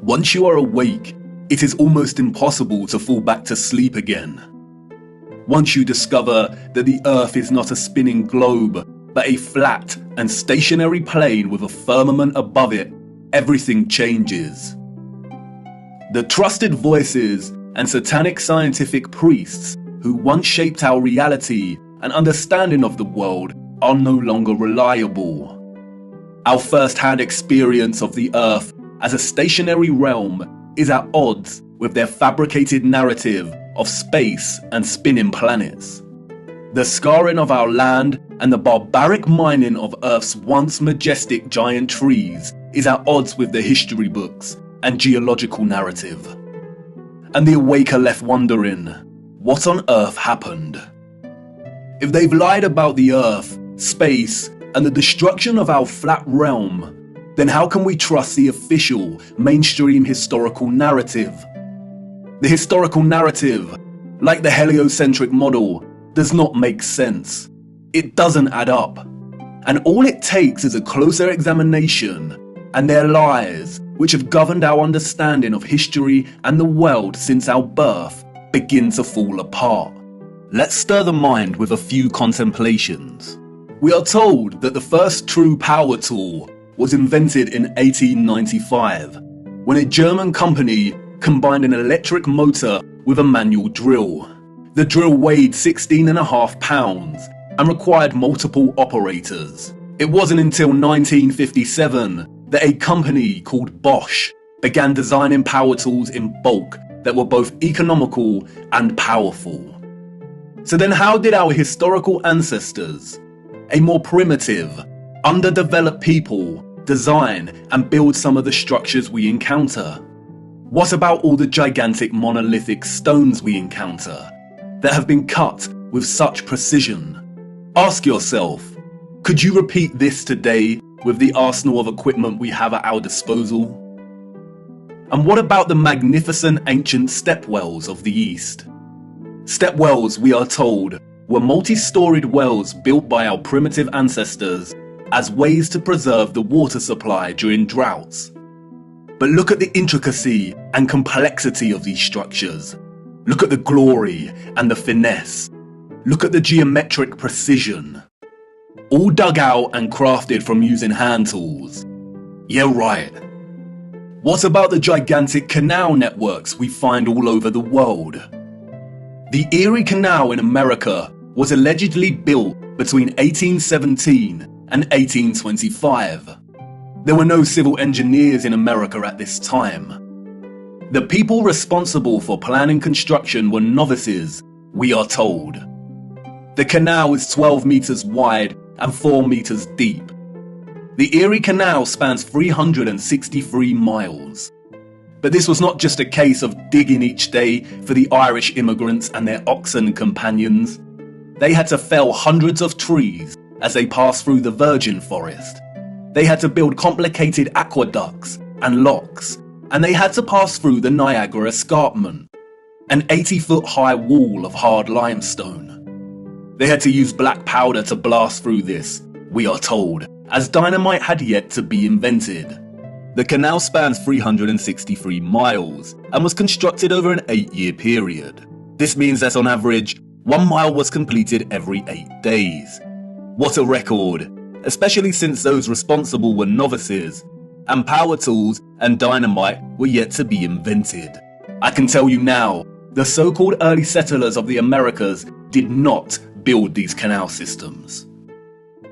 Once you are awake, it is almost impossible to fall back to sleep again. Once you discover that the Earth is not a spinning globe, but a flat and stationary plane with a firmament above it, everything changes. The trusted voices and satanic scientific priests who once shaped our reality and understanding of the world are no longer reliable. Our first-hand experience of the Earth as a stationary realm is at odds with their fabricated narrative of space and spinning planets. The scarring of our land and the barbaric mining of Earth's once majestic giant trees is at odds with the history books and geological narrative. And the awake are left wondering, what on earth happened? If they've lied about the Earth, space, and the destruction of our flat realm, then how can we trust the official, mainstream historical narrative? The historical narrative, like the heliocentric model, does not make sense. It doesn't add up. And all it takes is a closer examination, and their lies, which have governed our understanding of history and the world since our birth, begin to fall apart. Let's stir the mind with a few contemplations. We are told that the first true power tool was invented in 1895, when a German company combined an electric motor with a manual drill. The drill weighed 16.5 pounds and required multiple operators. It wasn't until 1957 that a company called Bosch began designing power tools in bulk that were both economical and powerful. So then how did our historical ancestors, a more primitive, underdeveloped people, design and build some of the structures we encounter? What about all the gigantic monolithic stones we encounter that have been cut with such precision? Ask yourself, could you repeat this today with the arsenal of equipment we have at our disposal? And what about the magnificent ancient stepwells of the East? Stepwells, we are told, were multi-storied wells built by our primitive ancestors as ways to preserve the water supply during droughts. But look at the intricacy and complexity of these structures. Look at the glory and the finesse. Look at the geometric precision. All dug out and crafted from using hand tools. Yeah, right. What about the gigantic canal networks we find all over the world? The Erie Canal in America was allegedly built between 1817 and 1825. There were no civil engineers in America at this time. The people responsible for planning construction were novices, we are told. The canal is 12 meters wide and 4 meters deep. The Erie Canal spans 363 miles. But this was not just a case of digging each day for the Irish immigrants and their oxen companions. They had to fell hundreds of trees as they passed through the virgin forest. They had to build complicated aqueducts and locks, and they had to pass through the Niagara Escarpment, an 80-foot-high wall of hard limestone. They had to use black powder to blast through this, we are told, as dynamite had yet to be invented. The canal spans 363 miles and was constructed over an 8-year period. This means that on average, 1 mile was completed every 8 days. What a record, especially since those responsible were novices, and power tools and dynamite were yet to be invented. I can tell you now, the so-called early settlers of the Americas did not build these canal systems.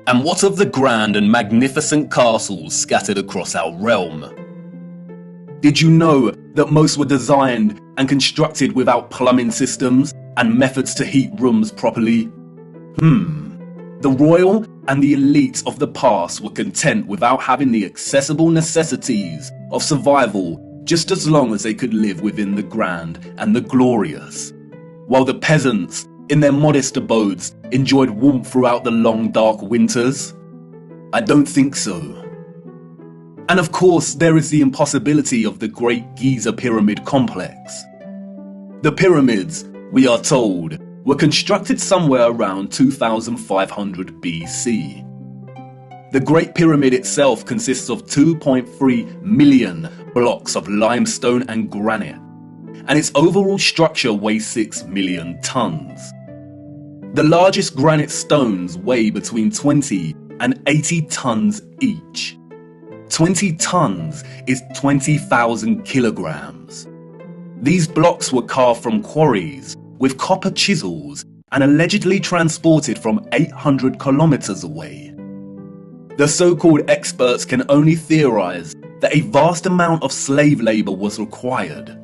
And what of the grand and magnificent castles scattered across our realm? Did you know that most were designed and constructed without plumbing systems and methods to heat rooms properly? The royal and the elite of the past were content without having the accessible necessities of survival just as long as they could live within the grand and the glorious, while the peasants, in their modest abodes, enjoyed warmth throughout the long dark winters? I don't think so. And of course, there is the impossibility of the Great Giza Pyramid Complex. The pyramids, we are told, were constructed somewhere around 2500 BC. The Great Pyramid itself consists of 2.3 million blocks of limestone and granite, and its overall structure weighs 6 million tons. The largest granite stones weigh between 20 and 80 tons each. 20 tons is 20,000 kilograms. These blocks were carved from quarries with copper chisels and allegedly transported from 800 kilometers away. The so-called experts can only theorize that a vast amount of slave labor was required.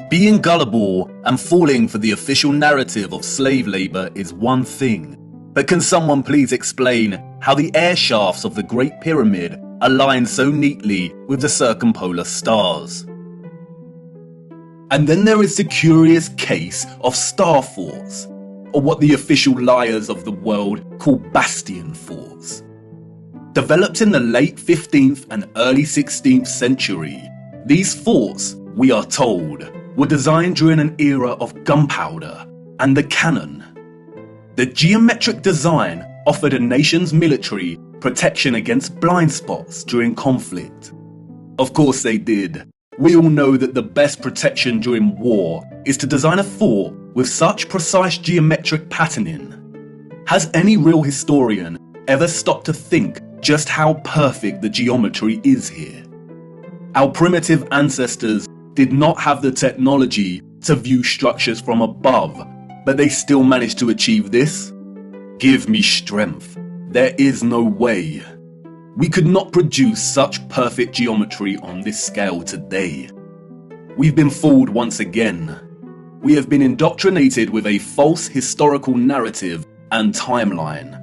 Being gullible and falling for the official narrative of slave labor is one thing, but can someone please explain how the air shafts of the Great Pyramid align so neatly with the circumpolar stars? And then there is the curious case of star forts, or what the official liars of the world call bastion forts. Developed in the late 15th and early 16th century, these forts, we are told, were designed during an era of gunpowder and the cannon. The geometric design offered a nation's military protection against blind spots during conflict. Of course they did. We all know that the best protection during war is to design a fort with such precise geometric patterning. Has any real historian ever stopped to think just how perfect the geometry is here? Our primitive ancestors did not have the technology to view structures from above, but they still managed to achieve this? Give me strength. There is no way. We could not produce such perfect geometry on this scale today. We've been fooled once again. We have been indoctrinated with a false historical narrative and timeline.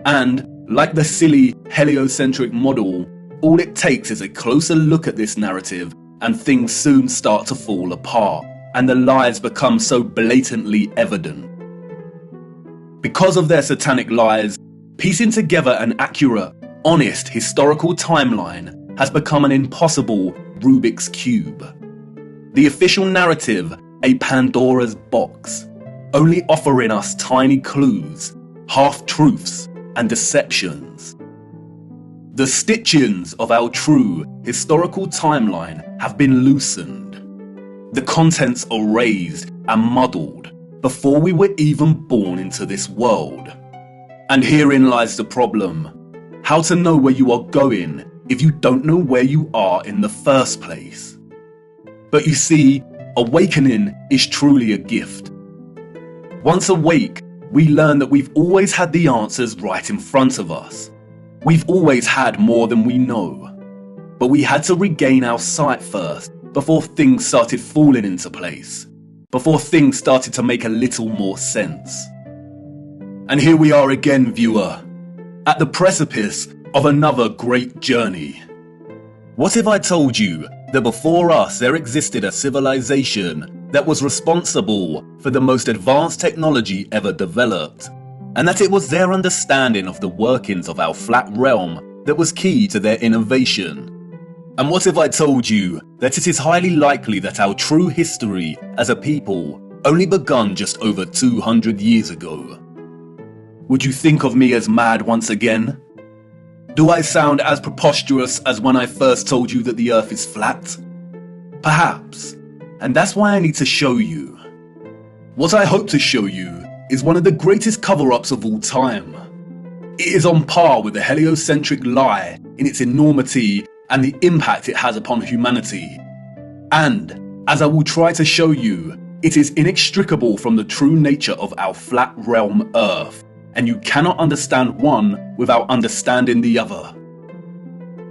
And, like the silly heliocentric model, all it takes is a closer look at this narrative and things soon start to fall apart, and the lies become so blatantly evident. Because of their satanic lies, piecing together an accurate, honest historical timeline has become an impossible Rubik's Cube. The official narrative, a Pandora's box, only offering us tiny clues, half-truths, and deceptions. The stitchings of our true historical timeline have been loosened. The contents erased and muddled before we were even born into this world. And herein lies the problem. How to know where you are going if you don't know where you are in the first place? But you see, awakening is truly a gift. Once awake, we learn that we've always had the answers right in front of us. We've always had more than we know. But we had to regain our sight first before things started falling into place. Before things started to make a little more sense. And here we are again, viewer, at the precipice of another great journey. What if I told you that before us there existed a civilization that was responsible for the most advanced technology ever developed, and that it was their understanding of the workings of our flat realm that was key to their innovation? And what if I told you that it is highly likely that our true history as a people only begun just over 200 years ago? Would you think of me as mad once again? Do I sound as preposterous as when I first told you that the Earth is flat? Perhaps, and that's why I need to show you. What I hope to show you is one of the greatest cover-ups of all time. It is on par with the heliocentric lie in its enormity and the impact it has upon humanity. And, as I will try to show you, it is inextricable from the true nature of our flat realm Earth, and you cannot understand one without understanding the other.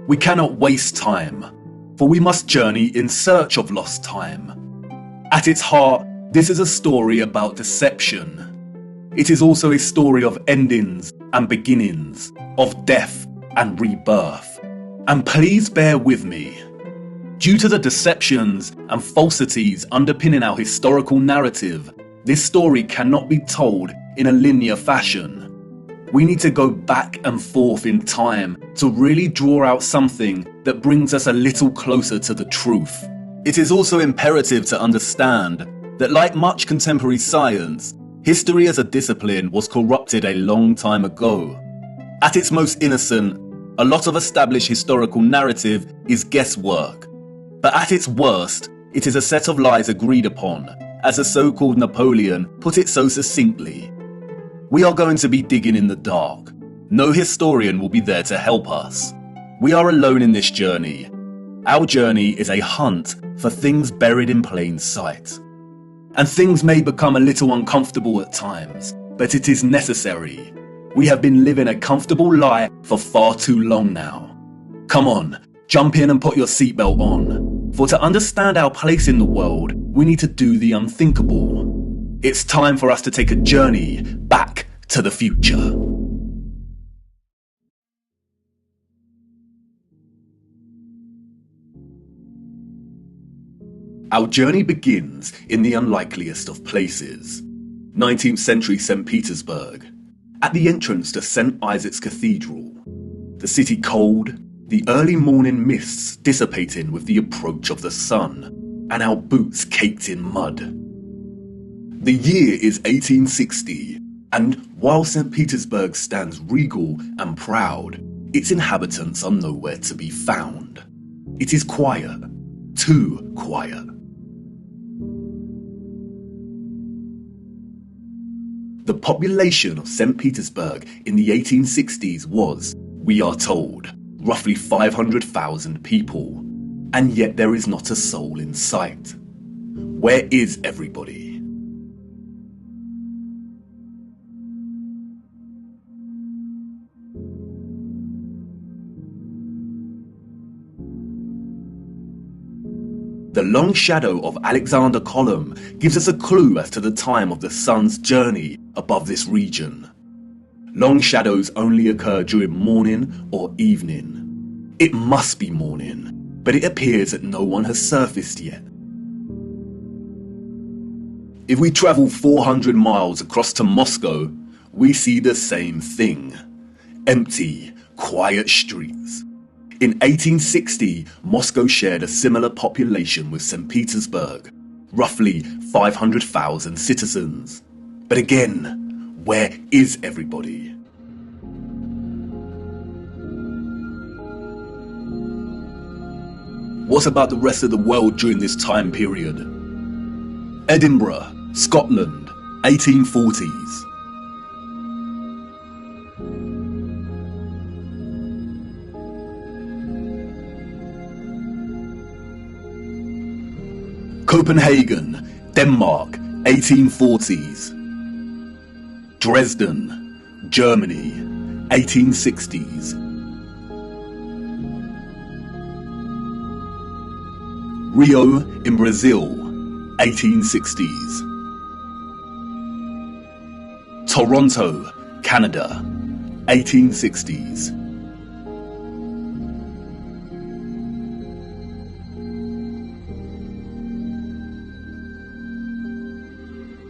We cannot waste time, for we must journey in search of lost time. At its heart, this is a story about deception. It is also a story of endings and beginnings, of death and rebirth. And please bear with me. Due to the deceptions and falsities underpinning our historical narrative, this story cannot be told in a linear fashion. We need to go back and forth in time to really draw out something that brings us a little closer to the truth. It is also imperative to understand that, like much contemporary science, history as a discipline was corrupted a long time ago. At its most innocent, a lot of established historical narrative is guesswork. But at its worst, it is a set of lies agreed upon, as the so-called Napoleon put it so succinctly. We are going to be digging in the dark. No historian will be there to help us. We are alone in this journey. Our journey is a hunt for things buried in plain sight. And things may become a little uncomfortable at times, but it is necessary. We have been living a comfortable lie for far too long now. Come on, jump in and put your seatbelt on. For to understand our place in the world, we need to do the unthinkable. It's time for us to take a journey back to the future. Our journey begins in the unlikeliest of places, 19th century St. Petersburg, at the entrance to St. Isaac's Cathedral. The city cold, the early morning mists dissipating with the approach of the sun, and our boots caked in mud. The year is 1860, and while St. Petersburg stands regal and proud, its inhabitants are nowhere to be found. It is quiet, too quiet. The population of St. Petersburg in the 1860s was, we are told, roughly 500,000 people, and yet there is not a soul in sight. Where is everybody? The long shadow of Alexander Column gives us a clue as to the time of the sun's journey above this region. Long shadows only occur during morning or evening. It must be morning, but it appears that no one has surfaced yet. If we travel 400 miles across to Moscow, we see the same thing. Empty, quiet streets. In 1860, Moscow shared a similar population with St. Petersburg, roughly 500,000 citizens. But again, where is everybody? What about the rest of the world during this time period? Edinburgh, Scotland, 1840s. Copenhagen, Denmark, 1840s. Dresden, Germany, 1860s. Rio in Brazil, 1860s. Toronto, Canada, 1860s.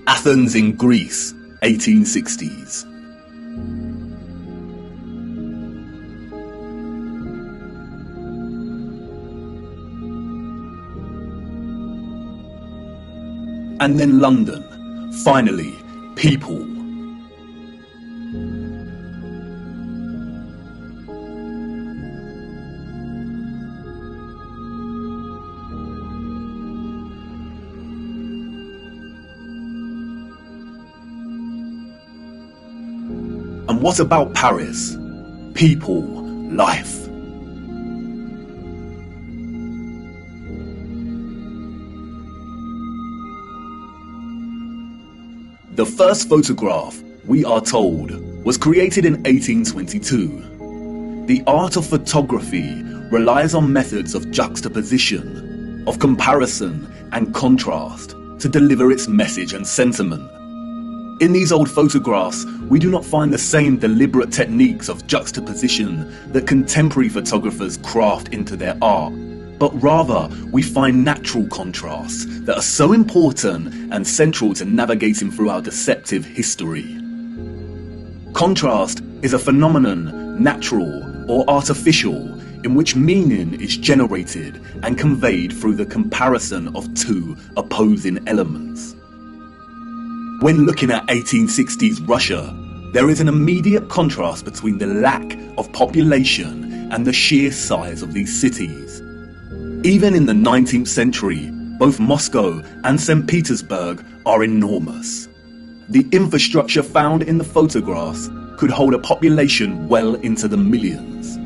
Athens in Greece, 1860s. And then London, finally, people. And what about Paris? People, life. The first photograph, we are told, was created in 1822. The art of photography relies on methods of juxtaposition, of comparison and contrast to deliver its message and sentiment. In these old photographs, we do not find the same deliberate techniques of juxtaposition that contemporary photographers craft into their art, but rather we find natural contrasts that are so important and central to navigating through our deceptive history. Contrast is a phenomenon, natural or artificial, in which meaning is generated and conveyed through the comparison of two opposing elements. When looking at 1860s Russia, There is an immediate contrast between the lack of population and the sheer size of these cities. Even in the 19th century, both Moscow and St. Petersburg are enormous. The infrastructure found in the photographs could hold a population well into the millions.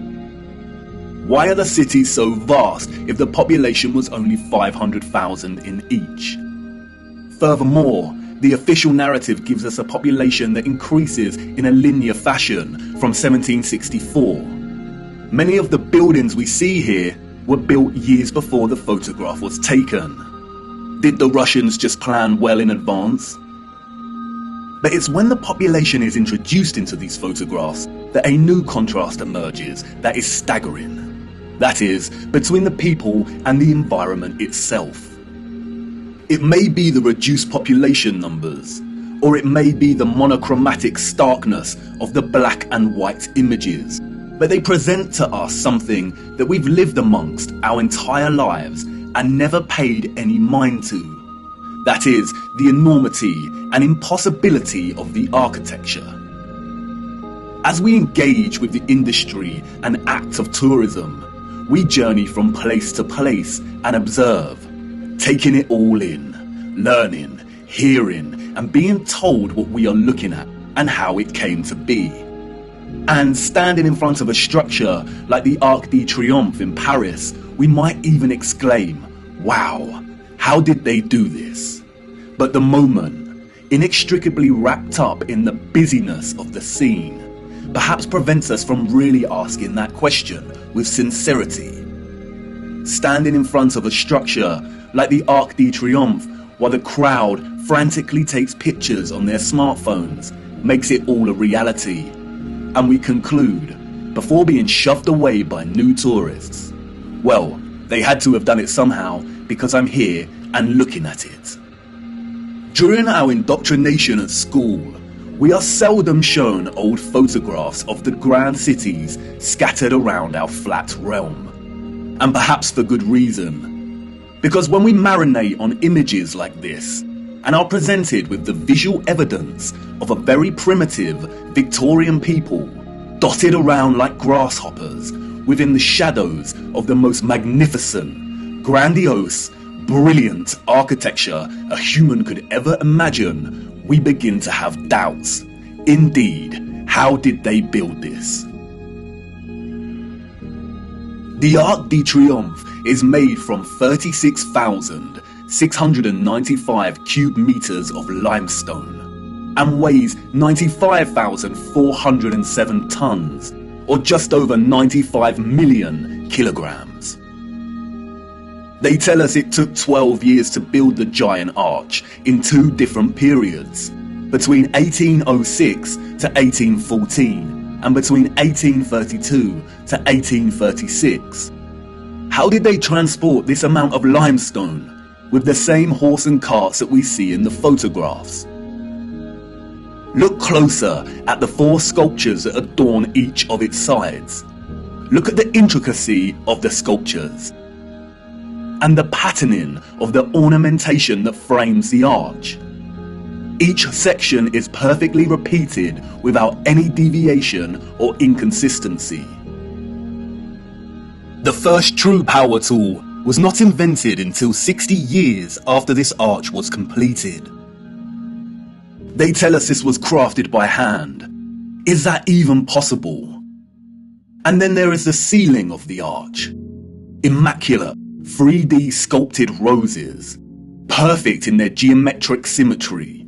Why are the cities so vast if the population was only 500,000 in each? Furthermore, the official narrative gives us a population that increases in a linear fashion from 1764. Many of the buildings we see here were built years before the photograph was taken. Did the Russians just plan well in advance? But it's when the population is introduced into these photographs that a new contrast emerges that is staggering. That is, between the people and the environment itself. It may be the reduced population numbers, or it may be the monochromatic starkness of the black and white images, but they present to us something that we've lived amongst our entire lives and never paid any mind to. That is, the enormity and impossibility of the architecture. As we engage with the industry and act of tourism, we journey from place to place and observe, taking it all in, learning, hearing, and being told what we are looking at and how it came to be. And standing in front of a structure like the Arc de Triomphe in Paris, we might even exclaim, "Wow, how did they do this?" But the moment, inextricably wrapped up in the busyness of the scene, perhaps prevents us from really asking that question with sincerity. Standing in front of a structure like the Arc de Triomphe while the crowd frantically takes pictures on their smartphones makes it all a reality. And we conclude, before being shoved away by new tourists, well, they had to have done it somehow because I'm here and looking at it. During our indoctrination at school, we are seldom shown old photographs of the grand cities scattered around our flat realm. And perhaps for good reason. Because when we marinate on images like this, and are presented with the visual evidence of a very primitive Victorian people, dotted around like grasshoppers, within the shadows of the most magnificent, grandiose, brilliant architecture a human could ever imagine, we begin to have doubts. Indeed, how did they build this? The Arc de Triomphe is made from 36,695 cube meters of limestone and weighs 95,407 tons, or just over 95 million kilograms. They tell us it took 12 years to build the giant arch in two different periods, between 1806 to 1814 and between 1832 to 1836. How did they transport this amount of limestone with the same horse and carts that we see in the photographs? Look closer at the four sculptures that adorn each of its sides. Look at the intricacy of the sculptures and the patterning of the ornamentation that frames the arch. Each section is perfectly repeated without any deviation or inconsistency. The first true power tool was not invented until 60 years after this arch was completed. They tell us this was crafted by hand. Is that even possible? And then there is the ceiling of the arch. Immaculate, 3D sculpted roses, perfect in their geometric symmetry.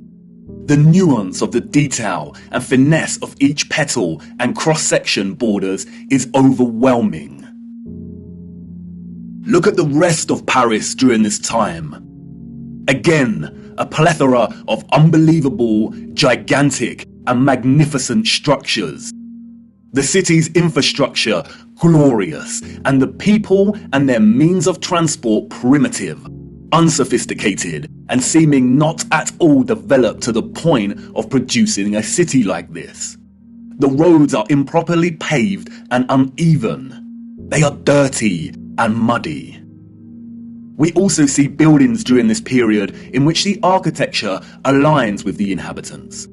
The nuance of the detail and finesse of each petal and cross-section borders is overwhelming. Look at the rest of Paris during this time. Again, a plethora of unbelievable, gigantic and magnificent structures. The city's infrastructure glorious, and the people and their means of transport primitive, unsophisticated, and seeming not at all developed to the point of producing a city like this. The roads are improperly paved and uneven. They are dirty and muddy. We also see buildings during this period in which the architecture aligns with the inhabitants.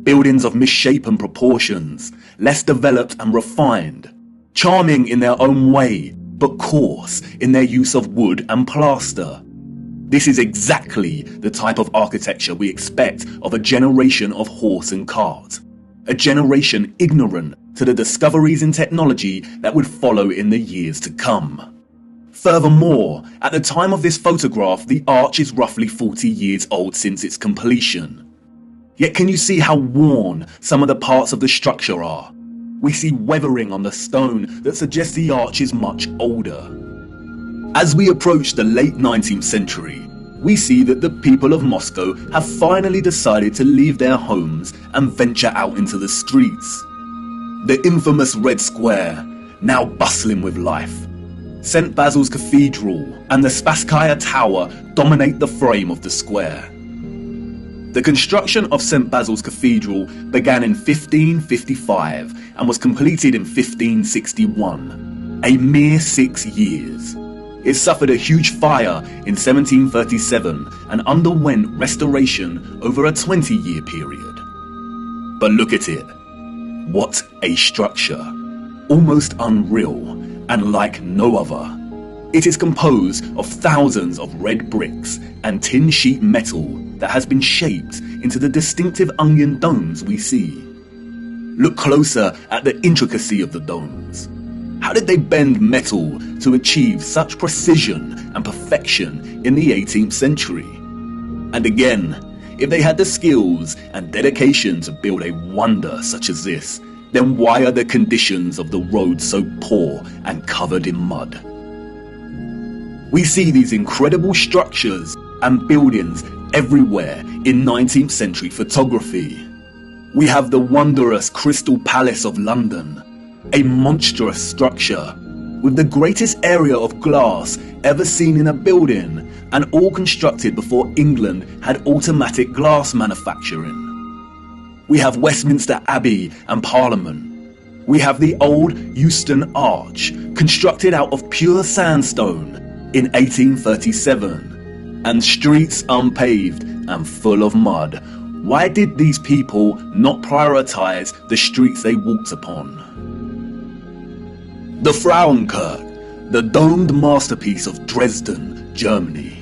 buildings of misshapen proportions, less developed and refined, charming in their own way, but coarse in their use of wood and plaster. This is exactly the type of architecture we expect of a generation of horse and cart, a generation ignorant to the discoveries in technology that would follow in the years to come. Furthermore, at the time of this photograph, the arch is roughly 40 years old since its completion. Yet can you see how worn some of the parts of the structure are? We see weathering on the stone that suggests the arch is much older. As we approach the late 19th century, we see that the people of Moscow have finally decided to leave their homes and venture out into the streets. The infamous Red Square, now bustling with life. St. Basil's Cathedral and the Spasskaya Tower dominate the frame of the square. The construction of St. Basil's Cathedral began in 1555 and was completed in 1561, a mere 6 years. It suffered a huge fire in 1737 and underwent restoration over a 20-year period. But look at it. What a structure. Almost unreal and like no other. It is composed of thousands of red bricks and tin sheet metal that has been shaped into the distinctive onion domes we see. Look closer at the intricacy of the domes. How did they bend metal to achieve such precision and perfection in the 18th century? And again, if they had the skills and dedication to build a wonder such as this, then why are the conditions of the road so poor and covered in mud? We see these incredible structures and buildings everywhere in 19th century photography. We have the wondrous Crystal Palace of London, a monstrous structure with the greatest area of glass ever seen in a building, and all constructed before England had automatic glass manufacturing. We have Westminster Abbey and Parliament. We have the old Euston Arch, constructed out of pure sandstone in 1837, and streets unpaved and full of mud. Why did these people not prioritize the streets they walked upon? The Frauenkirche, the domed masterpiece of Dresden, Germany.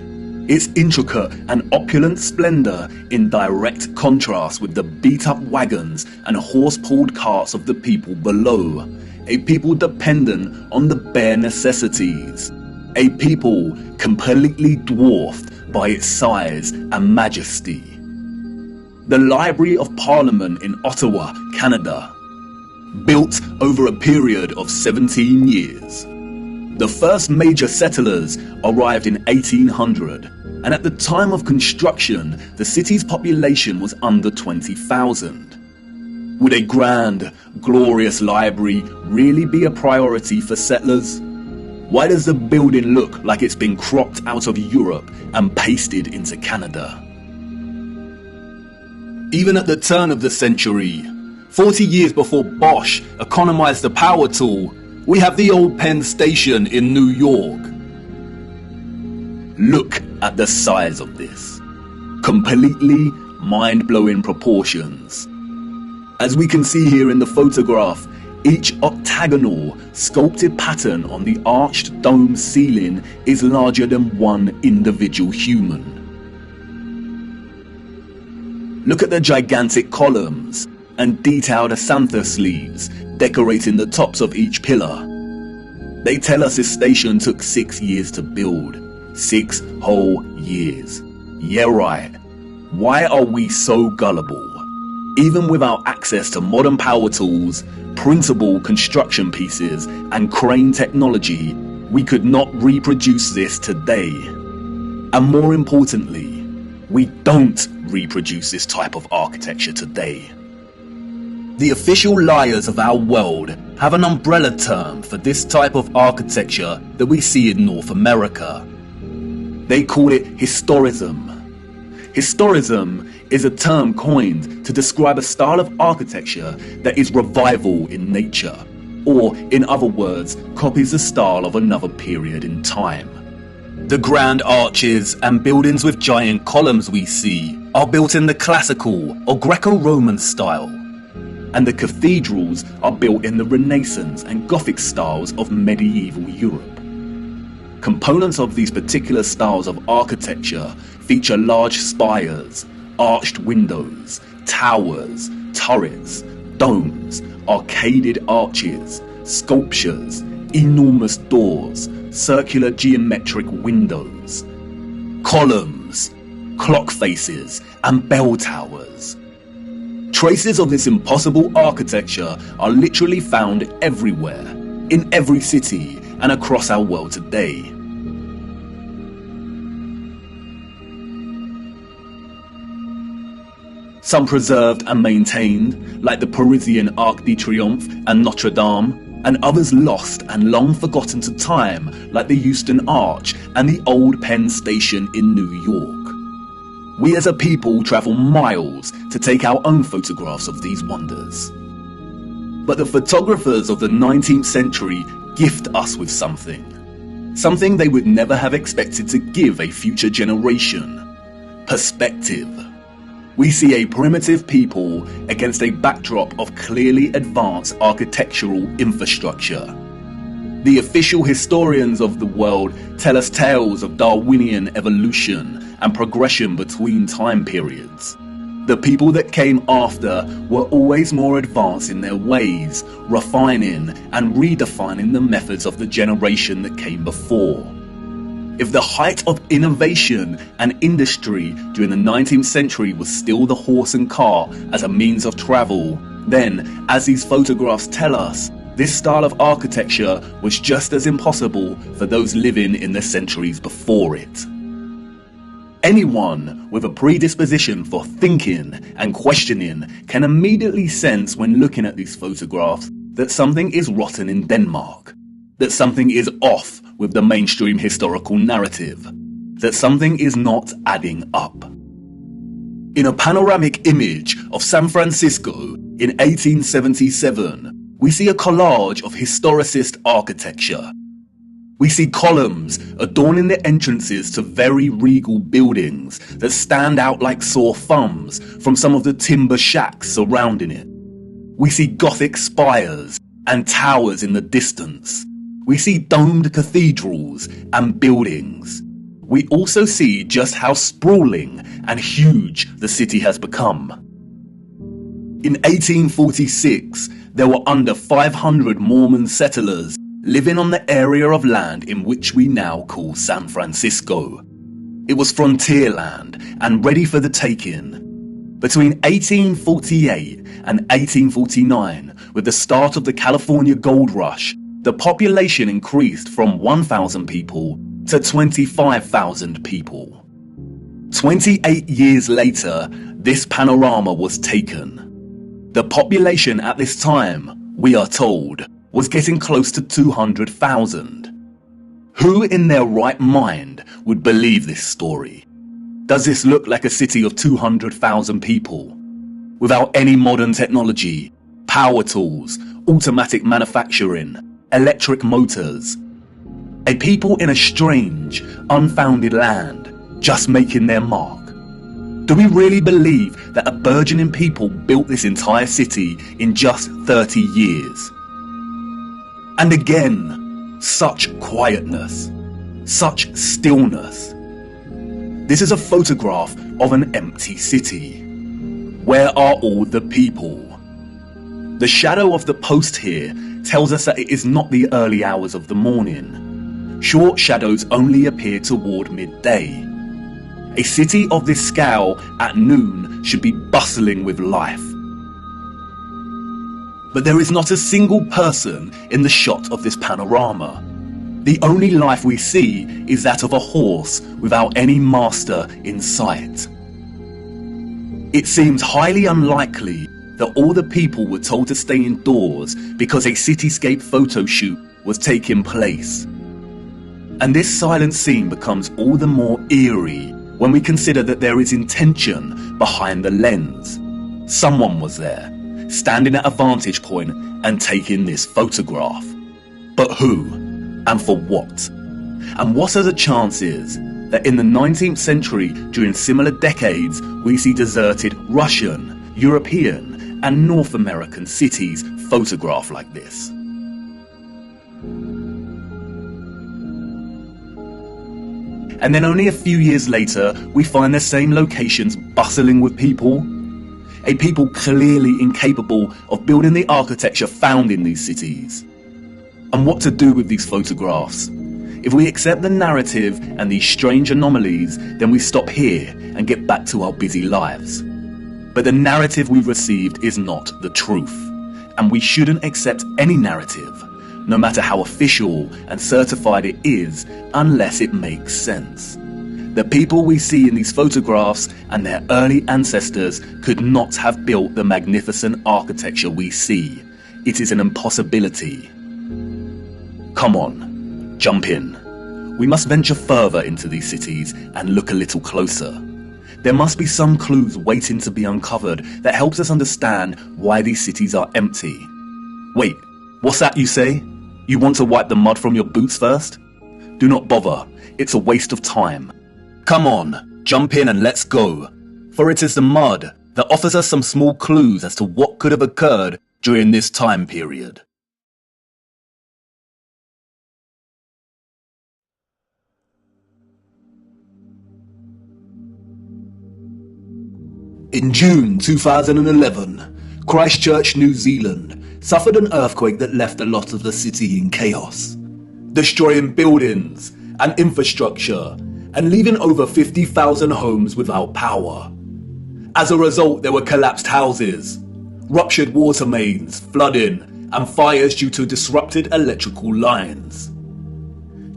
Its intricate and opulent splendor in direct contrast with the beat-up wagons and horse-pulled carts of the people below, a people dependent on the bare necessities, a people completely dwarfed by its size and majesty. The Library of Parliament in Ottawa, Canada, built over a period of 17 years. The first major settlers arrived in 1800, and at the time of construction, the city's population was under 20,000. Would a grand, glorious library really be a priority for settlers? Why does the building look like it's been cropped out of Europe and pasted into Canada? Even at the turn of the century, 40 years before Bosch economized the power tool, we have the old Penn Station in New York. Look at the size of this. Completely mind-blowing proportions. As we can see here in the photograph, each octagonal, sculpted pattern on the arched dome ceiling is larger than one individual human. Look at the gigantic columns and detailed acanthus leaves decorating the tops of each pillar. They tell us this station took 6 years to build. 6 whole years. Yeah, right. Why are we so gullible? Even without access to modern power tools, printable construction pieces, and crane technology, we could not reproduce this today. And more importantly, we don't reproduce this type of architecture today. The official liars of our world have an umbrella term for this type of architecture that we see in North America. They call it historism. Historism is a term coined to describe a style of architecture that is revival in nature, or in other words, copies the style of another period in time. The grand arches and buildings with giant columns we see are built in the classical or Greco-Roman style, and the cathedrals are built in the Renaissance and Gothic styles of medieval Europe. Components of these particular styles of architecture feature large spires, arched windows, towers, turrets, domes, arcaded arches, sculptures, enormous doors, circular geometric windows, columns, clock faces, and bell towers. Traces of this impossible architecture are literally found everywhere, in every city and across our world today. Some preserved and maintained, like the Parisian Arc de Triomphe and Notre Dame, and others lost and long forgotten to time, like the Euston Arch and the Old Penn Station in New York. We as a people travel miles to take our own photographs of these wonders. But the photographers of the 19th century gift us with something they would never have expected to give a future generation: perspective. We see a primitive people against a backdrop of clearly advanced architectural infrastructure. The official historians of the world tell us tales of Darwinian evolution and progression between time periods. The people that came after were always more advanced in their ways, refining and redefining the methods of the generation that came before. If the height of innovation and industry during the 19th century was still the horse and car as a means of travel, then, as these photographs tell us, this style of architecture was just as impossible for those living in the centuries before it. Anyone with a predisposition for thinking and questioning can immediately sense when looking at these photographs that something is rotten in Denmark, that something is off with the mainstream historical narrative, that something is not adding up. In a panoramic image of San Francisco in 1877, we see a collage of historicist architecture. We see columns adorning the entrances to very regal buildings that stand out like sore thumbs from some of the timber shacks surrounding it. We see Gothic spires and towers in the distance. We see domed cathedrals and buildings. We also see just how sprawling and huge the city has become. In 1846, there were under 500 Mormon settlers living on the area of land in which we now call San Francisco. It was frontier land and ready for the taking. Between 1848 and 1849, with the start of the California Gold Rush, the population increased from 1,000 people to 25,000 people. 28 years later, this panorama was taken. The population at this time, we are told, was getting close to 200,000. Who in their right mind would believe this story? Does this look like a city of 200,000 people? Without any modern technology, power tools, automatic manufacturing, electric motors. A people in a strange, unfounded land, just making their mark. Do we really believe that a burgeoning people built this entire city in just 30 years? And again, such quietness, such stillness. This is a photograph of an empty city. Where are all the people? The shadow of the post here tells us that it is not the early hours of the morning. Short shadows only appear toward midday. A city of this scale at noon should be bustling with life. But there is not a single person in the shot of this panorama. The only life we see is that of a horse without any master in sight. It seems highly unlikely that all the people were told to stay indoors because a cityscape photo shoot was taking place. And this silent scene becomes all the more eerie when we consider that there is intention behind the lens. Someone was there, standing at a vantage point and taking this photograph. But who? And for what? And what are the chances that in the 19th century, during similar decades, we see deserted Russian, European, and North American cities photographed like this. And then only a few years later, we find the same locations bustling with people. A people clearly incapable of building the architecture found in these cities. And what to do with these photographs? If we accept the narrative and these strange anomalies, then we stop here and get back to our busy lives. But the narrative we've received is not the truth, and we shouldn't accept any narrative, no matter how official and certified it is, unless it makes sense. The people we see in these photographs and their early ancestors could not have built the magnificent architecture we see. It is an impossibility. Come on. Jump in. We must venture further into these cities and look a little closer. There must be some clues waiting to be uncovered that helps us understand why these cities are empty. Wait, what's that you say? You want to wipe the mud from your boots first? Do not bother, it's a waste of time. Come on, jump in and let's go. For it is the mud that offers us some small clues as to what could have occurred during this time period. In June 2011, Christchurch, New Zealand, suffered an earthquake that left a lot of the city in chaos, destroying buildings and infrastructure and leaving over 50,000 homes without power. As a result, there were collapsed houses, ruptured water mains, flooding, and fires due to disrupted electrical lines.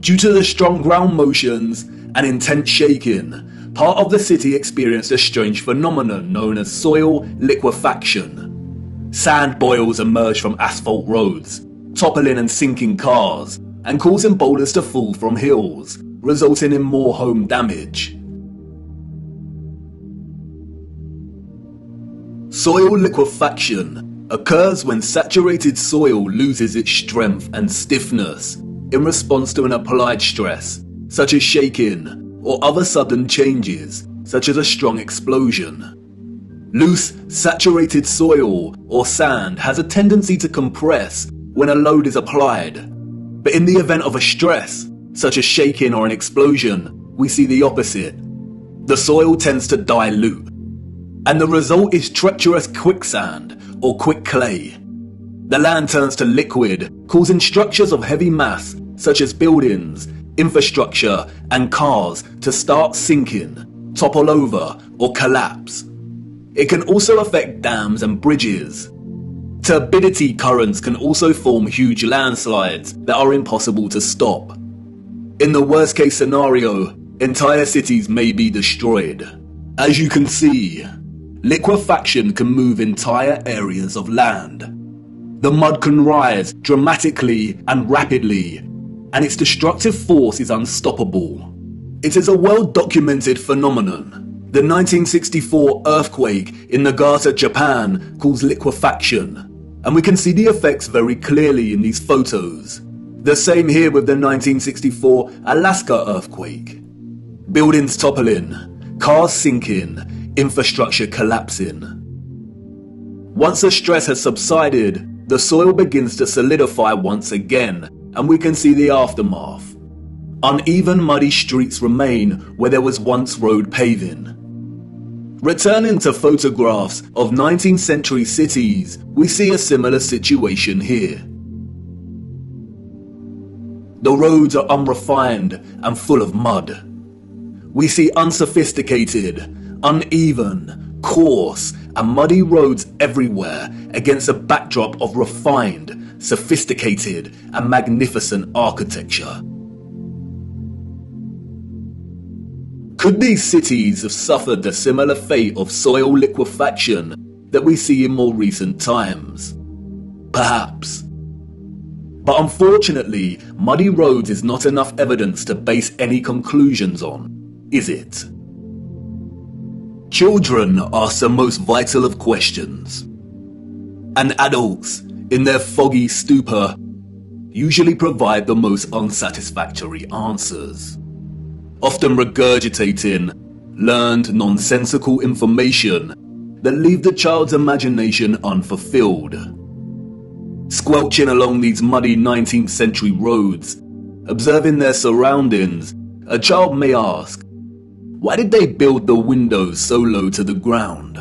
Due to the strong ground motions and intense shaking, part of the city experienced a strange phenomenon known as soil liquefaction. Sand boils emerged from asphalt roads, toppling and sinking cars, and causing boulders to fall from hills, resulting in more home damage. Soil liquefaction occurs when saturated soil loses its strength and stiffness in response to an applied stress, such as shaking, or other sudden changes, such as a strong explosion. Loose, saturated soil or sand has a tendency to compress when a load is applied. But in the event of a stress, such as shaking or an explosion, we see the opposite. The soil tends to dilute, and the result is treacherous quicksand or quick clay. The land turns to liquid, causing structures of heavy mass, such as buildings, infrastructure, and cars to start sinking, topple over, or collapse. It can also affect dams and bridges. Turbidity currents can also form huge landslides that are impossible to stop. In the worst case scenario, entire cities may be destroyed. As you can see, liquefaction can move entire areas of land. The mud can rise dramatically and rapidly, and its destructive force is unstoppable. It is a well-documented phenomenon. The 1964 earthquake in Nagata, Japan caused liquefaction, and we can see the effects very clearly in these photos. The same here with the 1964 Alaska earthquake. Buildings toppling, cars sinking, infrastructure collapsing. Once the stress has subsided, the soil begins to solidify once again, and we can see the aftermath. Uneven, muddy streets remain where there was once road paving. Returning to photographs of 19th century cities, we see a similar situation here. The roads are unrefined and full of mud. We see unsophisticated, uneven, coarse, and muddy roads everywhere against a backdrop of refined, sophisticated, and magnificent architecture. Could these cities have suffered the similar fate of soil liquefaction that we see in more recent times? Perhaps. But unfortunately, muddy roads is not enough evidence to base any conclusions on, is it? Children ask the most vital of questions, and adults, in their foggy stupor, usually provide the most unsatisfactory answers. often regurgitating learned nonsensical information that leave the child's imagination unfulfilled. Squelching along these muddy 19th century roads, observing their surroundings, a child may ask, why did they build the windows so low to the ground?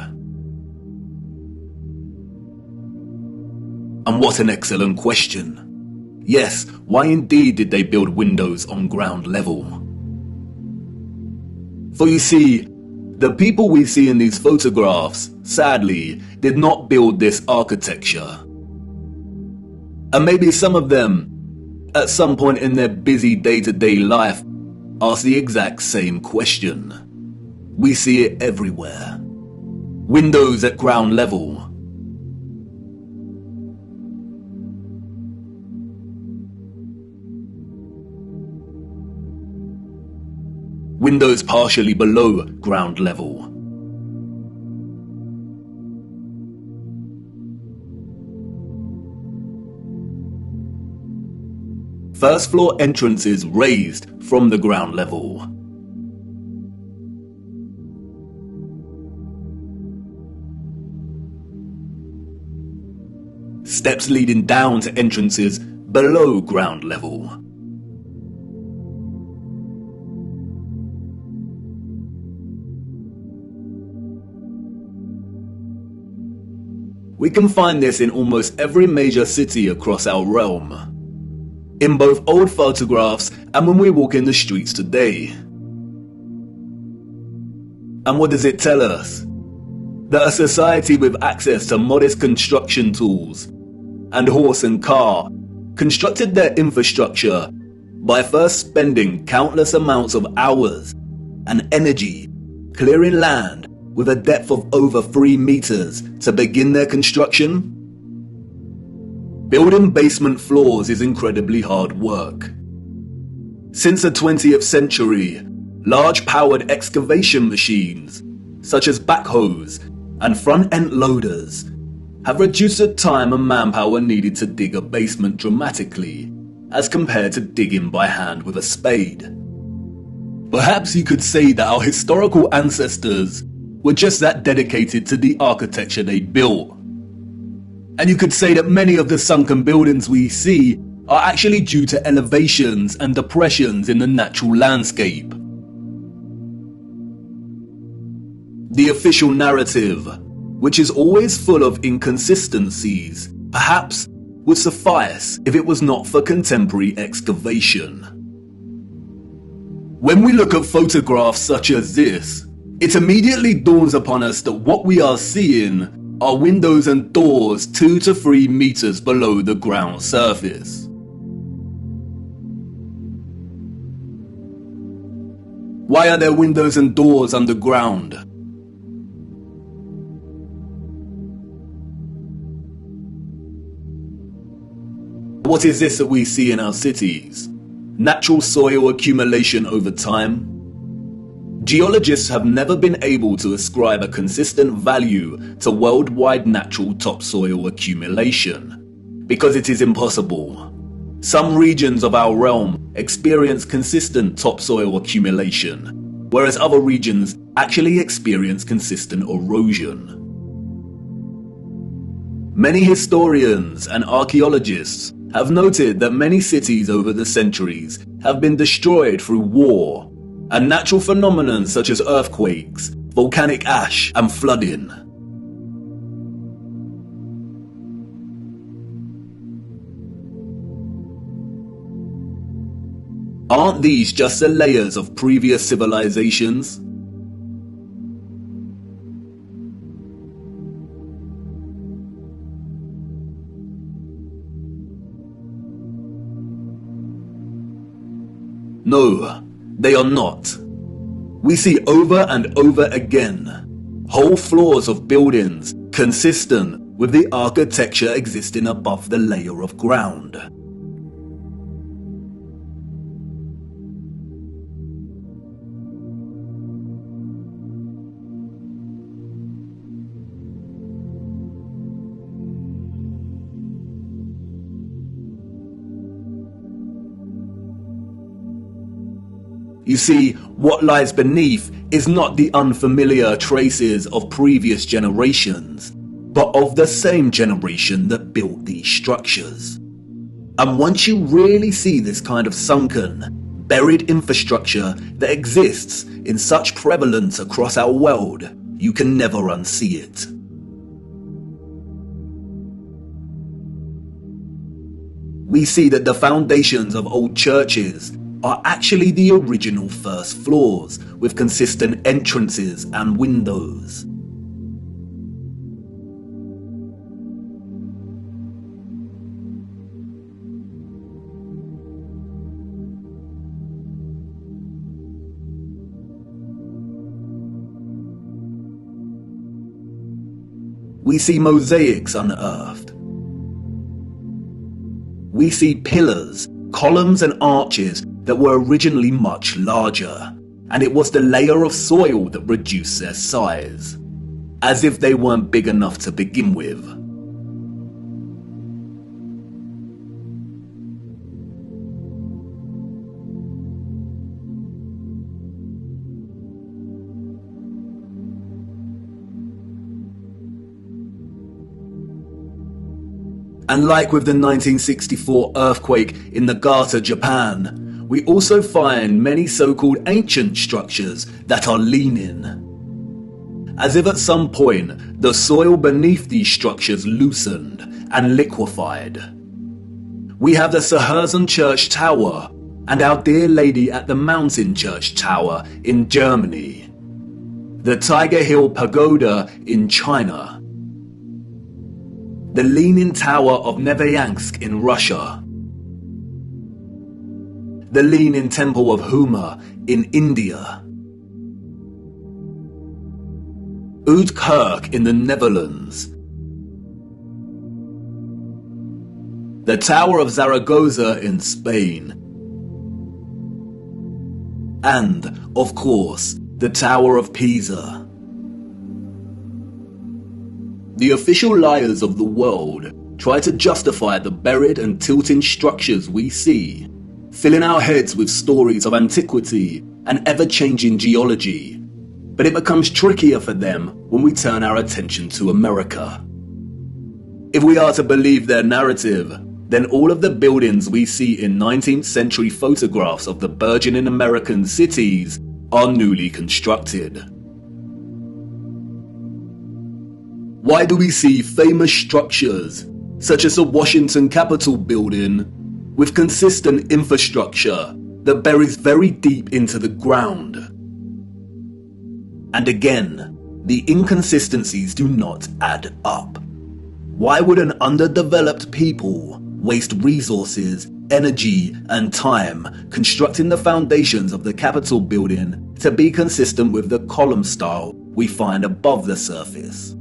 And what an excellent question. Yes, why indeed did they build windows on ground level? For you see, the people we see in these photographs, sadly, did not build this architecture. And maybe some of them, at some point in their busy day-to-day life, ask the exact same question. We see it everywhere. Windows at ground level. Windows partially below ground level. First floor entrances raised from the ground level. Steps leading down to entrances below ground level. We can find this in almost every major city across our realm, in both old photographs and when we walk in the streets today. And what does it tell us? That a society with access to modest construction tools and horse and car constructed their infrastructure by first spending countless amounts of hours and energy clearing land with a depth of over 3 meters to begin their construction? Building basement floors is incredibly hard work. Since the 20th century, large powered excavation machines, such as backhoes and front-end loaders, have reduced the time and manpower needed to dig a basement dramatically, as compared to digging by hand with a spade. Perhaps you could say that our historical ancestors were just that dedicated to the architecture they built. And you could say that many of the sunken buildings we see are actually due to elevations and depressions in the natural landscape. The official narrative, which is always full of inconsistencies, perhaps would suffice if it was not for contemporary excavation. When we look at photographs such as this, it immediately dawns upon us that what we are seeing are windows and doors 2 to 3 meters below the ground surface. Why are there windows and doors underground? What is this that we see in our cities? Natural soil accumulation over time? Geologists have never been able to ascribe a consistent value to worldwide natural topsoil accumulation, because it is impossible. Some regions of our realm experience consistent topsoil accumulation, whereas other regions actually experience consistent erosion. Many historians and archaeologists have noted that many cities over the centuries have been destroyed through war and natural phenomena such as earthquakes, volcanic ash, and flooding. Aren't these just the layers of previous civilizations? No, they are not. We see over and over again whole floors of buildings consistent with the architecture existing above the layer of ground. You see, what lies beneath is not the unfamiliar traces of previous generations, but of the same generation that built these structures. And once you really see this kind of sunken, buried infrastructure that exists in such prevalence across our world, you can never unsee it. We see that the foundations of old churches are actually the original first floors, with consistent entrances and windows. We see mosaics unearthed. We see pillars, columns and arches that were originally much larger, and it was the layer of soil that reduced their size, as if they weren't big enough to begin with. And like with the 1964 earthquake in Niigata, Japan, we also find many so-called ancient structures that are leaning. As if at some point, the soil beneath these structures loosened and liquefied. We have the Sahersen Church Tower and Our Dear Lady at the Mountain Church Tower in Germany, the Tiger Hill Pagoda in China, the Leaning Tower of Neveyansk in Russia, the Leaning Temple of Huma in India, Oudkerk in the Netherlands, the Tower of Zaragoza in Spain, and, of course, the Tower of Pisa. The official liars of the world try to justify the buried and tilting structures we see, filling our heads with stories of antiquity and ever-changing geology. But it becomes trickier for them when we turn our attention to America. If we are to believe their narrative, then all of the buildings we see in 19th century photographs of the burgeoning American cities are newly constructed. Why do we see famous structures, such as the Washington Capitol building, with consistent infrastructure that buries very deep into the ground? And again, the inconsistencies do not add up. Why would an underdeveloped people waste resources, energy, and time constructing the foundations of the Capitol building to be consistent with the column style we find above the surface?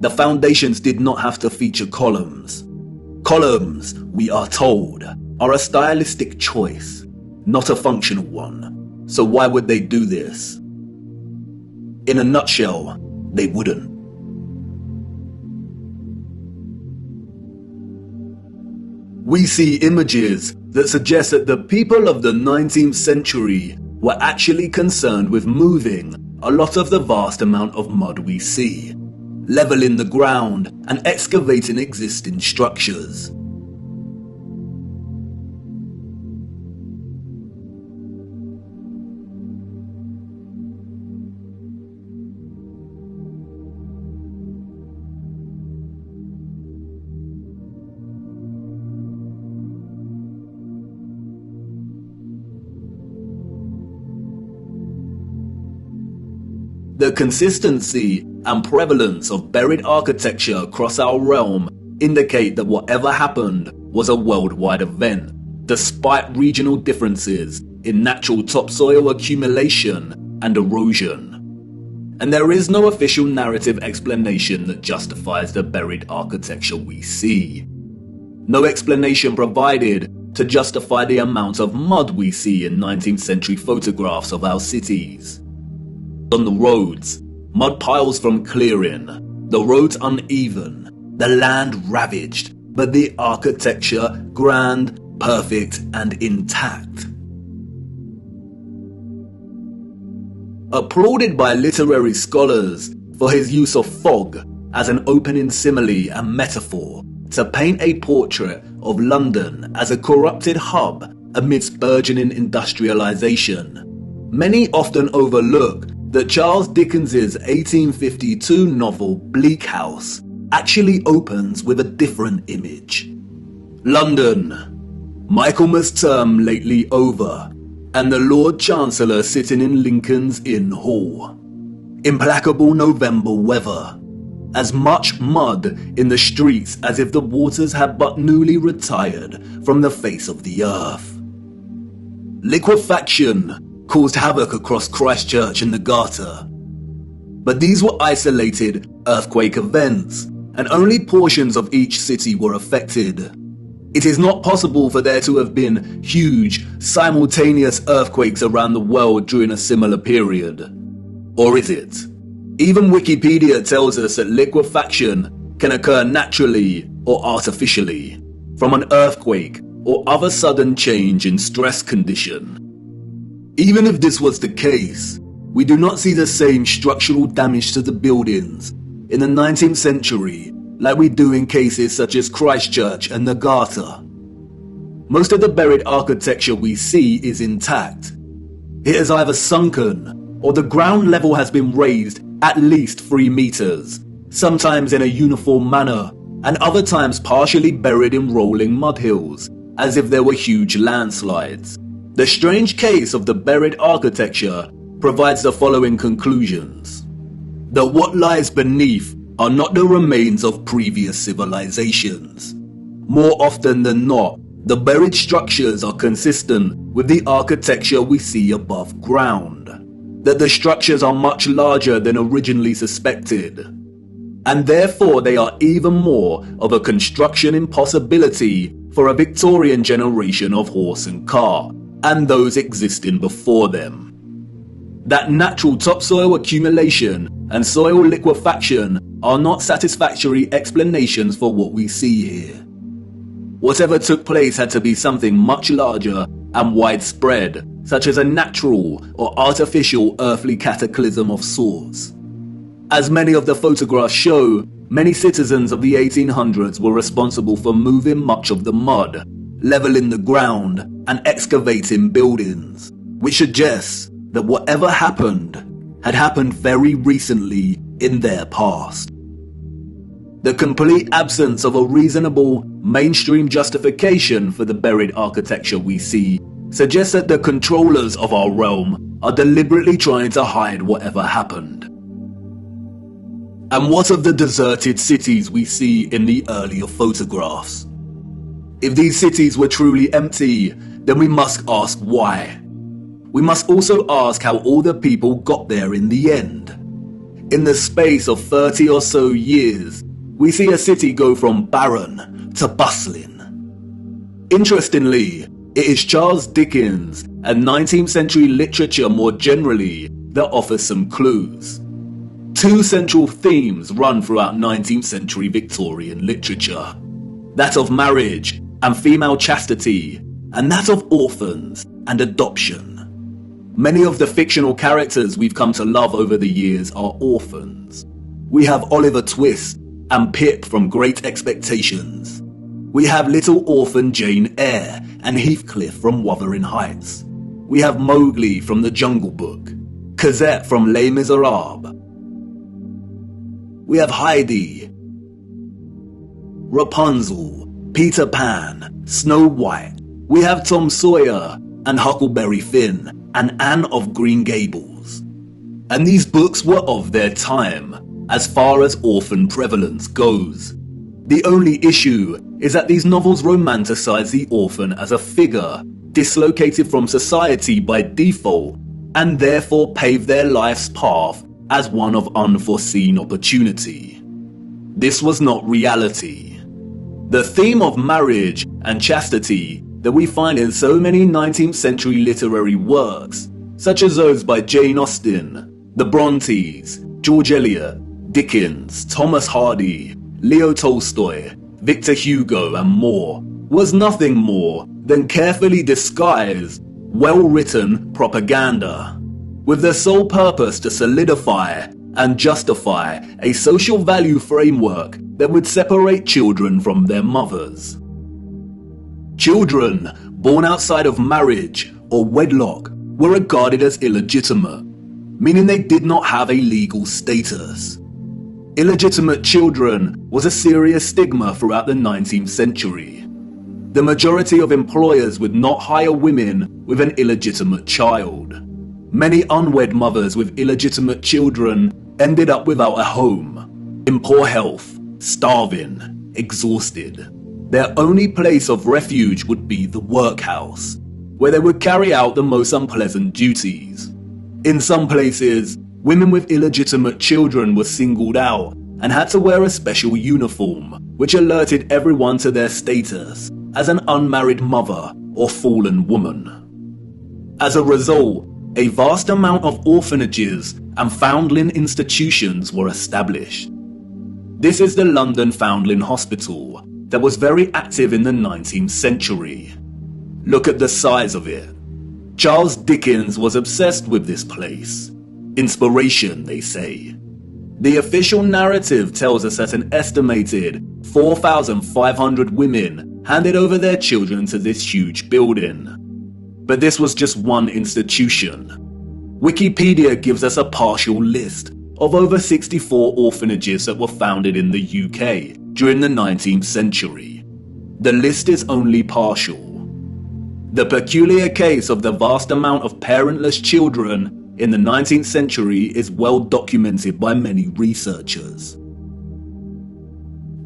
The foundations did not have to feature columns. Columns, we are told, are a stylistic choice, not a functional one. So why would they do this? In a nutshell, they wouldn't. We see images that suggest that the people of the 19th century were actually concerned with moving a lot of the vast amount of mud we see, leveling the ground and excavating existing structures. The consistency and prevalence of buried architecture across our realm indicate that whatever happened was a worldwide event, despite regional differences in natural topsoil accumulation and erosion. And there is no official narrative explanation that justifies the buried architecture we see. No explanation provided to justify the amount of mud we see in 19th century photographs of our cities. On the roads, mud piles from clearing, the roads uneven, the land ravaged, but the architecture grand, perfect, and intact. applauded by literary scholars for his use of fog as an opening simile and metaphor to paint a portrait of London as a corrupted hub amidst burgeoning industrialization. Many often overlook that Charles Dickens's 1852 novel Bleak House actually opens with a different image. London, Michaelmas term lately over, and the Lord Chancellor sitting in Lincoln's Inn Hall. Implacable November weather, as much mud in the streets as if the waters had but newly retired from the face of the earth. Liquefaction caused havoc across Christchurch and the Garter, but these were isolated earthquake events, and only portions of each city were affected. It is not possible for there to have been huge, simultaneous earthquakes around the world during a similar period. Or is it? Even Wikipedia tells us that liquefaction can occur naturally or artificially, from an earthquake or other sudden change in stress condition. Even if this was the case, we do not see the same structural damage to the buildings in the 19th century like we do in cases such as Christchurch and the Garter. Most of the buried architecture we see is intact. It is either sunken or the ground level has been raised at least 3 meters, sometimes in a uniform manner, and other times partially buried in rolling mud hills, as if there were huge landslides. The strange case of the buried architecture provides the following conclusions: that what lies beneath are not the remains of previous civilizations. More often than not, the buried structures are consistent with the architecture we see above ground. That the structures are much larger than originally suspected, and therefore they are even more of a construction impossibility for a Victorian generation of horse and car, and those existing before them. That natural topsoil accumulation and soil liquefaction are not satisfactory explanations for what we see here. Whatever took place had to be something much larger and widespread, such as a natural or artificial earthly cataclysm of sorts. As many of the photographs show, many citizens of the 1800s were responsible for moving much of the mud, leveling the ground, and excavating buildings, which suggests that whatever happened had happened very recently in their past. The complete absence of a reasonable, mainstream justification for the buried architecture we see suggests that the controllers of our realm are deliberately trying to hide whatever happened. And what of the deserted cities we see in the earlier photographs? If these cities were truly empty, then we must ask why. We must also ask how all the people got there in the end. In the space of 30 or so years, we see a city go from barren to bustling. Interestingly, it is Charles Dickens and 19th century literature more generally that offers some clues. 2 central themes run throughout 19th century Victorian literature: that of marriage and female chastity, and that of orphans and adoption. Many of the fictional characters we've come to love over the years are orphans. We have Oliver Twist and Pip from Great Expectations. We have little orphan Jane Eyre and Heathcliff from Wuthering Heights. We have Mowgli from The Jungle Book, Cosette from Les Miserables. We have Heidi, Rapunzel, Peter Pan, Snow White. We have Tom Sawyer and Huckleberry Finn and Anne of Green Gables. And these books were of their time, as far as orphan prevalence goes. The only issue is that these novels romanticize the orphan as a figure dislocated from society by default, and therefore pave their life's path as one of unforeseen opportunity. This was not reality. The theme of marriage and chastity that we find in so many 19th century literary works, such as those by Jane Austen, the Brontes, George Eliot, Dickens, Thomas Hardy, Leo Tolstoy, Victor Hugo, and more, was nothing more than carefully disguised, well-written propaganda. with the sole purpose to solidify and justify a social value framework that would separate children from their mothers. Children born outside of marriage or wedlock were regarded as illegitimate, meaning they did not have a legal status. Illegitimate children was a serious stigma throughout the 19th century. The majority of employers would not hire women with an illegitimate child. Many unwed mothers with illegitimate children ended up without a home, in poor health, starving, exhausted. Their only place of refuge would be the workhouse, where they would carry out the most unpleasant duties. In some places, women with illegitimate children were singled out and had to wear a special uniform, which alerted everyone to their status as an unmarried mother or fallen woman. As a result, a vast amount of orphanages and foundling institutions were established. This is the London Foundling Hospital that was very active in the 19th century. Look at the size of it. Charles Dickens was obsessed with this place. Inspiration, they say. The official narrative tells us that an estimated 4,500 women handed over their children to this huge building. But this was just one institution. Wikipedia gives us a partial list of over 64 orphanages that were founded in the UK during the 19th century. The list is only partial. The peculiar case of the vast amount of parentless children in the 19th century is well documented by many researchers.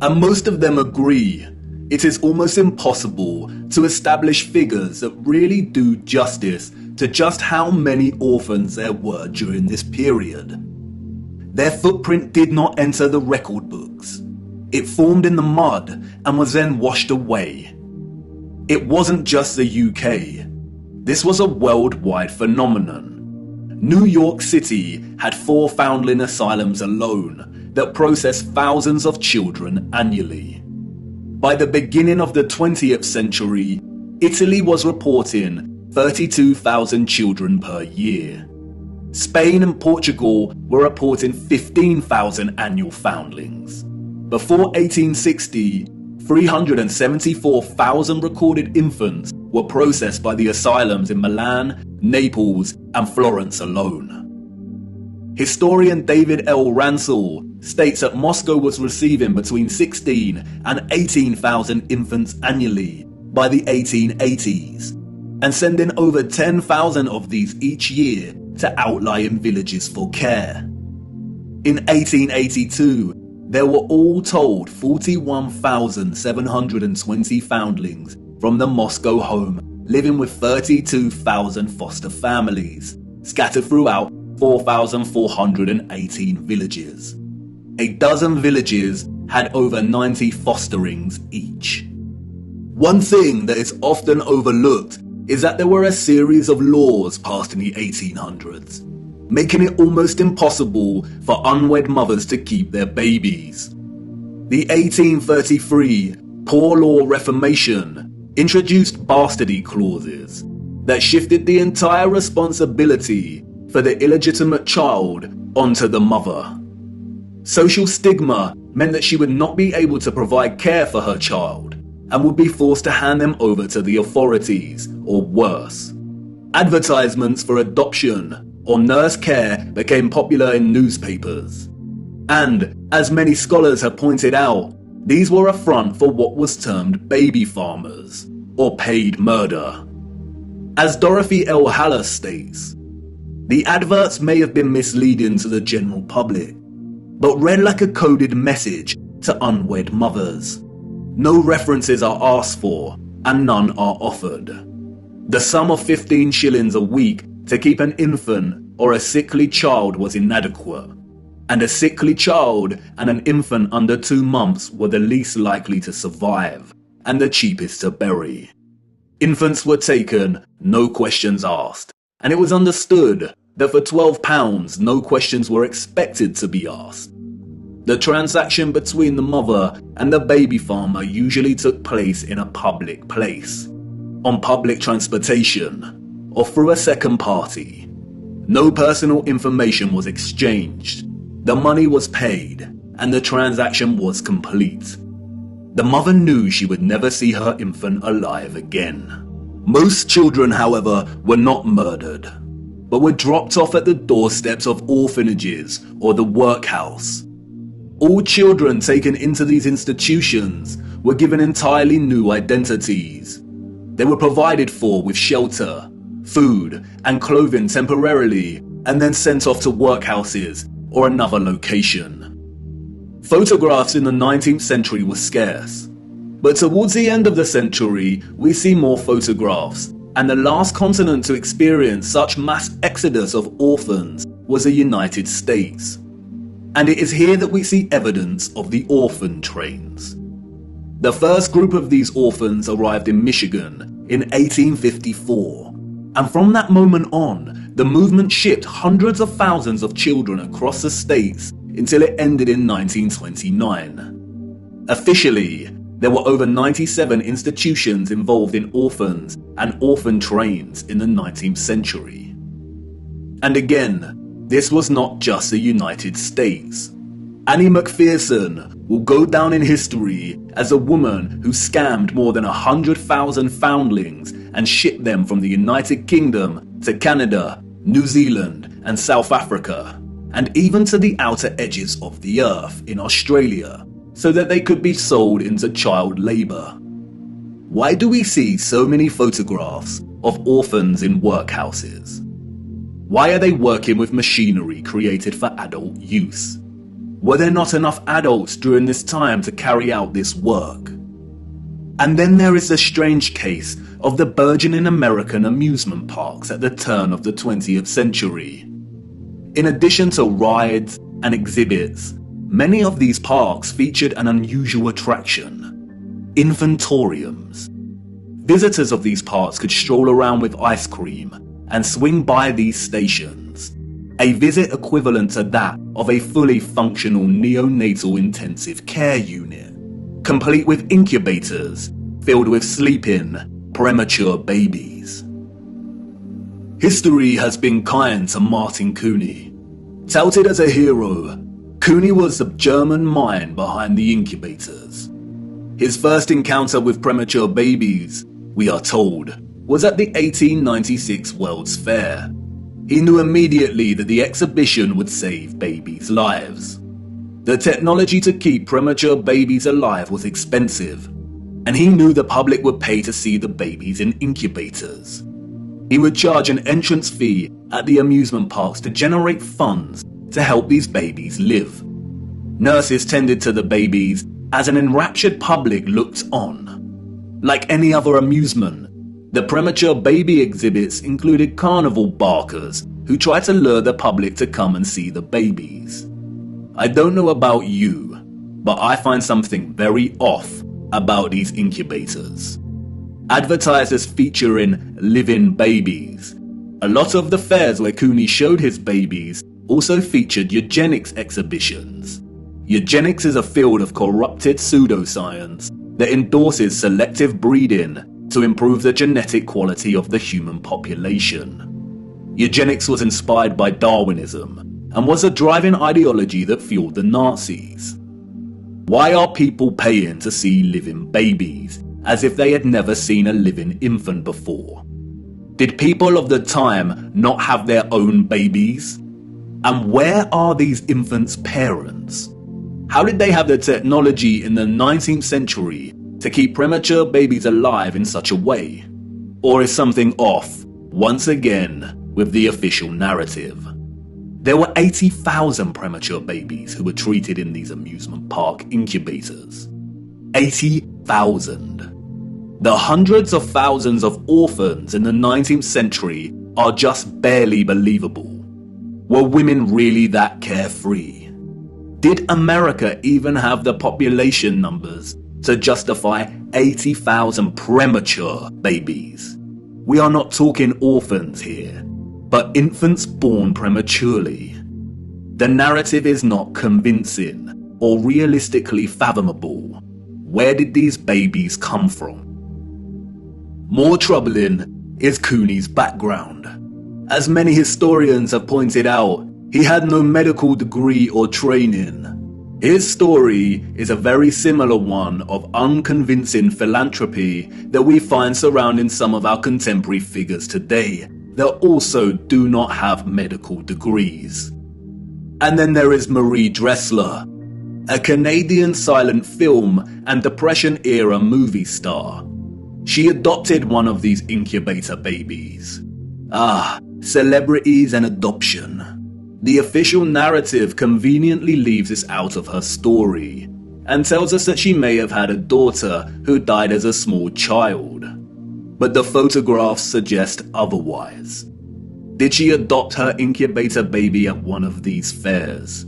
And most of them agree it is almost impossible to establish figures that really do justice to just how many orphans there were during this period. Their footprint did not enter the record books. It formed in the mud and was then washed away. It wasn't just the UK. This was a worldwide phenomenon. New York City had 4 foundling asylums alone that processed thousands of children annually. By the beginning of the 20th century, Italy was reporting 32,000 children per year. Spain and Portugal were reporting 15,000 annual foundlings. Before 1860, 374,000 recorded infants were processed by the asylums in Milan, Naples, and Florence alone. Historian David L. Ransell states that Moscow was receiving between 16 and 18,000 infants annually by the 1880s, and sending over 10,000 of these each year to outlying villages for care. In 1882, there were all told 41,720 foundlings from the Moscow home living with 32,000 foster families, scattered throughout 4,418 villages. A dozen villages had over 90 fosterings each. One thing that is often overlooked is that there were a series of laws passed in the 1800s, making it almost impossible for unwed mothers to keep their babies. The 1833 Poor Law Reformation introduced bastardy clauses that shifted the entire responsibility for the illegitimate child onto the mother. Social stigma meant that she would not be able to provide care for her child and would be forced to hand them over to the authorities, or worse. Advertisements for adoption or nurse care became popular in newspapers. And, as many scholars have pointed out, these were a front for what was termed baby farmers, or paid murder. As Dorothy L. Haller states, the adverts may have been misleading to the general public, but read like a coded message to unwed mothers. No references are asked for, and none are offered. The sum of 15 shillings a week to keep an infant or a sickly child was inadequate, and a sickly child and an infant under 2 months were the least likely to survive, and the cheapest to bury. Infants were taken, no questions asked, and it was understood that for £12 no questions were expected to be asked. The transaction between the mother and the baby farmer usually took place in a public place, on public transportation, or through a second party. No personal information was exchanged. The money was paid, and the transaction was complete. The mother knew she would never see her infant alive again. Most children, however, were not murdered, but were dropped off at the doorsteps of orphanages or the workhouse. All children taken into these institutions were given entirely new identities. They were provided for with shelter, food, and clothing temporarily, and then sent off to workhouses or another location. Photographs in the 19th century were scarce, but towards the end of the century, we see more photographs, and the last continent to experience such mass exodus of orphans was the United States. And it is here that we see evidence of the orphan trains. The first group of these orphans arrived in Michigan in 1854, and from that moment on, the movement shipped hundreds of thousands of children across the states until it ended in 1929. Officially, there were over 97 institutions involved in orphans and orphan trains in the 19th century. And again, this was not just the United States. Annie McPherson will go down in history as a woman who scammed more than 100,000 foundlings and shipped them from the United Kingdom to Canada, New Zealand, and South Africa, and even to the outer edges of the earth in Australia, so that they could be sold into child labour. Why do we see so many photographs of orphans in workhouses? Why are they working with machinery created for adult use? Were there not enough adults during this time to carry out this work? And then there is the strange case of the burgeoning American amusement parks at the turn of the 20th century. In addition to rides and exhibits, many of these parks featured an unusual attraction: infantoriums. Visitors of these parks could stroll around with ice cream and swing by these stations, a visit equivalent to that of a fully functional neonatal intensive care unit, complete with incubators filled with sleeping, premature babies. History has been kind to Martin Cooney. Touted as a hero, Cooney was the German mind behind the incubators. His first encounter with premature babies, we are told, was at the 1896 World's Fair. He knew immediately that the exhibition would save babies' lives. The technology to keep premature babies alive was expensive, and he knew the public would pay to see the babies in incubators. He would charge an entrance fee at the amusement parks to generate funds to help these babies live. Nurses tended to the babies as an enraptured public looked on. Like any other amusement, the premature baby exhibits included carnival barkers who tried to lure the public to come and see the babies. I don't know about you, but I find something very off about these incubators. Advertised as featuring living babies, a lot of the fairs where Cooney showed his babies also featured eugenics exhibitions. Eugenics is a field of corrupted pseudoscience that endorses selective breeding to improve the genetic quality of the human population. Eugenics was inspired by Darwinism and was a driving ideology that fueled the Nazis. Why are people paying to see living babies as if they had never seen a living infant before? Did people of the time not have their own babies? And where are these infants' parents? How did they have the technology in the 19th century to keep premature babies alive in such a way? Or is something off, once again, with the official narrative? There were 80,000 premature babies who were treated in these amusement park incubators. 80,000. The hundreds of thousands of orphans in the 19th century are just barely believable. Were women really that carefree? Did America even have the population numbers to justify 80,000 premature babies? We are not talking orphans here, but infants born prematurely. The narrative is not convincing or realistically fathomable. Where did these babies come from? More troubling is Cooney's background. As many historians have pointed out, he had no medical degree or training. His story is a very similar one of unconvincing philanthropy that we find surrounding some of our contemporary figures today that also do not have medical degrees. And then there is Marie Dressler, a Canadian silent film and Depression-era movie star. She adopted one of these incubator babies. Celebrities and adoption. The official narrative conveniently leaves this out of her story and tells us that she may have had a daughter who died as a small child. But the photographs suggest otherwise. Did she adopt her incubator baby at one of these fairs?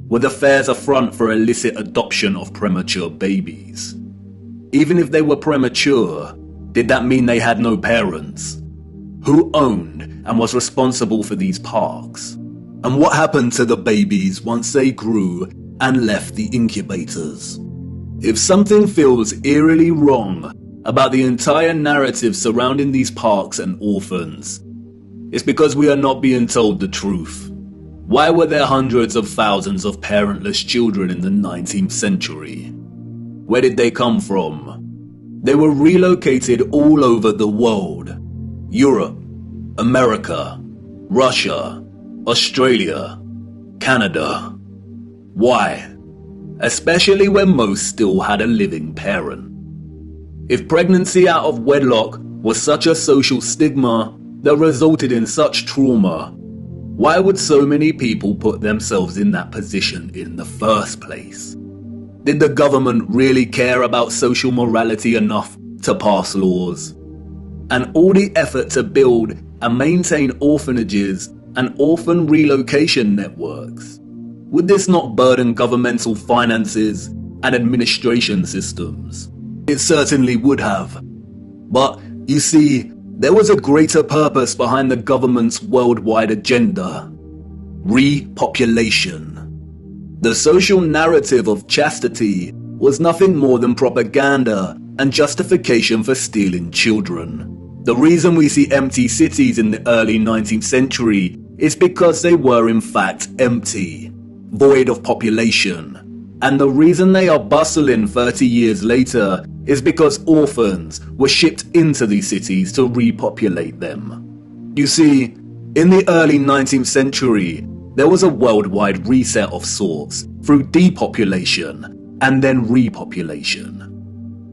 Were the fairs a front for illicit adoption of premature babies? Even if they were premature, did that mean they had no parents? Who owned and was responsible for these parks? And what happened to the babies once they grew and left the incubators? If something feels eerily wrong about the entire narrative surrounding these parks and orphans, it's because we are not being told the truth. Why were there hundreds of thousands of parentless children in the 19th century? Where did they come from? They were relocated all over the world. Europe, America, Russia, Australia, Canada. Why? Especially when most still had a living parent. If pregnancy out of wedlock was such a social stigma that resulted in such trauma, why would so many people put themselves in that position in the first place? Did the government really care about social morality enough to pass laws? And all the effort to build and maintain orphanages and orphan relocation networks, would this not burden governmental finances and administration systems? It certainly would have. But you see, there was a greater purpose behind the government's worldwide agenda: repopulation. The social narrative of chastity was nothing more than propaganda and justification for stealing children. The reason we see empty cities in the early 19th century is because they were in fact empty, void of population. And the reason they are bustling 30 years later is because orphans were shipped into these cities to repopulate them. You see, in the early 19th century, there was a worldwide reset of sorts through depopulation and then repopulation.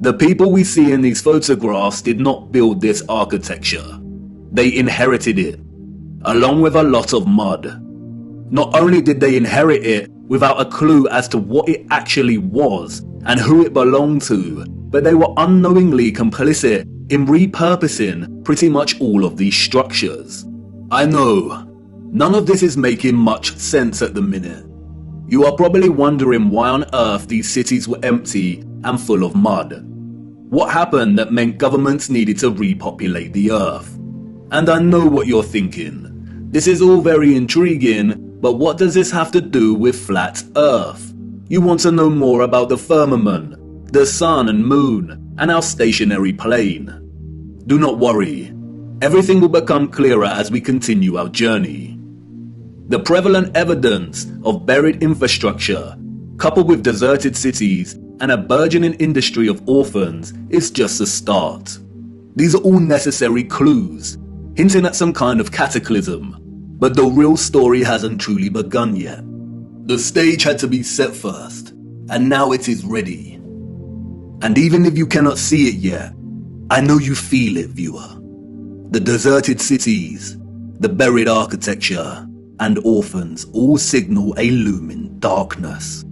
The people we see in these photographs did not build this architecture. They inherited it, along with a lot of mud. Not only did they inherit it without a clue as to what it actually was and who it belonged to, but they were unknowingly complicit in repurposing pretty much all of these structures. I know, none of this is making much sense at the minute. You are probably wondering why on earth these cities were empty and full of mud. What happened that meant governments needed to repopulate the earth? And I know what you're thinking. This is all very intriguing, but what does this have to do with flat earth? You want to know more about the firmament, the sun and moon, and our stationary plane. Do not worry. Everything will become clearer as we continue our journey. The prevalent evidence of buried infrastructure, coupled with deserted cities and a burgeoning industry of orphans, is just a start. These are all necessary clues, hinting at some kind of cataclysm, but the real story hasn't truly begun yet. The stage had to be set first, and now it is ready. And even if you cannot see it yet, I know you feel it, viewer. The deserted cities, the buried architecture, and orphans all signal a looming darkness.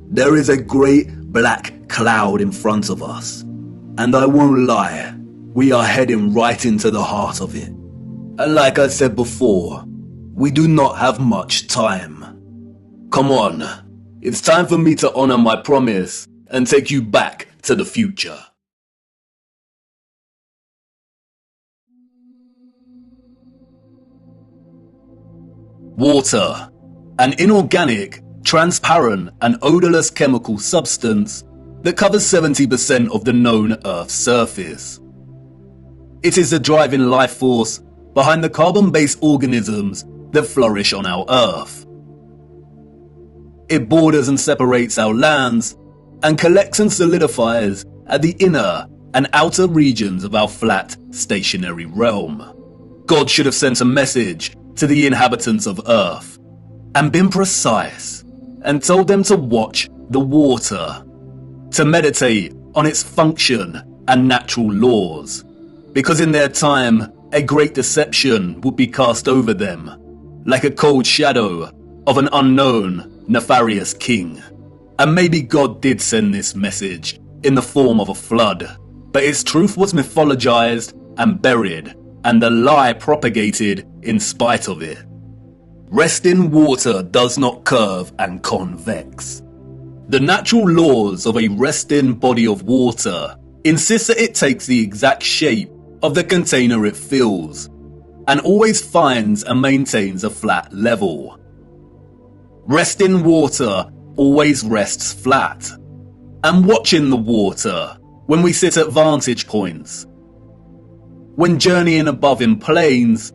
There is a great black cloud in front of us, and I won't lie, we are heading right into the heart of it. And like I said before, we do not have much time. Come on, it's time for me to honor my promise and take you back to the future. Water, an inorganic, transparent and odorless chemical substance that covers 70% of the known Earth's surface. It is the driving life force behind the carbon-based organisms that flourish on our Earth. It borders and separates our lands and collects and solidifies at the inner and outer regions of our flat, stationary realm. God should have sent a message to the inhabitants of Earth and been precise and told them to watch the water, to meditate on its function and natural laws, because in their time a great deception would be cast over them, like a cold shadow of an unknown, nefarious king. And maybe God did send this message in the form of a flood, but its truth was mythologized and buried, and the lie propagated in spite of it. Resting water does not curve and convex. The natural laws of a resting body of water insist that it takes the exact shape of the container it fills, and always finds and maintains a flat level. Resting water always rests flat, and watching the water when we sit at vantage points, when journeying above in planes,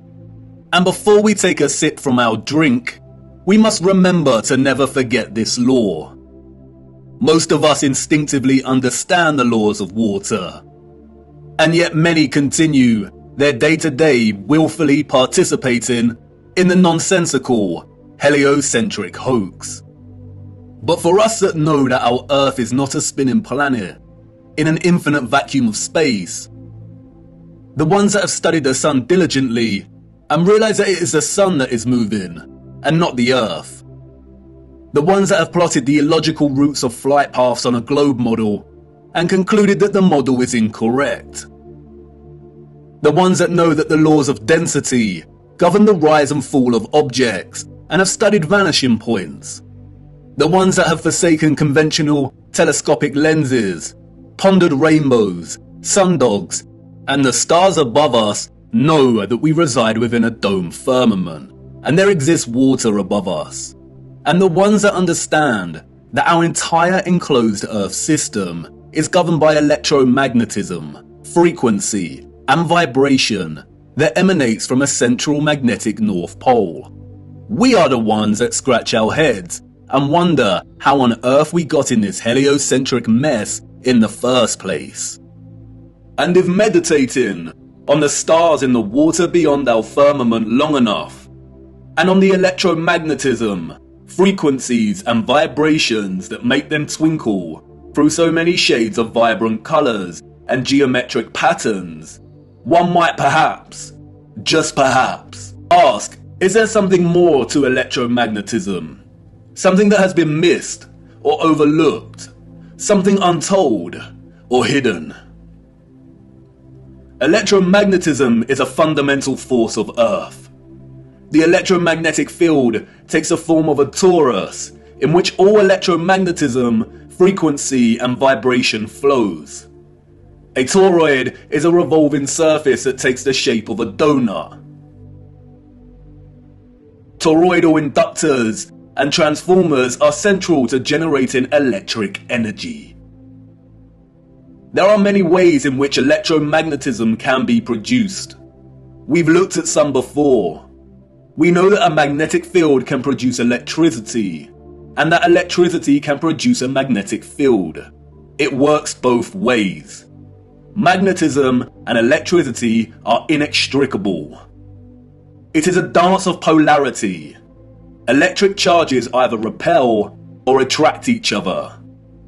and before we take a sip from our drink, we must remember to never forget this law. Most of us instinctively understand the laws of water, and yet many continue their day-to-day willfully participating in the nonsensical, heliocentric hoax. But for us that know that our Earth is not a spinning planet in an infinite vacuum of space, the ones that have studied the sun diligently and realize that it is the sun that is moving and not the Earth, the ones that have plotted the illogical routes of flight paths on a globe model and concluded that the model is incorrect, the ones that know that the laws of density govern the rise and fall of objects and have studied vanishing points, the ones that have forsaken conventional telescopic lenses, pondered rainbows, sundogs, and the stars above us know that we reside within a dome firmament and there exists water above us, and the ones that understand that our entire enclosed Earth system is governed by electromagnetism, frequency, and vibration that emanates from a central magnetic North Pole. We are the ones that scratch our heads and wonder how on earth we got in this heliocentric mess in the first place. And if meditating on the stars in the water beyond our firmament long enough, and on the electromagnetism, frequencies and vibrations that make them twinkle through so many shades of vibrant colours and geometric patterns, one might perhaps, just perhaps, ask, is there something more to electromagnetism? Something that has been missed or overlooked? Something untold or hidden? Electromagnetism is a fundamental force of Earth. The electromagnetic field takes the form of a torus in which all electromagnetism, frequency and vibration flows. A toroid is a revolving surface that takes the shape of a donut. Toroidal inductors and transformers are central to generating electric energy. There are many ways in which electromagnetism can be produced. We've looked at some before. We know that a magnetic field can produce electricity, and that electricity can produce a magnetic field. It works both ways. Magnetism and electricity are inextricable. It is a dance of polarity. Electric charges either repel or attract each other.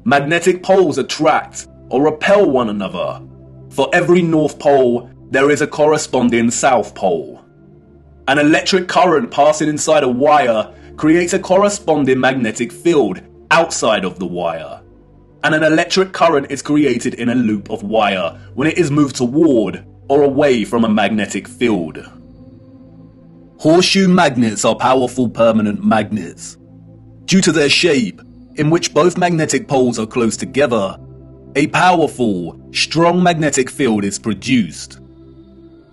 Magnetic poles attract or repel one another. For every North Pole, there is a corresponding South Pole. An electric current passing inside a wire creates a corresponding magnetic field outside of the wire. And an electric current is created in a loop of wire when it is moved toward or away from a magnetic field. Horseshoe magnets are powerful permanent magnets. Due to their shape, in which both magnetic poles are close together, a powerful, strong magnetic field is produced.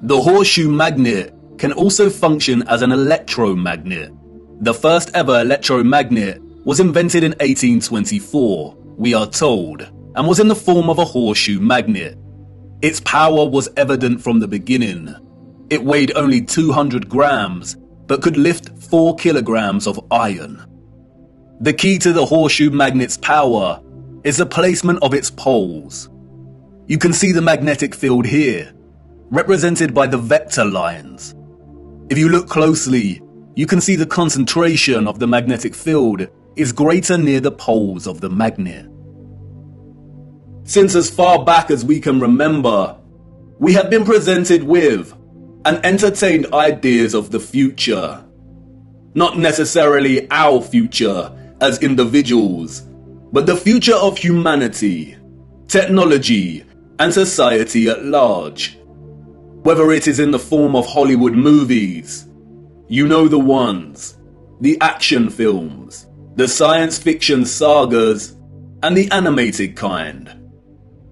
The horseshoe magnet can also function as an electromagnet. The first ever electromagnet was invented in 1824, we are told, and was in the form of a horseshoe magnet. Its power was evident from the beginning. It weighed only 200 grams, but could lift 4 kilograms of iron. The key to the horseshoe magnet's power is the placement of its poles. You can see the magnetic field here, represented by the vector lines. If you look closely, you can see the concentration of the magnetic field is greater near the poles of the magnet. Since as far back as we can remember, we have been presented with and entertained ideas of the future. Not necessarily our future as individuals, but the future of humanity, technology, and society at large. Whether it is in the form of Hollywood movies, you know the ones, the action films, the science fiction sagas, and the animated kind,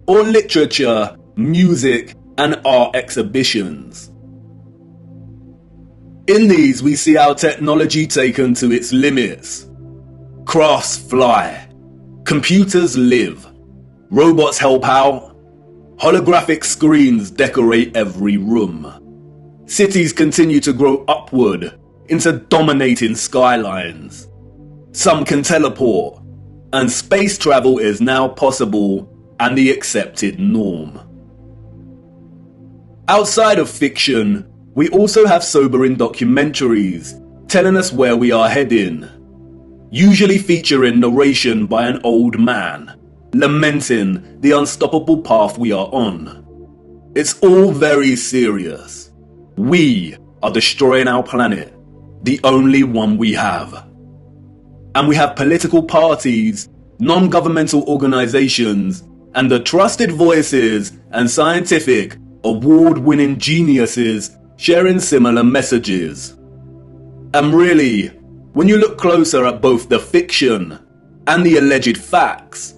or literature, music, and art exhibitions. In these, we see our technology taken to its limits. Crafts fly, computers live, robots help out, holographic screens decorate every room. Cities continue to grow upward into dominating skylines. Some can teleport, and space travel is now possible and the accepted norm. Outside of fiction, we also have sobering documentaries telling us where we are heading, usually featuring narration by an old man, lamenting the unstoppable path we are on. It's all very serious. We are destroying our planet, the only one we have. And we have political parties, non-governmental organizations, and the trusted voices and scientific, award-winning geniuses sharing similar messages. And really, when you look closer at both the fiction and the alleged facts,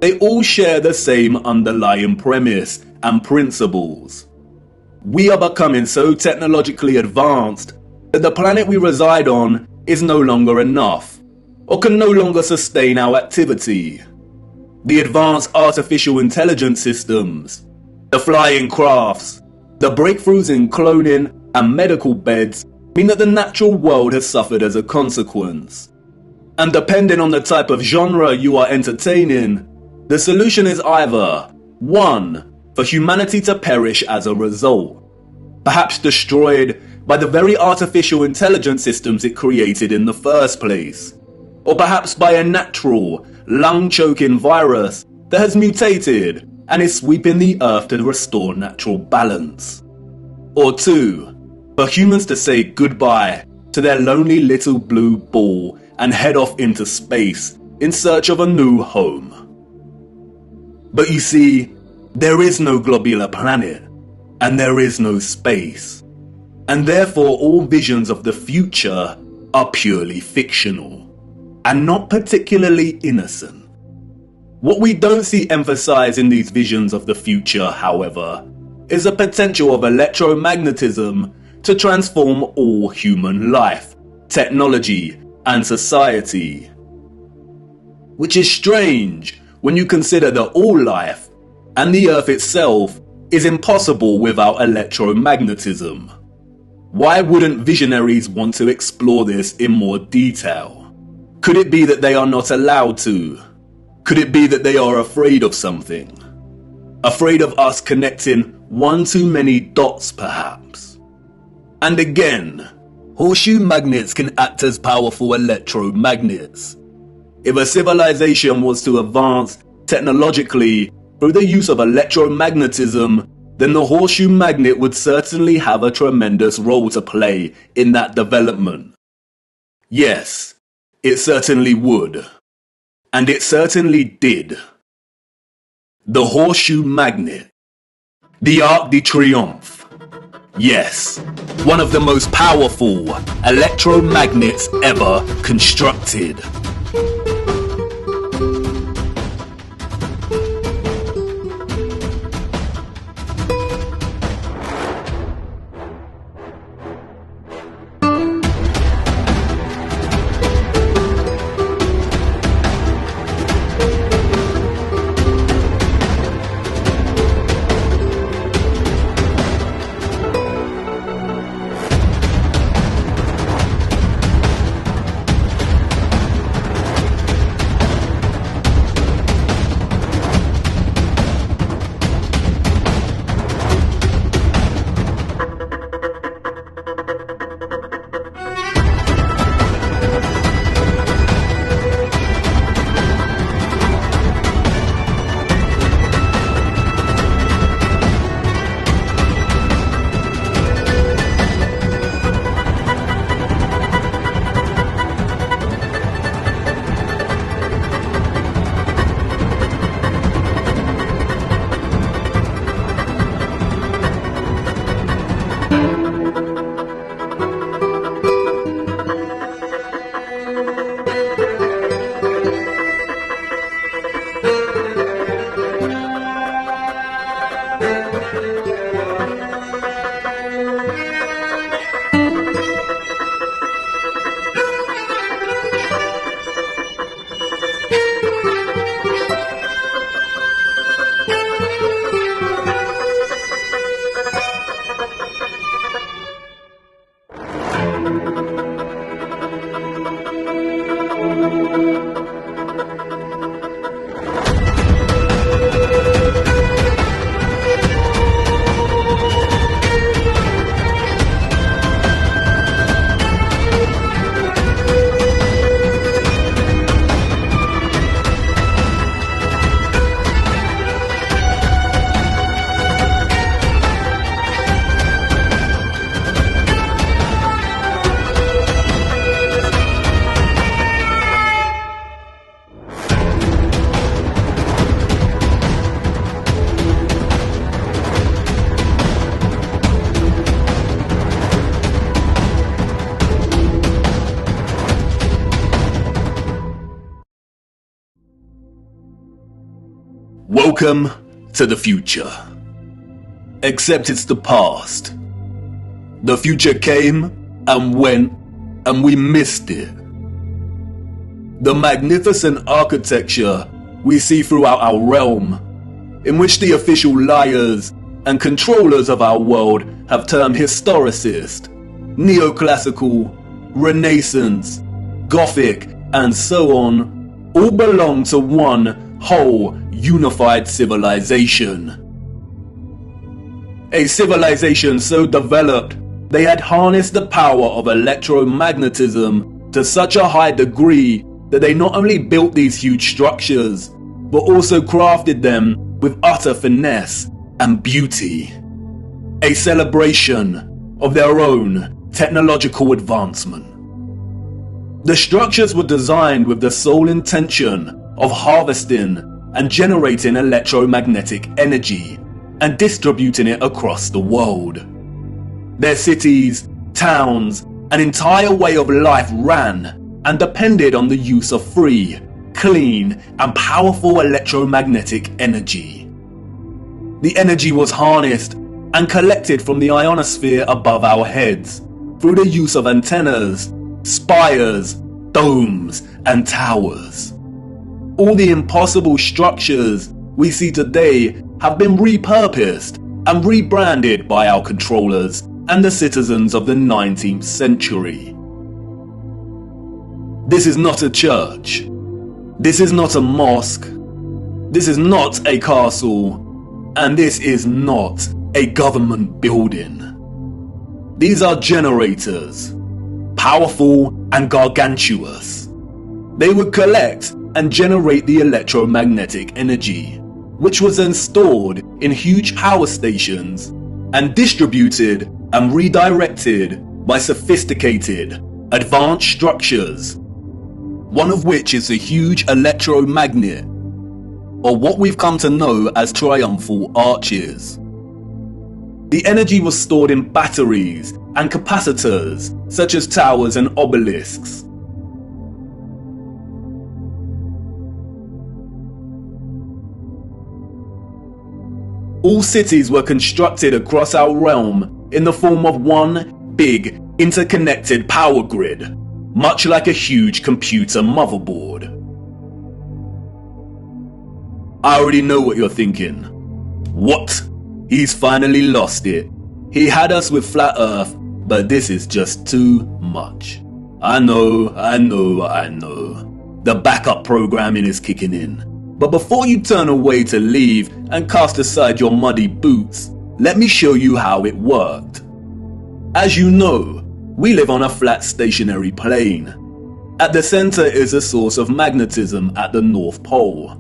they all share the same underlying premise and principles. We are becoming so technologically advanced that the planet we reside on is no longer enough, or can no longer sustain our activity. The advanced artificial intelligence systems, the flying crafts, the breakthroughs in cloning and medical beds mean that the natural world has suffered as a consequence. And depending on the type of genre you are entertaining, the solution is either 1. For humanity to perish as a result, perhaps destroyed by the very artificial intelligence systems it created in the first place, or perhaps by a natural, lung-choking virus that has mutated and is sweeping the earth to restore natural balance. Or 2, for humans to say goodbye to their lonely little blue ball and head off into space in search of a new home. But you see, there is no globular planet, and there is no space, and therefore all visions of the future are purely fictional, and not particularly innocent. What we don't see emphasized in these visions of the future, however, is the potential of electromagnetism to transform all human life, technology, and society. Which is strange when you consider that all life, and the Earth itself, is impossible without electromagnetism. Why wouldn't visionaries want to explore this in more detail? Could it be that they are not allowed to? Could it be that they are afraid of something? Afraid of us connecting one too many dots, perhaps? And again, horseshoe magnets can act as powerful electromagnets. If a civilization was to advance technologically through the use of electromagnetism, then the horseshoe magnet would certainly have a tremendous role to play in that development. Yes, it certainly would. And it certainly did. The horseshoe magnet. The Arc de Triomphe. Yes, one of the most powerful electromagnets ever constructed. Welcome to the future. Except it's the past. The future came and went, and we missed it. The magnificent architecture we see throughout our realm, in which the official liars and controllers of our world have termed historicist, neoclassical, Renaissance, Gothic, and so on, all belong to one whole unified civilization. A civilization so developed they had harnessed the power of electromagnetism to such a high degree that they not only built these huge structures, but also crafted them with utter finesse and beauty. A celebration of their own technological advancement. The structures were designed with the sole intention of harvesting and generating electromagnetic energy and distributing it across the world. Their cities, towns, an entire way of life ran and depended on the use of free, clean, and powerful electromagnetic energy. The energy was harnessed and collected from the ionosphere above our heads through the use of antennas, spires, domes, and towers. All the impossible structures we see today have been repurposed and rebranded by our controllers and the citizens of the 19th century. This is not a church. This is not a mosque. This is not a castle. And this is not a government building. These are generators, powerful and gargantuous. They would collect and generate the electromagnetic energy, which was then stored in huge power stations and distributed and redirected by sophisticated, advanced structures, one of which is a huge electromagnet, or what we've come to know as triumphal arches. The energy was stored in batteries and capacitors, such as towers and obelisks. All cities were constructed across our realm in the form of one big, interconnected power grid, much like a huge computer motherboard. I already know what you're thinking. What? He's finally lost it. He had us with flat Earth, but this is just too much. I know. The backup programming is kicking in. But before you turn away to leave and cast aside your muddy boots, let me show you how it worked. As you know, we live on a flat stationary plane. At the center is a source of magnetism at the North Pole,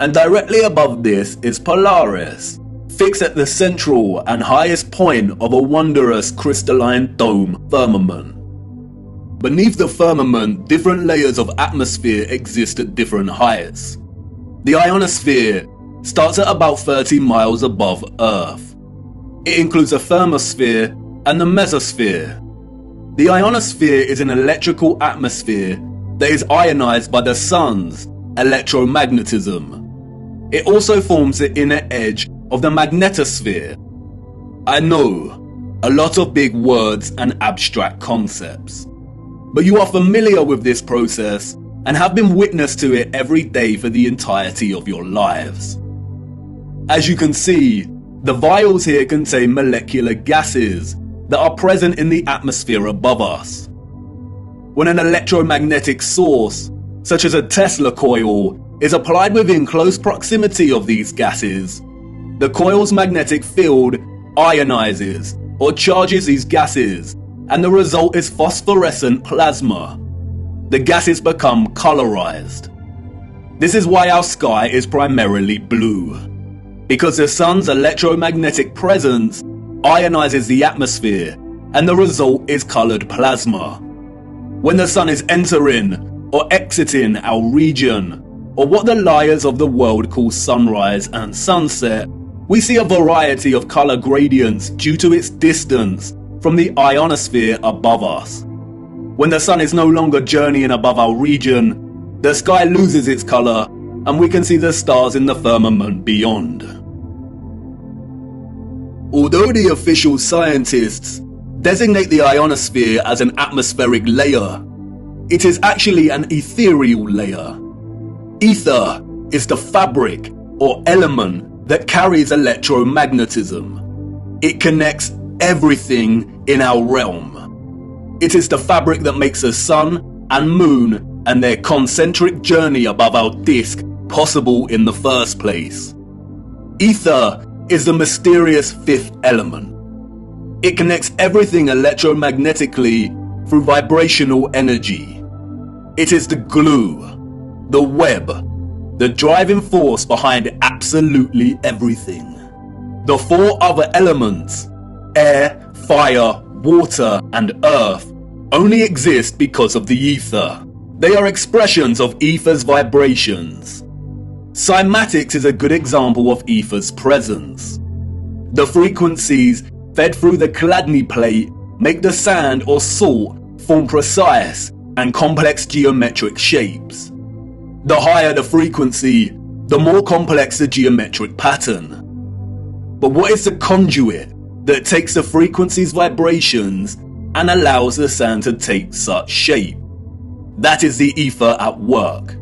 and directly above this is Polaris, fixed at the central and highest point of a wondrous crystalline dome firmament. Beneath the firmament, different layers of atmosphere exist at different heights. The ionosphere starts at about 30 miles above Earth. It includes a thermosphere and the mesosphere. The ionosphere is an electrical atmosphere that is ionized by the sun's electromagnetism. It also forms the inner edge of the magnetosphere. I know, a lot of big words and abstract concepts, but you are familiar with this process and have been witness to it every day for the entirety of your lives. As you can see, the vials here contain molecular gases that are present in the atmosphere above us. When an electromagnetic source, such as a Tesla coil, is applied within close proximity of these gases, the coil's magnetic field ionizes or charges these gases, and the result is phosphorescent plasma. The gases become colorized. This is why our sky is primarily blue, because the sun's electromagnetic presence ionizes the atmosphere, and the result is colored plasma. When the sun is entering or exiting our region, or what the liars of the world call sunrise and sunset, we see a variety of color gradients due to its distance from the ionosphere above us. When the sun is no longer journeying above our region, the sky loses its color and we can see the stars in the firmament beyond. Although the official scientists designate the ionosphere as an atmospheric layer, it is actually an ethereal layer. Ether is the fabric or element that carries electromagnetism. It connects everything in our realm. It is the fabric that makes the sun and moon and their concentric journey above our disk possible in the first place. Ether is the mysterious fifth element. It connects everything electromagnetically through vibrational energy. It is the glue, the web, the driving force behind absolutely everything. The four other elements, air, fire, water, and earth, only exist because of the ether. They are expressions of ether's vibrations. Cymatics is a good example of ether's presence. The frequencies fed through the Chladni plate make the sand or salt form precise and complex geometric shapes. The higher the frequency, the more complex the geometric pattern. But what is the conduit that takes the frequency's vibrations and allows the sand to take such shape? That is the ether at work.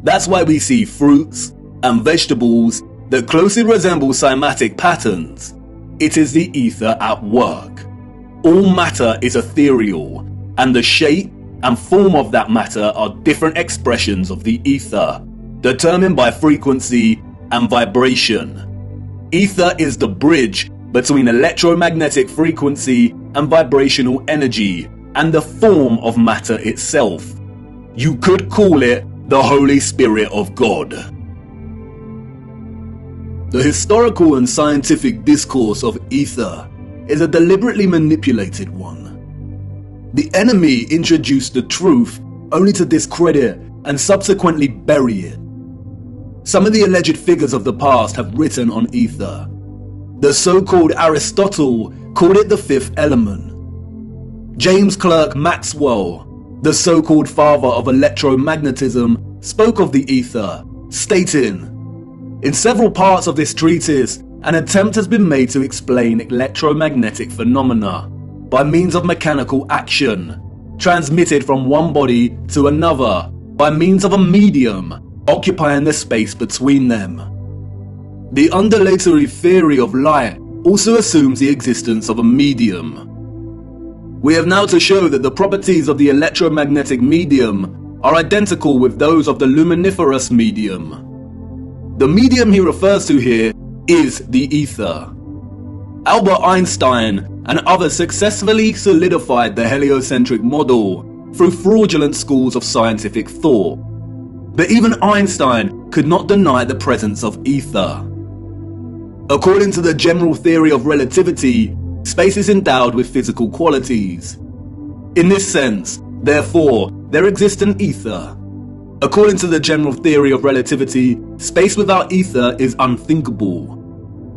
That's why we see fruits and vegetables that closely resemble cymatic patterns. It is the ether at work. All matter is ethereal, and the shape and form of that matter are different expressions of the ether, determined by frequency and vibration. Ether is the bridge between electromagnetic frequency and vibrational energy and the form of matter itself. You could call it the Holy Spirit of God. The historical and scientific discourse of ether is a deliberately manipulated one. The enemy introduced the truth only to discredit and subsequently bury it. Some of the alleged figures of the past have written on ether. The so-called Aristotle called it the fifth element. James Clerk Maxwell, the so-called father of electromagnetism, spoke of the ether, stating, "In several parts of this treatise, an attempt has been made to explain electromagnetic phenomena by means of mechanical action, transmitted from one body to another by means of a medium occupying the space between them. The undulatory theory of light also assumes the existence of a medium. We have now to show that the properties of the electromagnetic medium are identical with those of the luminiferous medium. The medium he refers to here is the ether. Albert Einstein and others successfully solidified the heliocentric model through fraudulent schools of scientific thought. But even Einstein could not deny the presence of ether. According to the general theory of relativity, space is endowed with physical qualities. In this sense, therefore, there exists an ether. According to the general theory of relativity, space without ether is unthinkable.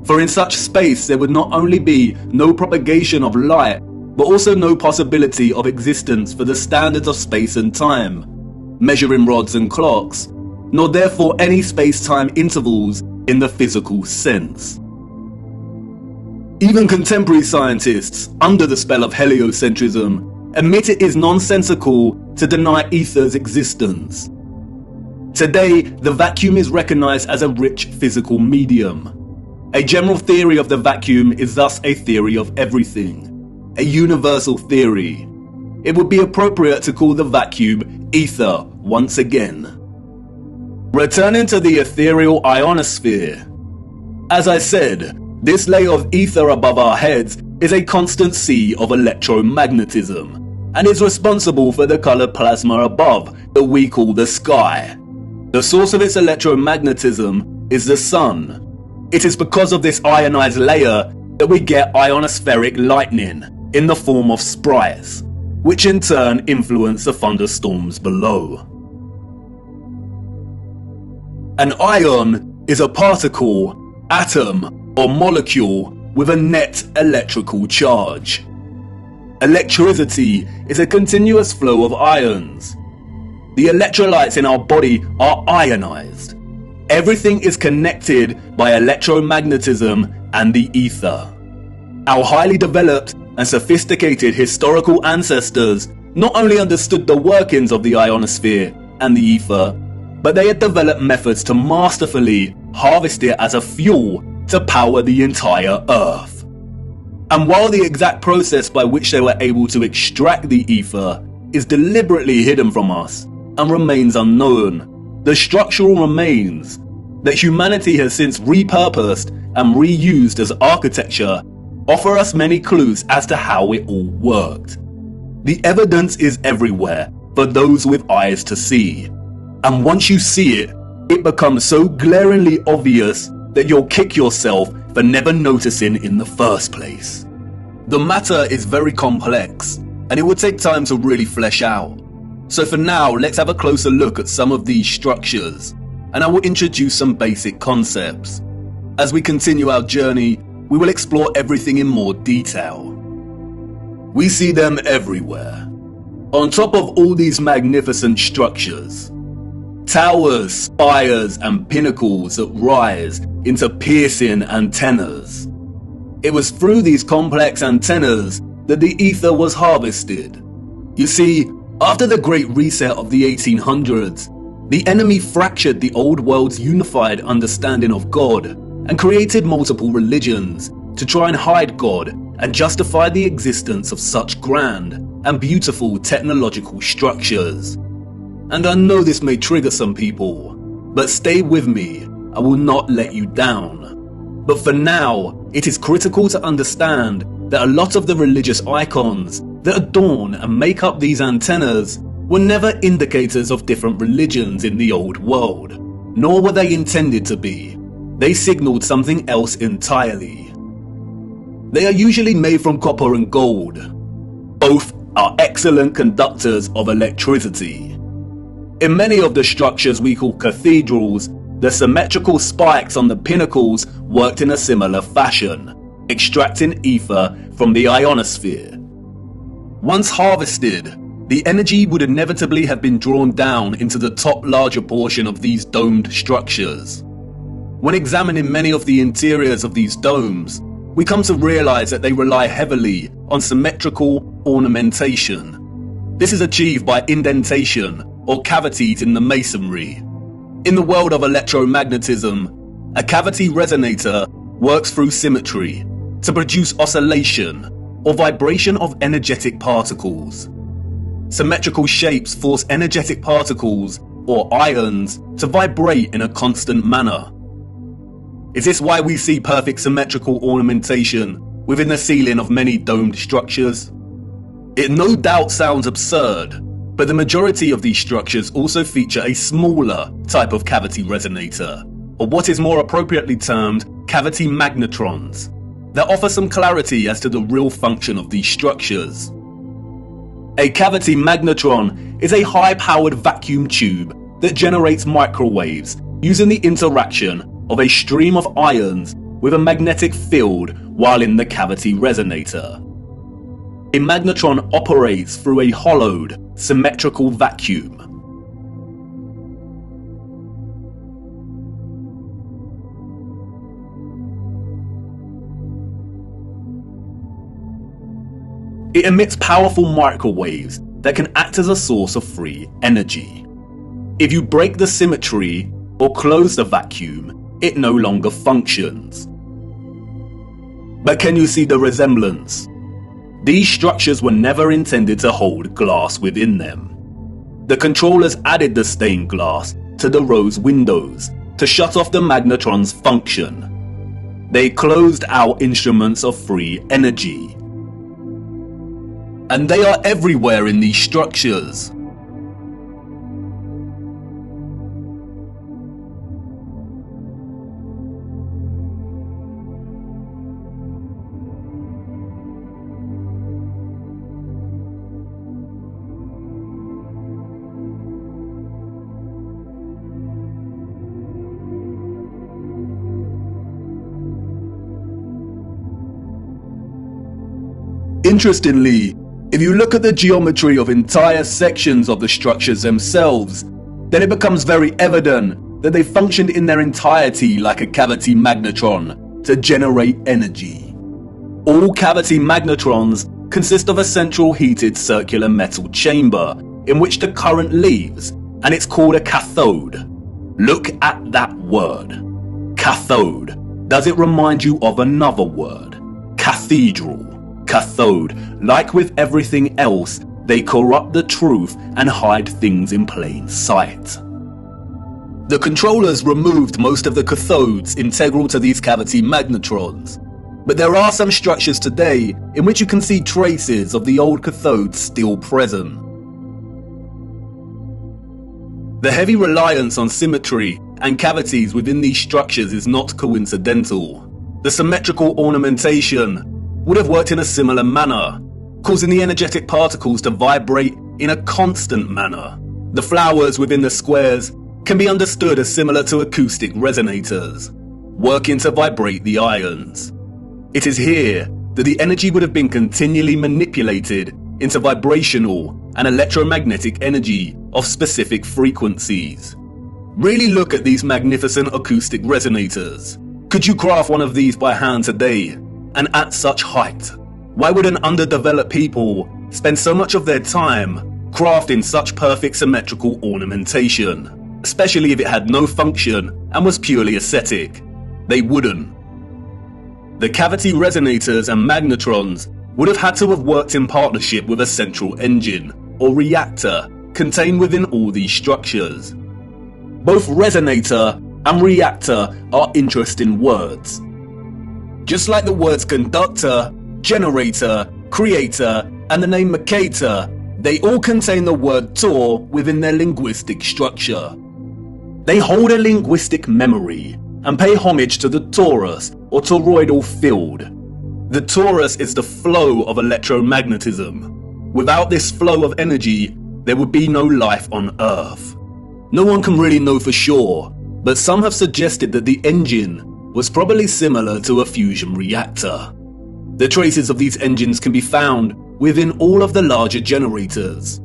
For in such space there would not only be no propagation of light, but also no possibility of existence for the standards of space and time, measuring rods and clocks, nor therefore any space-time intervals in the physical sense. Even contemporary scientists, under the spell of heliocentrism, admit it is nonsensical to deny ether's existence. Today, the vacuum is recognized as a rich physical medium. A general theory of the vacuum is thus a theory of everything. a universal theory. It would be appropriate to call the vacuum ether once again. Returning to the ethereal ionosphere. As I said, this layer of ether above our heads is a constant sea of electromagnetism, and is responsible for the coloured plasma above that we call the sky. The source of its electromagnetism is the sun. It is because of this ionized layer that we get ionospheric lightning in the form of sprites, which in turn influence the thunderstorms below. An ion is a particle, atom, or molecule with a net electrical charge. Electricity is a continuous flow of ions. The electrolytes in our body are ionized. Everything is connected by electromagnetism and the ether. Our highly developed and sophisticated historical ancestors not only understood the workings of the ionosphere and the ether, but they had developed methods to masterfully harvest it as a fuel to power the entire Earth. And while the exact process by which they were able to extract the ether is deliberately hidden from us and remains unknown, the structural remains that humanity has since repurposed and reused as architecture offer us many clues as to how it all worked. The evidence is everywhere for those with eyes to see, and once you see it, it becomes so glaringly obvious that you'll kick yourself for never noticing in the first place. The matter is very complex, and it would take time to really flesh out. So for now, let's have a closer look at some of these structures, and I will introduce some basic concepts. As we continue our journey, we will explore everything in more detail. We see them everywhere. On top of all these magnificent structures, towers, spires, and pinnacles that rise into piercing antennas. It was through these complex antennas that the ether was harvested. You see, after the Great Reset of the 1800s, the enemy fractured the old world's unified understanding of God and created multiple religions to try and hide God and justify the existence of such grand and beautiful technological structures. And I know this may trigger some people, but stay with me, I will not let you down. But for now, it is critical to understand that a lot of the religious icons that adorn and make up these antennas were never indicators of different religions in the old world, nor were they intended to be. They signaled something else entirely. They are usually made from copper and gold. Both are excellent conductors of electricity. In many of the structures we call cathedrals, the symmetrical spikes on the pinnacles worked in a similar fashion, extracting ether from the ionosphere. Once harvested, the energy would inevitably have been drawn down into the top larger portion of these domed structures. When examining many of the interiors of these domes, we come to realize that they rely heavily on symmetrical ornamentation. This is achieved by indentation or cavities in the masonry. In the world of electromagnetism, a cavity resonator works through symmetry to produce oscillation or vibration of energetic particles. Symmetrical shapes force energetic particles, or ions, to vibrate in a constant manner. Is this why we see perfect symmetrical ornamentation within the ceiling of many domed structures? It no doubt sounds absurd, but the majority of these structures also feature a smaller type of cavity resonator, or what is more appropriately termed cavity magnetrons, that offer some clarity as to the real function of these structures. A cavity magnetron is a high-powered vacuum tube that generates microwaves using the interaction of a stream of ions with a magnetic field while in the cavity resonator. A magnetron operates through a hollowed, symmetrical vacuum. It emits powerful microwaves that can act as a source of free energy. If you break the symmetry or close the vacuum, it no longer functions. But can you see the resemblance? These structures were never intended to hold glass within them. The controllers added the stained glass to the rose windows to shut off the magnetron's function. They closed out instruments of free energy. And they are everywhere in these structures. Interestingly, if you look at the geometry of entire sections of the structures themselves, then it becomes very evident that they functioned in their entirety like a cavity magnetron to generate energy. All cavity magnetrons consist of a central heated circular metal chamber in which the current leaves, and it's called a cathode. Look at that word. Cathode. Does it remind you of another word? Cathedral. Cathode. Like with everything else, they corrupt the truth and hide things in plain sight. The controllers removed most of the cathodes integral to these cavity magnetrons, but there are some structures today in which you can see traces of the old cathodes still present. The heavy reliance on symmetry and cavities within these structures is not coincidental. The symmetrical ornamentation would have worked in a similar manner, causing the energetic particles to vibrate in a constant manner. The flowers within the squares can be understood as similar to acoustic resonators, working to vibrate the ions. It is here that the energy would have been continually manipulated into vibrational and electromagnetic energy of specific frequencies. Really look at these magnificent acoustic resonators. Could you craft one of these by hand today? And at such height? Why would an underdeveloped people spend so much of their time crafting such perfect symmetrical ornamentation, especially if it had no function and was purely aesthetic? They wouldn't. The cavity resonators and magnetrons would have had to have worked in partnership with a central engine or reactor contained within all these structures. Both resonator and reactor are interesting words. Just like the words conductor, generator, creator, and the name Mercator, they all contain the word Tor within their linguistic structure. They hold a linguistic memory and pay homage to the torus or toroidal field. The torus is the flow of electromagnetism. Without this flow of energy, there would be no life on Earth. No one can really know for sure, but some have suggested that the engine was probably similar to a fusion reactor. The traces of these engines can be found within all of the larger generators.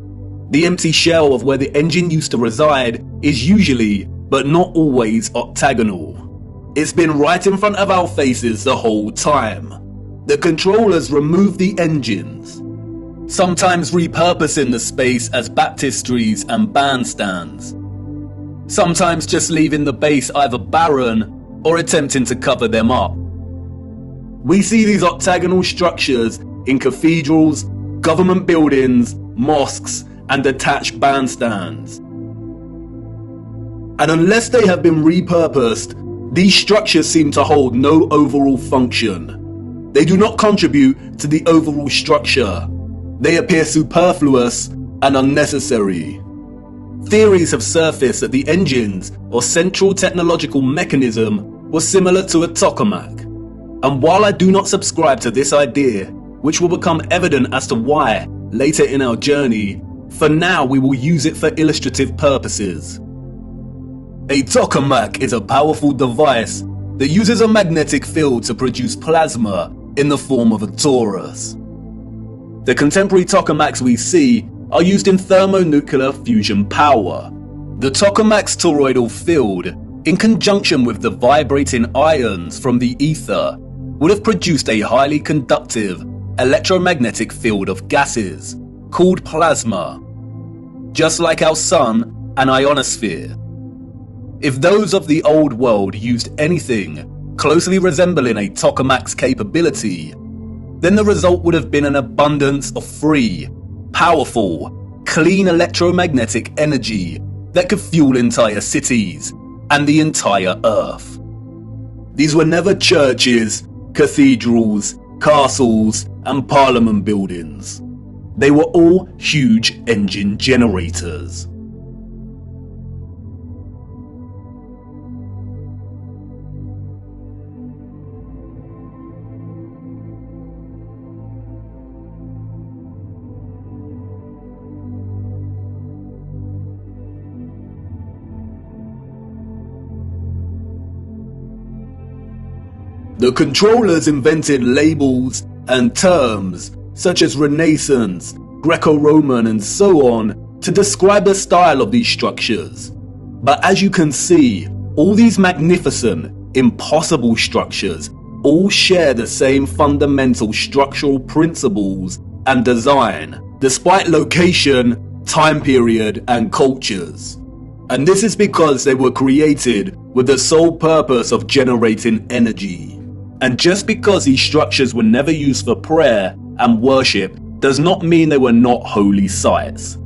The empty shell of where the engine used to reside is usually, but not always, octagonal. It's been right in front of our faces the whole time. The controllers remove the engines, sometimes repurposing the space as baptistries and bandstands, sometimes just leaving the base either barren or attempting to cover them up. We see these octagonal structures in cathedrals, government buildings, mosques, and detached bandstands. And unless they have been repurposed, these structures seem to hold no overall function. They do not contribute to the overall structure. They appear superfluous and unnecessary. Theories have surfaced that the engines or central technological mechanism was similar to a tokamak. And while I do not subscribe to this idea, which will become evident as to why later in our journey, for now we will use it for illustrative purposes. A tokamak is a powerful device that uses a magnetic field to produce plasma in the form of a torus. The contemporary tokamaks we see are used in thermonuclear fusion power. The tokamak's toroidal field, in conjunction with the vibrating ions from the ether, would have produced a highly conductive electromagnetic field of gases called plasma, just like our sun and ionosphere. If those of the old world used anything closely resembling a tokamak's capability, then the result would have been an abundance of free, powerful, clean electromagnetic energy that could fuel entire cities and the entire Earth. These were never churches, cathedrals, castles, and parliament buildings. They were all huge engine generators. The controllers invented labels and terms such as Renaissance, Greco-Roman, and so on to describe the style of these structures. But as you can see, all these magnificent, impossible structures all share the same fundamental structural principles and design, despite location, time period, and cultures. And this is because they were created with the sole purpose of generating energy. And just because these structures were never used for prayer and worship does not mean they were not holy sites.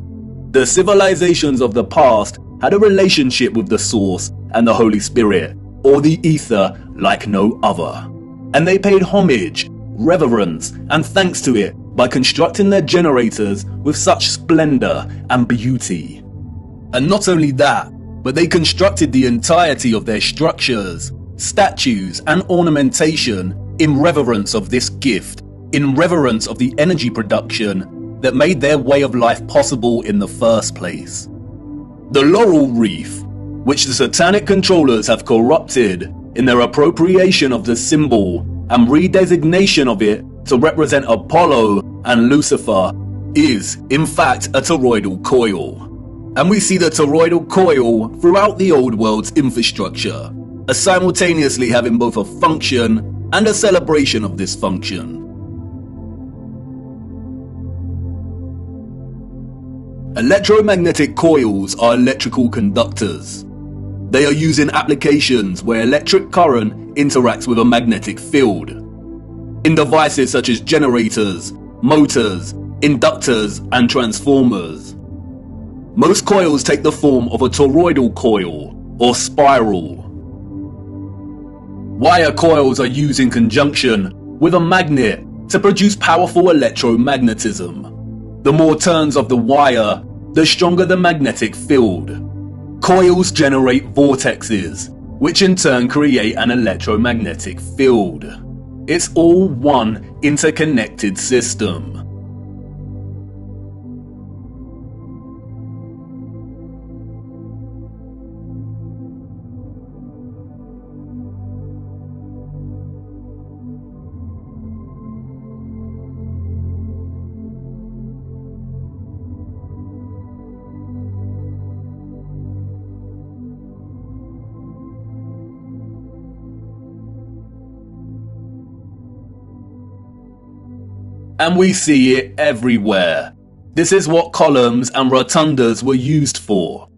The civilizations of the past had a relationship with the Source and the Holy Spirit, or the Ether, like no other. And they paid homage, reverence, and thanks to it by constructing their generators with such splendor and beauty. And not only that, but they constructed the entirety of their structures, statues, and ornamentation in reverence of this gift, in reverence of the energy production that made their way of life possible in the first place. The laurel wreath, which the satanic controllers have corrupted in their appropriation of the symbol and redesignation of it to represent Apollo and Lucifer, is in fact a toroidal coil. And we see the toroidal coil throughout the old world's infrastructure, as simultaneously having both a function and a celebration of this function. Electromagnetic coils are electrical conductors. They are used in applications where electric current interacts with a magnetic field. In devices such as generators, motors, inductors, and transformers. Most coils take the form of a toroidal coil or spiral. Wire coils are used in conjunction with a magnet to produce powerful electromagnetism. The more turns of the wire, the stronger the magnetic field. Coils generate vortexes, which in turn create an electromagnetic field. It's all one interconnected system. And we see it everywhere. This is what columns and rotundas were used for.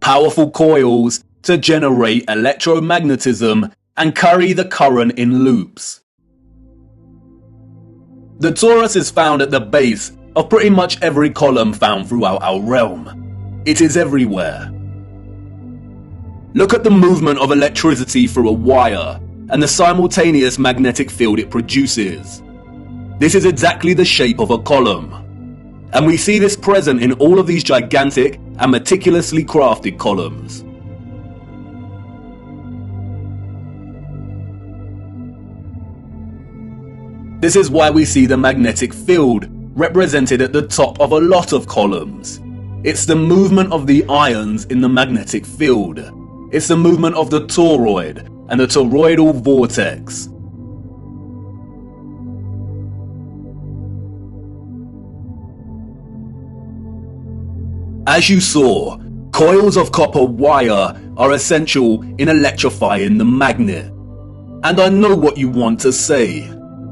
Powerful coils to generate electromagnetism and carry the current in loops. The torus is found at the base of pretty much every column found throughout our realm. It is everywhere. Look at the movement of electricity through a wire and the simultaneous magnetic field it produces. This is exactly the shape of a column. And we see this present in all of these gigantic and meticulously crafted columns. This is why we see the magnetic field represented at the top of a lot of columns. It's the movement of the ions in the magnetic field. It's the movement of the toroid and the toroidal vortex. As you saw, coils of copper wire are essential in electrifying the magnet. And I know what you want to say.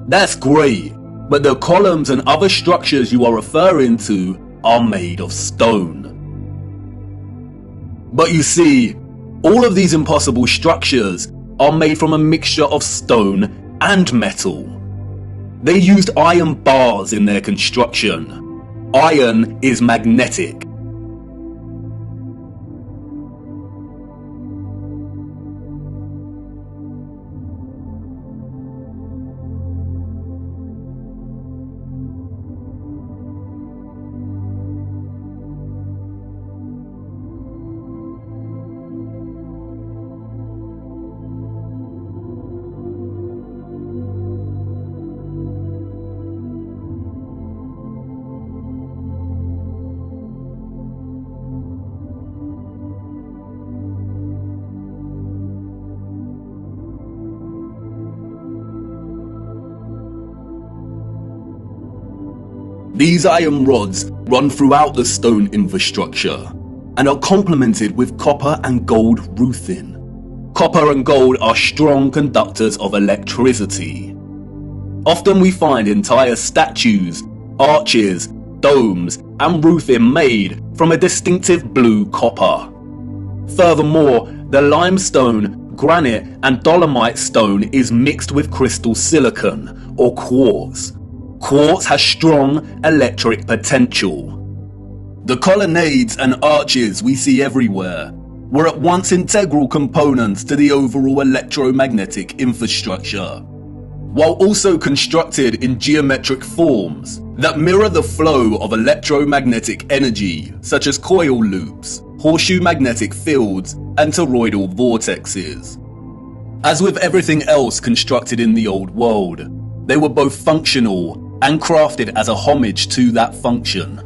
That's great, but the columns and other structures you are referring to are made of stone. But you see, all of these impossible structures are made from a mixture of stone and metal. They used iron bars in their construction. Iron is magnetic. These iron rods run throughout the stone infrastructure and are complemented with copper and gold roofing. Copper and gold are strong conductors of electricity. Often we find entire statues, arches, domes, and roofing made from a distinctive blue copper. Furthermore, the limestone, granite, and dolomite stone is mixed with crystal silicon or quartz. Quartz has strong electric potential. The colonnades and arches we see everywhere were at once integral components to the overall electromagnetic infrastructure, while also constructed in geometric forms that mirror the flow of electromagnetic energy, such as coil loops, horseshoe magnetic fields, and toroidal vortexes. As with everything else constructed in the old world, they were both functional and crafted as a homage to that function.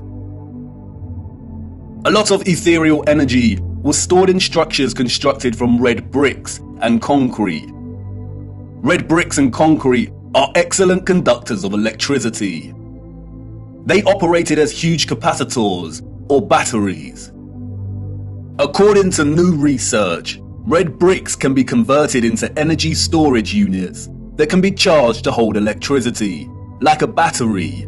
A lot of ethereal energy was stored in structures constructed from red bricks and concrete. Red bricks and concrete are excellent conductors of electricity. They operated as huge capacitors or batteries. According to new research, red bricks can be converted into energy storage units that can be charged to hold electricity, like a battery,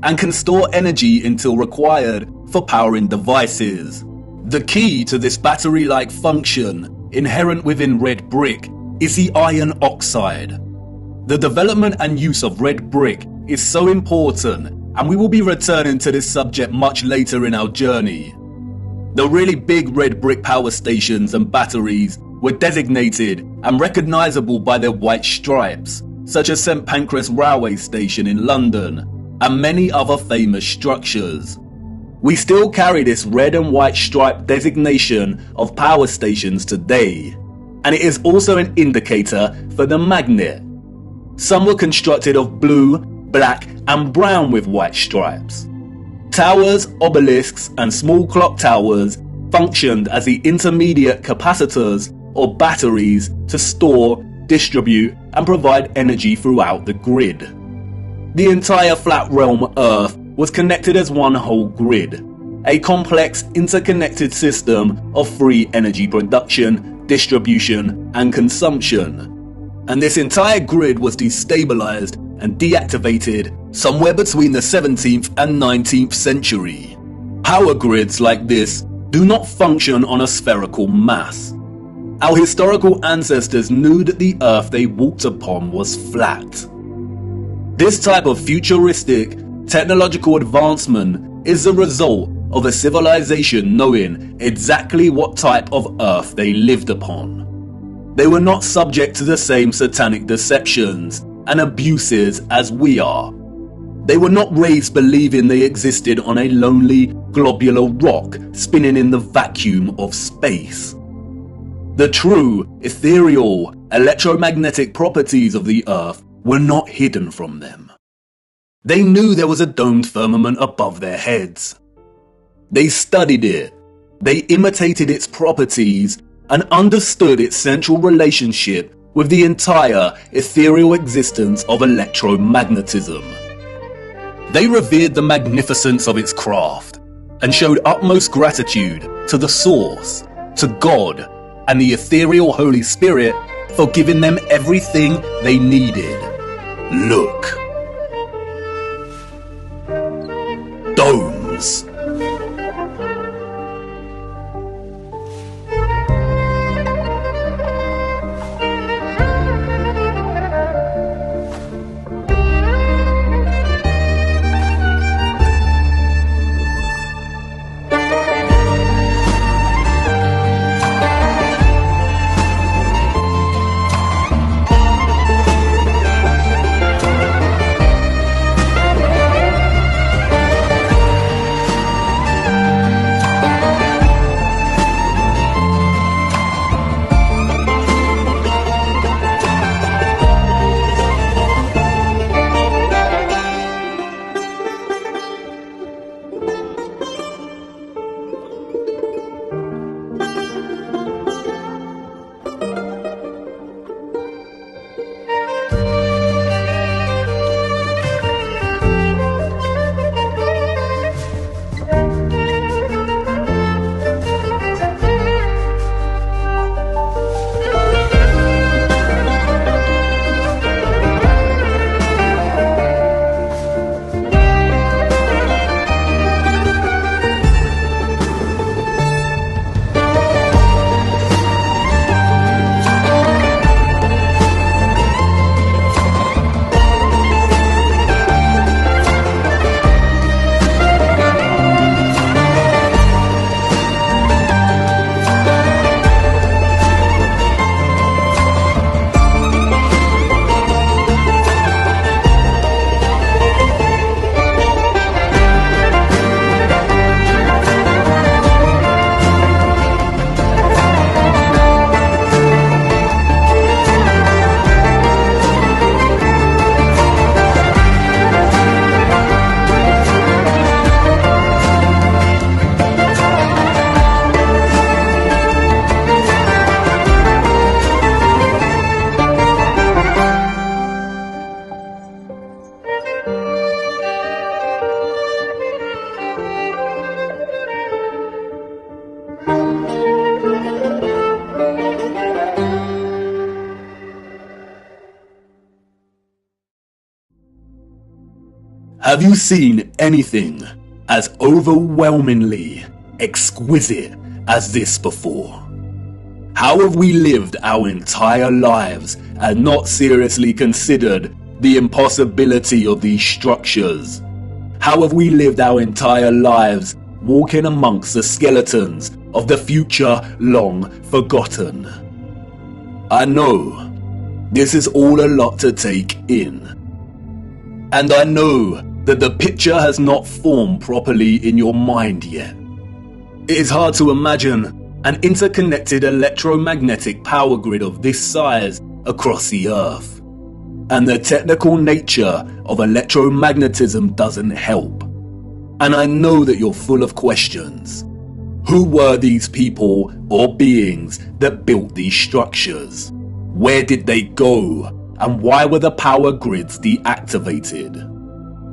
and can store energy until required for powering devices. The key to this battery-like function inherent within red brick is the iron oxide. The development and use of red brick is so important, and we will be returning to this subject much later in our journey. The really big red brick power stations and batteries were designated and recognizable by their white stripes, such as St Pancras Railway Station in London, and many other famous structures. We still carry this red and white stripe designation of power stations today, and it is also an indicator for the magnet. Some were constructed of blue, black, and brown with white stripes. Towers, obelisks, and small clock towers functioned as the intermediate capacitors or batteries to store, distribute, and provide energy throughout the grid. The entire flat realm Earth was connected as one whole grid, a complex interconnected system of free energy production, distribution, and consumption. And this entire grid was destabilized and deactivated somewhere between the 17th and 19th century. Power grids like this do not function on a spherical mass. Our historical ancestors knew that the earth they walked upon was flat. This type of futuristic technological advancement is the result of a civilization knowing exactly what type of earth they lived upon. They were not subject to the same satanic deceptions and abuses as we are. They were not raised believing they existed on a lonely globular rock spinning in the vacuum of space. The true, ethereal, electromagnetic properties of the earth were not hidden from them. They knew there was a domed firmament above their heads. They studied it, they imitated its properties, and understood its central relationship with the entire ethereal existence of electromagnetism. They revered the magnificence of its craft, and showed utmost gratitude to the Source, to God, and the ethereal Holy Spirit for giving them everything they needed. Look. Domes. Have you seen anything as overwhelmingly exquisite as this before? How have we lived our entire lives and not seriously considered the impossibility of these structures? How have we lived our entire lives walking amongst the skeletons of the future long forgotten? I know this is all a lot to take in, and I know that the picture has not formed properly in your mind yet. It is hard to imagine an interconnected electromagnetic power grid of this size across the Earth. And the technical nature of electromagnetism doesn't help. And I know that you're full of questions. Who were these people or beings that built these structures? Where did they go? And why were the power grids deactivated?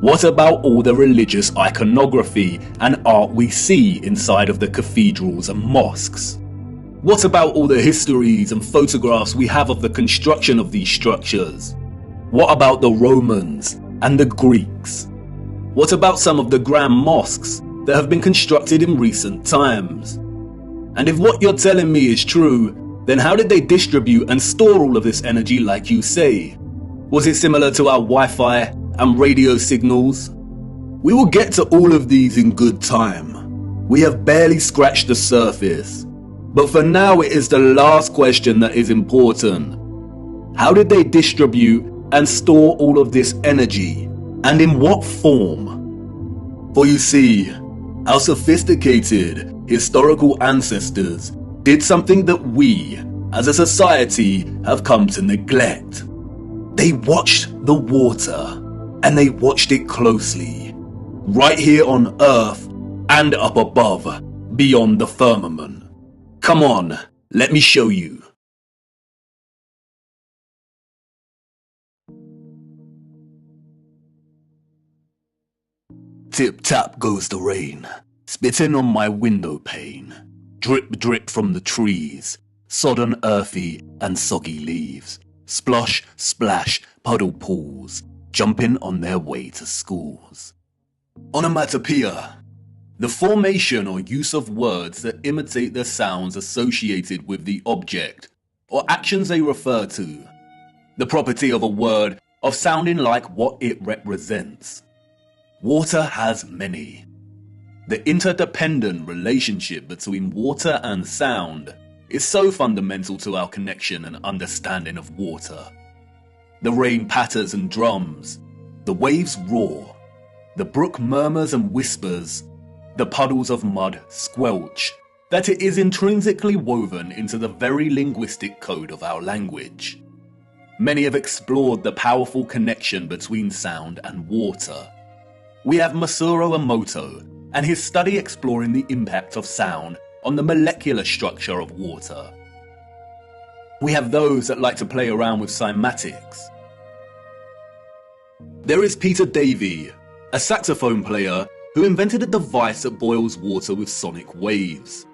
What about all the religious iconography and art we see inside of the cathedrals and mosques? What about all the histories and photographs we have of the construction of these structures? What about the Romans and the Greeks? What about some of the grand mosques that have been constructed in recent times? And if what you're telling me is true, then how did they distribute and store all of this energy like you say? Was it similar to our Wi-Fi and radio signals? We will get to all of these in good time. We have barely scratched the surface. But for now, it is the last question that is important. How did they distribute and store all of this energy? And in what form? For you see, our sophisticated historical ancestors did something that we, as a society, have come to neglect. They watched the water. And they watched it closely, right here on Earth and up above, beyond the firmament. Come on, let me show you. Tip-tap goes the rain, spitting on my window pane. Drip-drip from the trees, sodden earthy and soggy leaves. Splosh, splash, puddle pools, jumping on their way to schools. Onomatopoeia, the formation or use of words that imitate the sounds associated with the object or actions they refer to. The property of a word of sounding like what it represents. Water has many. The interdependent relationship between water and sound is so fundamental to our connection and understanding of water. The rain patters and drums, the waves roar, the brook murmurs and whispers, the puddles of mud squelch, that it is intrinsically woven into the very linguistic code of our language. Many have explored the powerful connection between sound and water. We have Masaru Emoto and his study exploring the impact of sound on the molecular structure of water. We have those that like to play around with cymatics. There is Peter Davey, a saxophone player who invented a device that boils water with sonic waves.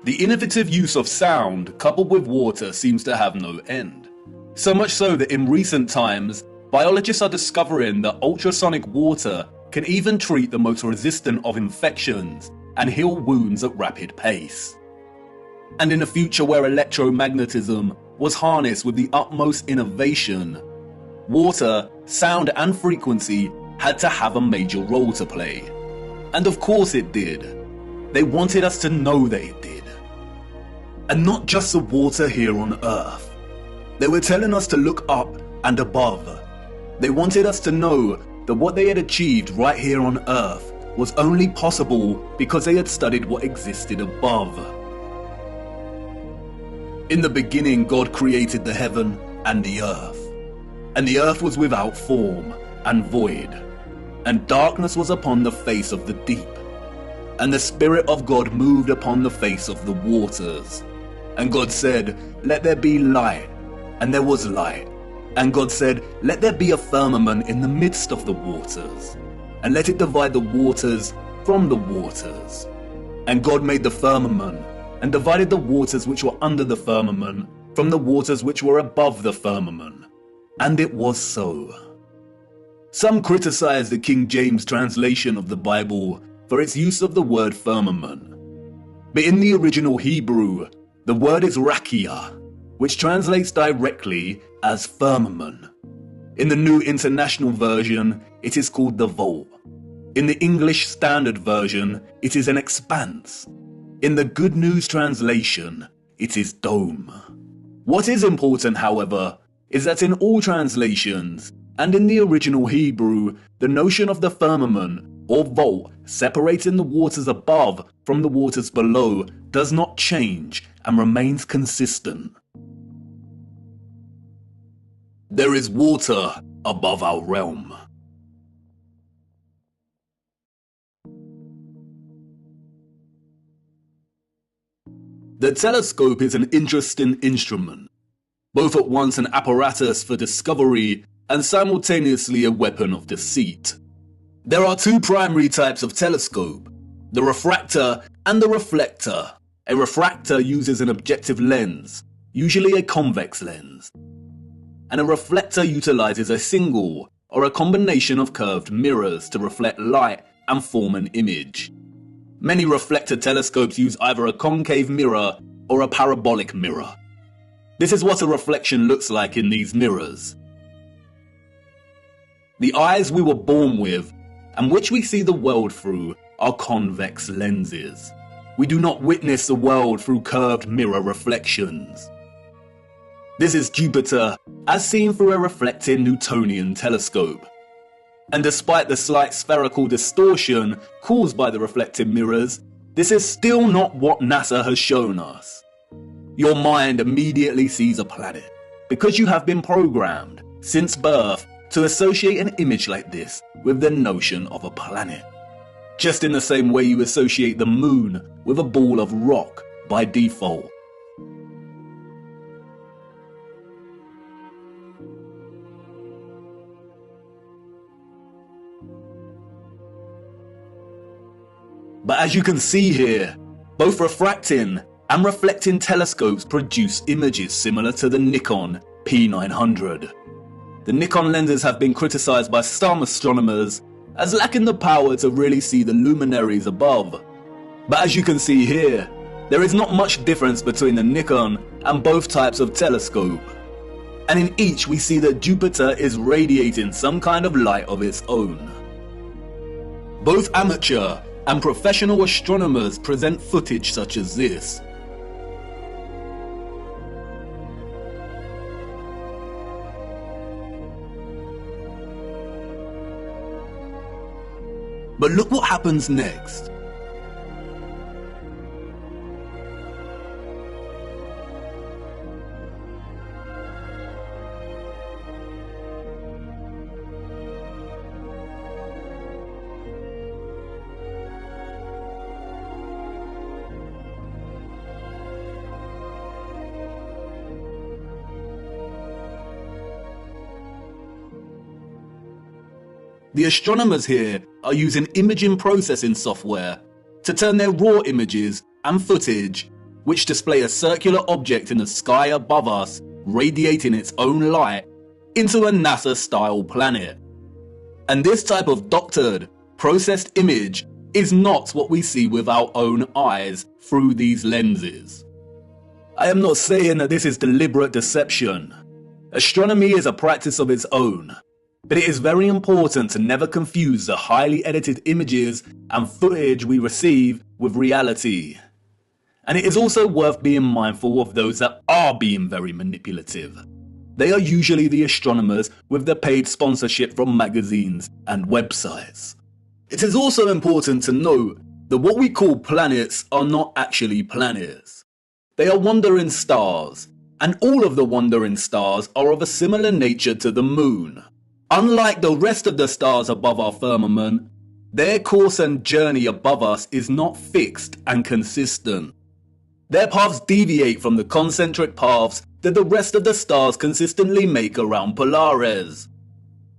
The innovative use of sound coupled with water seems to have no end. So much so that in recent times, biologists are discovering that ultrasonic water can even treat the most resistant of infections and heal wounds at rapid pace. And in a future where electromagnetism was harnessed with the utmost innovation, water, sound and frequency had to have a major role to play. And of course it did. They wanted us to know that it did. And not just the water here on Earth. They were telling us to look up and above. They wanted us to know that what they had achieved right here on Earth was only possible because they had studied what existed above. In the beginning, God created the heaven and the earth. And the earth was without form and void, and darkness was upon the face of the deep. And the Spirit of God moved upon the face of the waters. And God said, "Let there be light." And there was light. And God said, "Let there be a firmament in the midst of the waters, and let it divide the waters from the waters." And God made the firmament, and divided the waters which were under the firmament from the waters which were above the firmament. And it was so. Some criticize the King James translation of the Bible for its use of the word firmament. But in the original Hebrew, the word is rakia, which translates directly as firmament. In the New International Version, it is called the vault. In the English Standard Version, it is an expanse. In the Good News Translation, it is dome. What is important, however, is that in all translations, and in the original Hebrew, the notion of the firmament or vault separating the waters above from the waters below does not change and remains consistent. There is water above our realm. The telescope is an interesting instrument, both at once an apparatus for discovery and simultaneously a weapon of deceit. There are two primary types of telescope, the refractor and the reflector. A refractor uses an objective lens, usually a convex lens, and a reflector utilizes a single or a combination of curved mirrors to reflect light and form an image. Many reflector telescopes use either a concave mirror or a parabolic mirror. This is what a reflection looks like in these mirrors. The eyes we were born with, and which we see the world through, are convex lenses. We do not witness the world through curved mirror reflections. This is Jupiter, as seen through a reflecting Newtonian telescope. And despite the slight spherical distortion caused by the reflected mirrors, this is still not what NASA has shown us. Your mind immediately sees a planet, because you have been programmed, since birth, to associate an image like this with the notion of a planet. Just in the same way you associate the moon with a ball of rock by default. But as you can see here, both refracting and reflecting telescopes produce images similar to the Nikon P900. The Nikon lenses have been criticized by some astronomers as lacking the power to really see the luminaries above. But as you can see here, there is not much difference between the Nikon and both types of telescope. And in each we see that Jupiter is radiating some kind of light of its own. Both amateur and professional astronomers present footage such as this. But look what happens next. The astronomers here are using imaging processing software to turn their raw images and footage, which display a circular object in the sky above us radiating its own light, into a NASA-style planet. And this type of doctored, processed image is not what we see with our own eyes through these lenses. I am not saying that this is deliberate deception. Astronomy is a practice of its own. But it is very important to never confuse the highly edited images and footage we receive with reality. And it is also worth being mindful of those that are being very manipulative. They are usually the astronomers with the paid sponsorship from magazines and websites. It is also important to note that what we call planets are not actually planets. They are wandering stars, and all of the wandering stars are of a similar nature to the moon. Unlike the rest of the stars above our firmament, their course and journey above us is not fixed and consistent. Their paths deviate from the concentric paths that the rest of the stars consistently make around Polaris.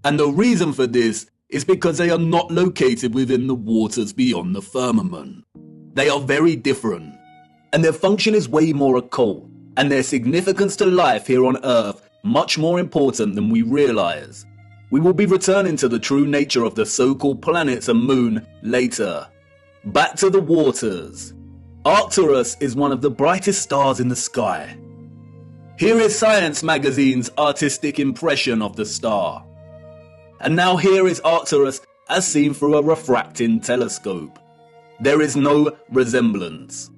And the reason for this is because they are not located within the waters beyond the firmament. They are very different, and their function is way more occult, and their significance to life here on Earth much more important than we realize. We will be returning to the true nature of the so-called planets and moon later. Back to the waters. Arcturus is one of the brightest stars in the sky. Here is Science magazine's artistic impression of the star. And now here is Arcturus as seen through a refracting telescope. There is no resemblance.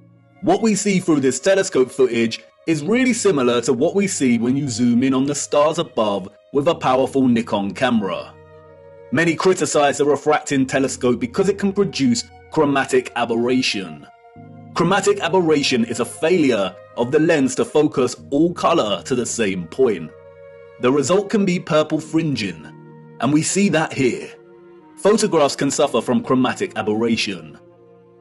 What we see through this telescope footage is really similar to what we see when you zoom in on the stars above with a powerful Nikon camera. Many criticize the refracting telescope because it can produce chromatic aberration. Chromatic aberration is a failure of the lens to focus all color to the same point. The result can be purple fringing, and we see that here. Photographs can suffer from chromatic aberration.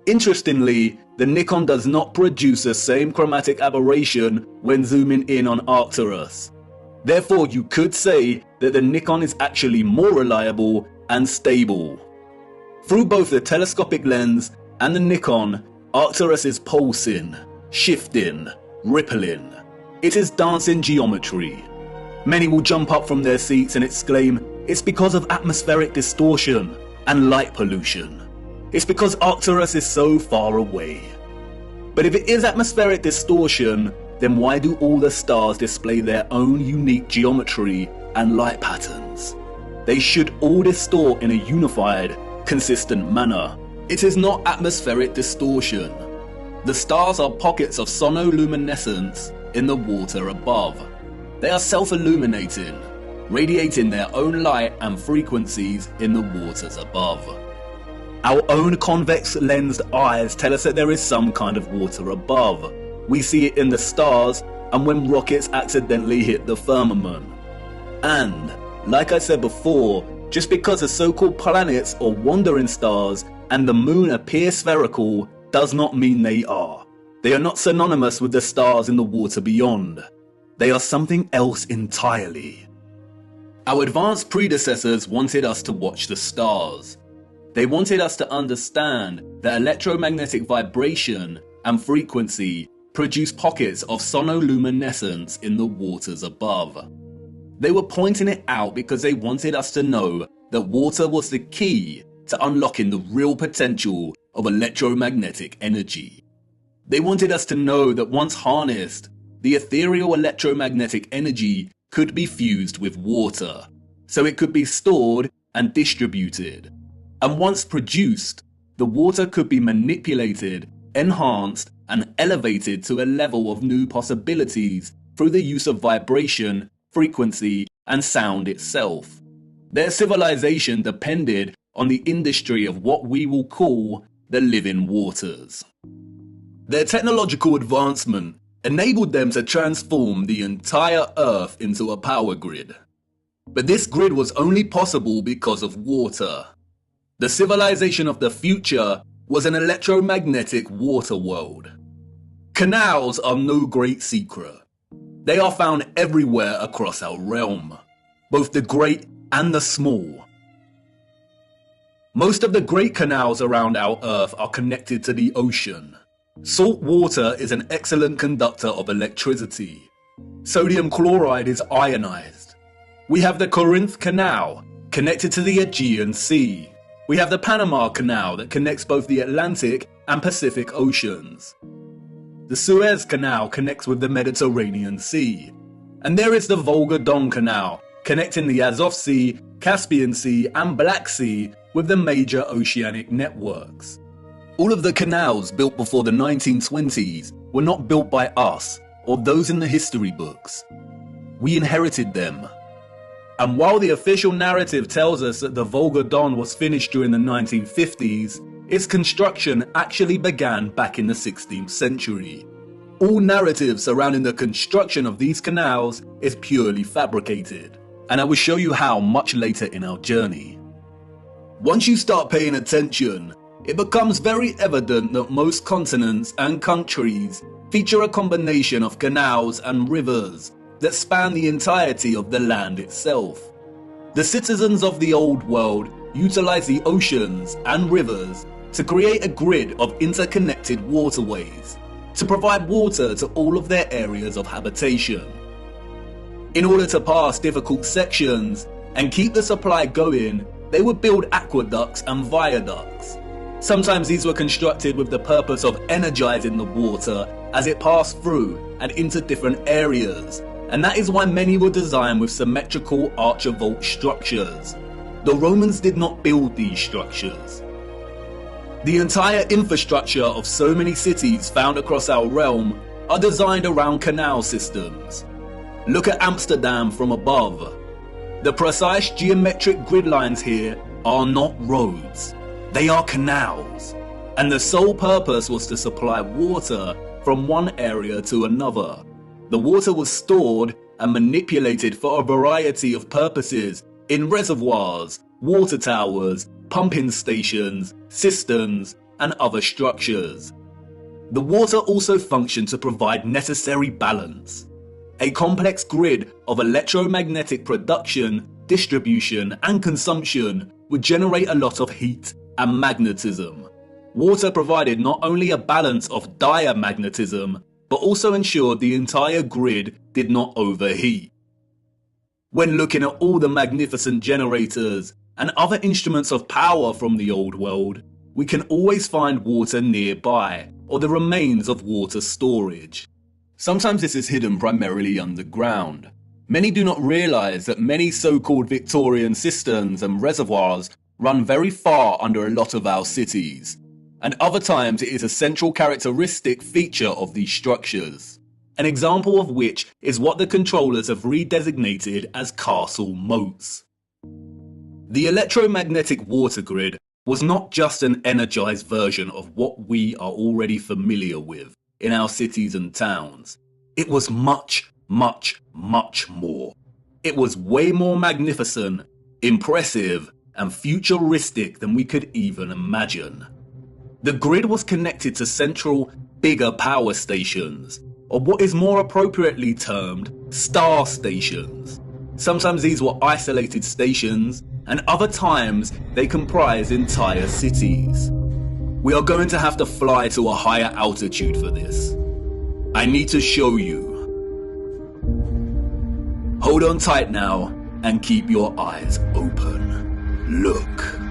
Interestingly, the Nikon does not produce the same chromatic aberration when zooming in on Arcturus. Therefore, you could say that the Nikon is actually more reliable and stable. Through both the telescopic lens and the Nikon, Arcturus is pulsing, shifting, rippling. It is dancing geometry. Many will jump up from their seats and exclaim, it's because of atmospheric distortion and light pollution. It's because Arcturus is so far away. But if it is atmospheric distortion, then why do all the stars display their own unique geometry and light patterns? They should all distort in a unified, consistent manner. It is not atmospheric distortion. The stars are pockets of sonoluminescence in the water above. They are self-illuminating, radiating their own light and frequencies in the waters above. Our own convex-lensed eyes tell us that there is some kind of water above. We see it in the stars and when rockets accidentally hit the firmament. And, like I said before, just because the so-called planets or wandering stars and the moon appear spherical does not mean they are. They are not synonymous with the stars in the water beyond. They are something else entirely. Our advanced predecessors wanted us to watch the stars. They wanted us to understand that electromagnetic vibration and frequency produce pockets of sonoluminescence in the waters above. They were pointing it out because they wanted us to know that water was the key to unlocking the real potential of electromagnetic energy. They wanted us to know that once harnessed, the ethereal electromagnetic energy could be fused with water, so it could be stored and distributed. And once produced, the water could be manipulated, enhanced, and elevated to a level of new possibilities through the use of vibration, frequency, and sound itself. Their civilization depended on the industry of what we will call the living waters. Their technological advancement enabled them to transform the entire Earth into a power grid. But this grid was only possible because of water. The civilization of the future was an electromagnetic water world. Canals are no great secret. They are found everywhere across our realm, both the great and the small. Most of the great canals around our Earth are connected to the ocean. Salt water is an excellent conductor of electricity. Sodium chloride is ionized. We have the Corinth Canal, connected to the Aegean Sea. We have the Panama Canal that connects both the Atlantic and Pacific Oceans. The Suez Canal connects with the Mediterranean Sea. And there is the Volga-Don Canal, connecting the Azov Sea, Caspian Sea and Black Sea with the major oceanic networks. All of the canals built before the 1920s were not built by us or those in the history books. We inherited them. And while the official narrative tells us that the Volga-Don was finished during the 1950s, its construction actually began back in the 16th century. All narrative surrounding the construction of these canals is purely fabricated, and I will show you how much later in our journey. Once you start paying attention, it becomes very evident that most continents and countries feature a combination of canals and rivers that span the entirety of the land itself. The citizens of the old world utilize the oceans and rivers to create a grid of interconnected waterways to provide water to all of their areas of habitation. In order to pass difficult sections, And keep the supply going, they would build aqueducts and viaducts. Sometimes these were constructed with the purpose of energizing the water as it passed through and into different areas, and that is why many were designed with symmetrical archivolt structures. The Romans did not build these structures. The entire infrastructure of so many cities found across our realm are designed around canal systems. Look at Amsterdam from above. The precise geometric grid lines here are not roads, they are canals, and the sole purpose was to supply water from one area to another. The water was stored and manipulated for a variety of purposes in reservoirs, water towers, pumping stations, cisterns, and other structures. The water also functioned to provide necessary balance. A complex grid of electromagnetic production, distribution, and consumption would generate a lot of heat and magnetism. Water provided not only a balance of diamagnetism, but also ensured the entire grid did not overheat. When looking at all the magnificent generators and other instruments of power from the old world, we can always find water nearby, or the remains of water storage. Sometimes this is hidden primarily underground. Many do not realize that many so-called Victorian cisterns and reservoirs run very far under a lot of our cities, and other times it is a central characteristic feature of these structures. An example of which is what the controllers have redesignated as castle moats. The electromagnetic water grid was not just an energized version of what we are already familiar with in our cities and towns. It was much, much, much more. It was way more magnificent, impressive, and futuristic than we could even imagine. The grid was connected to central, bigger power stations, or what is more appropriately termed star stations. Sometimes these were isolated stations, and other times they comprised entire cities. We are going to have to fly to a higher altitude for this. I need to show you. Hold on tight now and keep your eyes open. Look.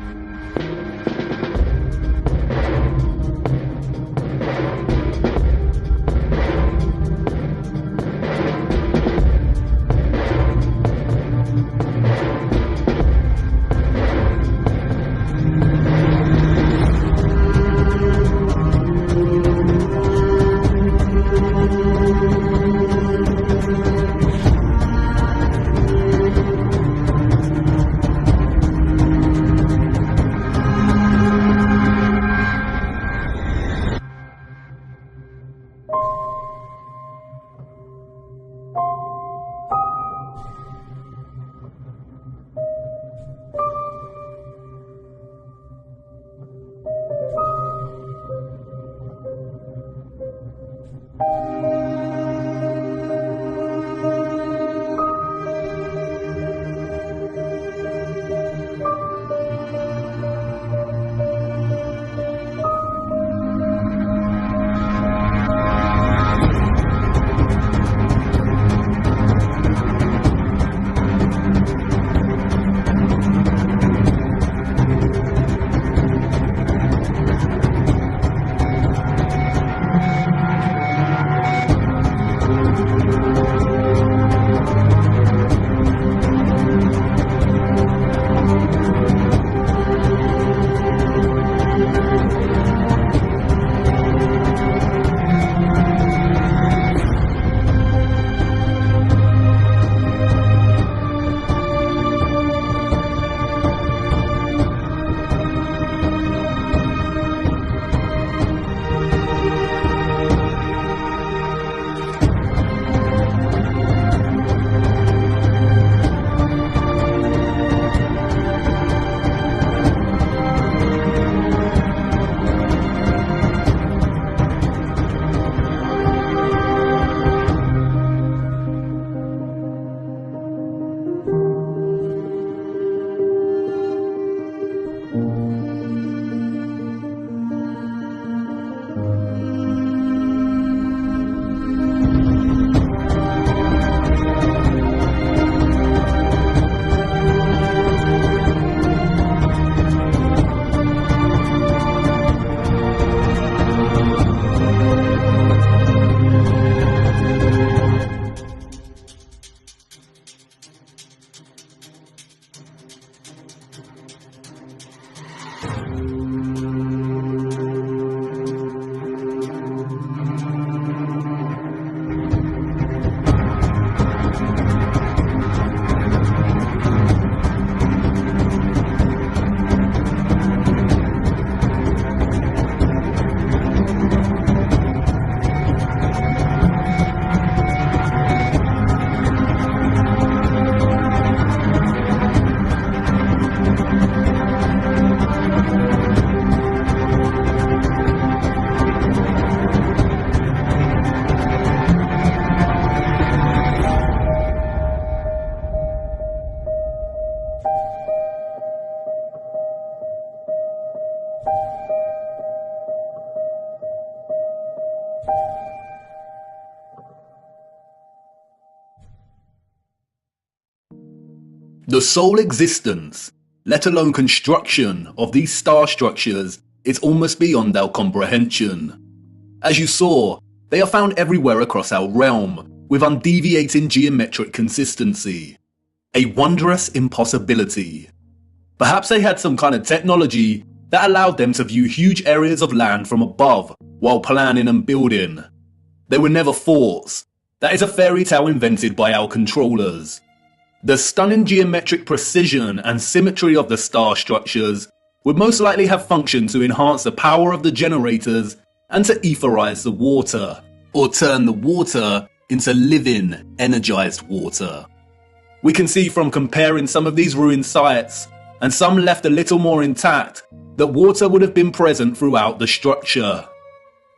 The sole existence, let alone construction, of these star structures is almost beyond our comprehension. As you saw, they are found everywhere across our realm, with undeviating geometric consistency. A wondrous impossibility. Perhaps they had some kind of technology that allowed them to view huge areas of land from above while planning and building. They were never forts. That is a fairy tale invented by our controllers. The stunning geometric precision and symmetry of the star structures would most likely have functioned to enhance the power of the generators and to etherize the water, or turn the water into living, energized water. We can see from comparing some of these ruined sites, and some left a little more intact, that water would have been present throughout the structure.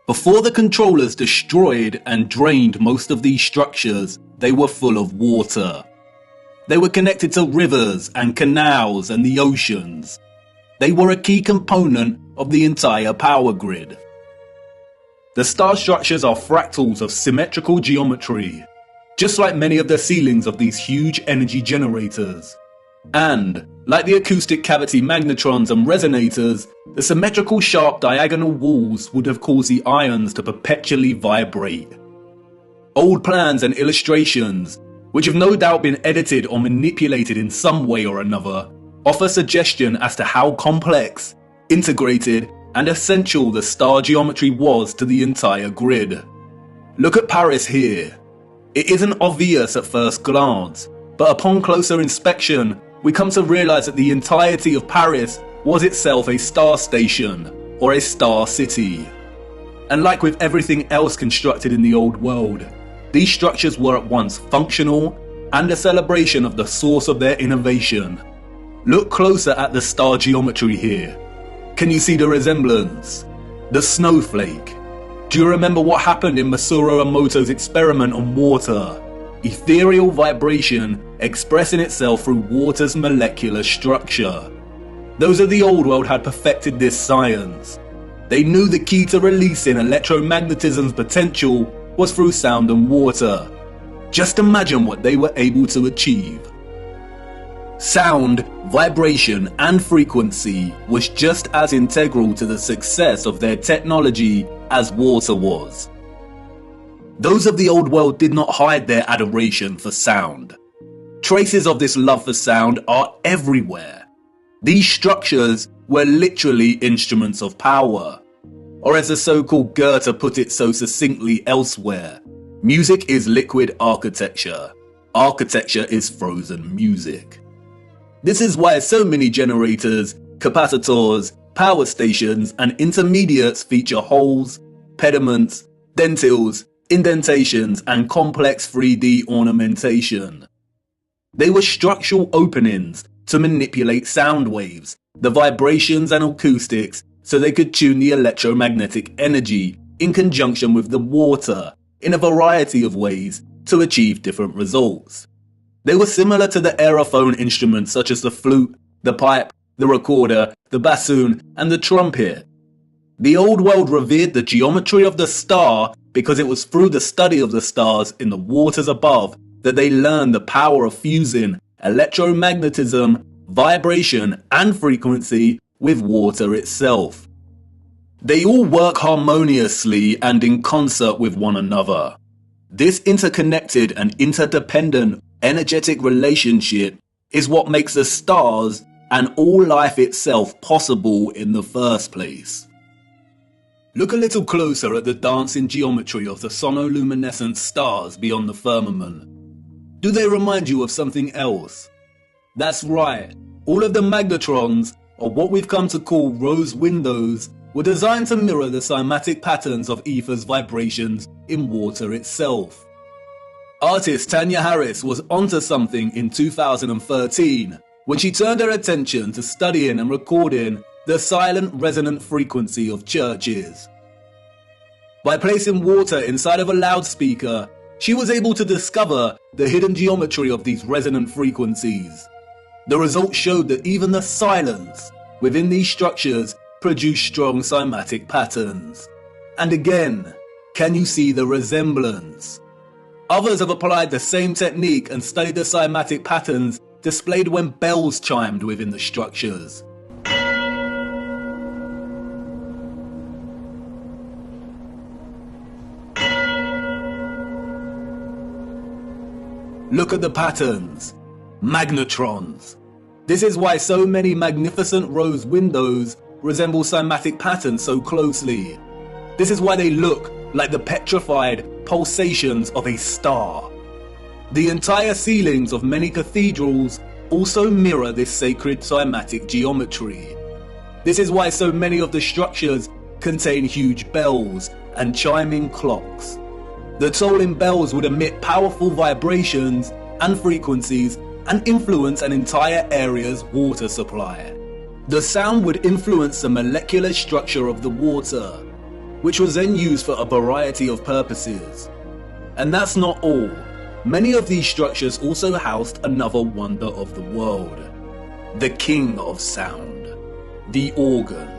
Before the controllers destroyed and drained most of these structures, they were full of water. They were connected to rivers and canals and the oceans. They were a key component of the entire power grid. The star structures are fractals of symmetrical geometry, just like many of the ceilings of these huge energy generators. And, like the acoustic cavity magnetrons and resonators, the symmetrical sharp diagonal walls would have caused the ions to perpetually vibrate. Old plans and illustrations, which have no doubt been edited or manipulated in some way or another, offer suggestion as to how complex, integrated, and essential the star geometry was to the entire grid. Look at Paris here. It isn't obvious at first glance, but upon closer inspection, we come to realize that the entirety of Paris was itself a star station, or a star city. And like with everything else constructed in the old world, these structures were at once functional and a celebration of the source of their innovation. Look closer at the star geometry here. Can you see the resemblance? The snowflake. Do you remember what happened in Masaru Emoto's experiment on water? Ethereal vibration expressing itself through water's molecular structure. Those of the old world had perfected this science. They knew the key to releasing electromagnetism's potential was through sound and water. Just imagine what they were able to achieve. Sound, vibration, and frequency was just as integral to the success of their technology as water was. Those of the old world did not hide their adoration for sound. Traces of this love for sound are everywhere. These structures were literally instruments of power. Or as the so-called Goethe put it so succinctly elsewhere, music is liquid architecture. Architecture is frozen music. This is why so many generators, capacitors, power stations, and intermediates feature holes, pediments, dentils, indentations, and complex 3D ornamentation. They were structural openings to manipulate sound waves, the vibrations and acoustics, so they could tune the electromagnetic energy in conjunction with the water in a variety of ways to achieve different results. They were similar to the aerophone instruments such as the flute, the pipe, the recorder, the bassoon, and the trumpet. The old world revered the geometry of the star because it was through the study of the stars in the waters above that they learned the power of fusing electromagnetism, vibration, and frequency with water itself. They all work harmoniously and in concert with one another. This interconnected and interdependent energetic relationship is what makes the stars and all life itself possible in the first place. Look a little closer at the dancing geometry of the sonoluminescent stars beyond the firmament. Do they remind you of something else? That's right, all of the magnetrons, or what we've come to call rose windows, were designed to mirror the cymatic patterns of ether's vibrations in water itself. Artist Tanya Harris was onto something in 2013 when she turned her attention to studying and recording the silent resonant frequency of churches. By placing water inside of a loudspeaker, she was able to discover the hidden geometry of these resonant frequencies. The results showed that even the silence within these structures produced strong cymatic patterns. And again, can you see the resemblance? Others have applied the same technique and studied the cymatic patterns displayed when bells chimed within the structures. Look at the patterns. Magnetrons. This is why so many magnificent rose windows resemble cymatic patterns so closely. This is why they look like the petrified pulsations of a star. The entire ceilings of many cathedrals also mirror this sacred cymatic geometry. This is why so many of the structures contain huge bells and chiming clocks. The tolling bells would emit powerful vibrations and frequencies and influence an entire area's water supply. The sound would influence the molecular structure of the water, which was then used for a variety of purposes. And that's not all. Many of these structures also housed another wonder of the world, the king of sound, the organ.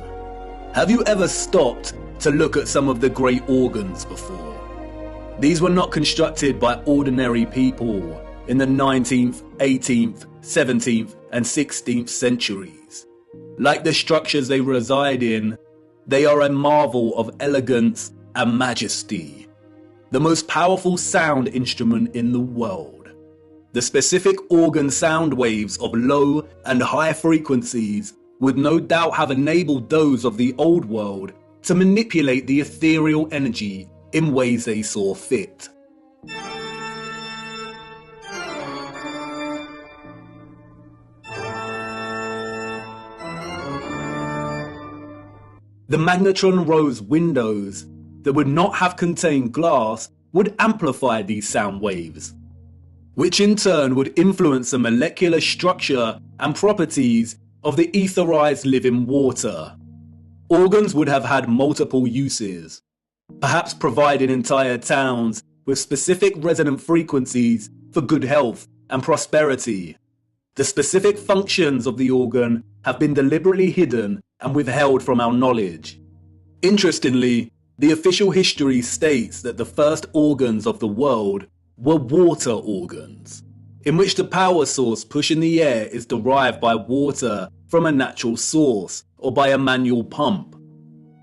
Have you ever stopped to look at some of the great organs before? These were not constructed by ordinary people in the 19th, 18th, 17th and 16th centuries. Like the structures they reside in, they are a marvel of elegance and majesty. The most powerful sound instrument in the world. The specific organ sound waves of low and high frequencies would no doubt have enabled those of the old world to manipulate the ethereal energy in ways they saw fit. The magnetron rose windows that would not have contained glass would amplify these sound waves, which in turn would influence the molecular structure and properties of the etherized living water. Organs would have had multiple uses, perhaps providing entire towns with specific resonant frequencies for good health and prosperity. The specific functions of the organ have been deliberately hidden and withheld from our knowledge. Interestingly, the official history states that the first organs of the world were water organs, in which the power source pushing the air is derived by water from a natural source or by a manual pump.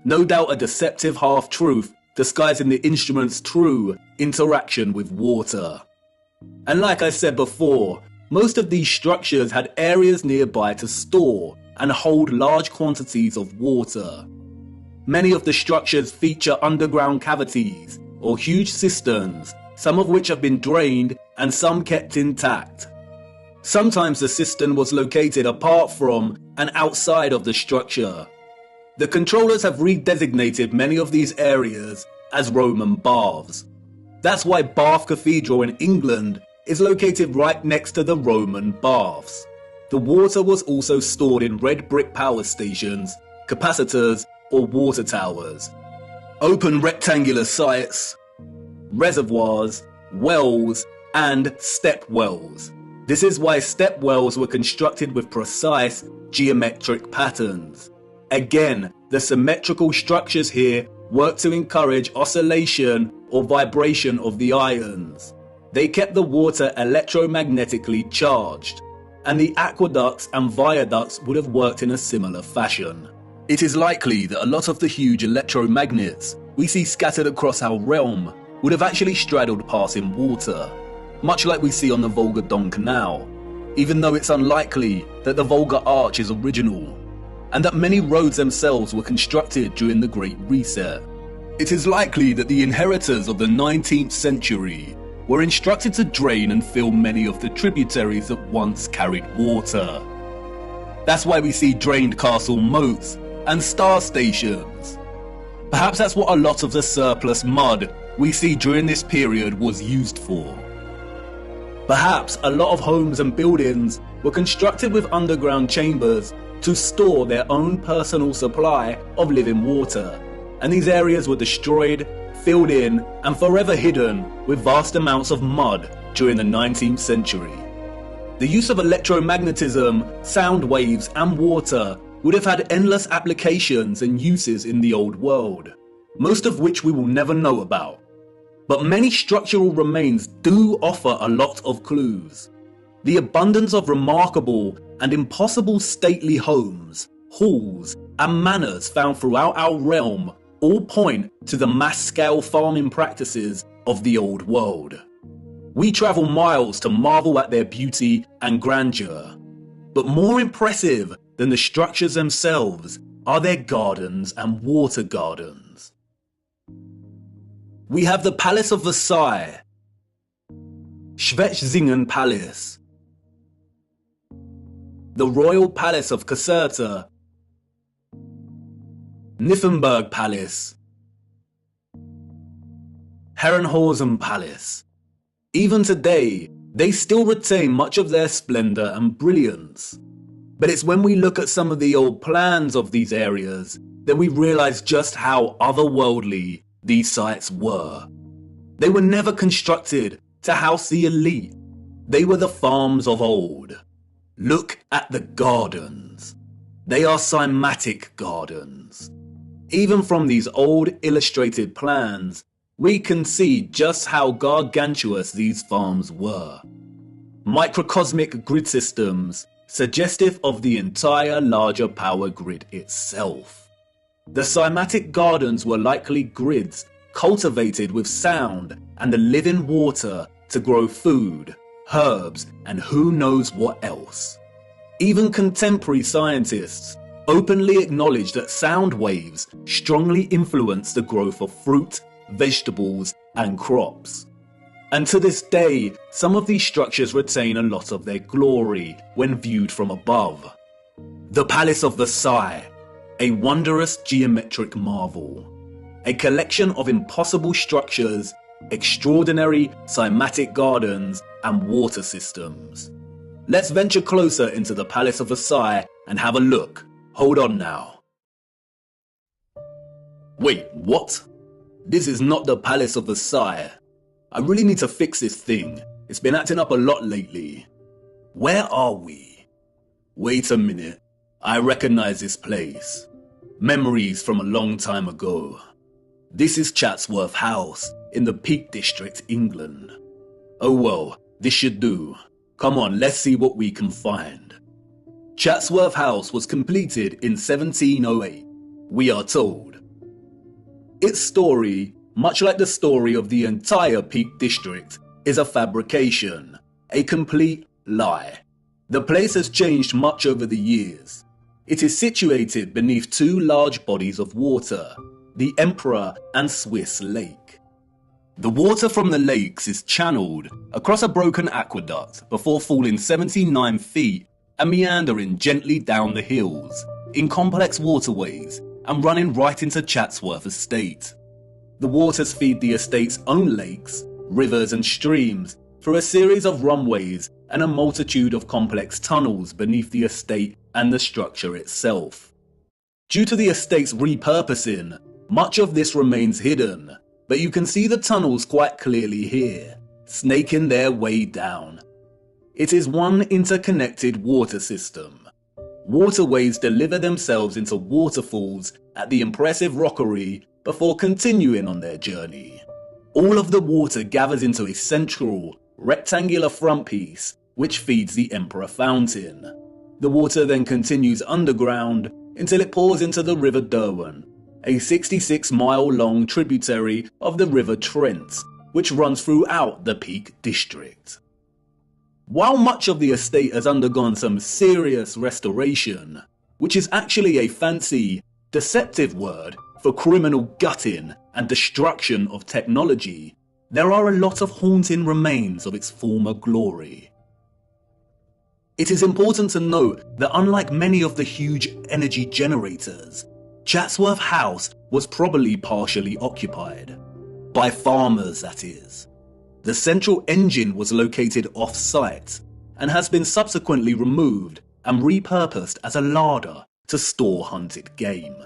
No doubt a deceptive half-truth disguising the instrument's true interaction with water. And like I said before, most of these structures had areas nearby to store and hold large quantities of water. Many of the structures feature underground cavities or huge cisterns, some of which have been drained and some kept intact. Sometimes the cistern was located apart from and outside of the structure. The controllers have redesignated many of these areas as Roman baths. That's why Bath Cathedral in England is located right next to the Roman baths. The water was also stored in red brick power stations, capacitors, or water towers. Open rectangular sites, reservoirs, wells, and step wells. This is why step wells were constructed with precise geometric patterns. Again, the symmetrical structures here work to encourage oscillation or vibration of the ions. They kept the water electromagnetically charged, and the aqueducts and viaducts would have worked in a similar fashion. It is likely that a lot of the huge electromagnets we see scattered across our realm would have actually straddled passing water, much like we see on the Volga-Don Canal, even though it's unlikely that the Volga Arch is original, and that many roads themselves were constructed during the Great Reset. It is likely that the inheritors of the 19th century were instructed to drain and fill many of the tributaries that once carried water. That's why we see drained castle moats and star stations. Perhaps that's what a lot of the surplus mud we see during this period was used for. Perhaps a lot of homes and buildings were constructed with underground chambers to store their own personal supply of living water, and these areas were destroyed, filled in, and forever hidden with vast amounts of mud during the 19th century. The use of electromagnetism, sound waves, and water would have had endless applications and uses in the old world, most of which we will never know about. But many structural remains do offer a lot of clues. The abundance of remarkable and impossible stately homes, halls, and manors found throughout our realm all point to the mass-scale farming practices of the old world. We travel miles to marvel at their beauty and grandeur. But more impressive than the structures themselves are their gardens and water gardens. We have the Palace of Versailles, Schwetzingen Palace, the Royal Palace of Caserta, Nymphenburg Palace, Herrenhausen Palace. Even today, they still retain much of their splendor and brilliance. But it's when we look at some of the old plans of these areas that we realize just how otherworldly these sites were. They were never constructed to house the elite. They were the farms of old. Look at the gardens. They are cymatic gardens. Even from these old illustrated plans, we can see just how gargantuous these farms were. Microcosmic grid systems, suggestive of the entire larger power grid itself. The cymatic gardens were likely grids cultivated with sound and the living water to grow food, herbs, and who knows what else. Even contemporary scientists openly acknowledge that sound waves strongly influence the growth of fruit, vegetables, and crops. And to this day, some of these structures retain a lot of their glory when viewed from above. The Palace of Versailles, a wondrous geometric marvel, a collection of impossible structures, extraordinary cymatic gardens, and water systems. Let's venture closer into the Palace of Versailles and have a look. Hold on now. Wait, what? This is not the Palace of Versailles. I really need to fix this thing. It's been acting up a lot lately. Where are we? Wait a minute. I recognize this place. Memories from a long time ago. This is Chatsworth House in the Peak District, England. Oh well, this should do. Come on, let's see what we can find. Chatsworth House was completed in 1708, we are told. Its story, much like the story of the entire Peak District, is a fabrication, a complete lie. The place has changed much over the years. It is situated beneath two large bodies of water, the Emperor and Swiss Lake. The water from the lakes is channeled across a broken aqueduct before falling 79 feet and meandering gently down the hills in complex waterways and running right into Chatsworth Estate. The waters feed the estate's own lakes, rivers and streams through a series of runways and a multitude of complex tunnels beneath the estate and the structure itself. Due to the estate's repurposing, much of this remains hidden, but you can see the tunnels quite clearly here, snaking their way down. It is one interconnected water system. Waterways deliver themselves into waterfalls at the impressive rockery before continuing on their journey. All of the water gathers into a central, rectangular front piece which feeds the Emperor Fountain. The water then continues underground until it pours into the River Derwent, a 66-mile-long tributary of the River Trent, which runs throughout the Peak District. While much of the estate has undergone some serious restoration, which is actually a fancy, deceptive word for criminal gutting and destruction of technology, there are a lot of haunting remains of its former glory. It is important to note that unlike many of the huge energy generators, Chatsworth House was probably partially occupied. By farmers, that is. The central engine was located off-site and has been subsequently removed and repurposed as a larder to store hunted game.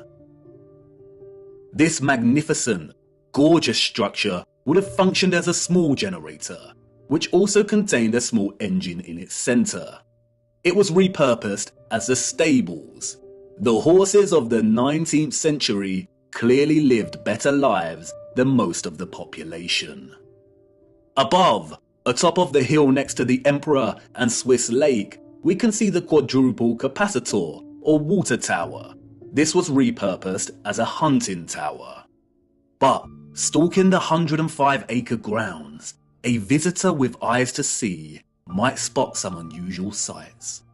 This magnificent, gorgeous structure would have functioned as a small generator, which also contained a small engine in its centre. It was repurposed as the stables. The horses of the 19th century clearly lived better lives than most of the population. Above, Atop of the hill next to the Emperor and Swiss Lake, we can see the quadruple capacitor or water tower. This was repurposed as a hunting tower. But stalking the 105-acre grounds, a visitor with eyes to see might spot some unusual sights.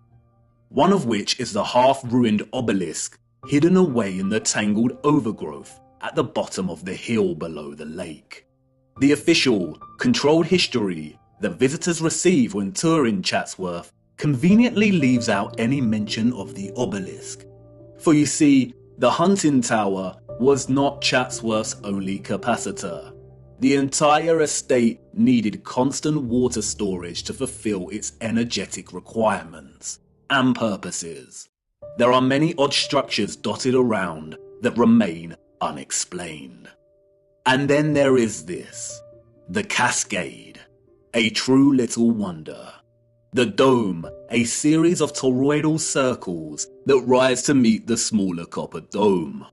One of which is the half-ruined obelisk hidden away in the tangled overgrowth at the bottom of the hill below the lake. The official, controlled history that visitors receive when touring Chatsworth conveniently leaves out any mention of the obelisk. For you see, the hunting tower was not Chatsworth's only capacitor. The entire estate needed constant water storage to fulfill its energetic requirements and purposes. There are many odd structures dotted around that remain unexplained. And then there is this, the cascade, a true little wonder. The dome, a series of toroidal circles that rise to meet the smaller copper dome.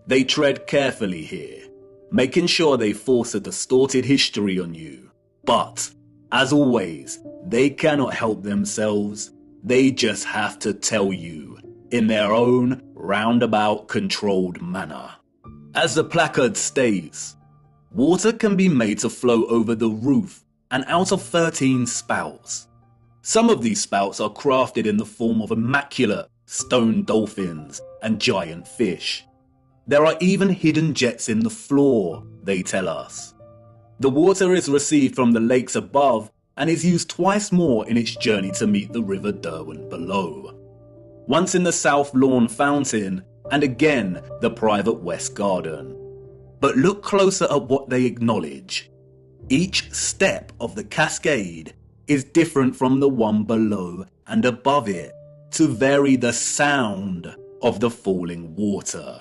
They tread carefully here, making sure they force a distorted history on you. But, as always, they cannot help themselves. They just have to tell you, in their own roundabout controlled manner. As the placard states, water can be made to flow over the roof and out of 13 spouts. Some of these spouts are crafted in the form of immaculate stone dolphins and giant fish. There are even hidden jets in the floor, they tell us. The water is received from the lakes above and is used twice more in its journey to meet the River Derwent below. Once in the South Lawn Fountain, and again the private West Garden. But look closer at what they acknowledge. Each step of the cascade is different from the one below and above it to vary the sound of the falling water.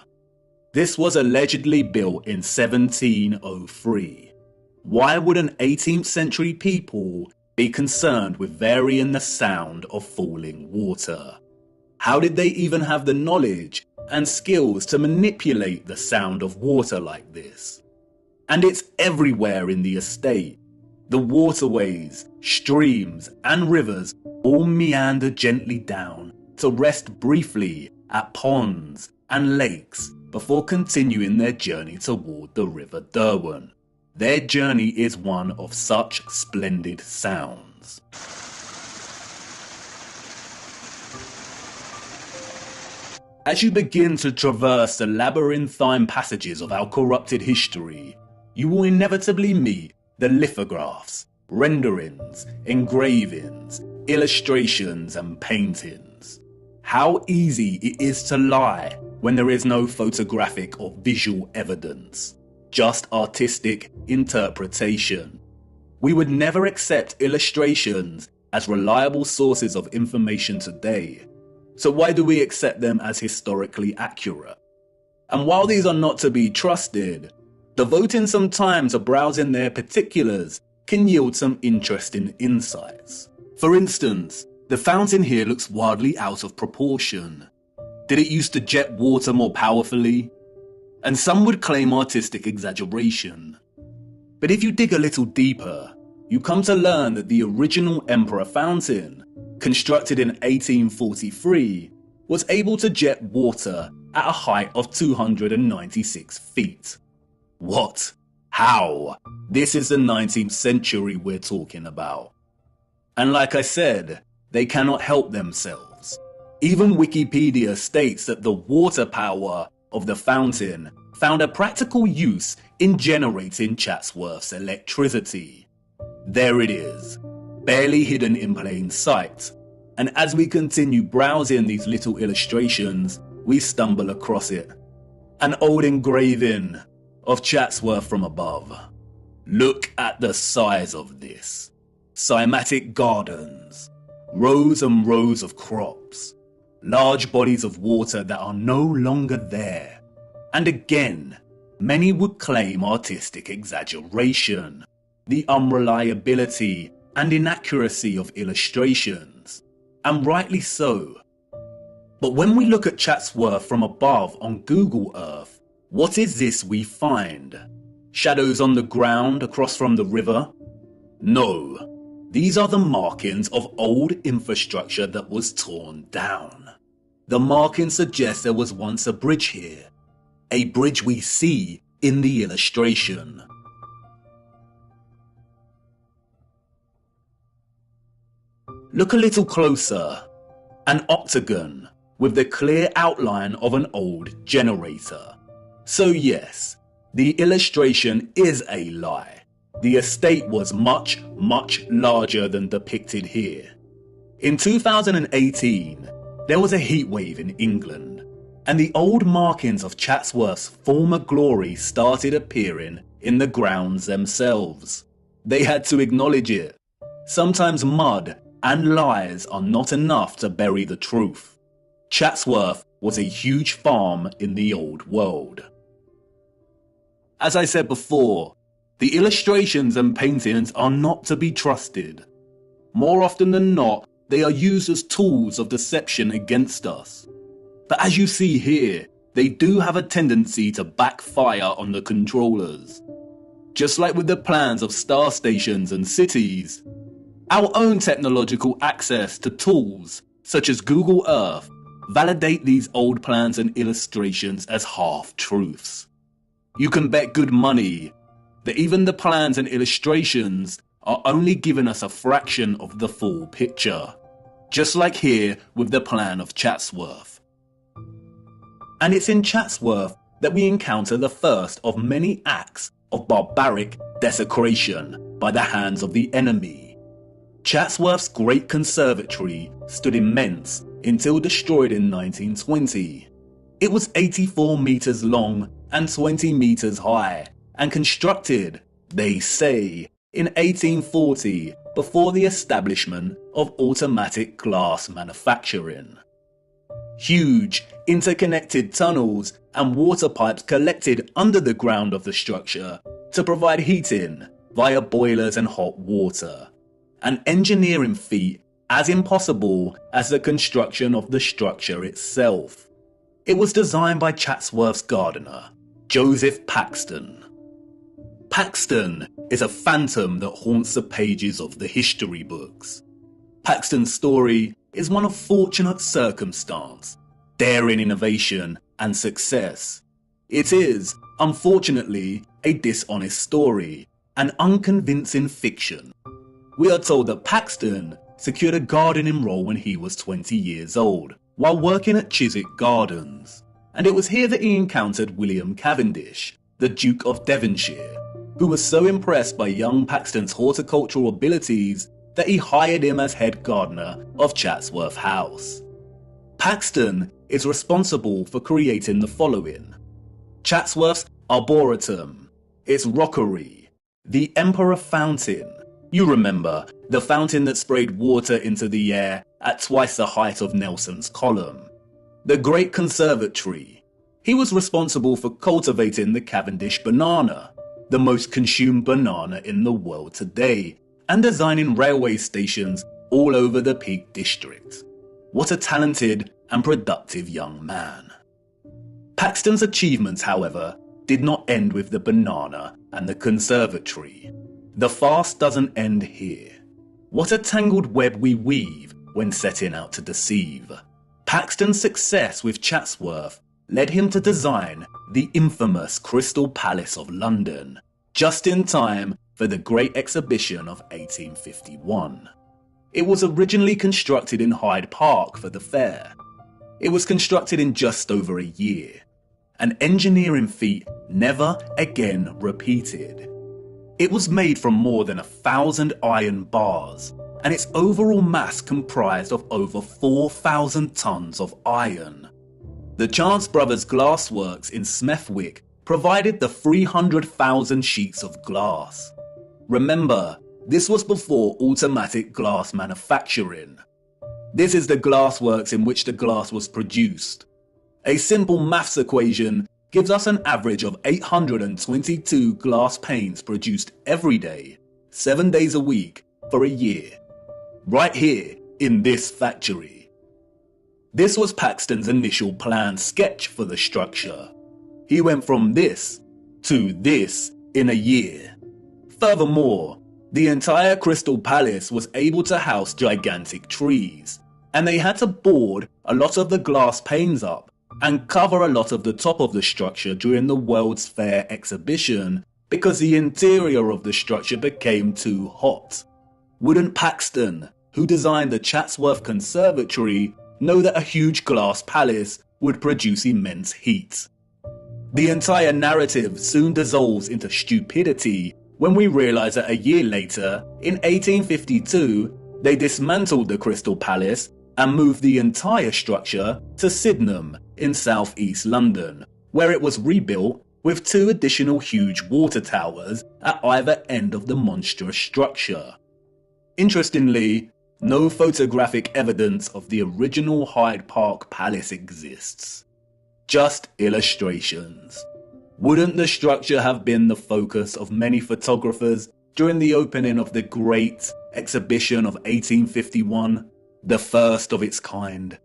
This was allegedly built in 1703. Why would an 18th century people be concerned with varying the sound of falling water? How did they even have the knowledge and skills to manipulate the sound of water like this? And it's everywhere in the estate. The waterways, streams and rivers all meander gently down to rest briefly at ponds and lakes before continuing their journey toward the River Derwent. Their journey is one of such splendid sounds. As you begin to traverse the labyrinthine passages of our corrupted history, you will inevitably meet the lithographs, renderings, engravings, illustrations and paintings. How easy it is to lie when there is no photographic or visual evidence, just artistic interpretation. We would never accept illustrations as reliable sources of information today, so why do we accept them as historically accurate? And while these are not to be trusted, devoting some time to browsing their particulars can yield some interesting insights. For instance, the fountain here looks wildly out of proportion. Did it used to jet water more powerfully? And some would claim artistic exaggeration. But if you dig a little deeper, you come to learn that the original Emperor fountain, constructed in 1843, was able to jet water at a height of 296 feet. What? How? This is the 19th century we're talking about. And like I said, they cannot help themselves. Even Wikipedia states that the water power of the fountain found a practical use in generating Chatsworth's electricity. There it is, barely hidden in plain sight. And as we continue browsing these little illustrations, we stumble across it. An old engraving of Chatsworth from above. Look at the size of this. Cymatic gardens, rows and rows of crops, large bodies of water that are no longer there. And again, many would claim artistic exaggeration, the unreliability and inaccuracy of illustrations, and rightly so. But when we look at Chatsworth from above on Google Earth, what is this we find? Shadows on the ground across from the river? No, these are the markings of old infrastructure that was torn down. The markings suggest there was once a bridge here, a bridge we see in the illustration. Look a little closer. An octagon with the clear outline of an old generator. So yes, the illustration is a lie. The estate was much, much larger than depicted here. In 2018, there was a heatwave in England, and the old markings of Chatsworth's former glory started appearing in the grounds themselves. They had to acknowledge it. Sometimes mud and lies are not enough to bury the truth. Chatsworth was a huge farm in the old world. As I said before, the illustrations and paintings are not to be trusted. More often than not, they are used as tools of deception against us. But as you see here, they do have a tendency to backfire on the controllers. Just like with the plans of star stations and cities, our own technological access to tools, such as Google Earth, validate these old plans and illustrations as half-truths. You can bet good money that even the plans and illustrations are only giving us a fraction of the full picture, just like here with the plan of Chatsworth. And it's in Chatsworth that we encounter the first of many acts of barbaric desecration by the hands of the enemy. Chatsworth's great conservatory stood immense until destroyed in 1920. It was 84 meters long and 20 meters high, and constructed, they say, in 1840 before the establishment of automatic glass manufacturing. Huge interconnected tunnels and water pipes collected under the ground of the structure to provide heating via boilers and hot water, an engineering feat as impossible as the construction of the structure itself. It was designed by Chatsworth's gardener, Joseph Paxton. Paxton is a phantom that haunts the pages of the history books. Paxton's story is one of fortunate circumstance, daring innovation and success. It is, unfortunately, a dishonest story, an unconvincing fiction. We are told that Paxton secured a gardening role when he was 20 years old, while working at Chiswick Gardens, and it was here that he encountered William Cavendish, the Duke of Devonshire, who was so impressed by young Paxton's horticultural abilities that he hired him as head gardener of Chatsworth House. Paxton is responsible for creating the following: Chatsworth's Arboretum, its rockery, the Emperor Fountain. You remember, the fountain that sprayed water into the air at twice the height of Nelson's Column. The Great Conservatory. He was responsible for cultivating the Cavendish banana, the most consumed banana in the world today, and designing railway stations all over the Peak District. What a talented and productive young man. Paxton's achievements, however, did not end with the banana and the conservatory. The farce doesn't end here. What a tangled web we weave when setting out to deceive. Paxton's success with Chatsworth led him to design the infamous Crystal Palace of London, just in time for the Great Exhibition of 1851. It was originally constructed in Hyde Park for the fair. It was constructed in just over a year, an engineering feat never again repeated. It was made from more than 1,000 iron bars, and its overall mass comprised of over 4,000 tons of iron. The Chance Brothers Glassworks in Smethwick provided the 300,000 sheets of glass. Remember, this was before automatic glass manufacturing. This is the glassworks in which the glass was produced. A simple maths equation gives us an average of 822 glass panes produced every day, 7 days a week, for a year. Right here, in this factory. This was Paxton's initial plan sketch for the structure. He went from this to this in a year. Furthermore, The entire Crystal Palace was able to house gigantic trees, and they had to board a lot of the glass panes up and cover a lot of the top of the structure during the World's Fair exhibition because the interior of the structure became too hot. Wouldn't Paxton, who designed the Chatsworth Conservatory, know that a huge glass palace would produce immense heat? The entire narrative soon dissolves into stupidity when we realise that a year later, in 1852, they dismantled the Crystal Palace and moved the entire structure to Sydenham in southeast London, where it was rebuilt with 2 additional huge water towers at either end of the monstrous structure. Interestingly, no photographic evidence of the original Hyde Park Palace exists. Just illustrations. Wouldn't the structure have been the focus of many photographers during the opening of the Great Exhibition of 1851, the first of its kind?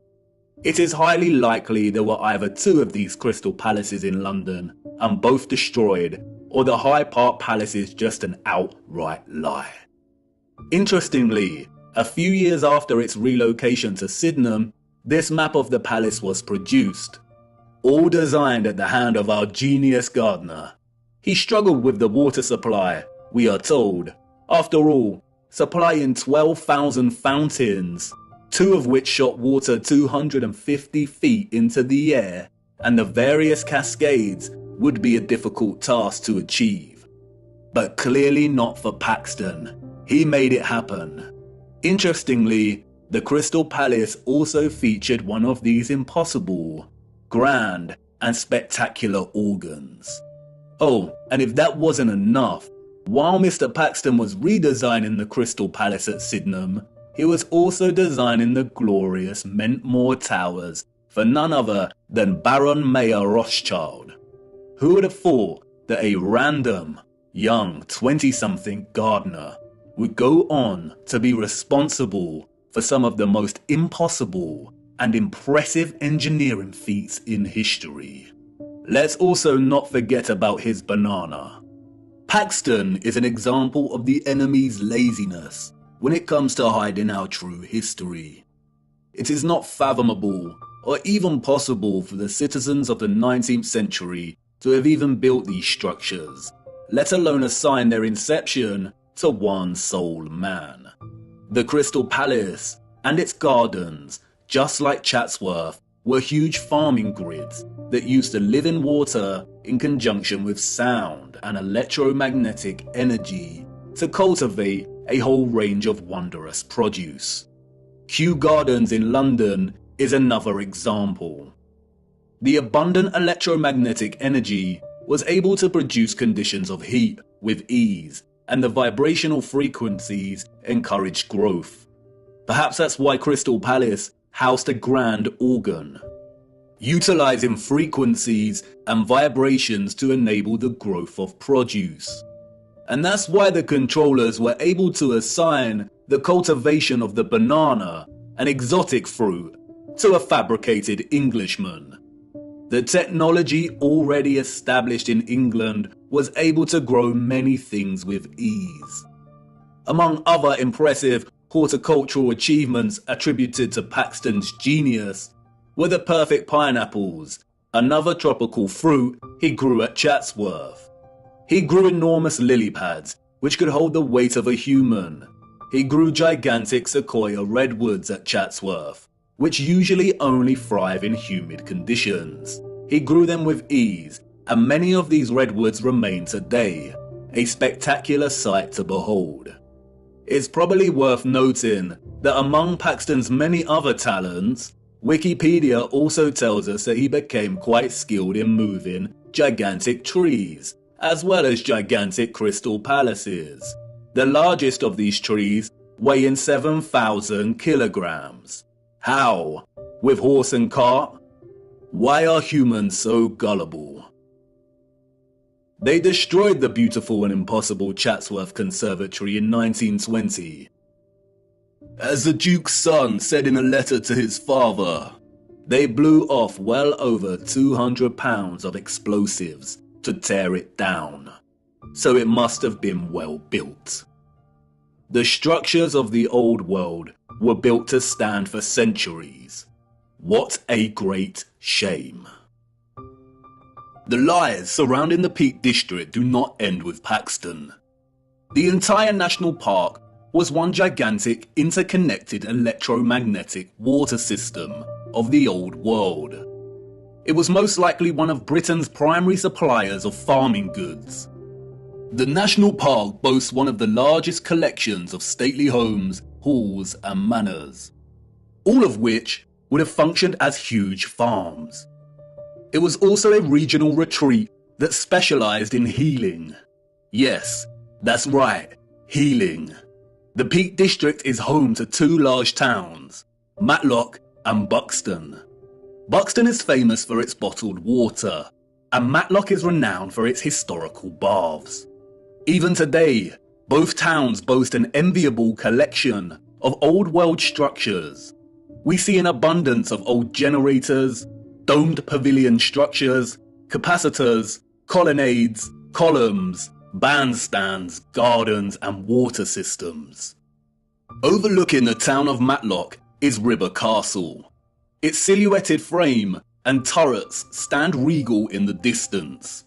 It is highly likely there were either 2 of these crystal palaces in London and both destroyed, or the Hyde Park Palace is just an outright lie. Interestingly, a few years after its relocation to Sydenham, this map of the palace was produced, all designed at the hand of our genius gardener. He struggled with the water supply, we are told, after all, supplying 12,000 fountains, 2 of which shot water 250 feet into the air, and the various cascades would be a difficult task to achieve. But clearly not for Paxton. He made it happen. Interestingly, the Crystal Palace also featured one of these impossible, grand, and spectacular organs. Oh, and if that wasn't enough, while Mr. Paxton was redesigning the Crystal Palace at Sydenham, he was also designing the glorious Mentmore Towers for none other than Baron Mayer Rothschild. Who would have thought that a random, young 20-something gardener would go on to be responsible for some of the most impossible and impressive engineering feats in history? Let's also not forget about his banana. Paxton is an example of the enemy's laziness when it comes to hiding our true history. It is not fathomable or even possible for the citizens of the 19th century to have even built these structures, let alone assign their inception to one sole man. The Crystal Palace and its gardens, just like Chatsworth, were huge farming grids that used to live in water in conjunction with sound and electromagnetic energy to cultivate a whole range of wondrous produce. Kew Gardens in London is another example. The abundant electromagnetic energy was able to produce conditions of heat with ease, and the vibrational frequencies encouraged growth. Perhaps that's why Crystal Palace housed a grand organ, utilizing frequencies and vibrations to enable the growth of produce. And that's why the controllers were able to assign the cultivation of the banana, an exotic fruit, to a fabricated Englishman. The technology already established in England was able to grow many things with ease. Among other impressive horticultural achievements attributed to Paxton's genius were the perfect pineapples, another tropical fruit he grew at Chatsworth. He grew enormous lily pads, which could hold the weight of a human. He grew gigantic sequoia redwoods at Chatsworth, which usually only thrive in humid conditions. He grew them with ease, and many of these redwoods remain today, a spectacular sight to behold. It's probably worth noting that among Paxton's many other talents, Wikipedia also tells us that he became quite skilled in moving gigantic trees, as well as gigantic crystal palaces. The largest of these trees weighing 7,000 kilograms. How? With horse and cart? Why are humans so gullible? They destroyed the beautiful and impossible Chatsworth Conservatory in 1920. As the Duke's son said in a letter to his father, they blew off well over 200 pounds of explosives to tear it down, so it must have been well built. The structures of the old world were built to stand for centuries. What a great shame. The lies surrounding the Peak District do not end with Paxton. The entire national park was one gigantic interconnected electromagnetic water system of the old world. It was most likely one of Britain's primary suppliers of farming goods. The national park boasts one of the largest collections of stately homes, halls and manors, all of which would have functioned as huge farms. It was also a regional retreat that specialised in healing. Yes, that's right, healing. The Peak District is home to two large towns, Matlock and Buxton. Buxton is famous for its bottled water, and Matlock is renowned for its historical baths. Even today, both towns boast an enviable collection of old world structures. We see an abundance of old generators, domed pavilion structures, capacitors, colonnades, columns, bandstands, gardens and water systems. Overlooking the town of Matlock is River Castle. Its silhouetted frame and turrets stand regal in the distance.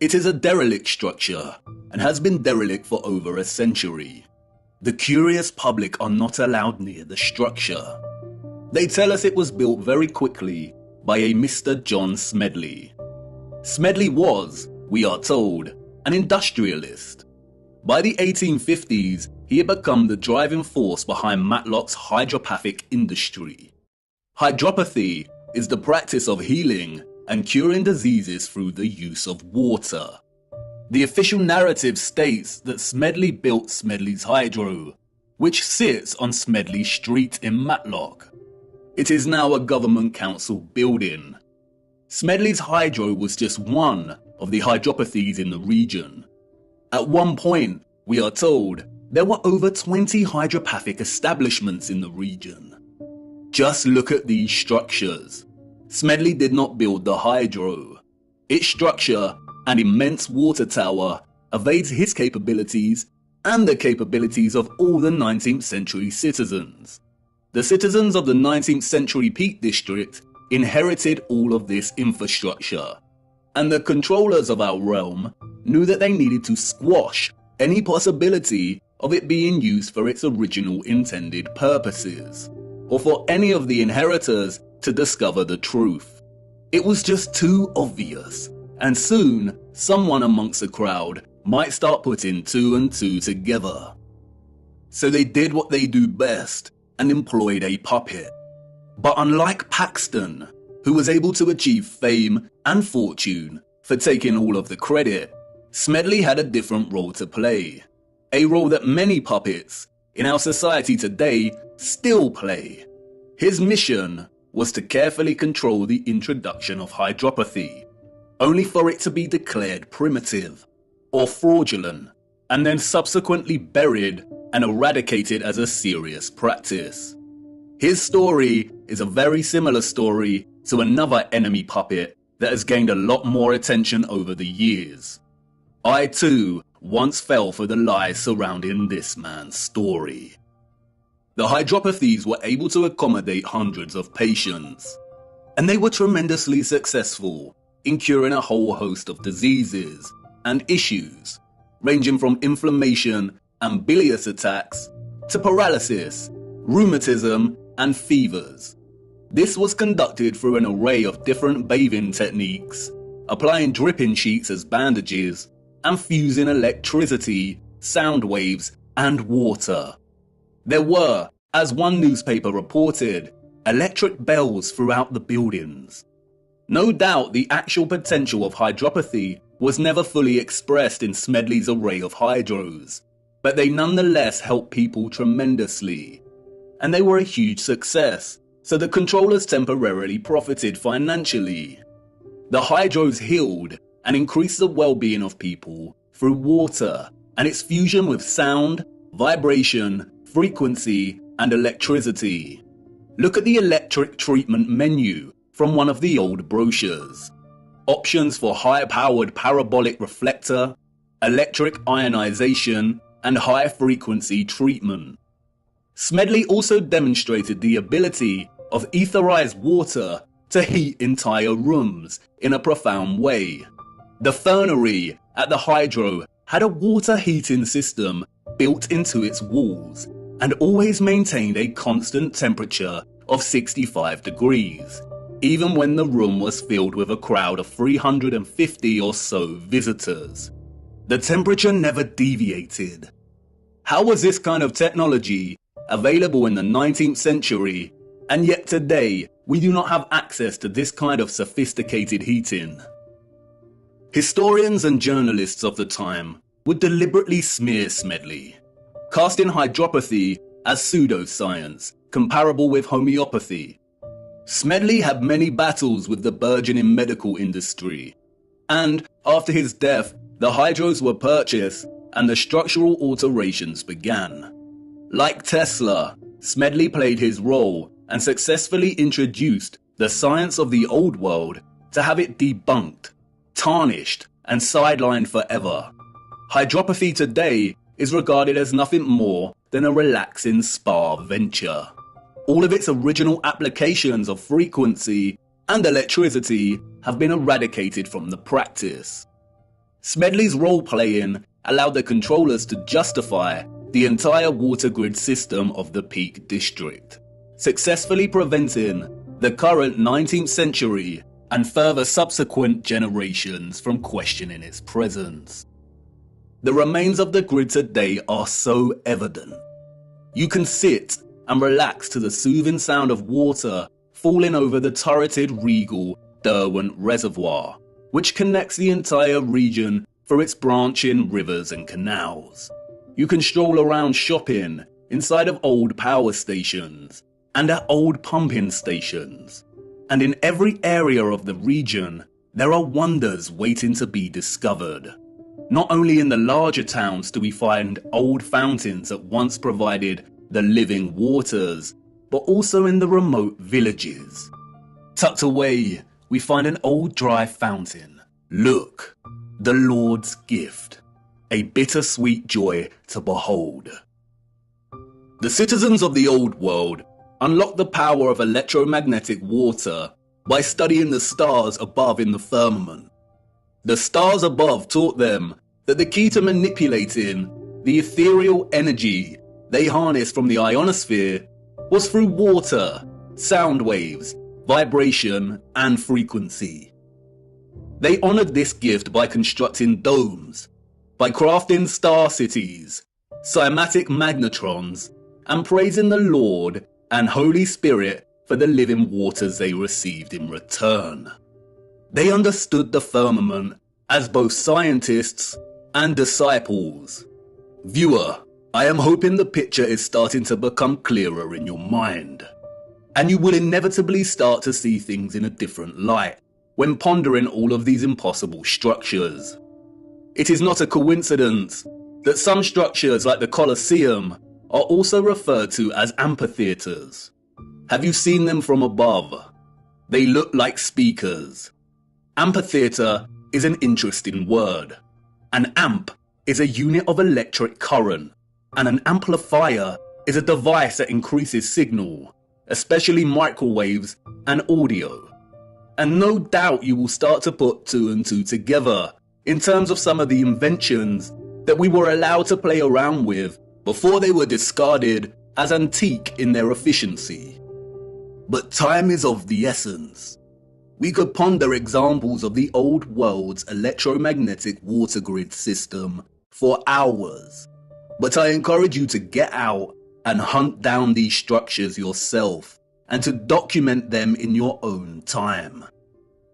It is a derelict structure and has been derelict for over a century. The curious public are not allowed near the structure. They tell us it was built very quickly by a Mr. John Smedley. Smedley was, we are told, an industrialist. By the 1850s, he had become the driving force behind Matlock's hydropathic industry. Hydropathy is the practice of healing and curing diseases through the use of water. The official narrative states that Smedley built Smedley's Hydro, which sits on Smedley Street in Matlock. It is now a government council building. Smedley's Hydro was just one of the hydropathies in the region. At one point, we are told, there were over 20 hydropathic establishments in the region. Just look at these structures. Smedley did not build the Hydro. Its structure, an immense water tower, evades his capabilities and the capabilities of all the 19th century citizens. The citizens of the 19th century Peak District inherited all of this infrastructure, and the controllers of our realm knew that they needed to squash any possibility of it being used for its original intended purposes, or for any of the inheritors to discover the truth. It was just too obvious, and soon someone amongst the crowd might start putting two and two together. So they did what they do best and employed a puppet. But unlike Paxton, who was able to achieve fame and fortune for taking all of the credit, Smedley had a different role to play. A role that many puppets in our society today still play. His mission was to carefully control the introduction of hydropathy, only for it to be declared primitive or fraudulent, and then subsequently buried and eradicated as a serious practice. His story is a very similar story to another enemy puppet that has gained a lot more attention over the years. I too once fell for the lies surrounding this man's story. The hydropathies were able to accommodate hundreds of patients, and they were tremendously successful in curing a whole host of diseases and issues, ranging from inflammation and bilious attacks to paralysis, rheumatism, and fevers. This was conducted through an array of different bathing techniques, applying dripping sheets as bandages, and fusing electricity, sound waves, and water. There were, as one newspaper reported, electric bells throughout the buildings. No doubt the actual potential of hydropathy was never fully expressed in Smedley's array of hydros, but they nonetheless helped people tremendously. And they were a huge success, so the controllers temporarily profited financially. The hydros healed and increased the well-being of people through water and its fusion with sound, vibration, frequency, and electricity. Look at the electric treatment menu from one of the old brochures. Options for high-powered parabolic reflector, electric ionization, and high-frequency treatment. Smedley also demonstrated the ability of etherized water to heat entire rooms in a profound way. The fernery at the hydro had a water heating system built into its walls and always maintained a constant temperature of 65 degrees, even when the room was filled with a crowd of 350 or so visitors. The temperature never deviated. How was this kind of technology available in the 19th century, and yet today we do not have access to this kind of sophisticated heating? Historians and journalists of the time would deliberately smear Smedley, casting hydropathy as pseudoscience, comparable with homeopathy. Smedley had many battles with the burgeoning medical industry, and after his death, the hydros were purchased and the structural alterations began. Like Tesla, Smedley played his role and successfully introduced the science of the old world to have it debunked, tarnished, and sidelined forever. Hydropathy today is regarded as nothing more than a relaxing spa venture. All of its original applications of frequency and electricity have been eradicated from the practice. Smedley's role-playing allowed the controllers to justify the entire water grid system of the Peak District, successfully preventing the current 19th century and further subsequent generations from questioning its presence. The remains of the grid today are so evident. You can sit and relax to the soothing sound of water falling over the turreted regal Derwent Reservoir, which connects the entire region through its branching rivers and canals. You can stroll around shopping inside of old power stations and at old pumping stations. And in every area of the region, there are wonders waiting to be discovered. Not only in the larger towns do we find old fountains that once provided the living waters, but also in the remote villages. Tucked away, we find an old dry fountain. Look, the Lord's gift, a bittersweet joy to behold. The citizens of the old world unlocked the power of electromagnetic water by studying the stars above in the firmament. The stars above taught them that the key to manipulating the ethereal energy they harnessed from the ionosphere was through water, sound waves, vibration, and frequency. They honored this gift by constructing domes, by crafting star cities, cymatic magnetrons, and praising the Lord and Holy Spirit for the living waters they received in return. They understood the firmament as both scientists and disciples. Viewer, I am hoping the picture is starting to become clearer in your mind, and you will inevitably start to see things in a different light when pondering all of these impossible structures. It is not a coincidence that some structures like the Colosseum are also referred to as amphitheaters. Have you seen them from above? They look like speakers. Amphitheater is an interesting word. An amp is a unit of electric current, and an amplifier is a device that increases signal, especially microwaves and audio. And no doubt you will start to put two and two together in terms of some of the inventions that we were allowed to play around with before they were discarded as antique in their efficiency. But time is of the essence. We could ponder examples of the old world's electromagnetic water grid system for hours, but I encourage you to get out and hunt down these structures yourself and to document them in your own time.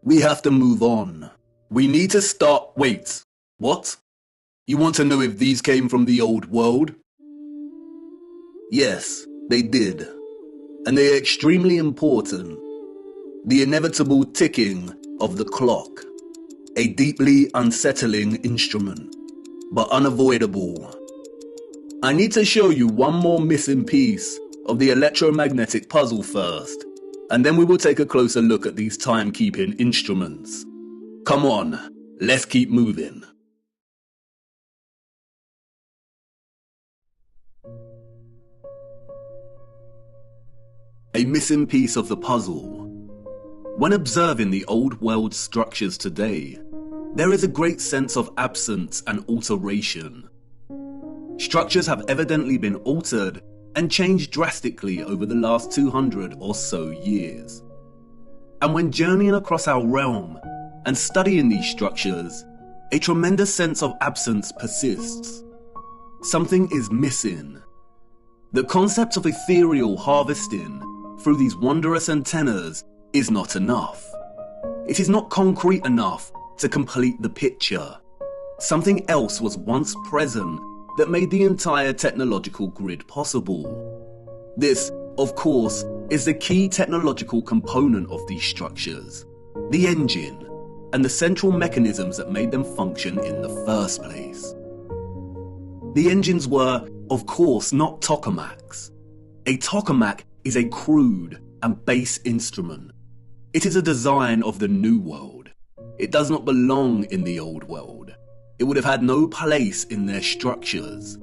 We have to move on. We need to start... Wait, what? You want to know if these came from the old world? Yes, they did. And they are extremely important. The inevitable ticking of the clock. A deeply unsettling instrument, but unavoidable. I need to show you one more missing piece of the electromagnetic puzzle first, and then we will take a closer look at these timekeeping instruments. Come on, let's keep moving. a missing piece of the puzzle. When observing the old world structures today, there is a great sense of absence and alteration. Structures have evidently been altered and changed drastically over the last 200 or so years. And when journeying across our realm and studying these structures, a tremendous sense of absence persists. Something is missing. The concept of ethereal harvesting through these wondrous antennas is not enough. It is not concrete enough to complete the picture. Something else was once present that made the entire technological grid possible. This, of course, is the key technological component of these structures, the engine, and the central mechanisms that made them function in the first place. The engines were, of course, not tokamaks. A tokamak is a crude and base instrument. It is a design of the new world. It does not belong in the old world. It would have had no place in their structures.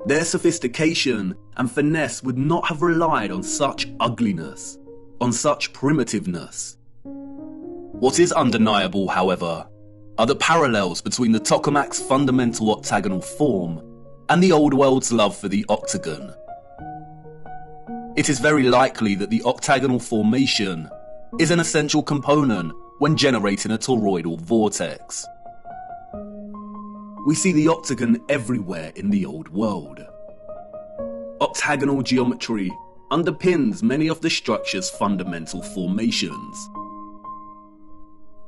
Their sophistication and finesse would not have relied on such ugliness, on such primitiveness. What is undeniable, however, are the parallels between the tokamak's fundamental octagonal form and the old world's love for the octagon. It is very likely that the octagonal formation is an essential component when generating a toroidal vortex. We see the octagon everywhere in the old world. Octagonal geometry underpins many of the structure's fundamental formations.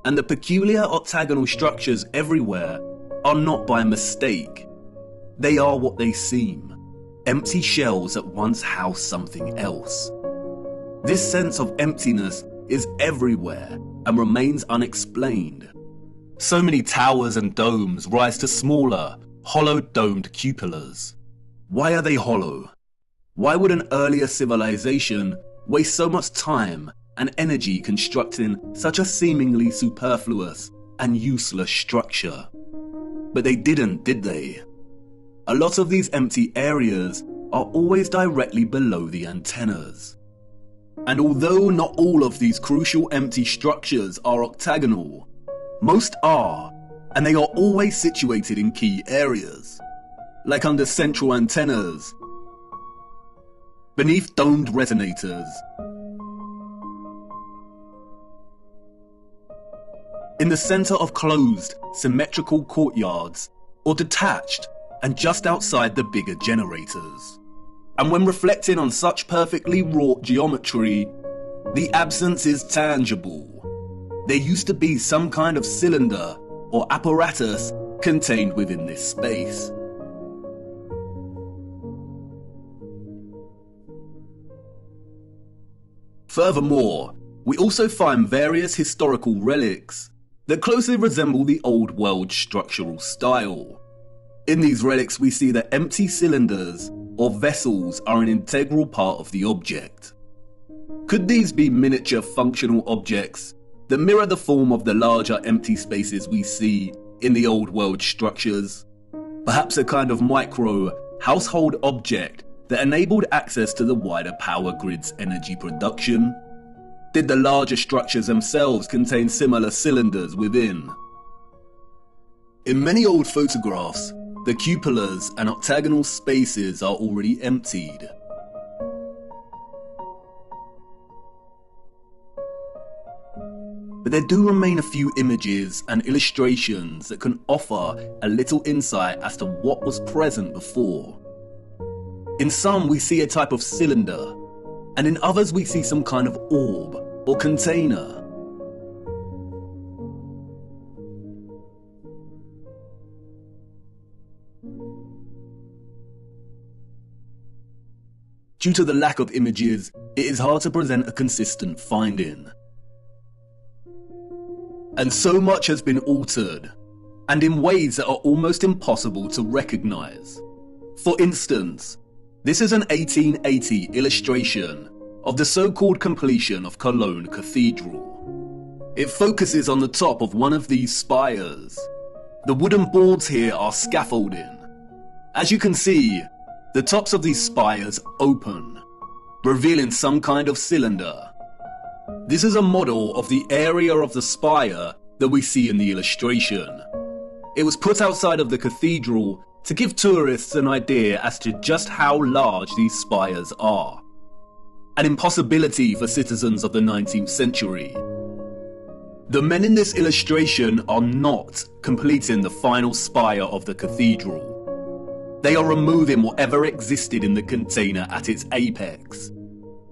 And the peculiar octagonal structures everywhere are not by mistake. They are what they seem, empty shells that once housed something else. This sense of emptiness is everywhere and remains unexplained. So many towers and domes rise to smaller, hollow domed cupolas. Why are they hollow? Why would an earlier civilization waste so much time and energy constructing such a seemingly superfluous and useless structure? But they didn't, did they? A lot of these empty areas are always directly below the antennas. And although not all of these crucial empty structures are octagonal, most are, and they are always situated in key areas, like under central antennas, beneath domed resonators, in the center of closed, symmetrical courtyards, or detached and just outside the bigger generators. And when reflecting on such perfectly wrought geometry, the absence is tangible. There used to be some kind of cylinder or apparatus contained within this space. Furthermore, we also find various historical relics that closely resemble the old world structural style. In these relics, we see that empty cylinders or vessels are an integral part of the object. Could these be miniature functional objects that mirror the form of the larger empty spaces we see in the old world structures? Perhaps a kind of micro household object that enabled access to the wider power grid's energy production? Did the larger structures themselves contain similar cylinders within? In many old photographs, the cupolas and octagonal spaces are already emptied. But there do remain a few images and illustrations that can offer a little insight as to what was present before. In some, we see a type of cylinder, and in others we see some kind of orb or container. Due to the lack of images, it is hard to present a consistent finding. And so much has been altered, and in ways that are almost impossible to recognize. For instance, this is an 1880 illustration of the so-called completion of Cologne Cathedral. It focuses on the top of one of these spires. The wooden boards here are scaffolding. As you can see, the tops of these spires open, revealing some kind of cylinder. This is a model of the area of the spire that we see in the illustration. It was put outside of the cathedral to give tourists an idea as to just how large these spires are. An impossibility for citizens of the 19th century. The men in this illustration are not completing the final spire of the cathedral. They are removing whatever existed in the container at its apex.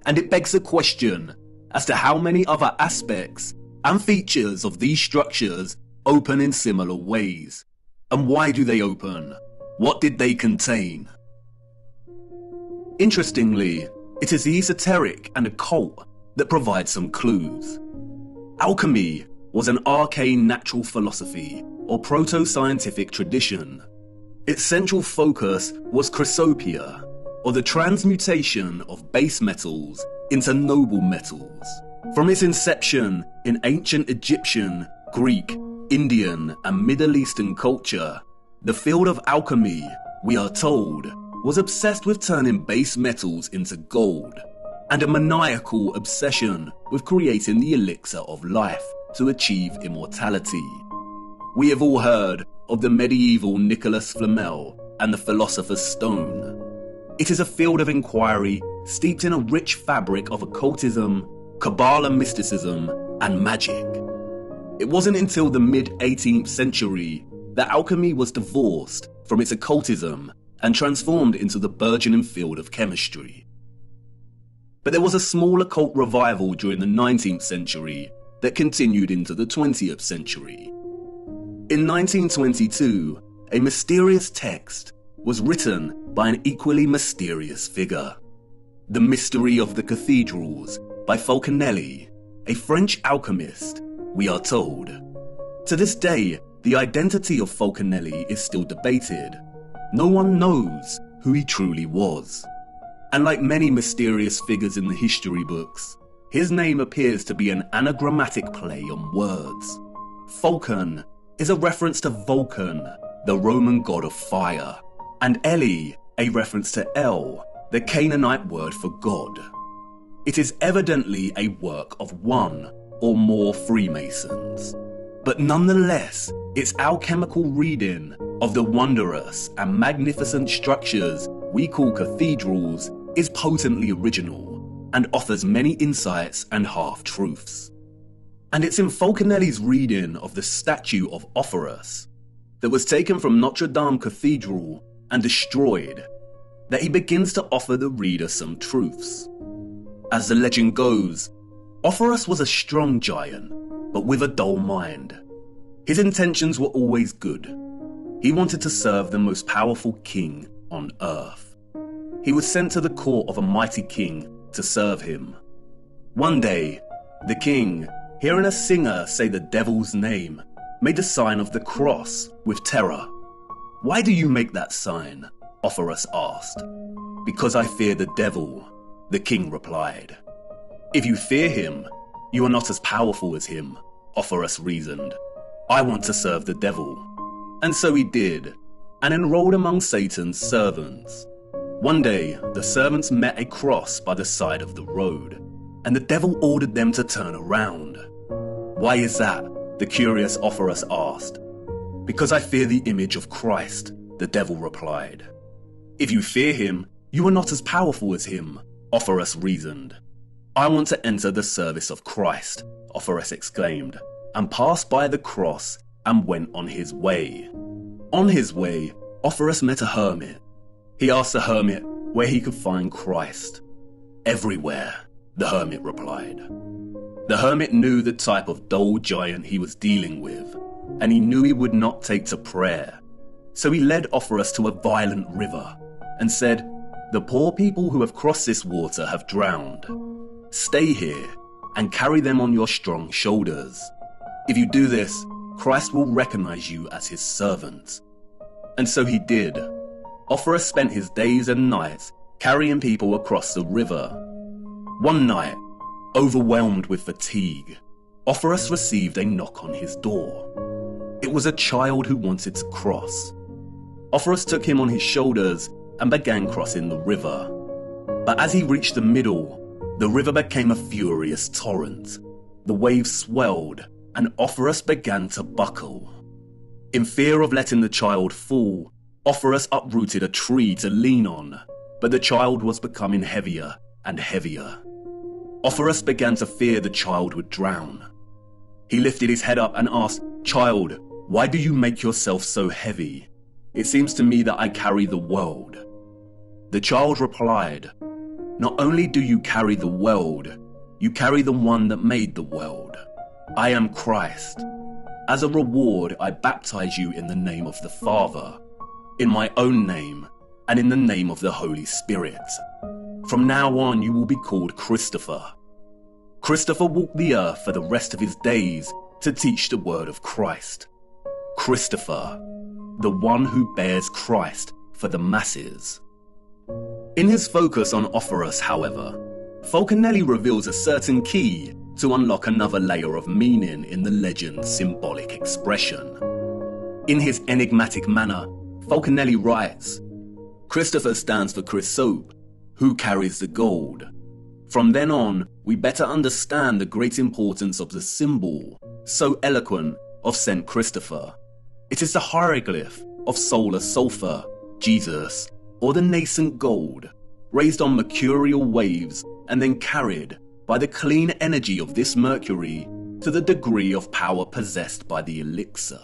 And it begs the question as to how many other aspects and features of these structures open in similar ways. And why do they open? What did they contain? Interestingly, it is the esoteric and occult that provide some clues. Alchemy was an arcane natural philosophy or proto-scientific tradition. Its central focus was chrysopia, or the transmutation of base metals into noble metals. From its inception in ancient Egyptian, Greek, Indian, and Middle Eastern culture, the field of alchemy, we are told, was obsessed with turning base metals into gold, and a maniacal obsession with creating the elixir of life to achieve immortality. We have all heard of the medieval Nicholas Flamel and the Philosopher's Stone. It is a field of inquiry steeped in a rich fabric of occultism, Kabbalah mysticism, and magic. It wasn't until the mid-18th century that alchemy was divorced from its occultism and transformed into the burgeoning field of chemistry. But there was a small occult revival during the 19th century that continued into the 20th century. In 1922, a mysterious text was written by an equally mysterious figure. The Mystery of the Cathedrals by Fulcanelli, a French alchemist, we are told. To this day, the identity of Fulcanelli is still debated. No one knows who he truly was. And like many mysterious figures in the history books, his name appears to be an anagrammatic play on words. Fulcan is a reference to Vulcan, the Roman god of fire, and Eli, a reference to El, the Canaanite word for God. It is evidently a work of one or more Freemasons, but nonetheless, its alchemical reading of the wondrous and magnificent structures we call cathedrals is potently original and offers many insights and half-truths. And it's in Fulcanelli's reading of the statue of Offerus that was taken from Notre Dame Cathedral and destroyed that he begins to offer the reader some truths. As the legend goes, Offerus was a strong giant, but with a dull mind. His intentions were always good. He wanted to serve the most powerful king on earth. He was sent to the court of a mighty king to serve him. One day, the king, hearing a singer say the devil's name, made the sign of the cross with terror. "Why do you make that sign?" Offerus asked. "Because I fear the devil," the king replied. "If you fear him, you are not as powerful as him," Offerus reasoned. "I want to serve the devil." And so he did, and enrolled among Satan's servants. One day, the servants met a cross by the side of the road, and the devil ordered them to turn around. "Why is that?" the curious Offerus asked. "Because I fear the image of Christ," the devil replied. "If you fear him, you are not as powerful as him," Offerus reasoned. "I want to enter the service of Christ," Offerus exclaimed, and passed by the cross and went on his way. On his way, Offerus met a hermit. He asked the hermit where he could find Christ. "Everywhere," the hermit replied. The hermit knew the type of dull giant he was dealing with, and he knew he would not take to prayer. So he led Offerus to a violent river and said, "The poor people who have crossed this water have drowned. Stay here and carry them on your strong shoulders. If you do this, Christ will recognize you as his servant." And so he did. Offerus spent his days and nights carrying people across the river. One night, overwhelmed with fatigue, Offerus received a knock on his door. It was a child who wanted to cross. Offerus took him on his shoulders and began crossing the river. But as he reached the middle, the river became a furious torrent. The waves swelled, and Ophoros began to buckle. In fear of letting the child fall, Ophoros uprooted a tree to lean on, but the child was becoming heavier and heavier. Ophoros began to fear the child would drown. He lifted his head up and asked, "Child, why do you make yourself so heavy? It seems to me that I carry the world." The child replied, "Not only do you carry the world, you carry the one that made the world. I am Christ. As a reward, I baptize you in the name of the Father, in my own name, and in the name of the Holy Spirit. From now on, you will be called Christopher." Christopher walked the earth for the rest of his days to teach the word of Christ. Christopher, the one who bears Christ for the masses. In his focus on Ophoros, however, Falconelli reveals a certain key to unlock another layer of meaning in the legend's symbolic expression. In his enigmatic manner, Falconelli writes, "Christopher stands for Chrysope, who carries the gold. From then on, we better understand the great importance of the symbol, so eloquent, of St. Christopher. It is the hieroglyph of solar sulfur, Jesus, or the nascent gold, raised on mercurial waves and then carried by the clean energy of this mercury to the degree of power possessed by the elixir."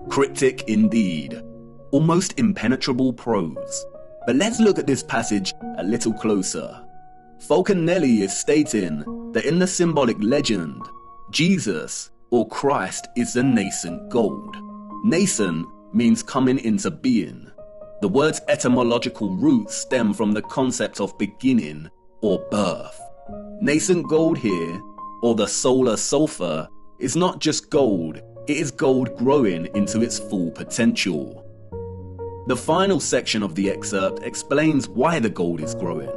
Cryptic indeed, almost impenetrable prose. But let's look at this passage a little closer. Falconelli is stating that in the symbolic legend, Jesus, or Christ, is the nascent gold. Nascent means coming into being. The word's etymological roots stem from the concept of beginning or birth. Nascent gold here, or the solar sulfur, is not just gold, it is gold growing into its full potential. The final section of the excerpt explains why the gold is growing.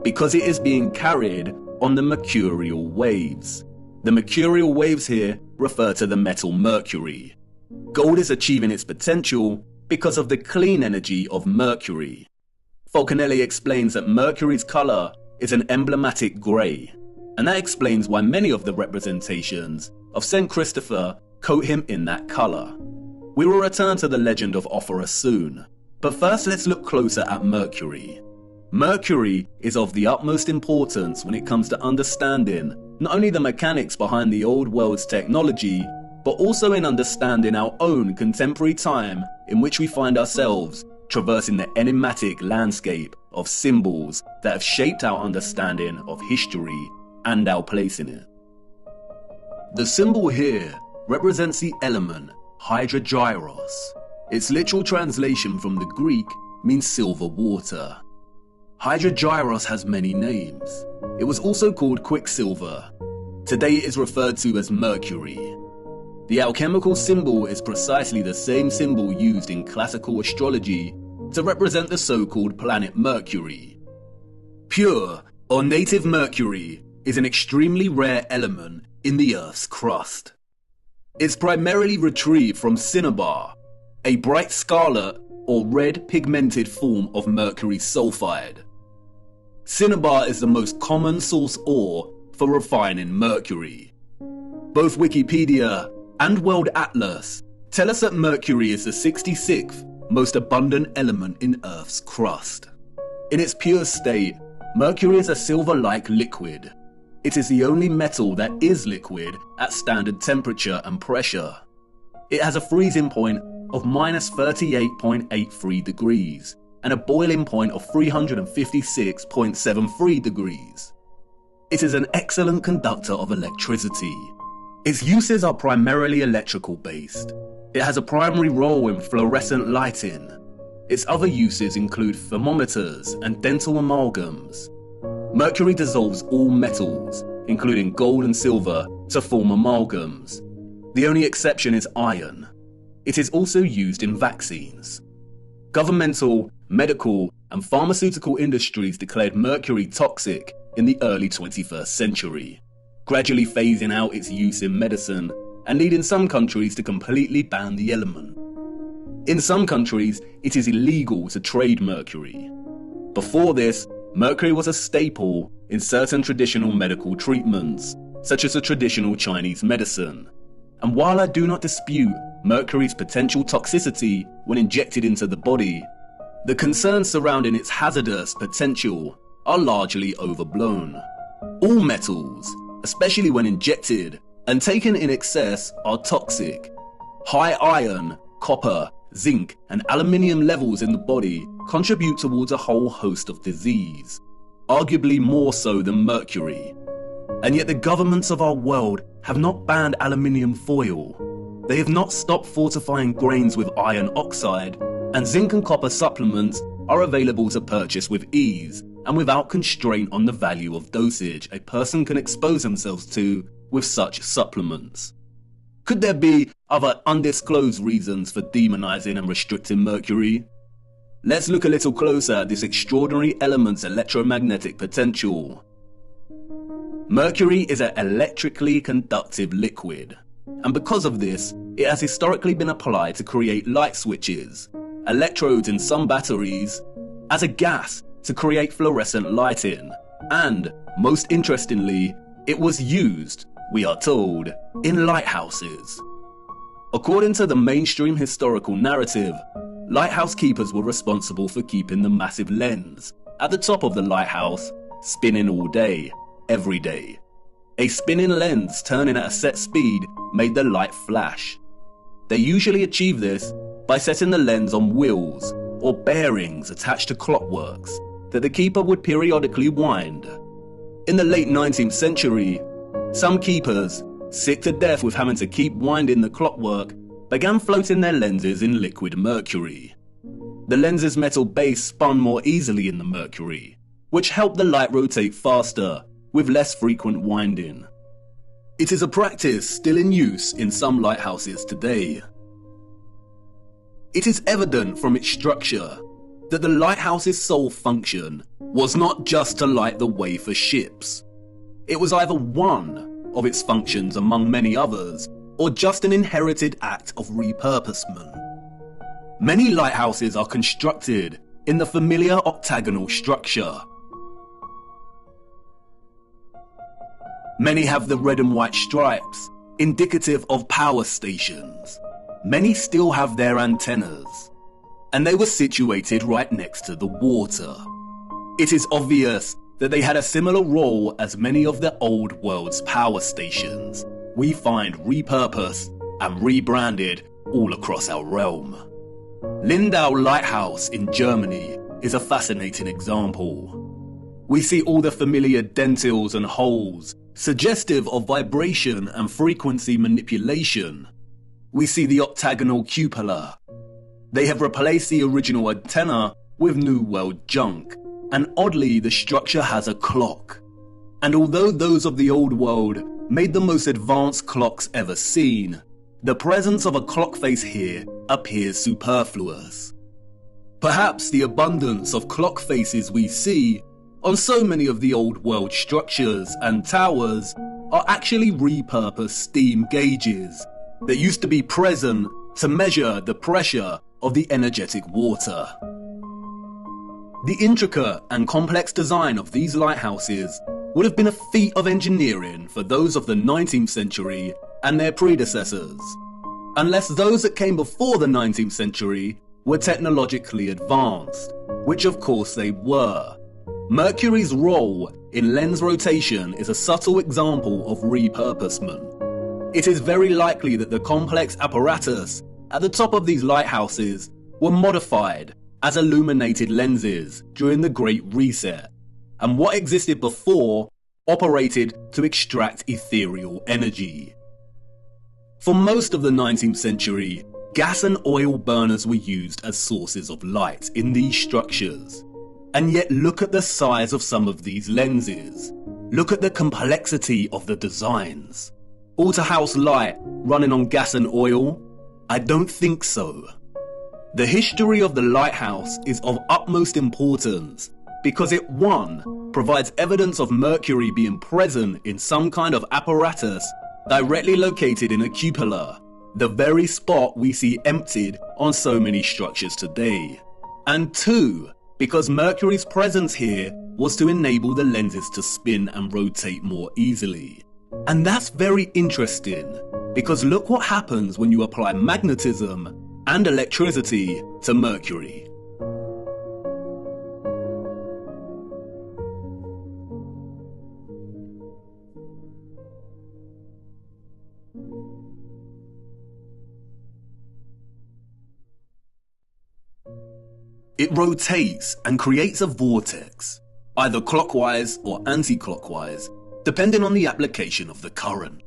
Because it is being carried on the mercurial waves. The mercurial waves here refer to the metal mercury. Gold is achieving its potential because of the clean energy of mercury. Falconelli explains that mercury's color is an emblematic grey, and that explains why many of the representations of St. Christopher coat him in that color. We will return to the legend of Ophoros soon, but first let's look closer at Mercury. Mercury is of the utmost importance when it comes to understanding not only the mechanics behind the old world's technology, but also in understanding our own contemporary time in which we find ourselves traversing the enigmatic landscape of symbols that have shaped our understanding of history and our place in it. The symbol here represents the element hydrogyros. Its literal translation from the Greek means silver water. Hydrogyros has many names. It was also called quicksilver. Today it is referred to as mercury. The alchemical symbol is precisely the same symbol used in classical astrology to represent the so-called planet Mercury. Pure or native mercury is an extremely rare element in the Earth's crust. It's primarily retrieved from cinnabar, a bright scarlet or red pigmented form of mercury sulfide. Cinnabar is the most common source ore for refining mercury. Both Wikipedia and World Atlas tell us that mercury is the 66th most abundant element in Earth's crust. In its pure state, mercury is a silver-like liquid. It is the only metal that is liquid at standard temperature and pressure. It has a freezing point of -38.83 degrees and a boiling point of 356.73 degrees. It is an excellent conductor of electricity. Its uses are primarily electrical based. It has a primary role in fluorescent lighting. Its other uses include thermometers and dental amalgams. Mercury dissolves all metals, including gold and silver, to form amalgams. The only exception is iron. It is also used in vaccines. Governmental, medical, and pharmaceutical industries declared mercury toxic in the early 21st century, gradually phasing out its use in medicine and leading some countries to completely ban the element. In some countries, it is illegal to trade mercury. Before this, Mercury was a staple in certain traditional medical treatments, such as the traditional Chinese medicine. And while I do not dispute mercury's potential toxicity when injected into the body, the concerns surrounding its hazardous potential are largely overblown. All metals, especially when injected and taken in excess, are toxic. High iron, copper, zinc, and aluminium levels in the body contribute towards a whole host of disease, arguably more so than mercury. And yet the governments of our world have not banned aluminium foil. They have not stopped fortifying grains with iron oxide, and zinc and copper supplements are available to purchase with ease and without constraint on the value of dosage a person can expose themselves to with such supplements. Could there be other undisclosed reasons for demonizing and restricting mercury? Let's look a little closer at this extraordinary element's electromagnetic potential. Mercury is an electrically conductive liquid, and because of this, it has historically been applied to create light switches, electrodes in some batteries, as a gas to create fluorescent lighting, and, most interestingly, it was used, we are told, in lighthouses. According to the mainstream historical narrative, lighthouse keepers were responsible for keeping the massive lens at the top of the lighthouse spinning all day, every day. A spinning lens turning at a set speed made the light flash. They usually achieve this by setting the lens on wheels or bearings attached to clockworks that the keeper would periodically wind. In the late 19th century, some keepers, sick to death with having to keep winding the clockwork, began floating their lenses in liquid mercury. The lens's metal base spun more easily in the mercury, which helped the light rotate faster with less frequent winding. It is a practice still in use in some lighthouses today. It is evident from its structure that the lighthouse's sole function was not just to light the way for ships. It was either one of its functions among many others, or just an inherited act of repurposement. Many lighthouses are constructed in the familiar octagonal structure. Many have the red and white stripes, indicative of power stations. Many still have their antennas, and they were situated right next to the water. It is obvious that they had a similar role as many of the old world's power stations we find repurposed and rebranded all across our realm. Lindau Lighthouse in Germany is a fascinating example. We see all the familiar dentils and holes, suggestive of vibration and frequency manipulation. We see the octagonal cupola. They have replaced the original antenna with New World junk, and oddly the structure has a clock. And although those of the old world made the most advanced clocks ever seen, the presence of a clock face here appears superfluous. Perhaps the abundance of clock faces we see on so many of the old world structures and towers are actually repurposed steam gauges that used to be present to measure the pressure of the energetic water. The intricate and complex design of these lighthouses would have been a feat of engineering for those of the 19th century and their predecessors, unless those that came before the 19th century were technologically advanced, which of course they were. Mercury's role in lens rotation is a subtle example of repurposement. It is very likely that the complex apparatus at the top of these lighthouses were modified as illuminated lenses during the Great Reset, and what existed before operated to extract ethereal energy. For most of the 19th century, gas and oil burners were used as sources of light in these structures. And yet look at the size of some of these lenses. Look at the complexity of the designs. All to house light running on gas and oil? I don't think so. The history of the lighthouse is of utmost importance because it, 1, provides evidence of mercury being present in some kind of apparatus directly located in a cupola, the very spot we see emptied on so many structures today. And 2, because mercury's presence here was to enable the lenses to spin and rotate more easily. And that's very interesting, because look what happens when you apply magnetism and electricity to mercury. It rotates and creates a vortex, either clockwise or anti-clockwise, depending on the application of the current.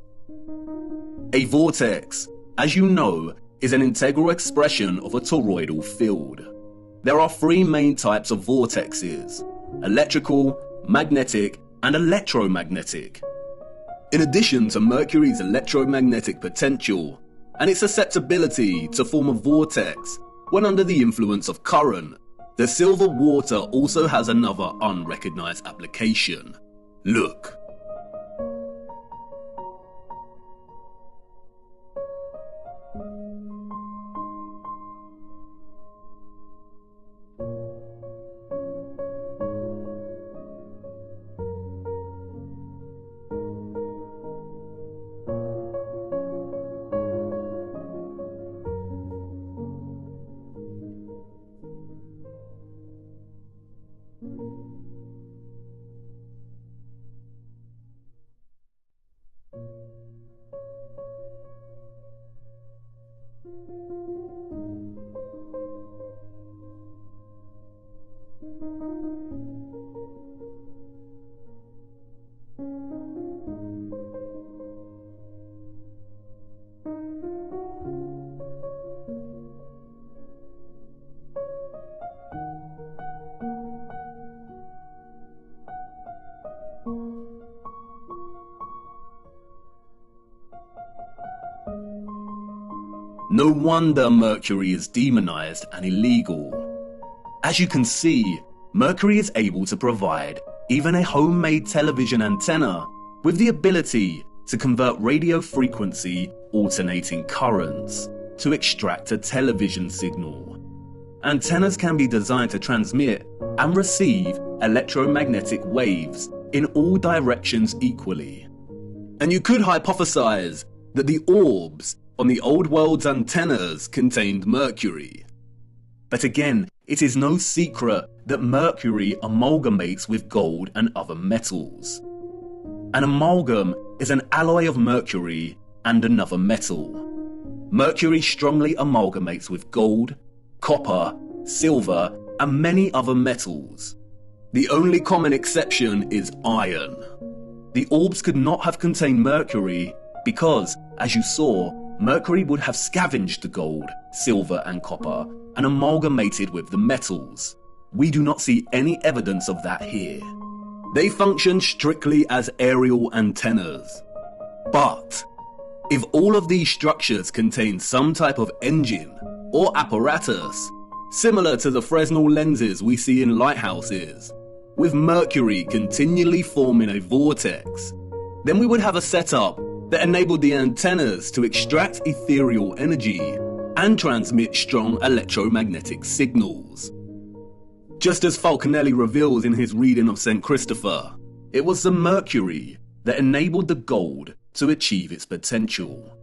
A vortex, as you know, is an integral expression of a toroidal field. There are three main types of vortexes: electrical, magnetic, and electromagnetic. In addition to Mercury's electromagnetic potential and its susceptibility to form a vortex when under the influence of current, the silver water also has another unrecognized application. Look. No wonder mercury is demonized and illegal. As you can see, mercury is able to provide even a homemade television antenna with the ability to convert radio frequency alternating currents to extract a television signal. Antennas can be designed to transmit and receive electromagnetic waves in all directions equally. And you could hypothesize that the orbs on the old world's antennas contained mercury. But again, it is no secret that mercury amalgamates with gold and other metals. An amalgam is an alloy of mercury and another metal. Mercury strongly amalgamates with gold, copper, silver, and many other metals. The only common exception is iron. The orbs could not have contained mercury because, as you saw, mercury would have scavenged the gold, silver, and copper and amalgamated with the metals. We do not see any evidence of that here. They function strictly as aerial antennas. But if all of these structures contain some type of engine or apparatus, similar to the Fresnel lenses we see in lighthouses, with mercury continually forming a vortex, then we would have a setup that enabled the antennas to extract ethereal energy and transmit strong electromagnetic signals. Just as Falconelli reveals in his reading of St. Christopher, it was the mercury that enabled the gold to achieve its potential.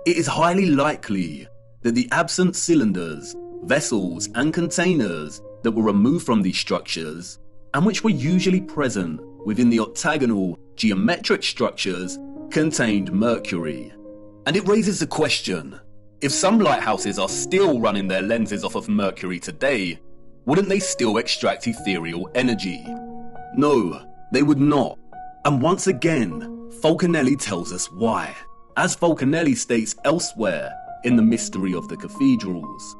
It is highly likely that the absent cylinders, vessels, and containers that were removed from these structures, and which were usually present within the octagonal geometric structures, contained mercury. And it raises the question, if some lighthouses are still running their lenses off of mercury today, wouldn't they still extract ethereal energy? No, they would not. And once again, Falconelli tells us why, as Falconelli states elsewhere in The Mystery of the Cathedrals.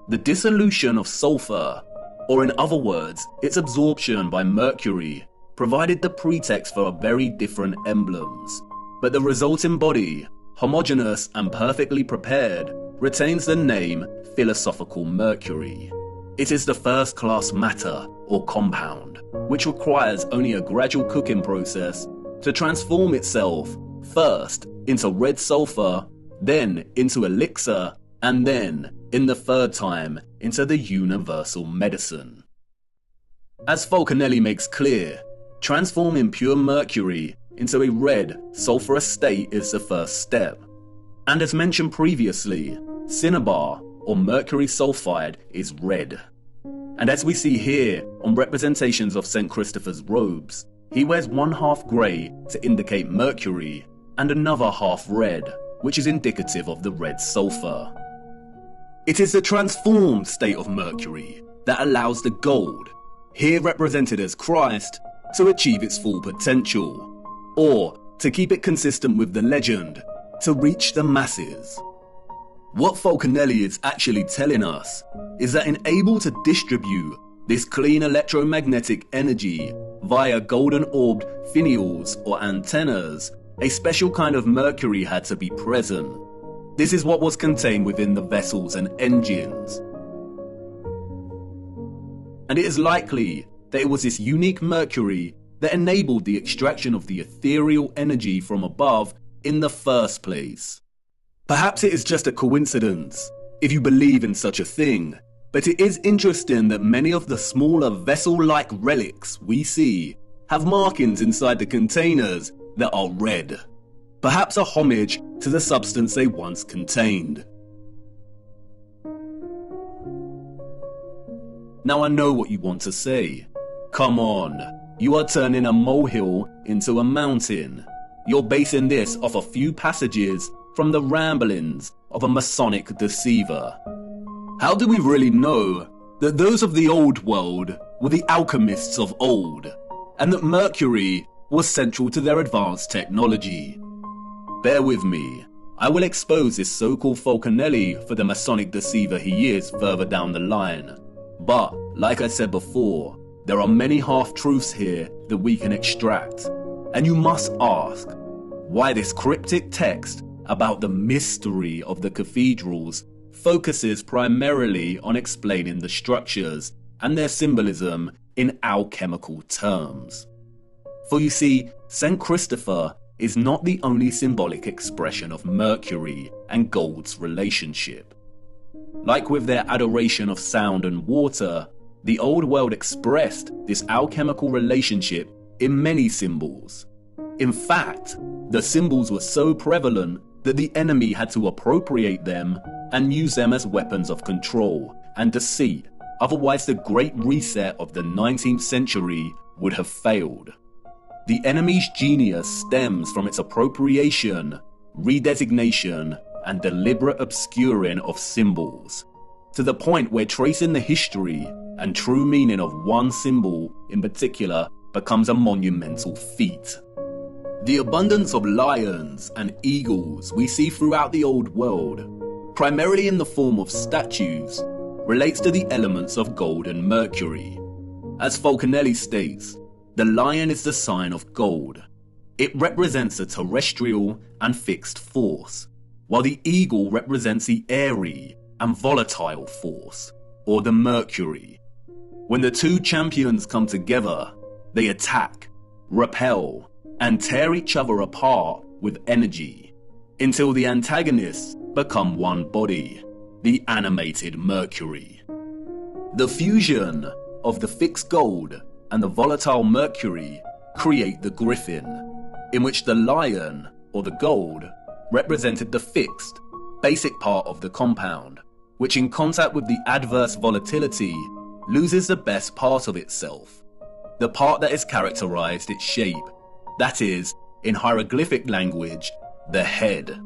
The dissolution of sulfur, or in other words, its absorption by mercury, provided the pretext for very different emblems. But the resulting body, homogeneous and perfectly prepared, retains the name philosophical mercury. It is the first-class matter, or compound, which requires only a gradual cooking process to transform itself first into red sulfur, then into elixir, and then, in the third time, into the universal medicine. As Falconelli makes clear, transforming pure mercury into a red, sulfurous state is the first step. And as mentioned previously, cinnabar, or mercury sulfide, is red. And as we see here on representations of St. Christopher's robes, he wears one half grey to indicate mercury and another half red, which is indicative of the red sulfur. It is the transformed state of mercury that allows the gold, here represented as Christ, to achieve its full potential, or, to keep it consistent with the legend, to reach the masses. What Falconelli is actually telling us is that in able to distribute this clean electromagnetic energy via golden-orbed finials or antennas, a special kind of mercury had to be present. This is what was contained within the vessels and engines. And it is likely that it was this unique mercury that enabled the extraction of the ethereal energy from above in the first place. Perhaps it is just a coincidence, if you believe in such a thing, but it is interesting that many of the smaller vessel-like relics we see have markings inside the containers that are red, perhaps a homage to the substance they once contained. Now I know what you want to say. Come on, you are turning a molehill into a mountain. You're basing this off a few passages from the ramblings of a Masonic deceiver. How do we really know that those of the old world were the alchemists of old, and that mercury was central to their advanced technology? Bear with me, I will expose this so-called Falconelli for the Masonic deceiver he is further down the line. But, like I said before, there are many half-truths here that we can extract, and you must ask, why this cryptic text about the mystery of the cathedrals focuses primarily on explaining the structures and their symbolism in alchemical terms. For you see, St. Christopher is not the only symbolic expression of Mercury and gold's relationship. Like with their adoration of sound and water, the old world expressed this alchemical relationship in many symbols. In fact, the symbols were so prevalent that the enemy had to appropriate them and use them as weapons of control and deceit, otherwise the great reset of the 19th century would have failed. The enemy's genius stems from its appropriation, redesignation, and deliberate obscuring of symbols, to the point where tracing the history and true meaning of one symbol in particular becomes a monumental feat. The abundance of lions and eagles we see throughout the old world, primarily in the form of statues, relates to the elements of gold and mercury. As Falconelli states, the lion is the sign of gold. It represents a terrestrial and fixed force, while the eagle represents the airy and volatile force, or the mercury. When the two champions come together, they attack, repel, and tear each other apart with energy, until the antagonists become one body, the animated mercury. The fusion of the fixed gold and the volatile mercury create the griffin, in which the lion, or the gold, represented the fixed, basic part of the compound, which in contact with the adverse volatility loses the best part of itself, the part that has characterized its shape, that is, in hieroglyphic language, the head.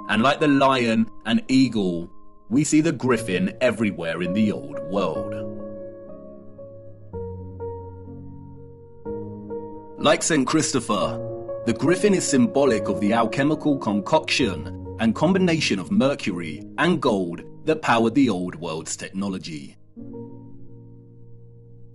And like the lion and eagle, we see the griffin everywhere in the old world. Like St. Christopher, the griffin is symbolic of the alchemical concoction and combination of mercury and gold that powered the old world's technology.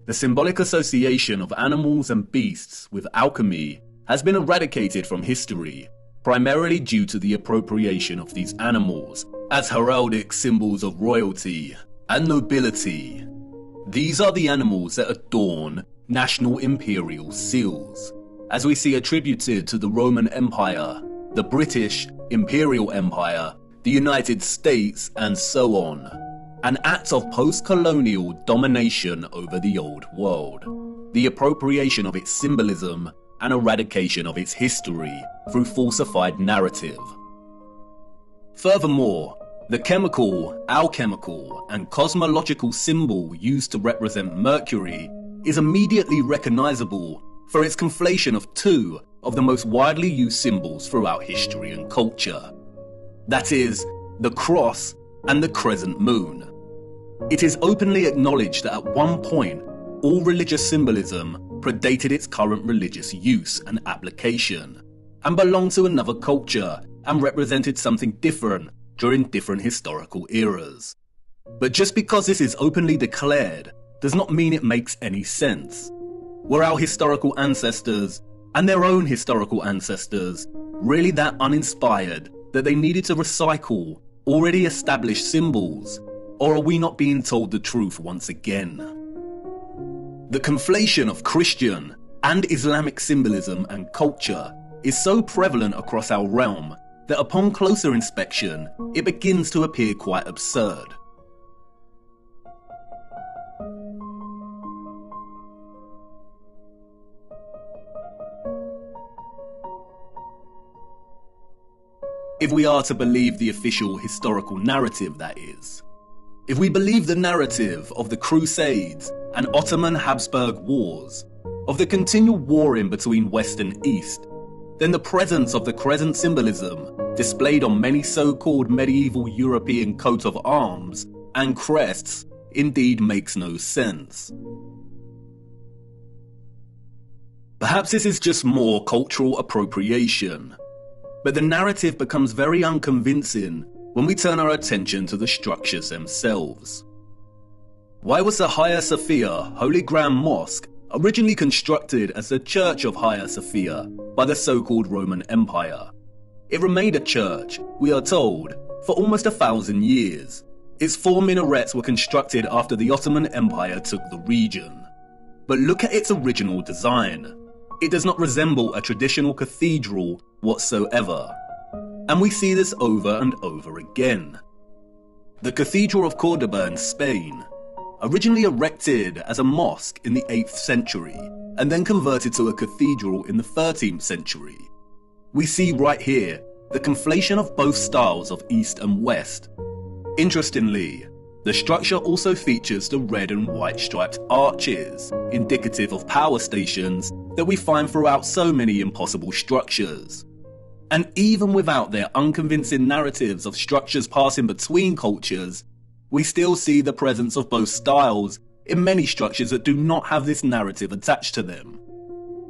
The symbolic association of animals and beasts with alchemy has been eradicated from history, primarily due to the appropriation of these animals as heraldic symbols of royalty and nobility. These are the animals that adorn national imperial seals, as we see attributed to the Roman Empire, the British Imperial Empire, the United States, and so on. an act of post-colonial domination over the old world, the appropriation of its symbolism and eradication of its history through falsified narrative. Furthermore, the chemical, alchemical, and cosmological symbol used to represent Mercury is immediately recognizable for its conflation of two of the most widely used symbols throughout history and culture. That is, the cross and the crescent moon. It is openly acknowledged that at one point, all religious symbolism predated its current religious use and application, and belonged to another culture and represented something different during different historical eras. But just because this is openly declared does not mean it makes any sense. Were our historical ancestors, and their own historical ancestors, really that uninspired that they needed to recycle already established symbols? Or are we not being told the truth once again? The conflation of Christian and Islamic symbolism and culture is so prevalent across our realm that upon closer inspection, it begins to appear quite absurd. If we are to believe the official historical narrative, that is. If we believe the narrative of the Crusades and Ottoman Habsburg Wars, of the continual warring between West and East, then the presence of the crescent symbolism displayed on many so-called medieval European coat of arms and crests indeed makes no sense. Perhaps this is just more cultural appropriation, but the narrative becomes very unconvincing when we turn our attention to the structures themselves. Why was the Hagia Sophia Holy Grand Mosque originally constructed as the Church of Hagia Sophia by the so-called Roman Empire? It remained a church, we are told, for almost 1,000 years. Its 4 minarets were constructed after the Ottoman Empire took the region. But look at its original design. It does not resemble a traditional cathedral whatsoever. And we see this over and over again. The Cathedral of Cordoba in Spain, originally erected as a mosque in the 8th century and then converted to a cathedral in the 13th century. We see right here the conflation of both styles of East and West. Interestingly, the structure also features the red and white striped arches, indicative of power stations that we find throughout so many impossible structures. And even without their unconvincing narratives of structures passing between cultures, we still see the presence of both styles in many structures that do not have this narrative attached to them.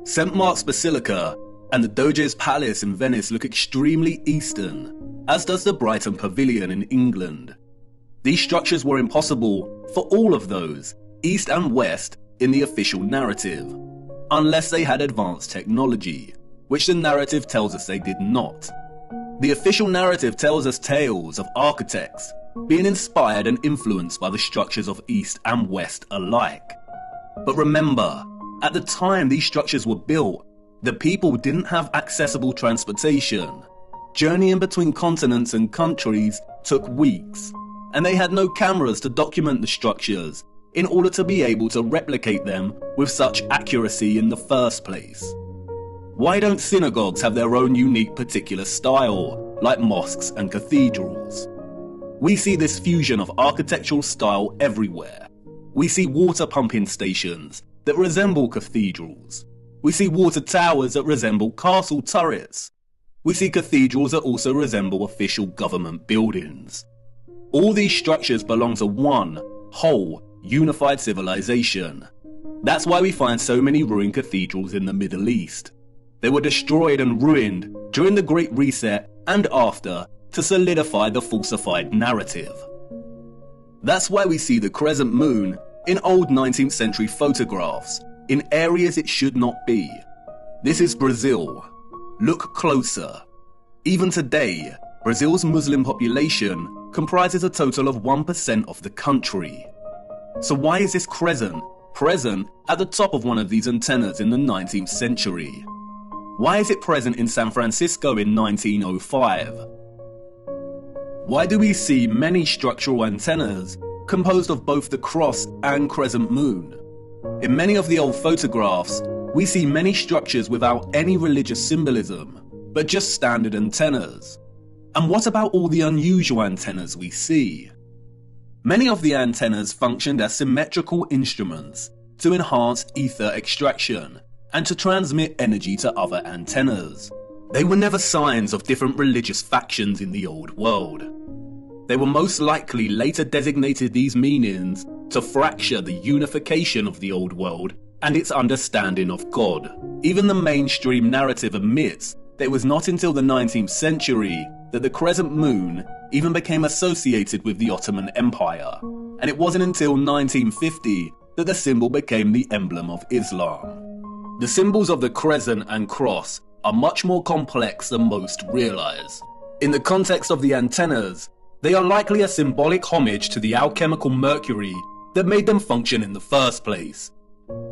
St. Mark's Basilica and the Doge's Palace in Venice look extremely Eastern, as does the Brighton Pavilion in England. These structures were impossible for all of those, East and West, in the official narrative, unless they had advanced technology, which the narrative tells us they did not. The official narrative tells us tales of architects being inspired and influenced by the structures of East and West alike. But remember, at the time these structures were built, the people didn't have accessible transportation. Journeying between continents and countries took weeks, and they had no cameras to document the structures in order to be able to replicate them with such accuracy in the first place. Why don't synagogues have their own unique particular style, like mosques and cathedrals? We see this fusion of architectural style everywhere. We see water pumping stations that resemble cathedrals. We see water towers that resemble castle turrets. We see cathedrals that also resemble official government buildings. All these structures belong to one whole, unified civilization. That's why we find so many ruined cathedrals in the Middle East. They were destroyed and ruined during the Great Reset and after to solidify the falsified narrative. That's why we see the crescent moon in old 19th century photographs in areas it should not be. This is Brazil. Look closer. Even today, Brazil's Muslim population comprises a total of 1% of the country. So why is this crescent present at the top of one of these antennas in the 19th century? Why is it present in San Francisco in 1905? Why do we see many structural antennas composed of both the cross and crescent moon. In many of the old photographs, we see many structures without any religious symbolism, but just standard antennas. And what about all the unusual antennas we see? Many of the antennas functioned as symmetrical instruments to enhance ether extraction and to transmit energy to other antennas. They were never signs of different religious factions in the old world. They were most likely later designated these meanings to fracture the unification of the old world and its understanding of God. Even the mainstream narrative admits that it was not until the 19th century that the crescent moon even became associated with the Ottoman Empire, and it wasn't until 1950 that the symbol became the emblem of Islam. The symbols of the crescent and cross are much more complex than most realize. In the context of the antennas, they are likely a symbolic homage to the alchemical mercury that made them function in the first place.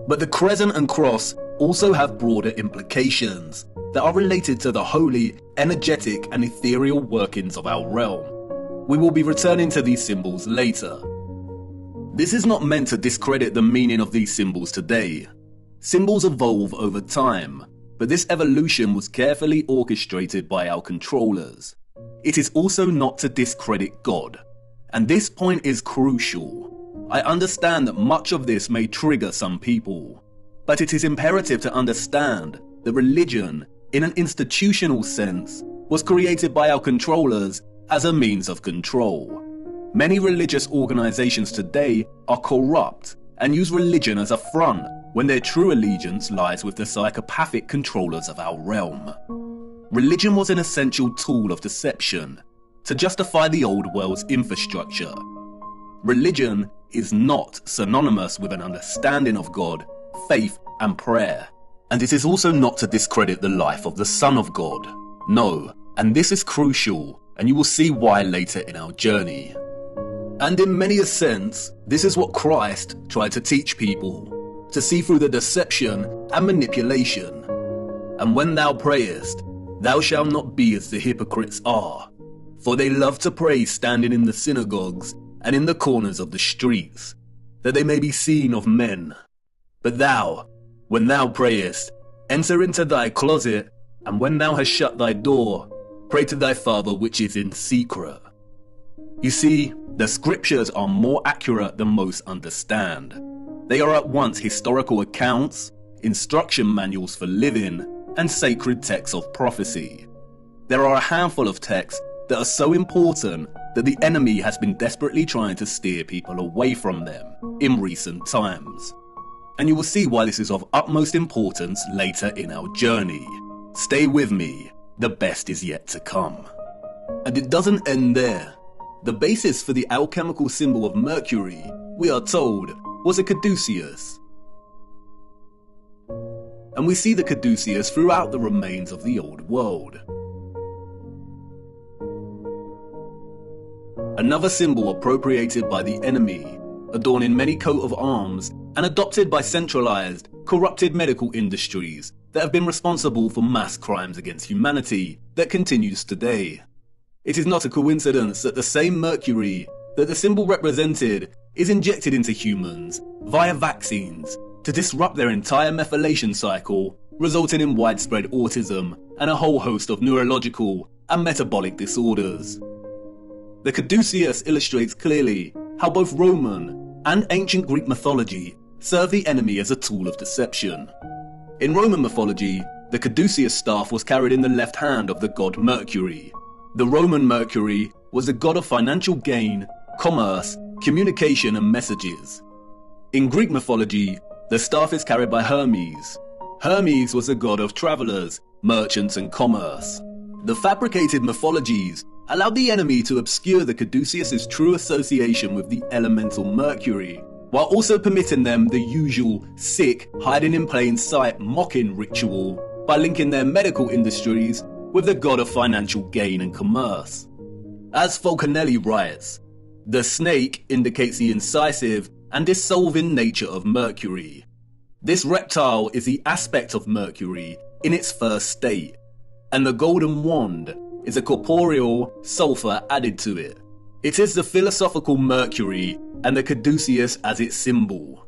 But the crescent and cross also have broader implications that are related to the holy, energetic and ethereal workings of our realm. We will be returning to these symbols later. This is not meant to discredit the meaning of these symbols today. Symbols evolve over time, but this evolution was carefully orchestrated by our controllers. It is also not to discredit God, and this point is crucial. I understand that much of this may trigger some people, but it is imperative to understand that religion, in an institutional sense, was created by our controllers as a means of control. Many religious organizations today are corrupt and use religion as a front when their true allegiance lies with the psychopathic controllers of our realm. Religion was an essential tool of deception to justify the old world's infrastructure. Religion is not synonymous with an understanding of God, faith, and prayer. And it is also not to discredit the life of the Son of God. No, and this is crucial, and you will see why later in our journey. And in many a sense, this is what Christ tried to teach people, to see through the deception and manipulation. And when thou prayest, thou shalt not be as the hypocrites are, for they love to pray standing in the synagogues and in the corners of the streets, that they may be seen of men. But thou, when thou prayest, enter into thy closet, and when thou hast shut thy door, pray to thy Father which is in secret. You see, the scriptures are more accurate than most understand. They are at once historical accounts, instruction manuals for living, and sacred texts of prophecy. There are a handful of texts that are so important that the enemy has been desperately trying to steer people away from them in recent times. And you will see why this is of utmost importance later in our journey. Stay with me, the best is yet to come. And it doesn't end there. The basis for the alchemical symbol of Mercury, we are told, was a caduceus. And we see the caduceus throughout the remains of the old world. Another symbol appropriated by the enemy, adorning many coat of arms, and adopted by centralized, corrupted medical industries that have been responsible for mass crimes against humanity that continues today. It is not a coincidence that the same mercury that the symbol represented is injected into humans via vaccines to disrupt their entire methylation cycle, resulting in widespread autism and a whole host of neurological and metabolic disorders. The caduceus illustrates clearly how both Roman and ancient Greek mythology serve the enemy as a tool of deception. In Roman mythology, the caduceus staff was carried in the left hand of the god Mercury. The Roman Mercury was the god of financial gain, commerce, communication and messages. In Greek mythology, the staff is carried by Hermes. Hermes was the god of travelers, merchants and commerce. The fabricated mythologies allowed the enemy to obscure the caduceus's true association with the elemental Mercury, while also permitting them the usual sick, hiding in plain sight mocking ritual by linking their medical industries with the god of financial gain and commerce. As Falconelli writes, the snake indicates the incisive and dissolving nature of Mercury. This reptile is the aspect of Mercury in its first state, and the golden wand is a corporeal sulfur added to it. It is the philosophical Mercury and the caduceus as its symbol.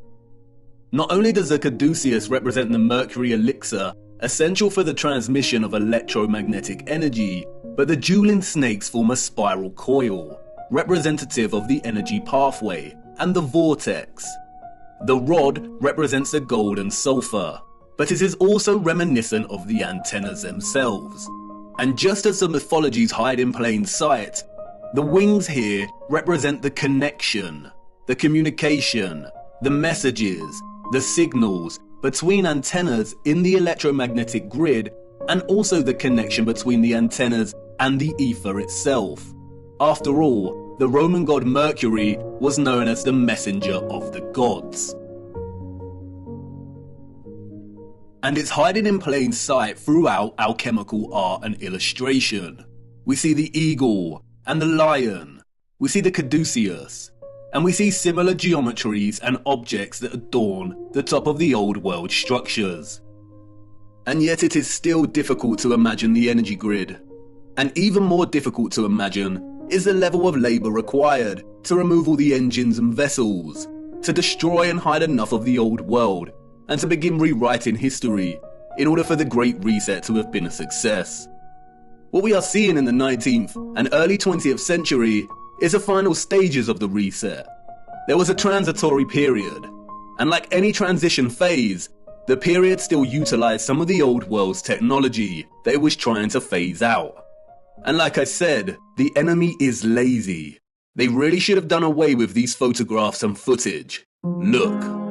Not only does the caduceus represent the mercury elixir essential for the transmission of electromagnetic energy, but the dueling snakes form a spiral coil, representative of the energy pathway, and the vortex. The rod represents the gold and sulfur, but it is also reminiscent of the antennas themselves. And just as the mythologies hide in plain sight, the wings here represent the connection, the communication, the messages, the signals between antennas in the electromagnetic grid, and also the connection between the antennas and the ether itself. After all, the Roman god Mercury was known as the messenger of the gods. And it's hiding in plain sight throughout alchemical art and illustration. We see the eagle and the lion, we see the caduceus, and we see similar geometries and objects that adorn the top of the old world structures. And yet it is still difficult to imagine the energy grid. And even more difficult to imagine is the level of labour required to remove all the engines and vessels, to destroy and hide enough of the old world, and to begin rewriting history in order for the Great Reset to have been a success. What we are seeing in the 19th and early 20th century is the final stages of the reset. There was a transitory period, and like any transition phase, the period still utilised some of the old world's technology that it was trying to phase out. And like I said, the enemy is lazy. They really should have done away with these photographs and footage. Look.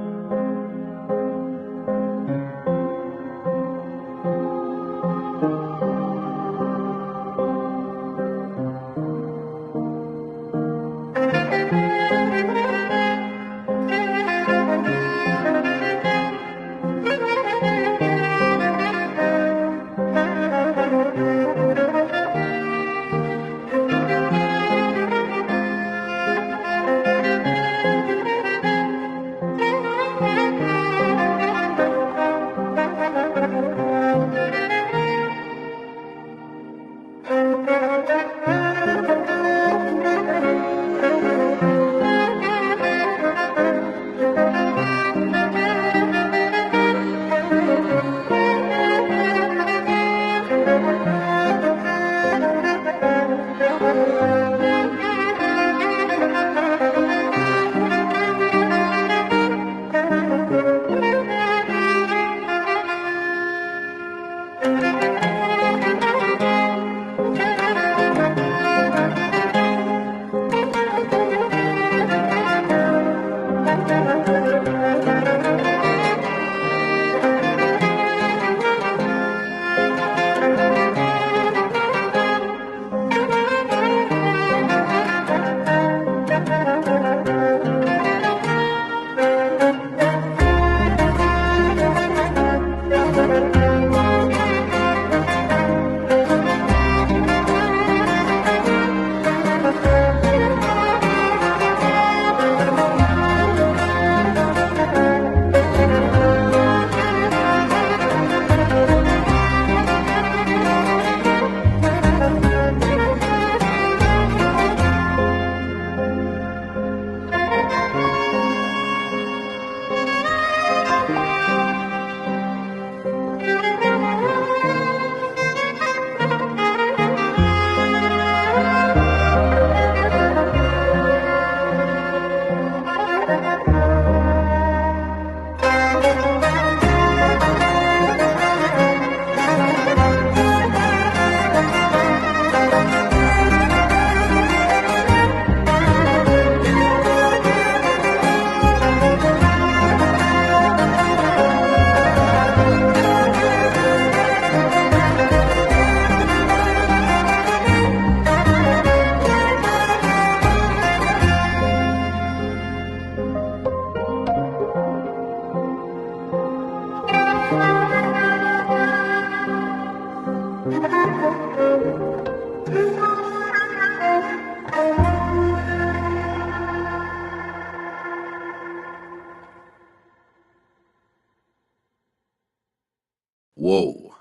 Whoa.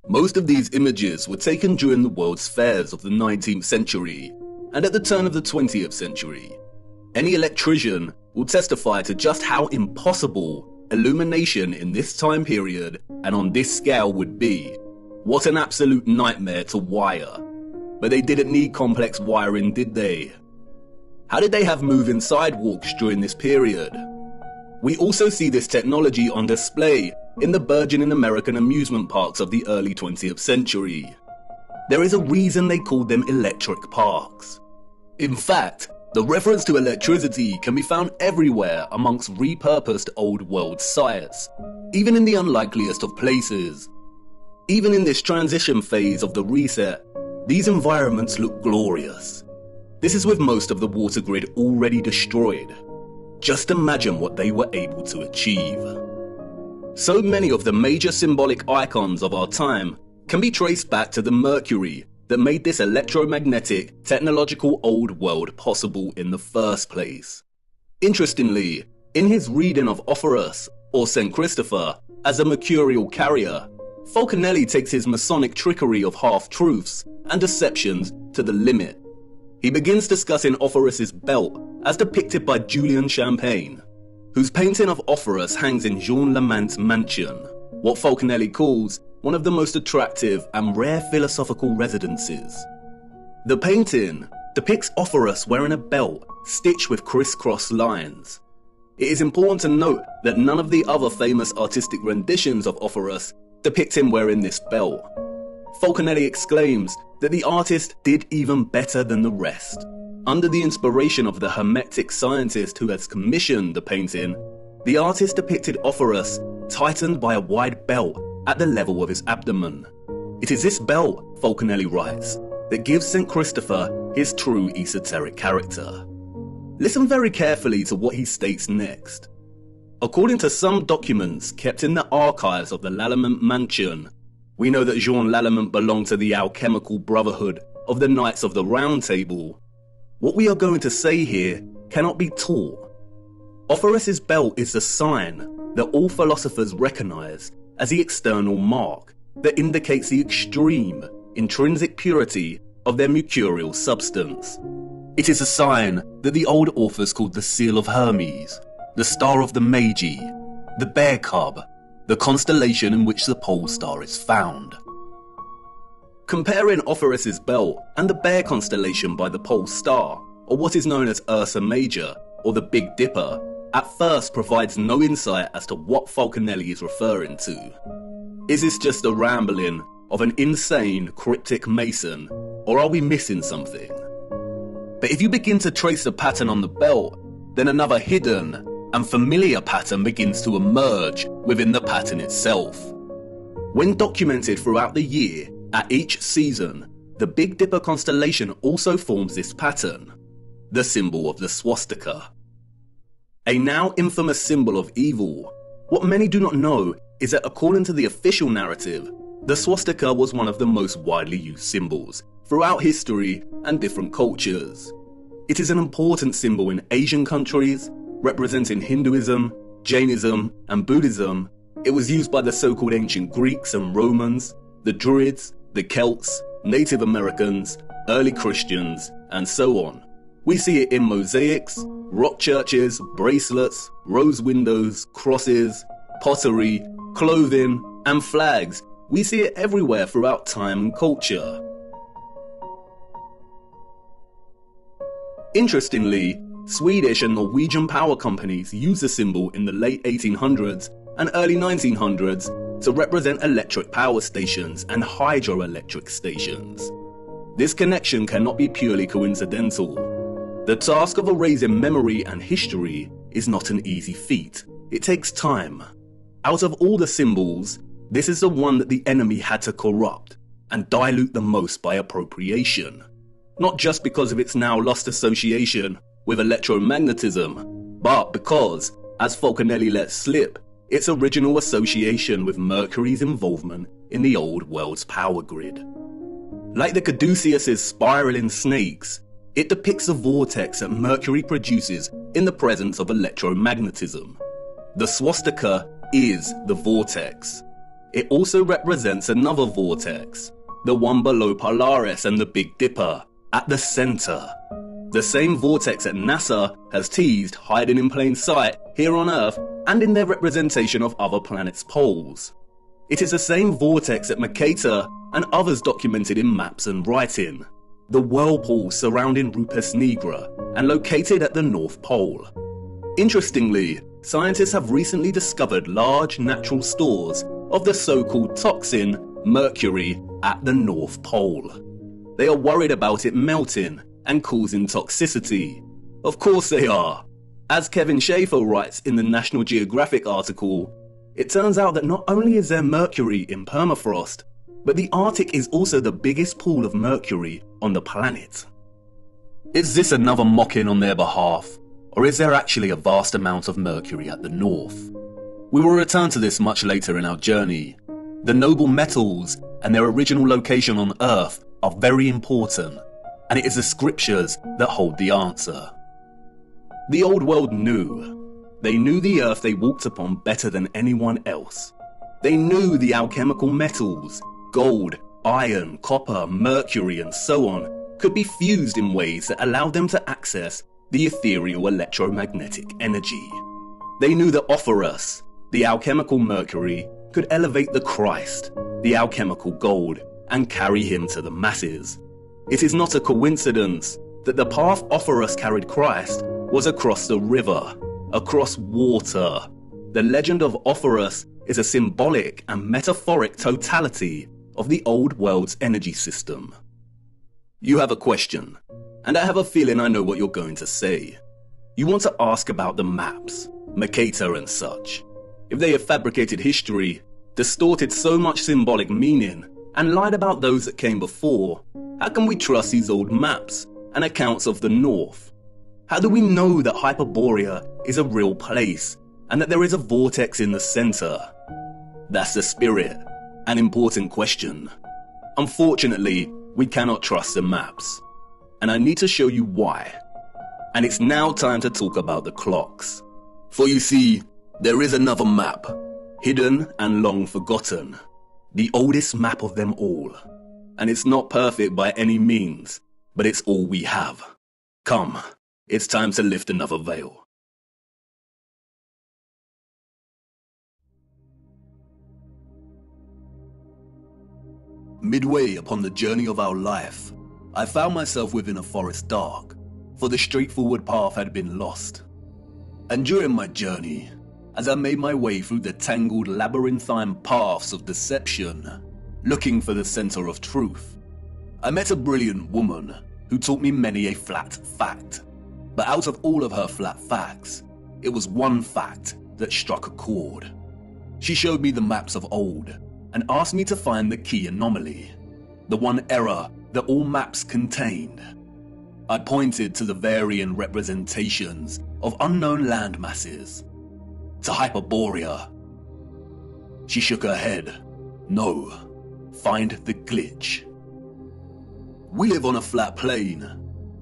Most of these images were taken during the World's Fairs of the 19th century, and at the turn of the 20th century. Any electrician will testify to just how impossible illumination in this time period and on this scale would be. What an absolute nightmare to wire. But they didn't need complex wiring, did they? How did they have moving sidewalks during this period? We also see this technology on display in the burgeoning American amusement parks of the early 20th century. There is a reason they called them electric parks. In fact, the reference to electricity can be found everywhere amongst repurposed old world sites, even in the unlikeliest of places. Even in this transition phase of the reset, these environments look glorious. This is with most of the water grid already destroyed. Just imagine what they were able to achieve. So many of the major symbolic icons of our time can be traced back to the mercury that made this electromagnetic, technological old world possible in the first place. Interestingly, in his reading of Ophorus, or St. Christopher, as a mercurial carrier, Falconelli takes his Masonic trickery of half-truths and deceptions to the limit. He begins discussing Ophorus's belt as depicted by Julian Champagne, whose painting of Ophorus hangs in Jean Lamant's mansion, what Falconelli calls one of the most attractive and rare philosophical residences. The painting depicts Ophorus wearing a belt stitched with crisscross lines. It is important to note that none of the other famous artistic renditions of Ophorus depict him wearing this belt. Falconelli exclaims that the artist did even better than the rest. Under the inspiration of the Hermetic scientist who has commissioned the painting, the artist depicted Ophorus tightened by a wide belt at the level of his abdomen. It is this belt, Falconelli writes, that gives St. Christopher his true esoteric character. Listen very carefully to what he states next. According to some documents kept in the archives of the Lallement mansion, we know that Jean Lallement belonged to the alchemical brotherhood of the Knights of the Round Table. What we are going to say here cannot be taught. Ophorus's belt is the sign that all philosophers recognize as the external mark that indicates the extreme, intrinsic purity of their mercurial substance. It is a sign that the old authors called the Seal of Hermes, the Star of the Magi, the Bear Cub, the constellation in which the pole star is found. Comparing Ophorus's belt and the Bear constellation by the pole star, or what is known as Ursa Major, or the Big Dipper, at first provides no insight as to what Falconelli is referring to. Is this just a rambling of an insane cryptic mason, or are we missing something? But if you begin to trace the pattern on the belt, then another hidden and familiar pattern begins to emerge within the pattern itself. When documented throughout the year, at each season, the Big Dipper constellation also forms this pattern, the symbol of the swastika. A now infamous symbol of evil. What many do not know is that according to the official narrative, the swastika was one of the most widely used symbols throughout history and different cultures. It is an important symbol in Asian countries, representing Hinduism, Jainism, and Buddhism. It was used by the so-called ancient Greeks and Romans, the Druids, the Celts, Native Americans, early Christians, and so on. We see it in mosaics, rock churches, bracelets, rose windows, crosses, pottery, clothing, and flags. We see it everywhere throughout time and culture. Interestingly, Swedish and Norwegian power companies used the symbol in the late 1800s and early 1900s to represent electric power stations and hydroelectric stations. This connection cannot be purely coincidental. The task of erasing memory and history is not an easy feat. It takes time. Out of all the symbols, this is the one that the enemy had to corrupt and dilute the most by appropriation. Not just because of its now lost association with electromagnetism, but because, as Falconelli let slip, its original association with Mercury's involvement in the old world's power grid. Like the Caduceus's spiraling snakes, it depicts the vortex that Mercury produces in the presence of electromagnetism. The swastika is the vortex. It also represents another vortex, the one below Polaris and the Big Dipper, at the center. The same vortex that NASA has teased hiding in plain sight here on Earth and in their representation of other planets' poles. It is the same vortex that Mercator and others documented in maps and writing. The whirlpool surrounding Rupes Nigra and located at the North Pole. Interestingly, scientists have recently discovered large natural stores of the so-called toxin mercury at the North Pole. They are worried about it melting and causing toxicity. Of course they are. As Kevin Schaefer writes in the National Geographic article, it turns out that not only is there mercury in permafrost, but the Arctic is also the biggest pool of mercury on the planet. Is this another mocking on their behalf, or is there actually a vast amount of mercury at the north? We will return to this much later in our journey. The noble metals and their original location on Earth are very important, and it is the scriptures that hold the answer. The old world knew. They knew the Earth they walked upon better than anyone else. They knew the alchemical metals, gold, iron, copper, mercury, and so on, could be fused in ways that allowed them to access the ethereal electromagnetic energy. They knew that Ophorus, the alchemical mercury, could elevate the Christ, the alchemical gold, and carry him to the masses. It is not a coincidence that the path Ophorus carried Christ was across the river, across water. The legend of Ophorus is a symbolic and metaphoric totality of the old world's energy system. You have a question, and I have a feeling I know what you're going to say. You want to ask about the maps, Mercator and such. If they have fabricated history, distorted so much symbolic meaning, and lied about those that came before, how can we trust these old maps and accounts of the North? How do we know that Hyperborea is a real place and that there is a vortex in the center? That's the spirit, an important question. Unfortunately, we cannot trust the maps, and I need to show you why. And it's now time to talk about the clocks. For you see, there is another map, hidden and long forgotten, the oldest map of them all. And it's not perfect by any means, but it's all we have. Come, it's time to lift another veil. Midway upon the journey of our life, I found myself within a forest dark, for the straightforward path had been lost. And during my journey, as I made my way through the tangled labyrinthine paths of deception, looking for the center of truth, I met a brilliant woman who taught me many a flat fact. But out of all of her flat facts, it was one fact that struck a chord. She showed me the maps of old and asked me to find the key anomaly, the one error that all maps contained. I pointed to the varying representations of unknown land masses, to Hyperborea. She shook her head. No, find the glitch. We live on a flat plane.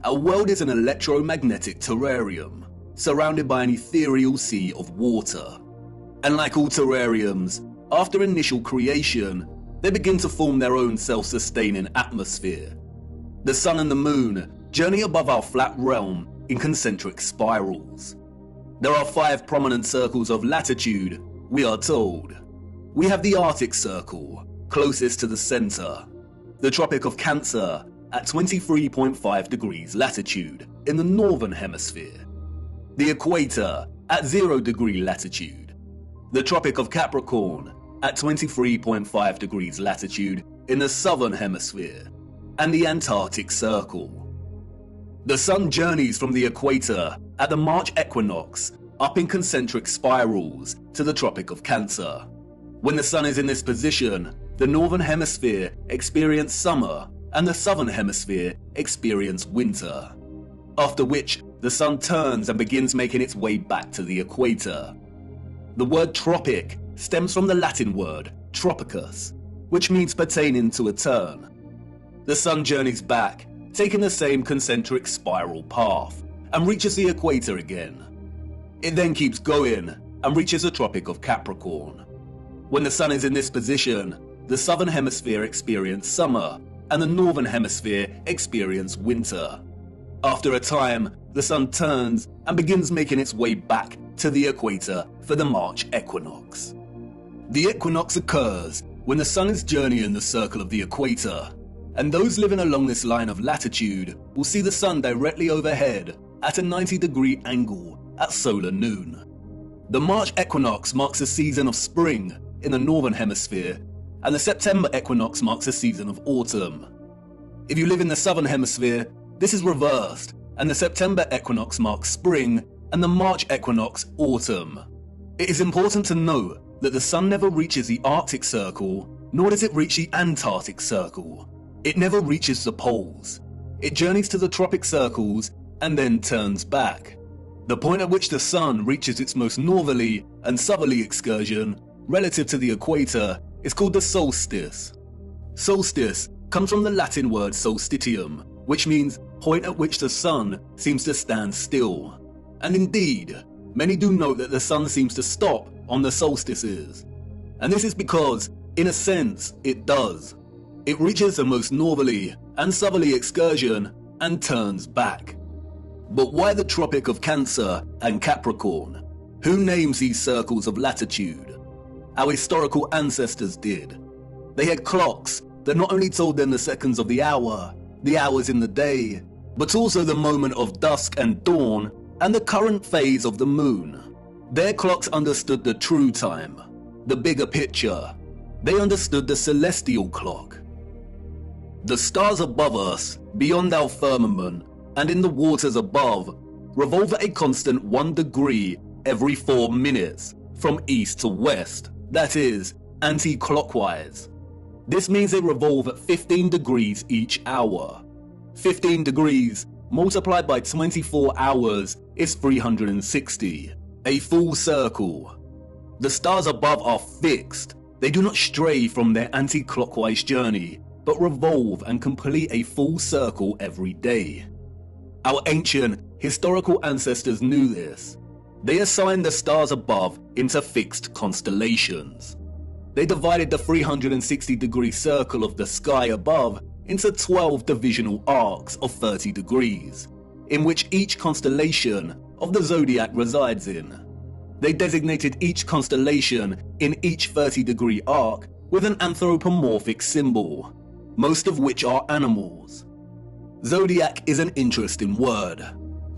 Our world is an electromagnetic terrarium, surrounded by an ethereal sea of water. And like all terrariums, after initial creation, they begin to form their own self-sustaining atmosphere. The sun and the moon journey above our flat realm in concentric spirals. There are 5 prominent circles of latitude, we are told. We have the Arctic Circle, closest to the center, the Tropic of Cancer at 23.5 degrees latitude in the northern hemisphere, the Equator at 0 degree latitude, the Tropic of Capricorn at 23.5 degrees latitude in the southern hemisphere, and the Antarctic Circle. The sun journeys from the equator at the March equinox up in concentric spirals to the Tropic of Cancer. When the sun is in this position, the northern hemisphere experiences summer and the southern hemisphere experiences winter, after which the sun turns and begins making its way back to the equator. The word tropic stems from the Latin word tropicus, which means pertaining to a turn. The sun journeys back, taking the same concentric spiral path, and reaches the equator again. It then keeps going and reaches the Tropic of Capricorn. When the sun is in this position, the southern hemisphere experiences summer and the northern hemisphere experience winter. After a time, the sun turns and begins making its way back to the equator for the March equinox. The equinox occurs when the sun is journeying the circle of the equator, and those living along this line of latitude will see the sun directly overhead at a 90-degree angle at solar noon. The March equinox marks a season of spring in the northern hemisphere, and the September equinox marks a season of autumn. If you live in the southern hemisphere, this is reversed, and the September equinox marks spring and the March equinox autumn. It is important to note that the sun never reaches the Arctic Circle, nor does it reach the Antarctic Circle. It never reaches the poles. It journeys to the tropic circles and then turns back. The point at which the sun reaches its most northerly and southerly excursion relative to the equator is called the solstice. Solstice comes from the Latin word solstitium, which means point at which the sun seems to stand still. And indeed, many do note that the sun seems to stop on the solstices. And this is because, in a sense, it does. It reaches the most northerly and southerly excursion and turns back. But why the Tropic of Cancer and Capricorn? Who names these circles of latitude? Our historical ancestors did. They had clocks that not only told them the seconds of the hour, the hours in the day, but also the moment of dusk and dawn and the current phase of the moon. Their clocks understood the true time, the bigger picture. They understood the celestial clock. The stars above us, beyond our firmament, and in the waters above, revolve at a constant 1 degree every 4 minutes from east to west, that is, anti-clockwise. This means they revolve at 15 degrees each hour. 15 degrees multiplied by 24 hours is 360, a full circle. The stars above are fixed. They do not stray from their anti-clockwise journey, but revolve and complete a full circle every day. Our ancient, historical ancestors knew this. They assigned the stars above into fixed constellations. They divided the 360-degree circle of the sky above into 12 divisional arcs of 30 degrees, in which each constellation of the zodiac resides in. They designated each constellation in each 30-degree arc with an anthropomorphic symbol, most of which are animals. Zodiac is an interesting word.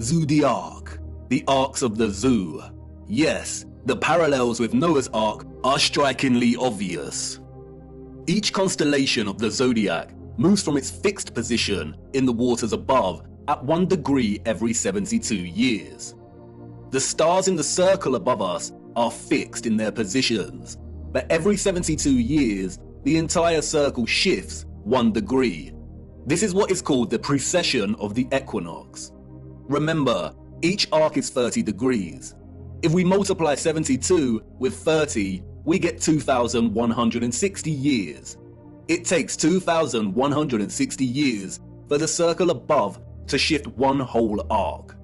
Zodiac, the arcs of the zoo. Yes, the parallels with Noah's Ark are strikingly obvious. Each constellation of the zodiac moves from its fixed position in the waters above at 1 degree every 72 years. The stars in the circle above us are fixed in their positions, but every 72 years, the entire circle shifts 1 degree. This is what is called the precession of the equinox. Remember, each arc is 30 degrees. If we multiply 72 with 30, we get 2,160 years. It takes 2,160 years for the circle above to shift 1 whole arc.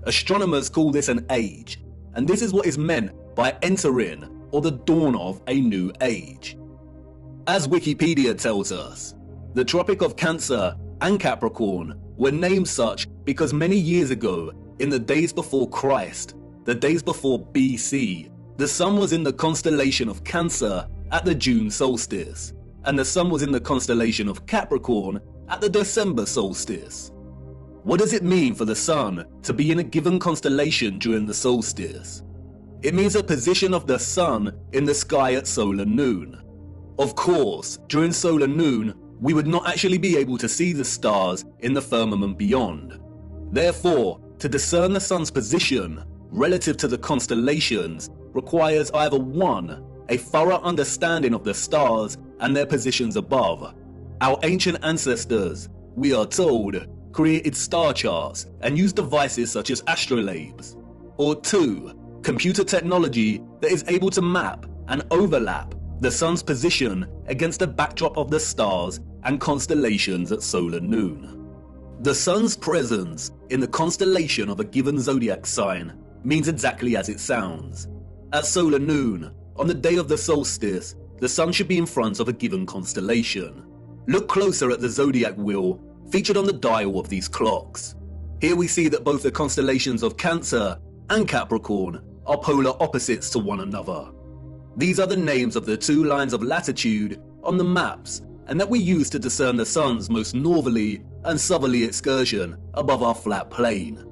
Astronomers call this an age, and this is what is meant by entering or the dawn of a new age. As Wikipedia tells us, the Tropic of Cancer and Capricorn were named such because many years ago, in the days before Christ, the days before BC, the sun was in the constellation of Cancer at the June solstice, and the sun was in the constellation of Capricorn at the December solstice. What does it mean for the sun to be in a given constellation during the solstice? It means a position of the sun in the sky at solar noon. Of course, during solar noon, we would not actually be able to see the stars in the firmament beyond. Therefore, to discern the sun's position relative to the constellations requires either 1, a thorough understanding of the stars and their positions above. Our ancient ancestors, we are told, created star charts and used devices such as astrolabes. Or 2, computer technology that is able to map and overlap the sun's position against the backdrop of the stars and constellations at solar noon. The sun's presence in the constellation of a given zodiac sign means exactly as it sounds. At solar noon, on the day of the solstice, the sun should be in front of a given constellation. Look closer at the zodiac wheel featured on the dial of these clocks. Here we see that both the constellations of Cancer and Capricorn are polar opposites to one another. These are the names of the two lines of latitude on the maps, and that we use to discern the sun's most northerly and southerly excursion above our flat plane.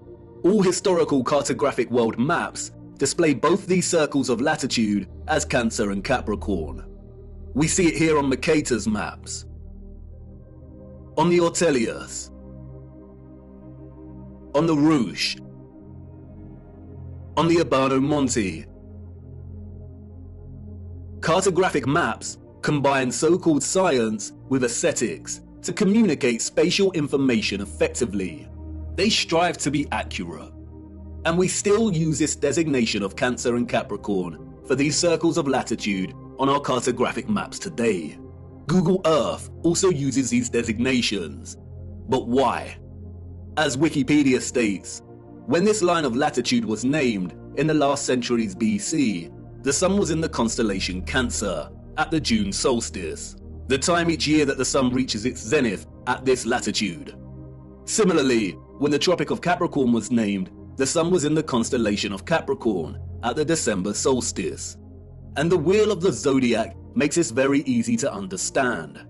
All historical cartographic world maps display both these circles of latitude as Cancer and Capricorn. We see it here on Mercator's maps, on the Ortelius, on the Rouge, on the Urbano Monte. Cartographic maps combine so-called science with aesthetics to communicate spatial information effectively. They strive to be accurate. And we still use this designation of Cancer and Capricorn for these circles of latitude on our cartographic maps today. Google Earth also uses these designations. But why? As Wikipedia states, when this line of latitude was named in the last centuries BC, the sun was in the constellation Cancer at the June solstice, the time each year that the sun reaches its zenith at this latitude. Similarly, when the Tropic of Capricorn was named, the sun was in the constellation of Capricorn at the December solstice. And the wheel of the zodiac makes this very easy to understand.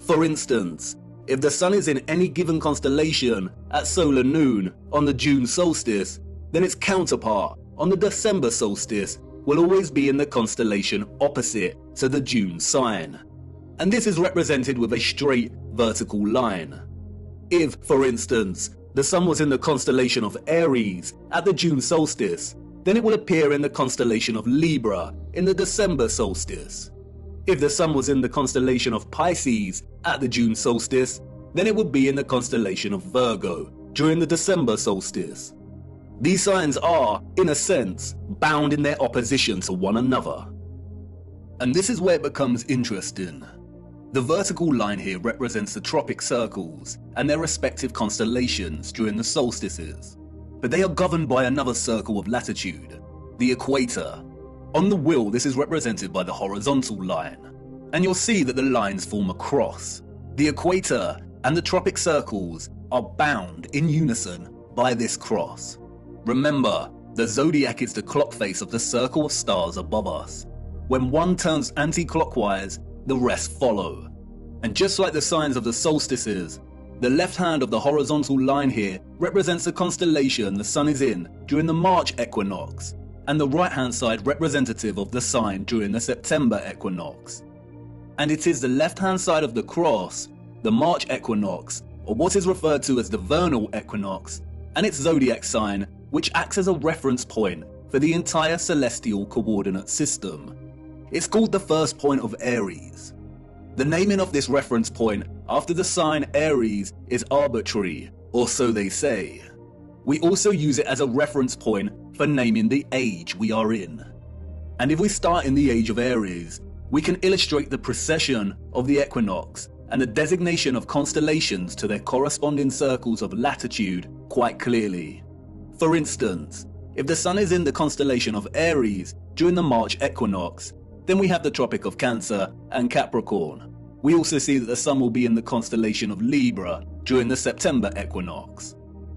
For instance, if the sun is in any given constellation at solar noon on the June solstice, then its counterpart on the December solstice will always be in the constellation opposite to the June sign. And this is represented with a straight vertical line. If, for instance, the sun was in the constellation of Aries at the June solstice, then it will appear in the constellation of Libra in the December solstice. If the sun was in the constellation of Pisces at the June solstice, then it would be in the constellation of Virgo during the December solstice. These signs are, in a sense, bound in their opposition to one another. And this is where it becomes interesting. The vertical line here represents the tropic circles and their respective constellations during the solstices, but they are governed by another circle of latitude, the equator. On the wheel, this is represented by the horizontal line, and you'll see that the lines form a cross. The equator and the tropic circles are bound in unison by this cross. Remember, the zodiac is the clock face of the circle of stars above us. When one turns anti-clockwise, the rest follow. And just like the signs of the solstices, the left hand of the horizontal line here represents the constellation the sun is in during the March equinox, and the right hand side representative of the sign during the September equinox. And it is the left hand side of the cross, the March equinox, or what is referred to as the vernal equinox, and its zodiac sign, which acts as a reference point for the entire celestial coordinate system. It's called the first point of Aries. The naming of this reference point after the sign Aries is arbitrary, or so they say. We also use it as a reference point for naming the age we are in. And if we start in the age of Aries, we can illustrate the precession of the equinox and the designation of constellations to their corresponding circles of latitude quite clearly. For instance, if the sun is in the constellation of Aries during the March equinox, then we have the Tropic of Cancer and Capricorn. We also see that the sun will be in the constellation of Libra during the September equinox.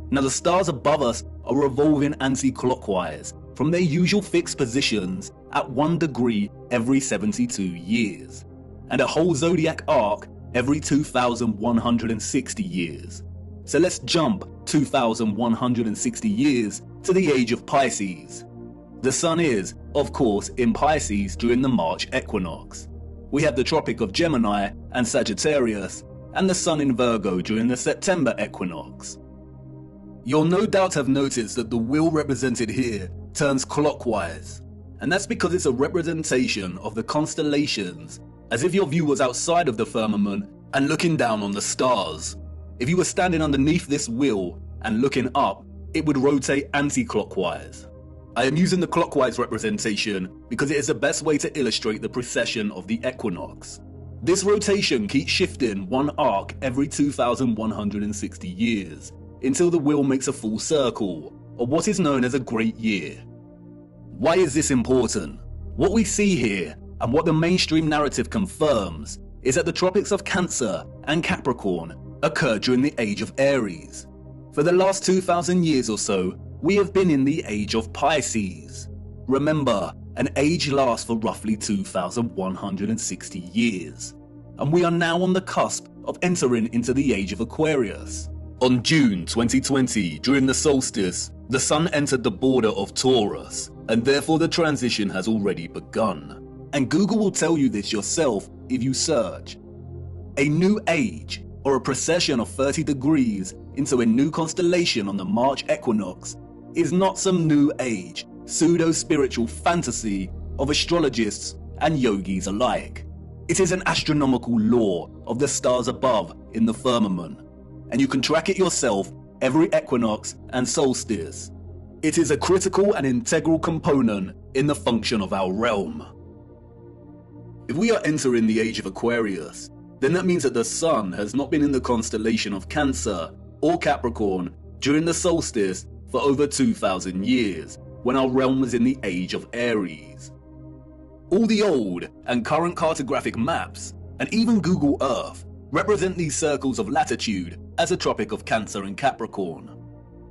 Now the stars above us are revolving anti-clockwise from their usual fixed positions at 1 degree every 72 years, and a whole zodiac arc every 2,160 years. So let's jump 2,160 years to the age of Pisces. The sun is, of course, in Pisces during the March equinox. We have the Tropic of Gemini and Sagittarius, and the sun in Virgo during the September equinox. You'll no doubt have noticed that the wheel represented here turns clockwise, and that's because it's a representation of the constellations, as if your view was outside of the firmament and looking down on the stars. If you were standing underneath this wheel and looking up, it would rotate anti-clockwise. I am using the clockwise representation because it is the best way to illustrate the precession of the equinox. This rotation keeps shifting one arc every 2,160 years until the wheel makes a full circle, or what is known as a great year. Why is this important? What we see here, and what the mainstream narrative confirms, is that the tropics of Cancer and Capricorn occurred during the age of Aries. For the last 2,000 years or so, we have been in the age of Pisces. Remember, an age lasts for roughly 2,160 years. And we are now on the cusp of entering into the age of Aquarius. On June 2020, during the solstice, the sun entered the border of Taurus, and therefore the transition has already begun. And Google will tell you this yourself if you search. A new age, or a precession of 30 degrees into a new constellation on the March equinox, is not some new age, pseudo-spiritual fantasy of astrologists and yogis alike. It is an astronomical law of the stars above in the firmament, and you can track it yourself every equinox and solstice. It is a critical and integral component in the function of our realm. If we are entering the age of Aquarius, then that means that the sun has not been in the constellation of Cancer or Capricorn during the solstice for over 2,000 years, when our realm was in the age of Aries. All the old and current cartographic maps, and even Google Earth, represent these circles of latitude as a tropic of Cancer and Capricorn.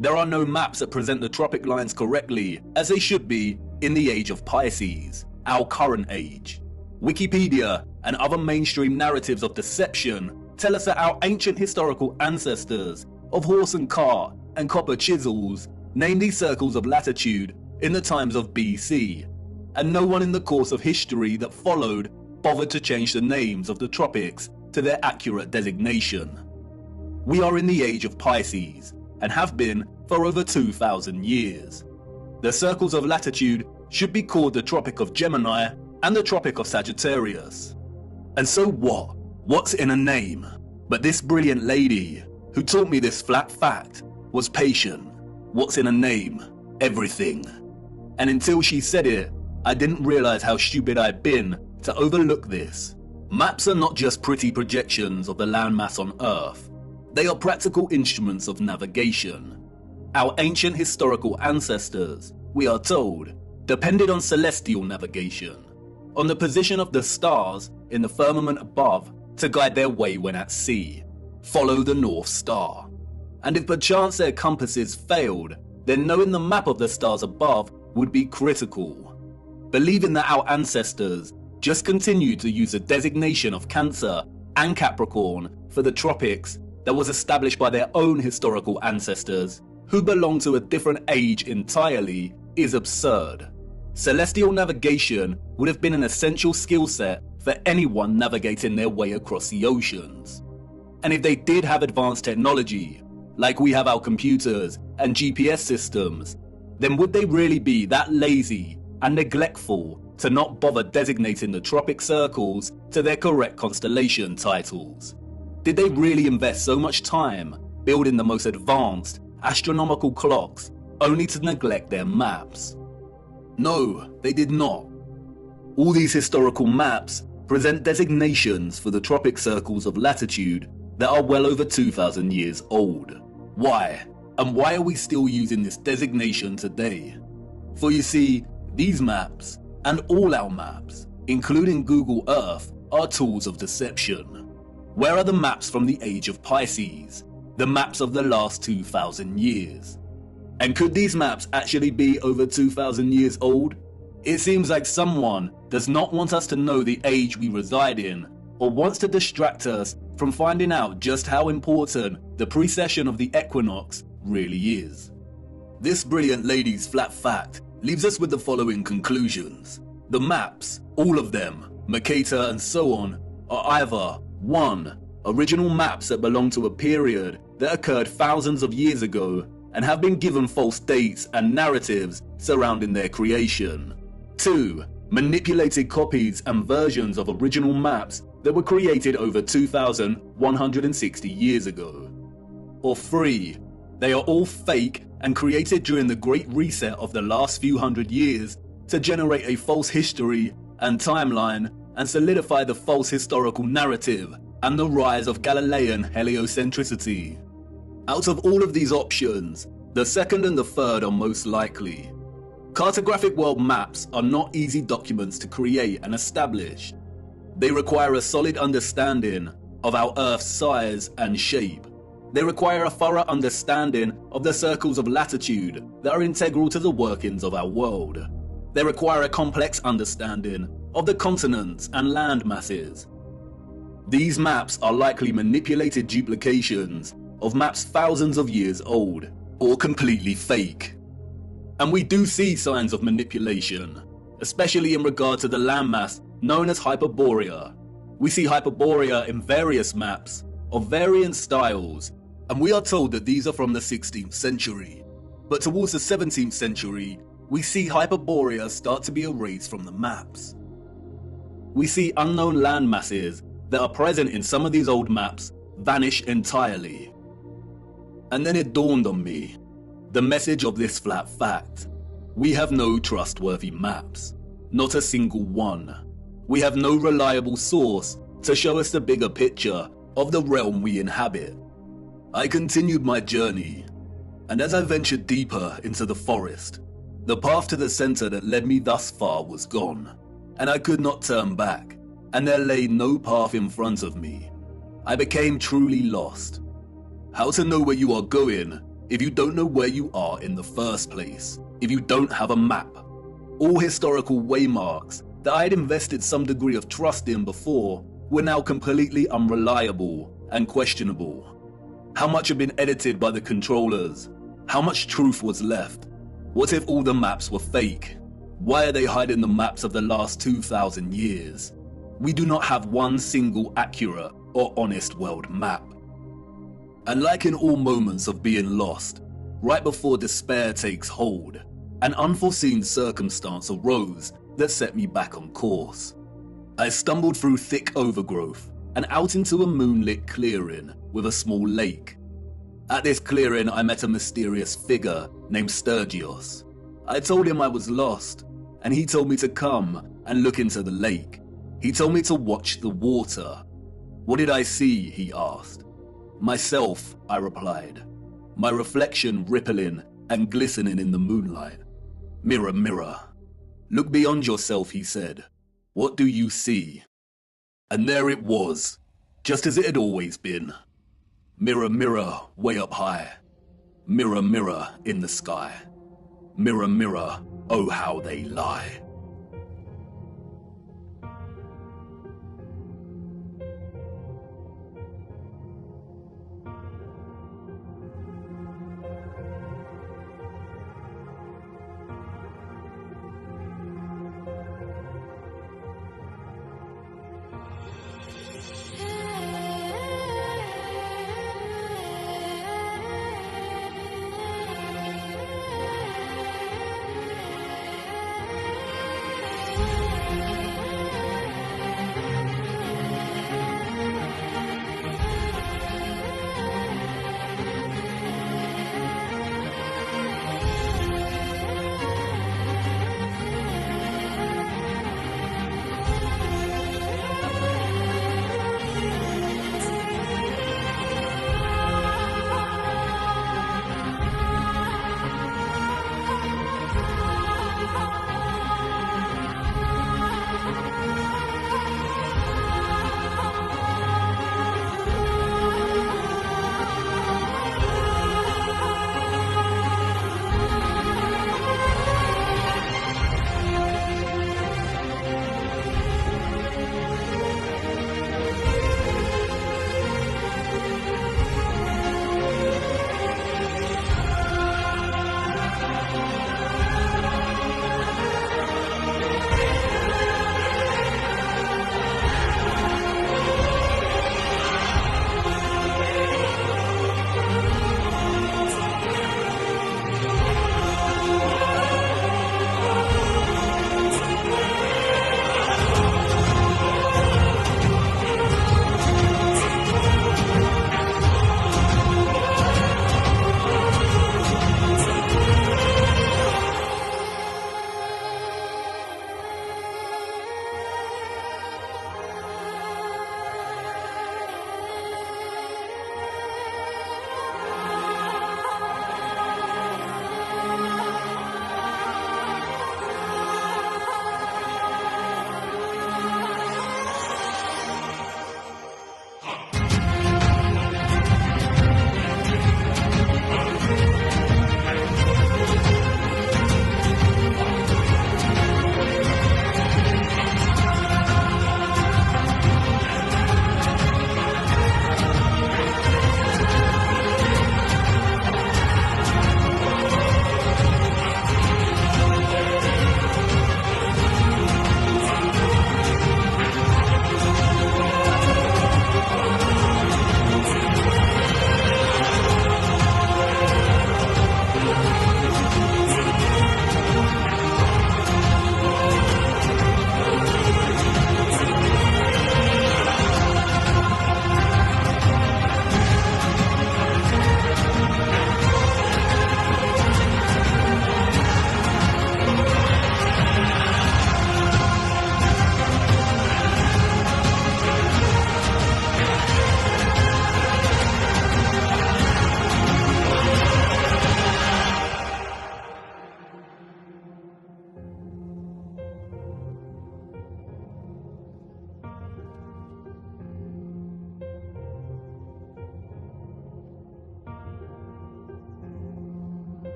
There are no maps that present the tropic lines correctly as they should be in the age of Pisces, our current age. Wikipedia and other mainstream narratives of deception tell us that our ancient historical ancestors of horse and cart and copper chisels named these circles of latitude in the times of BC, and no one in the course of history that followed bothered to change the names of the tropics to their accurate designation. We are in the age of Pisces, and have been for over 2,000 years. The circles of latitude should be called the Tropic of Gemini and the Tropic of Sagittarius. And so what? What's in a name? But this brilliant lady, who taught me this flat fact, was patient. What's in a name? Everything. And until she said it, I didn't realize how stupid I'd been to overlook this. Maps are not just pretty projections of the landmass on Earth. They are practical instruments of navigation. Our ancient historical ancestors, we are told, depended on celestial navigation, on the position of the stars in the firmament above to guide their way when at sea. Follow the North Star. And if perchance their compasses failed, then knowing the map of the stars above would be critical. Believing that our ancestors just continued to use the designation of Cancer and Capricorn for the tropics that was established by their own historical ancestors, who belong to a different age entirely, is absurd. Celestial navigation would have been an essential skill set for anyone navigating their way across the oceans. And if they did have advanced technology, like we have our computers and GPS systems, then would they really be that lazy and neglectful to not bother designating the tropic circles to their correct constellation titles? Did they really invest so much time building the most advanced astronomical clocks only to neglect their maps? No, they did not. All these historical maps present designations for the tropic circles of latitude that are well over 2,000 years old. Why? And why are we still using this designation today? For you see, these maps, and all our maps, including Google Earth, are tools of deception. Where are the maps from the age of Pisces? The maps of the last 2,000 years? And could these maps actually be over 2,000 years old? It seems like someone does not want us to know the age we reside in, or wants to distract us from finding out just how important the precession of the equinox really is. This brilliant lady's flat fact leaves us with the following conclusions. The maps, all of them, Mercator and so on, are either 1. Original maps that belong to a period that occurred thousands of years ago and have been given false dates and narratives surrounding their creation. 2. Manipulated copies and versions of original maps that were created over 2,160 years ago. Or 3. They are all fake and created during the Great Reset of the last few hundred years to generate a false history and timeline and solidify the false historical narrative and the rise of Galilean heliocentricity. Out of all of these options, the second and the third are most likely. Cartographic world maps are not easy documents to create and establish. They require a solid understanding of our Earth's size and shape. They require a thorough understanding of the circles of latitude that are integral to the workings of our world. They require a complex understanding of the continents and land masses. These maps are likely manipulated duplications of maps thousands of years old, or completely fake. And we do see signs of manipulation, especially in regard to the landmass known as Hyperborea. We see Hyperborea in various maps of variant styles, and we are told that these are from the 16th century. But towards the 17th century, we see Hyperborea start to be erased from the maps. We see unknown land masses that are present in some of these old maps vanish entirely. And then it dawned on me, the message of this flat fact. We have no trustworthy maps, not a single one. We have no reliable source to show us the bigger picture of the realm we inhabit. I continued my journey, and as I ventured deeper into the forest, the path to the center that led me thus far was gone, and I could not turn back, and there lay no path in front of me. I became truly lost. How to know where you are going if you don't know where you are in the first place, if you don't have a map? All historical waymarks that I had invested some degree of trust in before were now completely unreliable and questionable. How much had been edited by the controllers? How much truth was left? What if all the maps were fake? Why are they hiding the maps of the last 2,000 years? We do not have one single accurate or honest world map. And like in all moments of being lost, right before despair takes hold, an unforeseen circumstance arose that set me back on course. I stumbled through thick overgrowth and out into a moonlit clearing with a small lake. At this clearing, I met a mysterious figure named Sturgios. I told him I was lost, and he told me to come and look into the lake. He told me to watch the water. What did I see? He asked. Myself, I replied, my reflection rippling and glistening in the moonlight. Mirror, mirror, look beyond yourself, he said. What do you see? And there it was, just as it had always been. Mirror, mirror, way up high. Mirror, mirror, in the sky. Mirror, mirror, oh how they lie.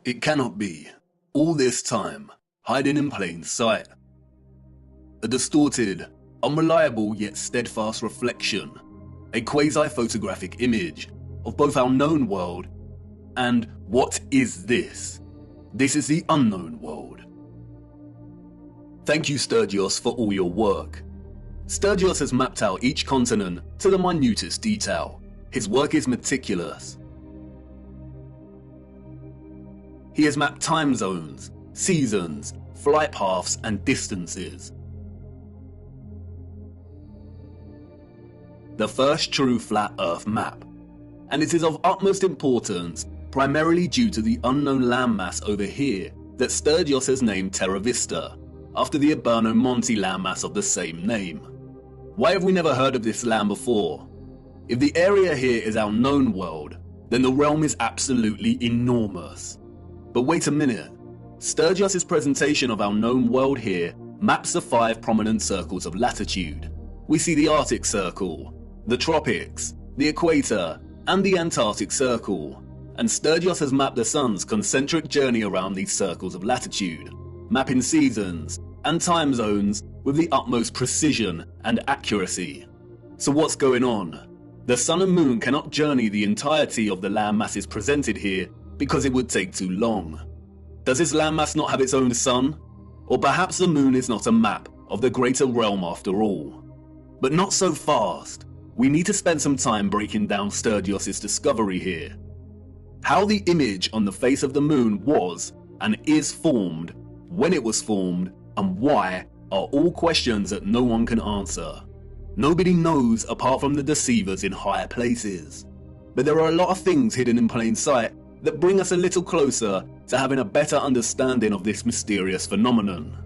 It cannot be. All this time, hiding in plain sight. A distorted, unreliable yet steadfast reflection, a quasi-photographic image of both our known world and what is this? This is the unknown world. Thank you, Sturgios, for all your work. Sturgios has mapped out each continent to the minutest detail. His work is meticulous. He has mapped time zones, seasons, flight paths, and distances. The first true flat Earth map, and it is of utmost importance primarily due to the unknown landmass over here that Sturgios has named Terra Vista, after the Urbano Monte landmass of the same name. Why have we never heard of this land before? If the area here is our known world, then the realm is absolutely enormous. But wait a minute, Sturgios' presentation of our known world here maps the 5 prominent circles of latitude. We see the Arctic Circle, the Tropics, the Equator, and the Antarctic Circle. And Sturgios has mapped the Sun's concentric journey around these circles of latitude, mapping seasons and time zones with the utmost precision and accuracy. So what's going on? The Sun and Moon cannot journey the entirety of the landmasses presented here because it would take too long. Does this landmass not have its own sun? Or perhaps the Moon is not a map of the greater realm after all. But not so fast. We need to spend some time breaking down Sturgios' discovery here. How the image on the face of the Moon was and is formed, when it was formed, and why are all questions that no one can answer. Nobody knows apart from the deceivers in higher places. But there are a lot of things hidden in plain sight that bring us a little closer to having a better understanding of this mysterious phenomenon.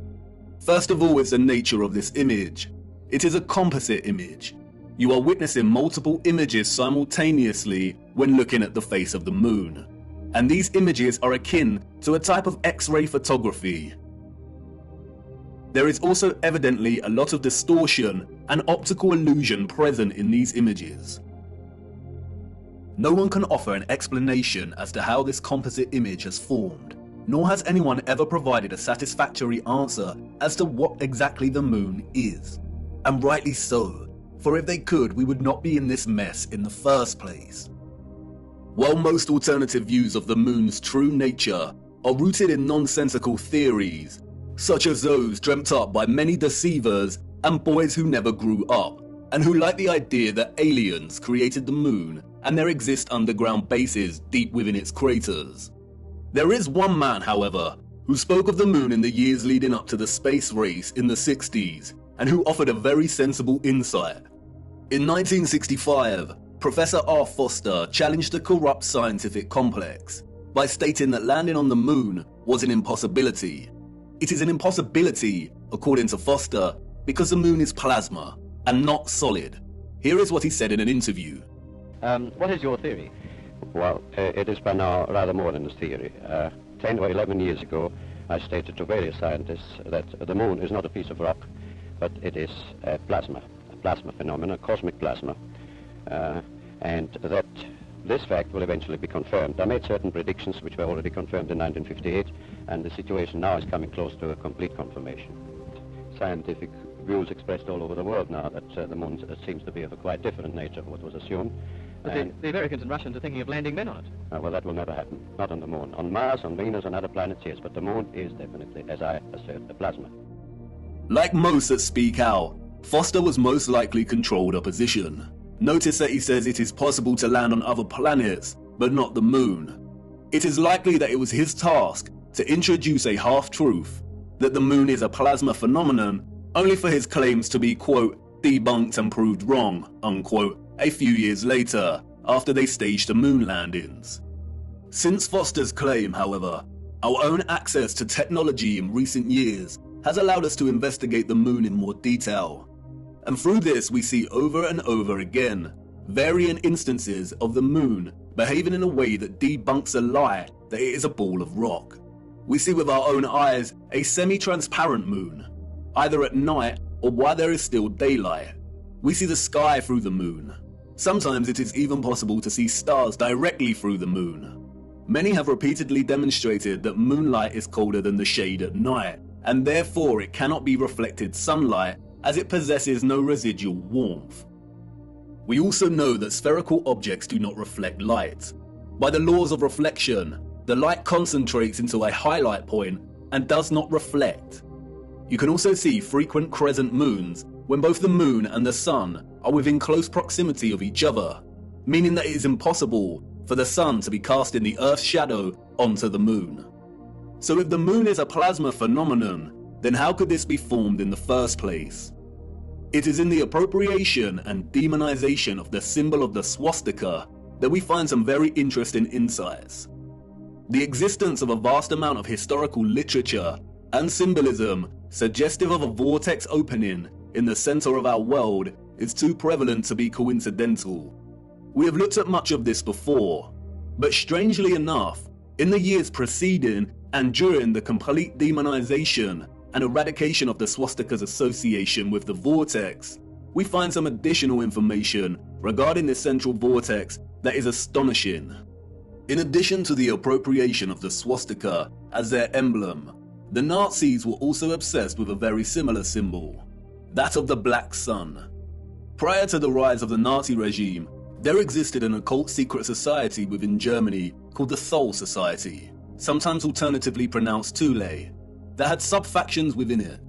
First of all is the nature of this image. It is a composite image. You are witnessing multiple images simultaneously when looking at the face of the Moon. And these images are akin to a type of X-ray photography. There is also evidently a lot of distortion and optical illusion present in these images. No one can offer an explanation as to how this composite image has formed, nor has anyone ever provided a satisfactory answer as to what exactly the Moon is. And rightly so, for if they could, we would not be in this mess in the first place. While most alternative views of the Moon's true nature are rooted in nonsensical theories, such as those dreamt up by many deceivers and boys who never grew up, and who like the idea that aliens created the Moon and there exist underground bases deep within its craters. There is one man, however, who spoke of the Moon in the years leading up to the space race in the 60s, and who offered a very sensible insight. In 1965, Professor R. Foster challenged the corrupt scientific complex by stating that landing on the Moon was an impossibility. It is an impossibility, according to Foster, because the Moon is plasma and not solid. Here is what he said in an interview. What is your theory? Well, it is by now rather more than a theory. 10 or 11 years ago, I stated to various scientists that the Moon is not a piece of rock, but it is a plasma phenomenon, cosmic plasma, and that this fact will eventually be confirmed. I made certain predictions which were already confirmed in 1958, and the situation now is coming close to a complete confirmation. Scientific views expressed all over the world now that the Moon seems to be of a quite different nature from what was assumed. But the Americans and Russians are thinking of landing men on it. Well, that will never happen. Not on the Moon. On Mars, on Venus, on other planets, yes, but the Moon is definitely, as I assert, a plasma. Like most that speak out, Foster was most likely controlled opposition. Notice that he says it is possible to land on other planets, but not the Moon. It is likely that it was his task to introduce a half-truth, that the Moon is a plasma phenomenon, only for his claims to be, quote, debunked and proved wrong, unquote, a few years later, after they staged the Moon landings. Since Foster's claim, however, our own access to technology in recent years has allowed us to investigate the Moon in more detail. And through this we see over and over again varying instances of the Moon behaving in a way that debunks a lie that it is a ball of rock. We see with our own eyes a semi-transparent Moon, either at night or while there is still daylight. We see the sky through the Moon. Sometimes it is even possible to see stars directly through the Moon. Many have repeatedly demonstrated that moonlight is colder than the shade at night, and therefore it cannot be reflected sunlight as it possesses no residual warmth. We also know that spherical objects do not reflect light. By the laws of reflection, the light concentrates into a highlight point and does not reflect. You can also see frequent crescent moons when both the moon and the sun are within close proximity of each other, meaning that it is impossible for the sun to be casting the Earth's shadow onto the moon. So if the moon is a plasma phenomenon, then how could this be formed in the first place? It is in the appropriation and demonization of the symbol of the swastika that we find some very interesting insights. The existence of a vast amount of historical literature and symbolism suggestive of a vortex opening in the center of our world is too prevalent to be coincidental. We have looked at much of this before, but strangely enough, in the years preceding and during the complete demonization and eradication of the swastika's association with the vortex, we find some additional information regarding this central vortex that is astonishing. In addition to the appropriation of the swastika as their emblem, the Nazis were also obsessed with a very similar symbol, that of the Black Sun. Prior to the rise of the Nazi regime, there existed an occult secret society within Germany called the Thule Society, sometimes alternatively pronounced Thule, that had sub-factions within it.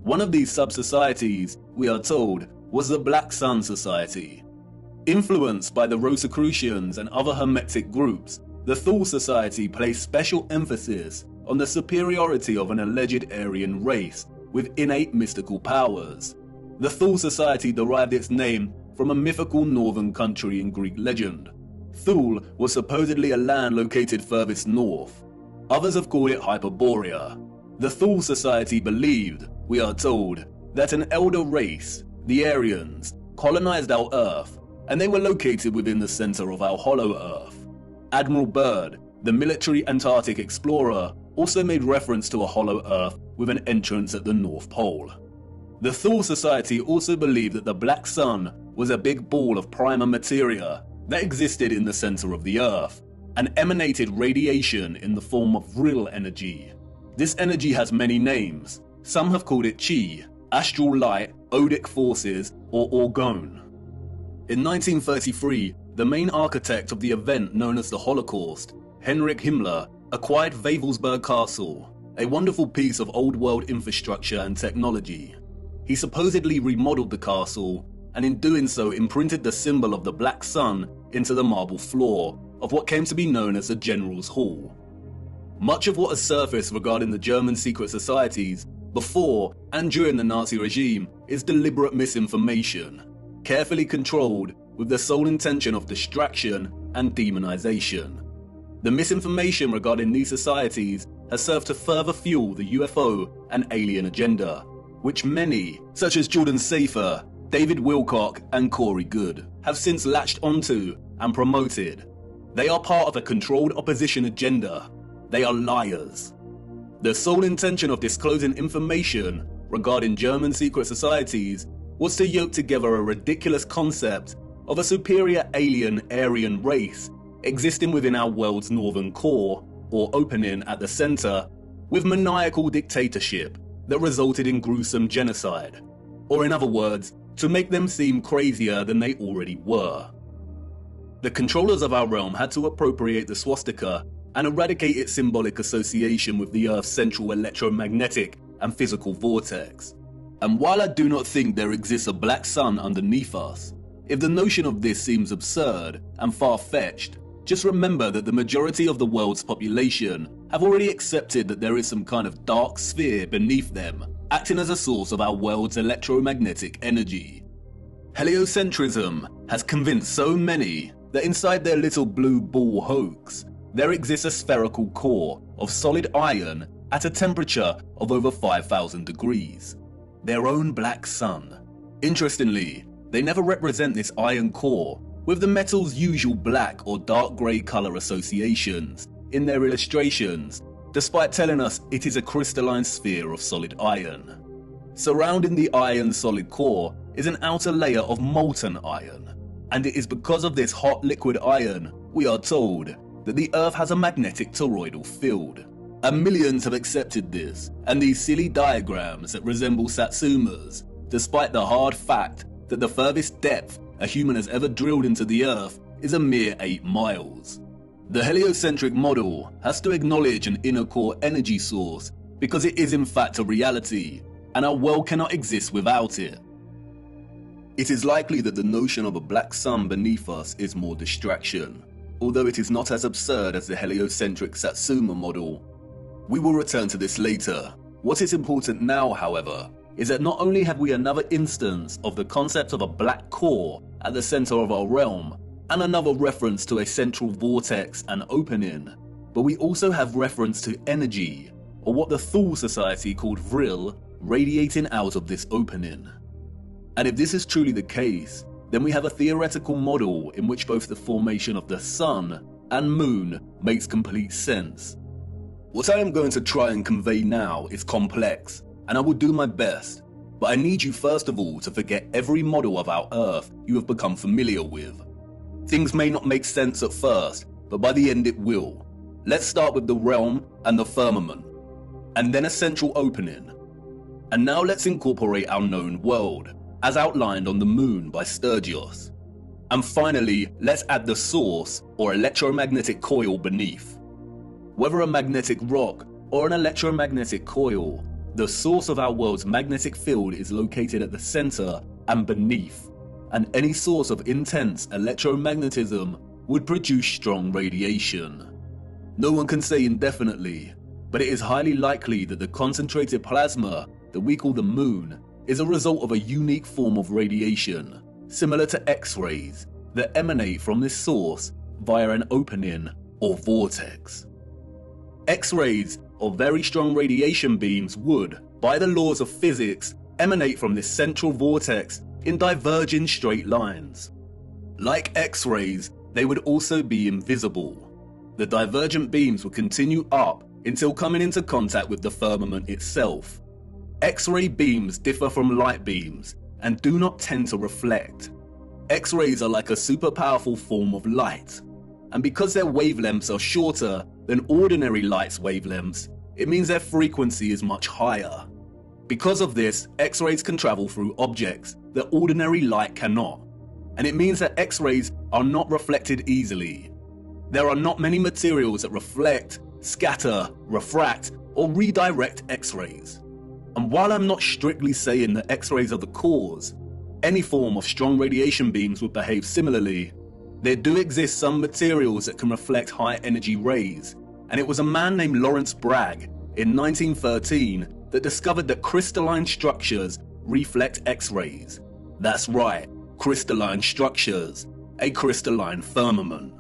One of these sub-societies, we are told, was the Black Sun Society. Influenced by the Rosicrucians and other Hermetic groups, the Thule Society placed special emphasis on the superiority of an alleged Aryan race with innate mystical powers. The Thule Society derived its name from a mythical northern country in Greek legend. Thule was supposedly a land located furthest north. Others have called it Hyperborea. The Thule Society believed, we are told, that an elder race, the Aryans, colonized our Earth, and they were located within the center of our hollow Earth. Admiral Byrd, the military Antarctic explorer, also made reference to a hollow Earth with an entrance at the North Pole. The Thule Society also believed that the Black Sun was a big ball of primer materia that existed in the center of the Earth and emanated radiation in the form of real energy. This energy has many names. Some have called it Chi, astral light, odic forces, or orgone. In 1933, the main architect of the event known as the Holocaust, Heinrich Himmler, acquired Wewelsburg Castle, a wonderful piece of old world infrastructure and technology. He supposedly remodeled the castle, and in doing so imprinted the symbol of the Black Sun into the marble floor of what came to be known as the General's Hall. Much of what has surfaced regarding the German secret societies before and during the Nazi regime is deliberate misinformation, carefully controlled with the sole intention of distraction and demonization. The misinformation regarding these societies has served to further fuel the UFO and alien agenda, which many, such as Jordan Safer, David Wilcock and Corey Good, have since latched onto and promoted. They are part of a controlled opposition agenda. They are liars. The sole intention of disclosing information regarding German secret societies was to yoke together a ridiculous concept of a superior alien Aryan race existing within our world's northern core, or opening at the center, with maniacal dictatorship that resulted in gruesome genocide, or in other words, to make them seem crazier than they already were. The controllers of our realm had to appropriate the swastika and eradicate its symbolic association with the Earth's central electromagnetic and physical vortex. And while I do not think there exists a black sun underneath us, if the notion of this seems absurd and far-fetched, just remember that the majority of the world's population have already accepted that there is some kind of dark sphere beneath them, acting as a source of our world's electromagnetic energy. Heliocentrism has convinced so many that inside their little blue ball hoax, there exists a spherical core of solid iron at a temperature of over 5,000 degrees. Their own black sun. Interestingly, they never represent this iron core with the metal's usual black or dark grey colour associations in their illustrations, despite telling us it is a crystalline sphere of solid iron. Surrounding the iron's solid core is an outer layer of molten iron, and it is because of this hot liquid iron, we are told, that the Earth has a magnetic toroidal field. And millions have accepted this, and these silly diagrams that resemble Satsumas, despite the hard fact that the furthest depth a human has ever drilled into the Earth is a mere 8 miles. The heliocentric model has to acknowledge an inner core energy source because it is in fact a reality, and our world cannot exist without it. It is likely that the notion of a black sun beneath us is more distraction, although it is not as absurd as the heliocentric Satsuma model. We will return to this later. What is important now, however, is that not only have we another instance of the concept of a black core at the center of our realm, and another reference to a central vortex and opening, but we also have reference to energy, or what the Thule Society called vril, radiating out of this opening. And if this is truly the case, then we have a theoretical model in which both the formation of the sun and moon makes complete sense. What I am going to try and convey now is complex, and I will do my best, but I need you first of all to forget every model of our Earth you have become familiar with. Things may not make sense at first, but by the end it will. Let's start with the realm and the firmament, and then a central opening. And now let's incorporate our known world, as outlined on the moon by Sturgios. And finally, let's add the source or electromagnetic coil beneath. Whether a magnetic rock or an electromagnetic coil, the source of our world's magnetic field is located at the center and beneath, and any source of intense electromagnetism would produce strong radiation. No one can say indefinitely, but it is highly likely that the concentrated plasma that we call the moon is a result of a unique form of radiation, similar to X-rays, that emanate from this source via an opening or vortex. X-rays, or very strong radiation beams, would, by the laws of physics, emanate from this central vortex in diverging straight lines. Like X-rays, they would also be invisible. The divergent beams would continue up until coming into contact with the firmament itself. X-ray beams differ from light beams and do not tend to reflect. X-rays are like a super powerful form of light, and because their wavelengths are shorter than ordinary light's wavelengths, it means their frequency is much higher. Because of this, X-rays can travel through objects that ordinary light cannot, and it means that X-rays are not reflected easily. There are not many materials that reflect, scatter, refract, or redirect X-rays. And while I'm not strictly saying that X-rays are the cause, any form of strong radiation beams would behave similarly. There do exist some materials that can reflect high energy rays, and it was a man named Lawrence Bragg in 1913 that discovered that crystalline structures reflect X-rays. That's right, crystalline structures, a crystalline firmament.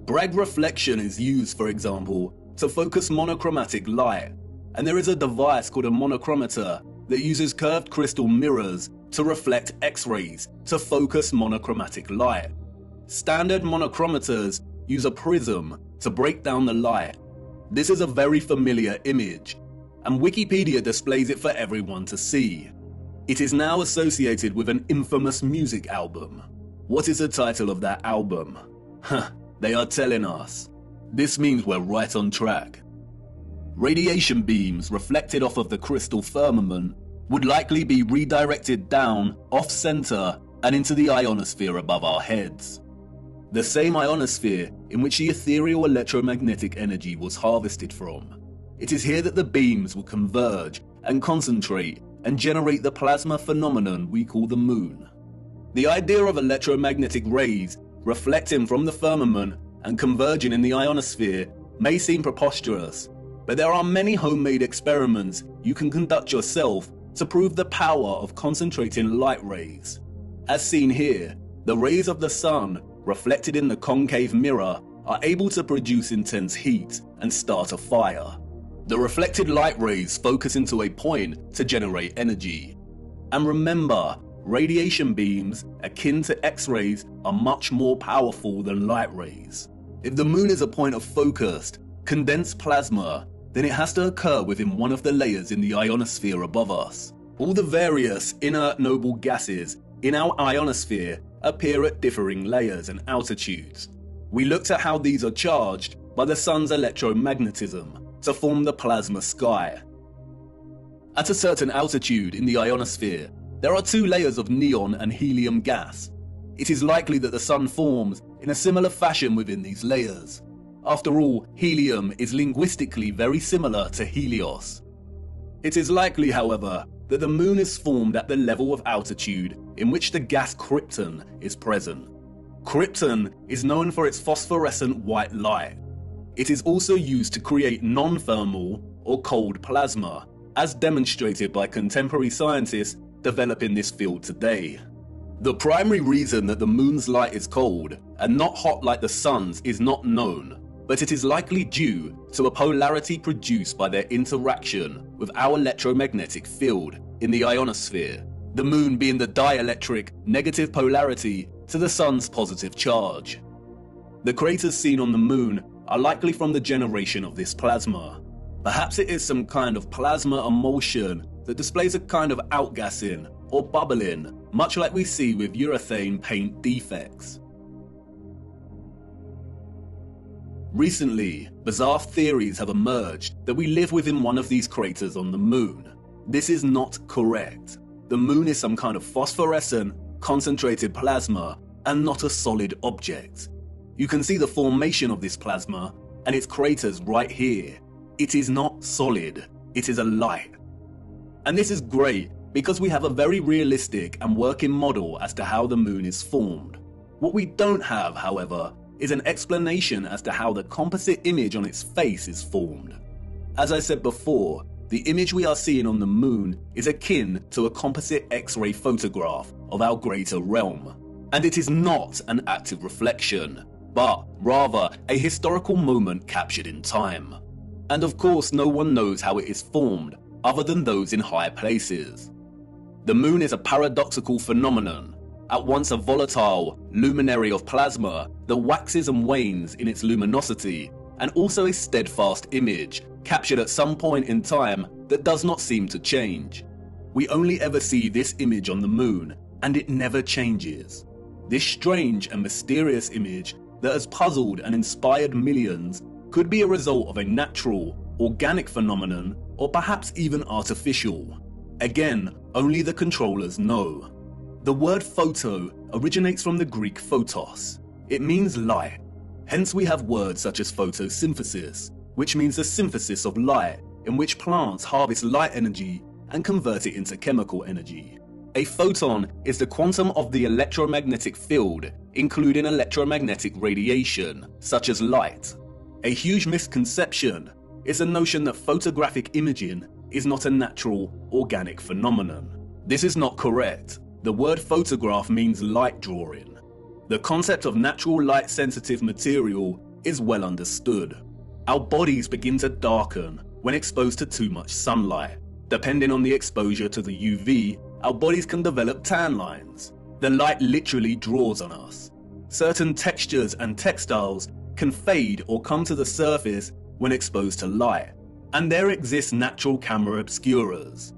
Bragg reflection is used, for example, to focus monochromatic light, and there is a device called a monochromator that uses curved crystal mirrors to reflect X-rays to focus monochromatic light. Standard monochromators use a prism to break down the light. This is a very familiar image, and Wikipedia displays it for everyone to see. It is now associated with an infamous music album. What is the title of that album? They are telling us. This means we're right on track. Radiation beams reflected off of the crystal firmament would likely be redirected down, off-center, and into the ionosphere above our heads. The same ionosphere in which the ethereal electromagnetic energy was harvested from. It is here that the beams will converge and concentrate and generate the plasma phenomenon we call the moon. The idea of electromagnetic rays reflecting from the firmament and converging in the ionosphere may seem preposterous, but there are many homemade experiments you can conduct yourself to prove the power of concentrating light rays. As seen here, the rays of the sun reflected in the concave mirror are able to produce intense heat and start a fire. The reflected light rays focus into a point to generate energy. And remember, radiation beams akin to X-rays are much more powerful than light rays. If the moon is a point of focused, condensed plasma, then it has to occur within one of the layers in the ionosphere above us. All the various inert noble gases in our ionosphere appear at differing layers and altitudes. We looked at how these are charged by the sun's electromagnetism to form the plasma sky. At a certain altitude in the ionosphere, there are two layers of neon and helium gas. It is likely that the sun forms in a similar fashion within these layers. After all, helium is linguistically very similar to Helios. It is likely, however, that the moon is formed at the level of altitude in which the gas krypton is present. Krypton is known for its phosphorescent white light. It is also used to create non-thermal or cold plasma, as demonstrated by contemporary scientists developing this field today. The primary reason that the moon's light is cold and not hot like the sun's is not known, but it is likely due to a polarity produced by their interaction with our electromagnetic field in the ionosphere, the moon being the dielectric negative polarity to the sun's positive charge. The craters seen on the moon are likely from the generation of this plasma. Perhaps it is some kind of plasma emulsion that displays a kind of outgassing or bubbling, much like we see with urethane paint defects. Recently, bizarre theories have emerged that we live within one of these craters on the moon. This is not correct. The moon is some kind of phosphorescent, concentrated plasma and not a solid object. You can see the formation of this plasma and its craters right here. It is not solid, it is a light. And this is great because we have a very realistic and working model as to how the moon is formed. What we don't have, however, is an explanation as to how the composite image on its face is formed. As I said before, the image we are seeing on the moon is akin to a composite X-ray photograph of our greater realm. And it is not an active reflection, but rather a historical moment captured in time. And of course, no one knows how it is formed other than those in high places. The moon is a paradoxical phenomenon, at once a volatile luminary of plasma that waxes and wanes in its luminosity, and also a steadfast image captured at some point in time that does not seem to change. We only ever see this image on the moon, and it never changes. This strange and mysterious image that has puzzled and inspired millions could be a result of a natural, organic phenomenon, or perhaps even artificial. Again, only the controllers know. The word photo originates from the Greek photos. It means light. Hence we have words such as photosynthesis, which means the synthesis of light, in which plants harvest light energy and convert it into chemical energy. A photon is the quantum of the electromagnetic field, including electromagnetic radiation, such as light. A huge misconception is the notion that photographic imaging is not a natural, organic phenomenon. This is not correct. The word photograph means light drawing. The concept of natural light-sensitive material is well understood. Our bodies begin to darken when exposed to too much sunlight. Depending on the exposure to the UV, our bodies can develop tan lines. The light literally draws on us. Certain textures and textiles can fade or come to the surface when exposed to light, and there exist natural camera obscuras.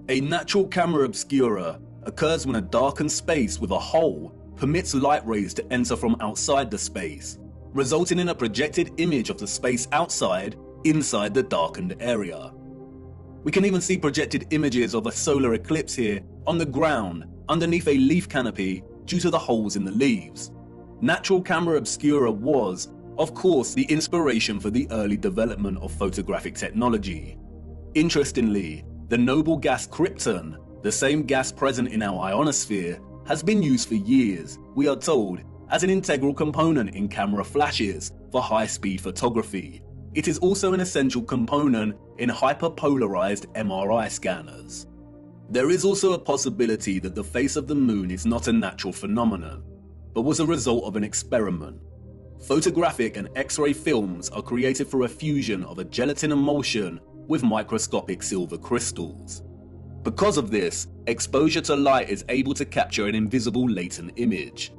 A natural camera obscura occurs when a darkened space with a hole permits light rays to enter from outside the space, resulting in a projected image of the space outside inside the darkened area. We can even see projected images of a solar eclipse here on the ground underneath a leaf canopy due to the holes in the leaves. Natural camera obscura was, of course, the inspiration for the early development of photographic technology. Interestingly, the noble gas krypton, the same gas present in our ionosphere, has been used for years, we are told, as an integral component in camera flashes for high-speed photography. It is also an essential component in hyperpolarized MRI scanners. There is also a possibility that the face of the moon is not a natural phenomenon, but was a result of an experiment. Photographic and X-ray films are created through a fusion of a gelatin emulsion with microscopic silver crystals. Because of this, exposure to light is able to capture an invisible latent image.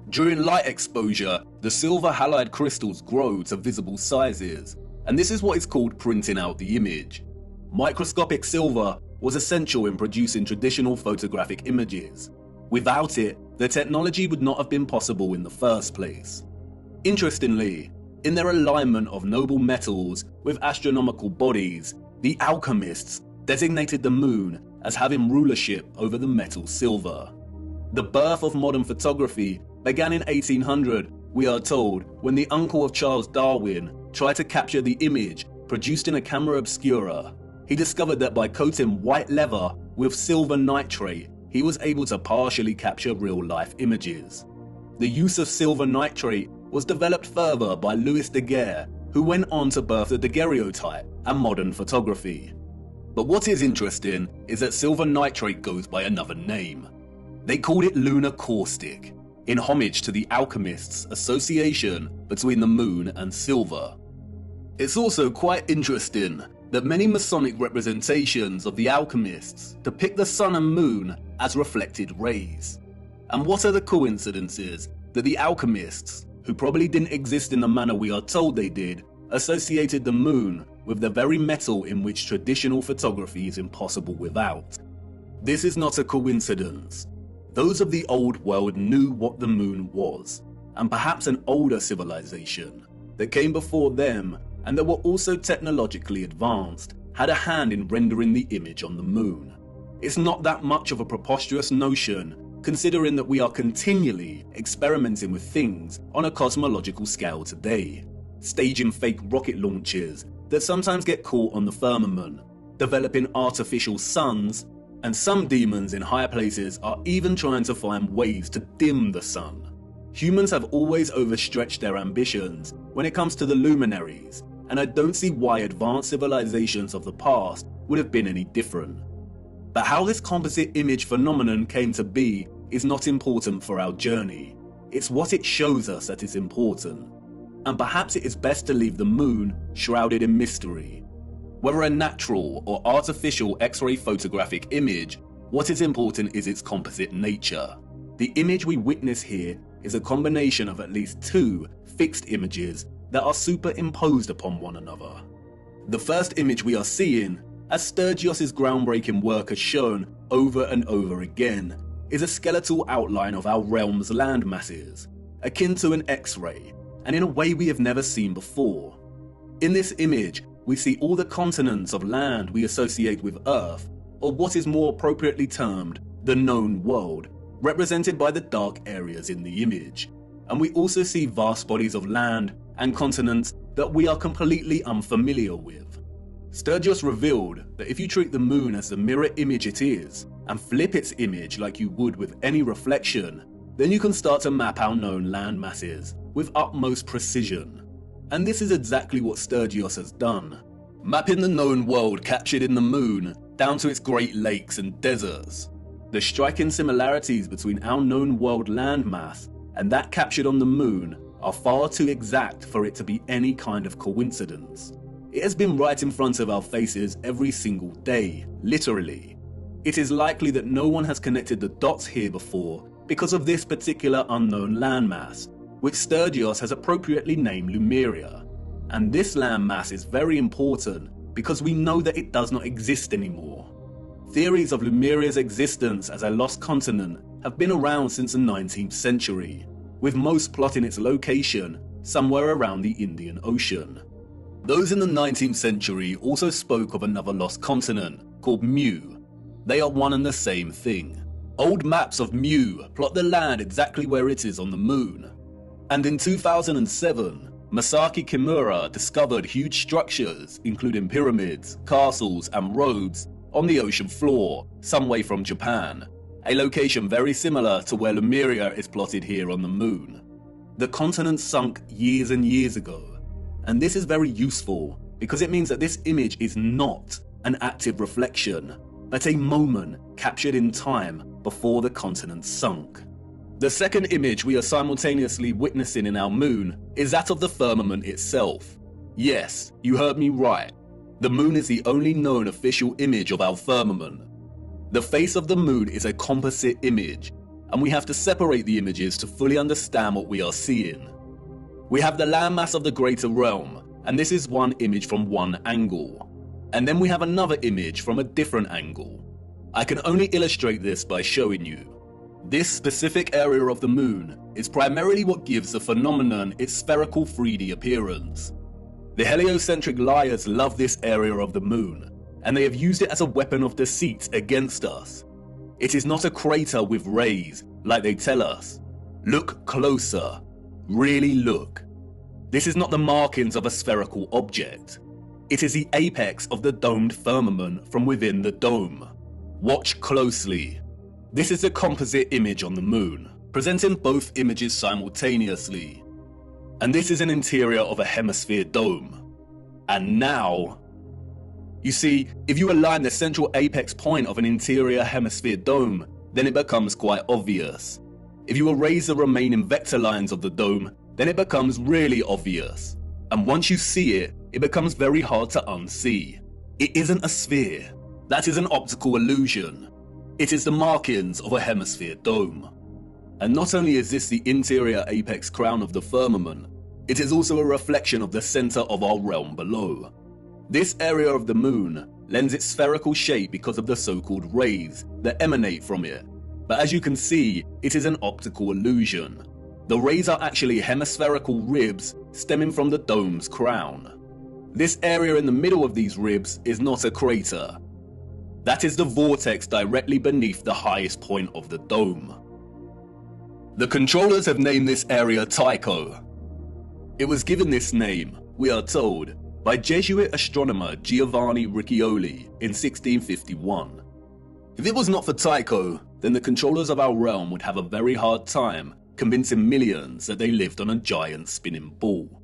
During light exposure, the silver halide crystals grow to visible sizes, and this is what is called printing out the image. Microscopic silver was essential in producing traditional photographic images. Without it, the technology would not have been possible in the first place. Interestingly, in their alignment of noble metals with astronomical bodies, the alchemists designated the moon as having rulership over the metal silver. The birth of modern photography began in 1800, we are told, when the uncle of Charles Darwin tried to capture the image produced in a camera obscura. He discovered that by coating white leather with silver nitrate, he was able to partially capture real-life images. The use of silver nitrate was developed further by Louis Daguerre, who went on to birth the daguerreotype and modern photography. But what is interesting is that silver nitrate goes by another name. They called it lunar caustic, in homage to the alchemists' association between the moon and silver. It's also quite interesting that many Masonic representations of the alchemists depict the sun and moon as reflected rays. And what are the coincidences that the alchemists, who probably didn't exist in the manner we are told they did, associated the moon with the very metal in which traditional photography is impossible without? This is not a coincidence. Those of the old world knew what the moon was, and perhaps an older civilization that came before them and that were also technologically advanced had a hand in rendering the image on the moon. It's not that much of a preposterous notion, considering that we are continually experimenting with things on a cosmological scale today, staging fake rocket launches that sometimes get caught on the firmament, developing artificial suns, and some demons in higher places are even trying to find ways to dim the sun. Humans have always overstretched their ambitions when it comes to the luminaries, and I don't see why advanced civilizations of the past would have been any different. But how this composite image phenomenon came to be is not important for our journey. It's what it shows us that is important. And perhaps it is best to leave the moon shrouded in mystery. Whether a natural or artificial X-ray photographic image, what is important is its composite nature. The image we witness here is a combination of at least two fixed images that are superimposed upon one another. The first image we are seeing, as Sturgios' groundbreaking work has shown over and over again, is a skeletal outline of our realm's land masses, akin to an X-ray, and in a way we have never seen before. In this image, we see all the continents of land we associate with Earth, or what is more appropriately termed the known world, represented by the dark areas in the image. And we also see vast bodies of land and continents that we are completely unfamiliar with. Sturgios revealed that if you treat the moon as the mirror image it is, and flip its image like you would with any reflection, then you can start to map our known land masses with utmost precision. And this is exactly what Sturgios has done, mapping the known world captured in the moon down to its Great Lakes and deserts. The striking similarities between our known world landmass and that captured on the moon are far too exact for it to be any kind of coincidence. It has been right in front of our faces every single day, literally. It is likely that no one has connected the dots here before because of this particular unknown landmass, which Sturgios has appropriately named Lemuria. And this landmass is very important because we know that it does not exist anymore. Theories of Lemuria's existence as a lost continent have been around since the 19th century, with most plotting its location somewhere around the Indian Ocean. Those in the 19th century also spoke of another lost continent called Mu. They are one and the same thing. Old maps of Mu plot the land exactly where it is on the moon. And in 2007, Masaki Kimura discovered huge structures, including pyramids, castles, and roads, on the ocean floor, some way from Japan, a location very similar to where Lemuria is plotted here on the moon. The continent sunk years and years ago, and this is very useful because it means that this image is not an active reflection, but a moment captured in time before the continent sunk. The second image we are simultaneously witnessing in our moon is that of the firmament itself. Yes, you heard me right. The moon is the only known official image of our firmament. The face of the moon is a composite image, and we have to separate the images to fully understand what we are seeing. We have the landmass of the greater realm, and this is one image from one angle. And then we have another image from a different angle. I can only illustrate this by showing you. This specific area of the moon is primarily what gives the phenomenon its spherical 3D appearance. The heliocentric liars love this area of the moon, and they have used it as a weapon of deceit against us. It is not a crater with rays, like they tell us. Look closer. Really look. This is not the markings of a spherical object. It is the apex of the domed firmament from within the dome. Watch closely. This is a composite image on the moon, presenting both images simultaneously. And this is an interior of a hemisphere dome. And now, you see, if you align the central apex point of an interior hemisphere dome, then it becomes quite obvious. If you erase the remaining vector lines of the dome, then it becomes really obvious. And once you see it, it becomes very hard to unsee. It isn't a sphere. That is an optical illusion. It is the markings of a hemisphere dome. And not only is this the interior apex crown of the firmament, it is also a reflection of the center of our realm below. This area of the moon lends its spherical shape because of the so-called rays that emanate from it. But as you can see, it is an optical illusion. The rays are actually hemispherical ribs stemming from the dome's crown. This area in the middle of these ribs is not a crater. That is the vortex directly beneath the highest point of the dome. The controllers have named this area Tycho. It was given this name, we are told, by Jesuit astronomer Giovanni Riccioli in 1651. If it was not for Tycho, then the controllers of our realm would have a very hard time convincing millions that they lived on a giant spinning ball.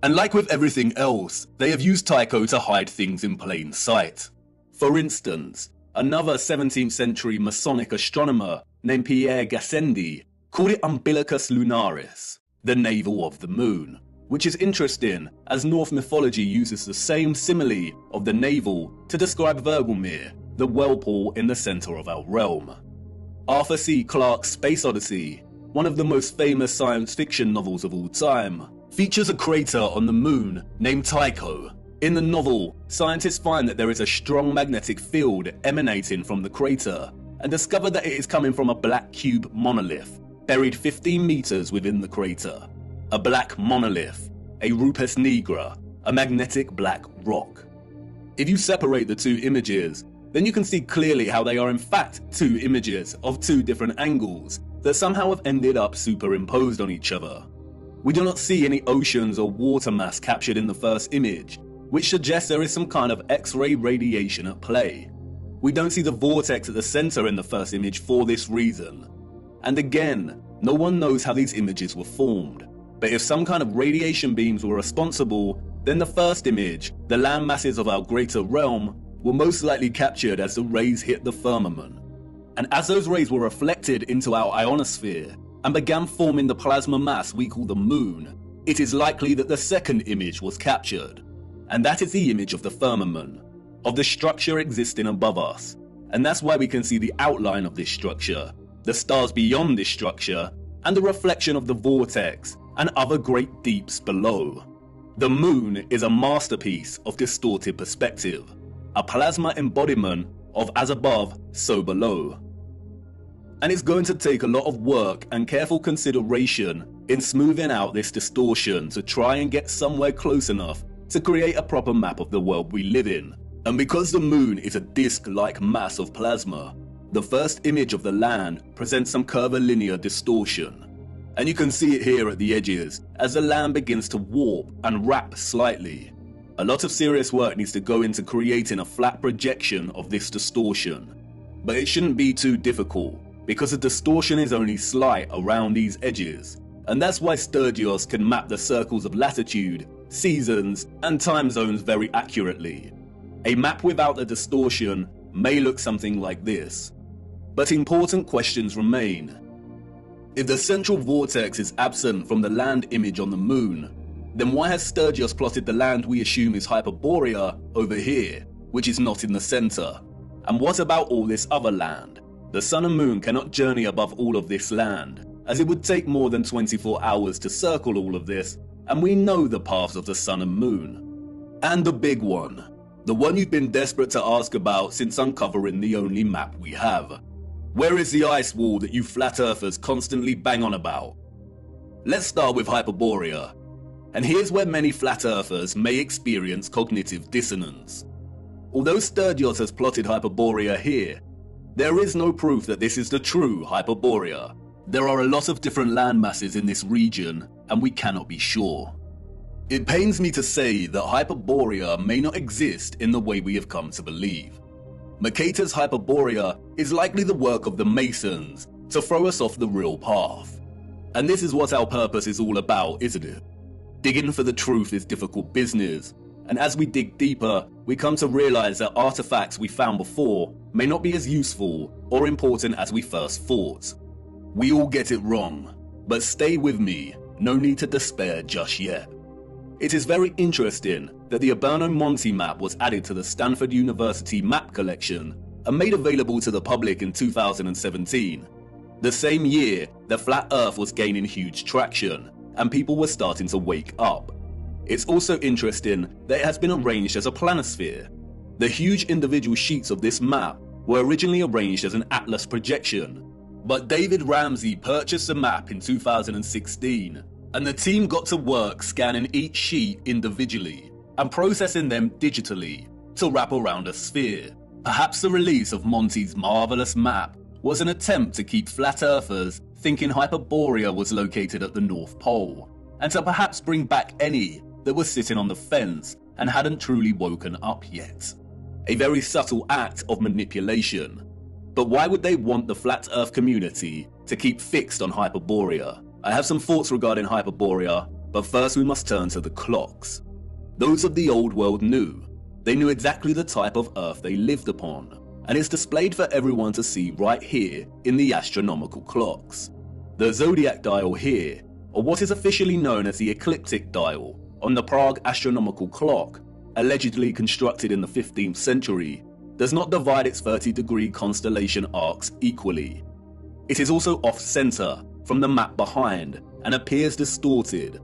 And like with everything else, they have used Tycho to hide things in plain sight. For instance, another 17th century Masonic astronomer named Pierre Gassendi called it Umbilicus Lunaris, the navel of the moon, which is interesting as Norse mythology uses the same simile of the navel to describe Vergelmir, the whirlpool in the center of our realm. Arthur C. Clarke's Space Odyssey, one of the most famous science fiction novels of all time, features a crater on the moon named Tycho. In the novel, scientists find that there is a strong magnetic field emanating from the crater and discover that it is coming from a black cube monolith buried 15 meters within the crater. A black monolith, a rupes nigra, a magnetic black rock. If you separate the two images, then you can see clearly how they are in fact two images of two different angles that somehow have ended up superimposed on each other. We do not see any oceans or water mass captured in the first image, which suggests there is some kind of X-ray radiation at play. We don't see the vortex at the center in the first image for this reason. And again, no one knows how these images were formed. But if some kind of radiation beams were responsible, then the first image, the land masses of our greater realm, were most likely captured as the rays hit the firmament. And as those rays were reflected into our ionosphere and began forming the plasma mass we call the moon, it is likely that the second image was captured. And that is the image of the firmament, of the structure existing above us. And that's why we can see the outline of this structure, the stars beyond this structure, and the reflection of the vortex and other great deeps below. The moon is a masterpiece of distorted perspective, a plasma embodiment of as above, so below. And it's going to take a lot of work and careful consideration in smoothing out this distortion to try and get somewhere close enough to create a proper map of the world we live in. And because the moon is a disc-like mass of plasma, the first image of the land presents some curvilinear distortion. And you can see it here at the edges as the land begins to warp and wrap slightly. A lot of serious work needs to go into creating a flat projection of this distortion. But it shouldn't be too difficult, because the distortion is only slight around these edges. And that's why Sturgios can map the circles of latitude, seasons, and time zones very accurately. A map without the distortion may look something like this. But important questions remain. If the central vortex is absent from the land image on the moon, then why has Sturgios plotted the land we assume is Hyperborea over here, which is not in the center? And what about all this other land? The sun and moon cannot journey above all of this land, as it would take more than 24 hours to circle all of this, and we know the paths of the sun and moon. And the big one, the one you've been desperate to ask about since uncovering the only map we have. Where is the ice wall that you flat earthers constantly bang on about? Let's start with Hyperborea. And here's where many flat earthers may experience cognitive dissonance. Although Sturdios has plotted Hyperborea here, there is no proof that this is the true Hyperborea. There are a lot of different land masses in this region, and we cannot be sure. It pains me to say that Hyperborea may not exist in the way we have come to believe. Mercator's Hyperborea is likely the work of the Masons to throw us off the real path. And this is what our purpose is all about, isn't it? Digging for the truth is difficult business, and as we dig deeper, we come to realize that artifacts we found before may not be as useful or important as we first thought. We all get it wrong, but stay with me, no need to despair just yet. It is very interesting that the Urbano Monte map was added to the Stanford University map collection and made available to the public in 2017, the same year that Flat Earth was gaining huge traction and people were starting to wake up. It's also interesting that it has been arranged as a planisphere. The huge individual sheets of this map were originally arranged as an atlas projection, but David Ramsey purchased the map in 2016, and the team got to work scanning each sheet individually and processing them digitally to wrap around a sphere. Perhaps the release of Monte's marvelous map was an attempt to keep flat earthers thinking Hyperborea was located at the North Pole, and to perhaps bring back any that were sitting on the fence and hadn't truly woken up yet. A very subtle act of manipulation. But why would they want the flat earth community to keep fixed on Hyperborea? I have some thoughts regarding Hyperborea, but first we must turn to the clocks. Those of the old world knew. They knew exactly the type of earth they lived upon, and it's displayed for everyone to see right here in the astronomical clocks. The zodiac dial here, or what is officially known as the ecliptic dial, on the Prague astronomical clock, allegedly constructed in the 15th century, does not divide its 30-degree constellation arcs equally. It is also off-center from the map behind and appears distorted,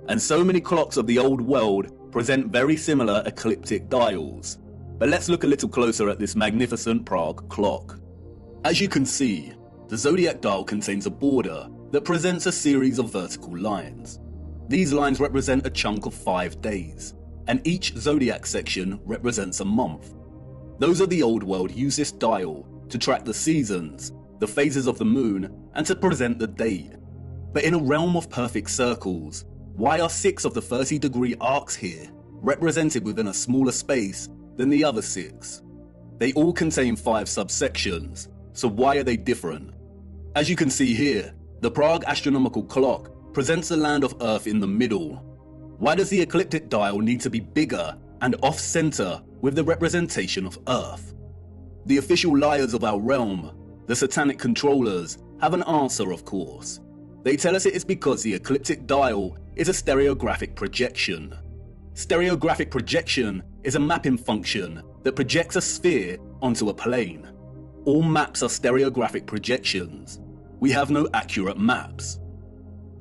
and so many clocks of the old world present very similar ecliptic dials. But let's look a little closer at this magnificent Prague clock. As you can see, the zodiac dial contains a border that presents a series of vertical lines. These lines represent a chunk of 5 days, and each zodiac section represents a month. Those of the old world use this dial to track the seasons, the phases of the moon, and to present the date. But in a realm of perfect circles, why are 6 of the 30-degree arcs here represented within a smaller space than the other 6? They all contain 5 subsections, so why are they different? As you can see here, the Prague astronomical clock presents the land of Earth in the middle. Why does the ecliptic dial need to be bigger and off-center with the representation of Earth? The official liars of our realm, the satanic controllers, have an answer, of course. They tell us it is because the ecliptic dial is a stereographic projection. Stereographic projection is a mapping function that projects a sphere onto a plane. All maps are stereographic projections. We have no accurate maps.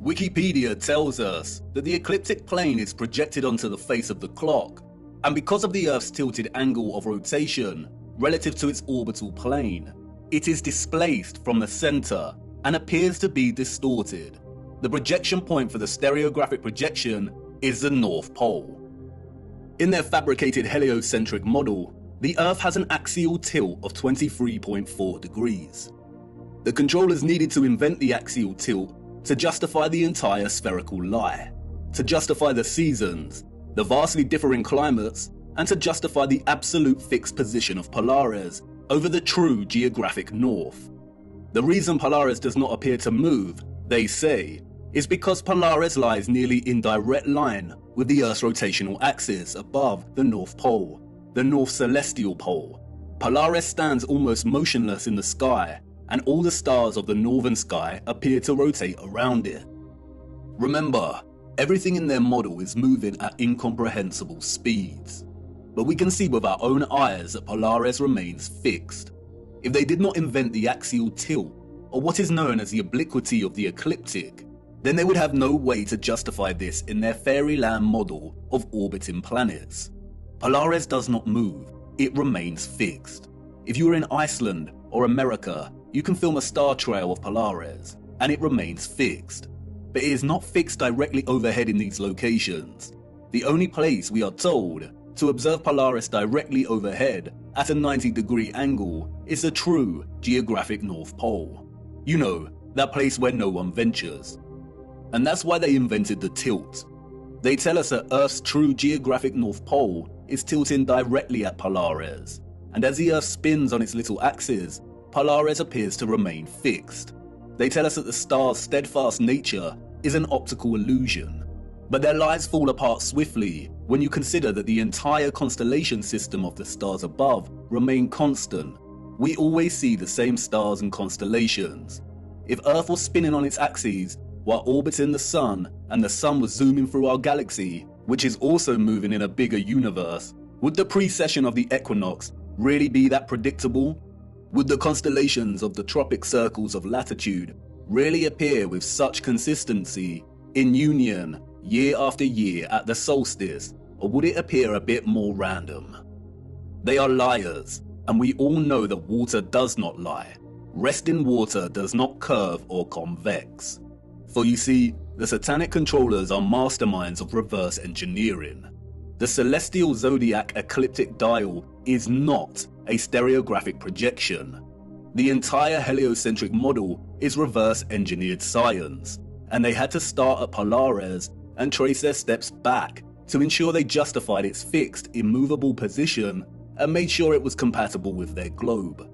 Wikipedia tells us that the ecliptic plane is projected onto the face of the clock, and because of the Earth's tilted angle of rotation relative to its orbital plane, it is displaced from the center and appears to be distorted. The projection point for the stereographic projection is the North Pole. In their fabricated heliocentric model, the Earth has an axial tilt of 23.4 degrees. The controllers needed to invent the axial tilt to justify the entire spherical lie, to justify the seasons, the vastly differing climates, and to justify the absolute fixed position of Polaris over the true geographic north. The reason Polaris does not appear to move, they say, is because Polaris lies nearly in direct line with the Earth's rotational axis above the North Pole, the North Celestial Pole. Polaris stands almost motionless in the sky, and all the stars of the northern sky appear to rotate around it. Remember, everything in their model is moving at incomprehensible speeds. But we can see with our own eyes that Polaris remains fixed. If they did not invent the axial tilt, or what is known as the obliquity of the ecliptic, then they would have no way to justify this in their fairyland model of orbiting planets. Polaris does not move, it remains fixed. If you were in Iceland or America, you can film a star trail of Polaris, and it remains fixed. But it is not fixed directly overhead in these locations. The only place we are told to observe Polaris directly overhead at a 90-degree angle is the true geographic North Pole. You know, that place where no one ventures. And that's why they invented the tilt. They tell us that Earth's true geographic North Pole is tilting directly at Polaris, and as the Earth spins on its little axis, Polaris appears to remain fixed. They tell us that the star's steadfast nature is an optical illusion, but their lies fall apart swiftly when you consider that the entire constellation system of the stars above remain constant. We always see the same stars and constellations. If Earth was spinning on its axis while orbiting the Sun, and the Sun was zooming through our galaxy, which is also moving in a bigger universe, would the precession of the equinox really be that predictable? Would the constellations of the tropic circles of latitude really appear with such consistency in union year after year at the solstice, or would it appear a bit more random? They are liars, and we all know that water does not lie. Resting water does not curve or convex. For you see, the satanic controllers are masterminds of reverse engineering. The celestial zodiac ecliptic dial is not a stereographic projection. The entire heliocentric model is reverse engineered science, and they had to start at Polaris and trace their steps back to ensure they justified its fixed, immovable position and made sure it was compatible with their globe.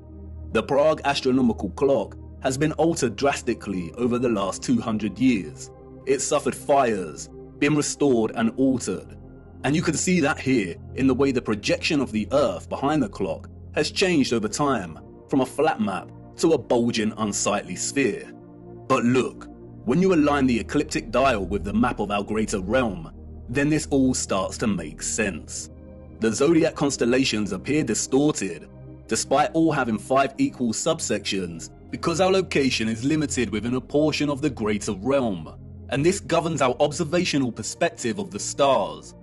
The Prague astronomical clock has been altered drastically over the last 200 years. It's suffered fires, been restored and altered. And you can see that here in the way the projection of the Earth behind the clock has changed over time from a flat map to a bulging, unsightly sphere. But look, when you align the ecliptic dial with the map of our greater realm, then this all starts to make sense. The zodiac constellations appear distorted, despite all having 5 equal subsections, because our location is limited within a portion of the greater realm, and this governs our observational perspective of the stars.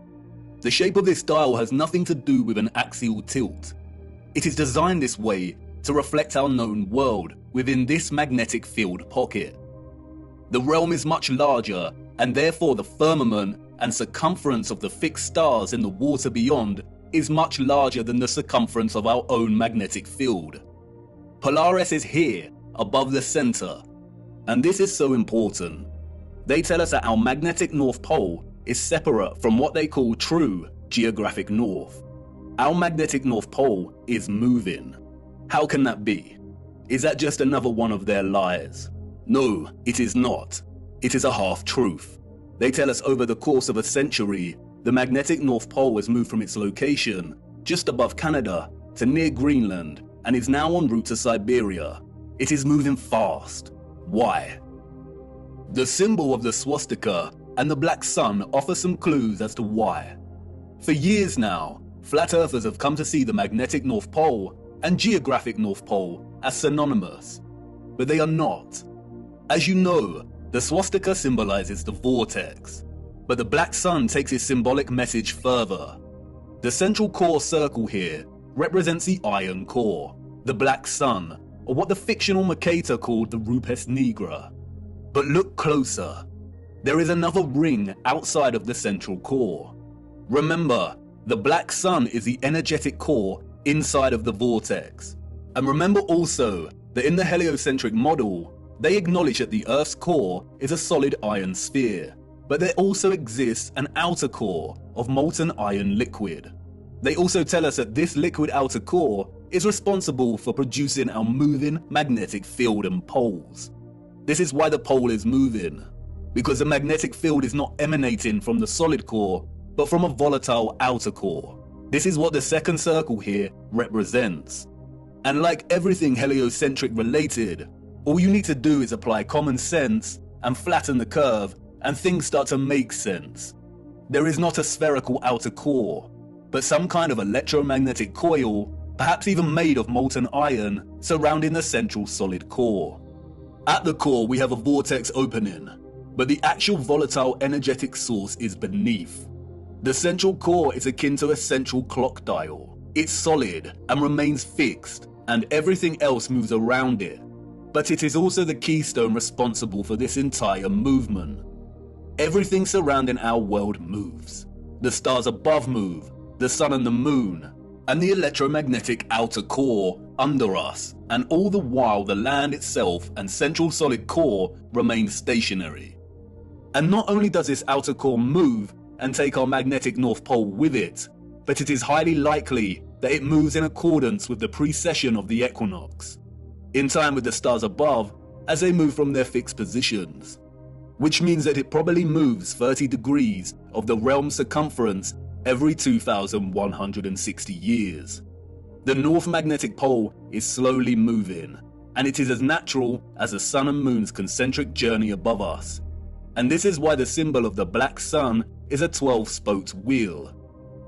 The shape of this dial has nothing to do with an axial tilt. It is designed this way to reflect our known world within this magnetic field pocket. The realm is much larger, and therefore the firmament and circumference of the fixed stars in the water beyond is much larger than the circumference of our own magnetic field. Polaris is here, above the center, and this is so important. They tell us that our magnetic North Pole is separate from what they call true geographic north. Our magnetic North Pole is moving. How can that be? Is that just another one of their lies? No, it is not. It is a half-truth. They tell us over the course of a century, the magnetic North Pole has moved from its location, just above Canada, to near Greenland, and is now en route to Siberia. It is moving fast. Why? The symbol of the swastika and the black sun offer some clues as to why. For years now, flat earthers have come to see the magnetic North Pole and geographic North Pole as synonymous, but they are not. As you know, the swastika symbolizes the vortex, but the black sun takes its symbolic message further. The central core circle here represents the iron core, the black sun, or what the fictional Mercator called the Rupes Nigra. But look closer. There is another ring outside of the central core. Remember, the black sun is the energetic core inside of the vortex. And remember also that in the heliocentric model, they acknowledge that the Earth's core is a solid iron sphere, but there also exists an outer core of molten iron liquid. They also tell us that this liquid outer core is responsible for producing our moving magnetic field and poles. This is why the pole is moving, because the magnetic field is not emanating from the solid core, but from a volatile outer core. This is what the second circle here represents. And like everything heliocentric related, all you need to do is apply common sense and flatten the curve, and things start to make sense. There is not a spherical outer core, but some kind of electromagnetic coil, perhaps even made of molten iron, surrounding the central solid core. At the core we have a vortex opening, but the actual volatile energetic source is beneath. The central core is akin to a central clock dial. It's solid and remains fixed, and everything else moves around it. But it is also the keystone responsible for this entire movement. Everything surrounding our world moves. The stars above move, the sun and the moon, and the electromagnetic outer core under us, and all the while the land itself and central solid core remain stationary. And not only does this outer core move and take our magnetic North Pole with it, but it is highly likely that it moves in accordance with the precession of the equinox, in time with the stars above as they move from their fixed positions, which means that it probably moves 30 degrees of the realm's circumference every 2,160 years. The North Magnetic Pole is slowly moving, and it is as natural as the sun and moon's concentric journey above us. And this is why the symbol of the black sun is a 12-spoked wheel.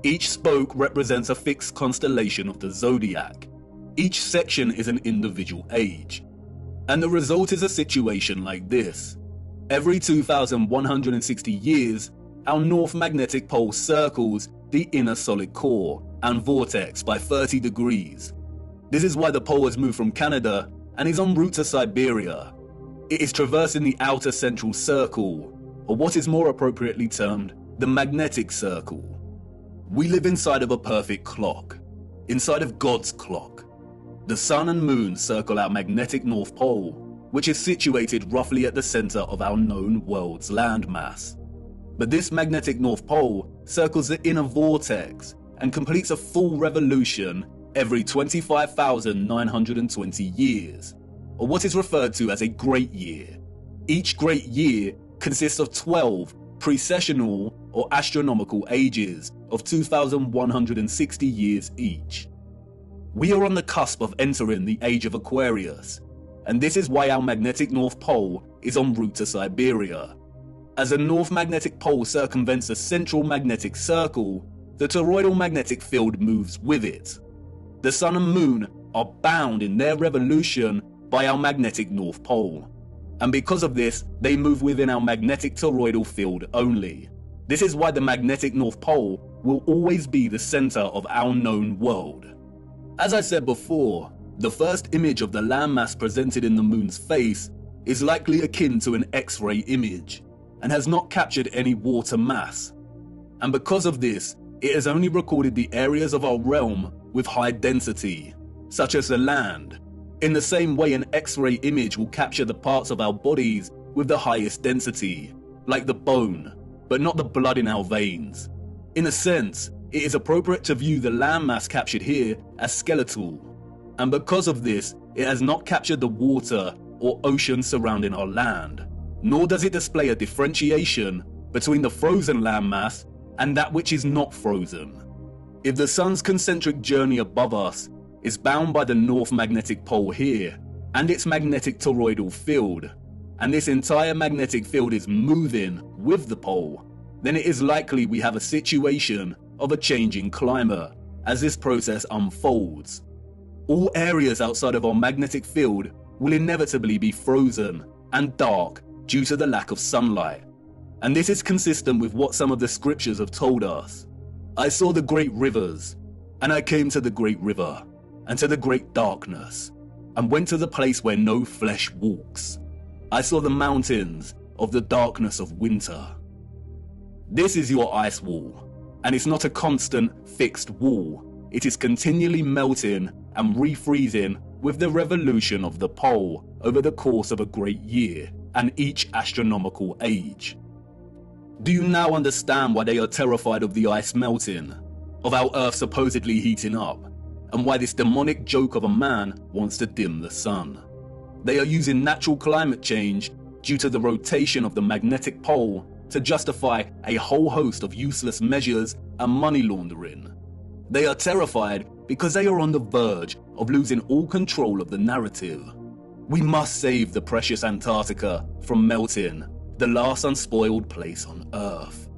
Each spoke represents a fixed constellation of the zodiac. Each section is an individual age. And the result is a situation like this. Every 2,160 years, our North Magnetic Pole circles the inner solid core and vortex by 30 degrees. This is why the pole has moved from Canada and is en route to Siberia. It is traversing the outer central circle, or what is more appropriately termed the magnetic circle. We live inside of a perfect clock, inside of God's clock. The sun and moon circle our magnetic North Pole, which is situated roughly at the center of our known world's landmass. But this magnetic North Pole circles the inner vortex and completes a full revolution every 25,920 years, or what is referred to as a great year. Each great year consists of 12 precessional or astronomical ages of 2,160 years each. We are on the cusp of entering the age of Aquarius, and this is why our magnetic North Pole is en route to Siberia. As the North Magnetic Pole circumvents the central magnetic circle, the toroidal magnetic field moves with it. The sun and moon are bound in their revolution by our magnetic North Pole, and because of this, they move within our magnetic toroidal field only. This is why the magnetic North Pole will always be the center of our known world. As I said before, the first image of the landmass presented in the moon's face is likely akin to an X-ray image, and has not captured any water mass. And because of this, it has only recorded the areas of our realm with high density, such as the land, in the same way an X-ray image will capture the parts of our bodies with the highest density, like the bone, but not the blood in our veins. In a sense, it is appropriate to view the landmass captured here as skeletal, and because of this, it has not captured the water or ocean surrounding our land, nor does it display a differentiation between the frozen landmass and that which is not frozen. If the sun's concentric journey above us is bound by the North Magnetic Pole here and its magnetic toroidal field, and this entire magnetic field is moving with the pole, then it is likely we have a situation of a changing climate as this process unfolds. All areas outside of our magnetic field will inevitably be frozen and dark due to the lack of sunlight. And this is consistent with what some of the scriptures have told us. I saw the great rivers, and I came to the great river, and to the great darkness, and went to the place where no flesh walks. I saw the mountains of the darkness of winter. This is your ice wall, and it's not a constant, fixed wall. It is continually melting and refreezing with the revolution of the pole over the course of a great year and each astronomical age. Do you now understand why they are terrified of the ice melting, of our Earth supposedly heating up, and why this demonic joke of a man wants to dim the sun? They are using natural climate change due to the rotation of the magnetic pole to justify a whole host of useless measures and money laundering. They are terrified because they are on the verge of losing all control of the narrative. We must save the precious Antarctica from melting, the last unspoiled place on Earth.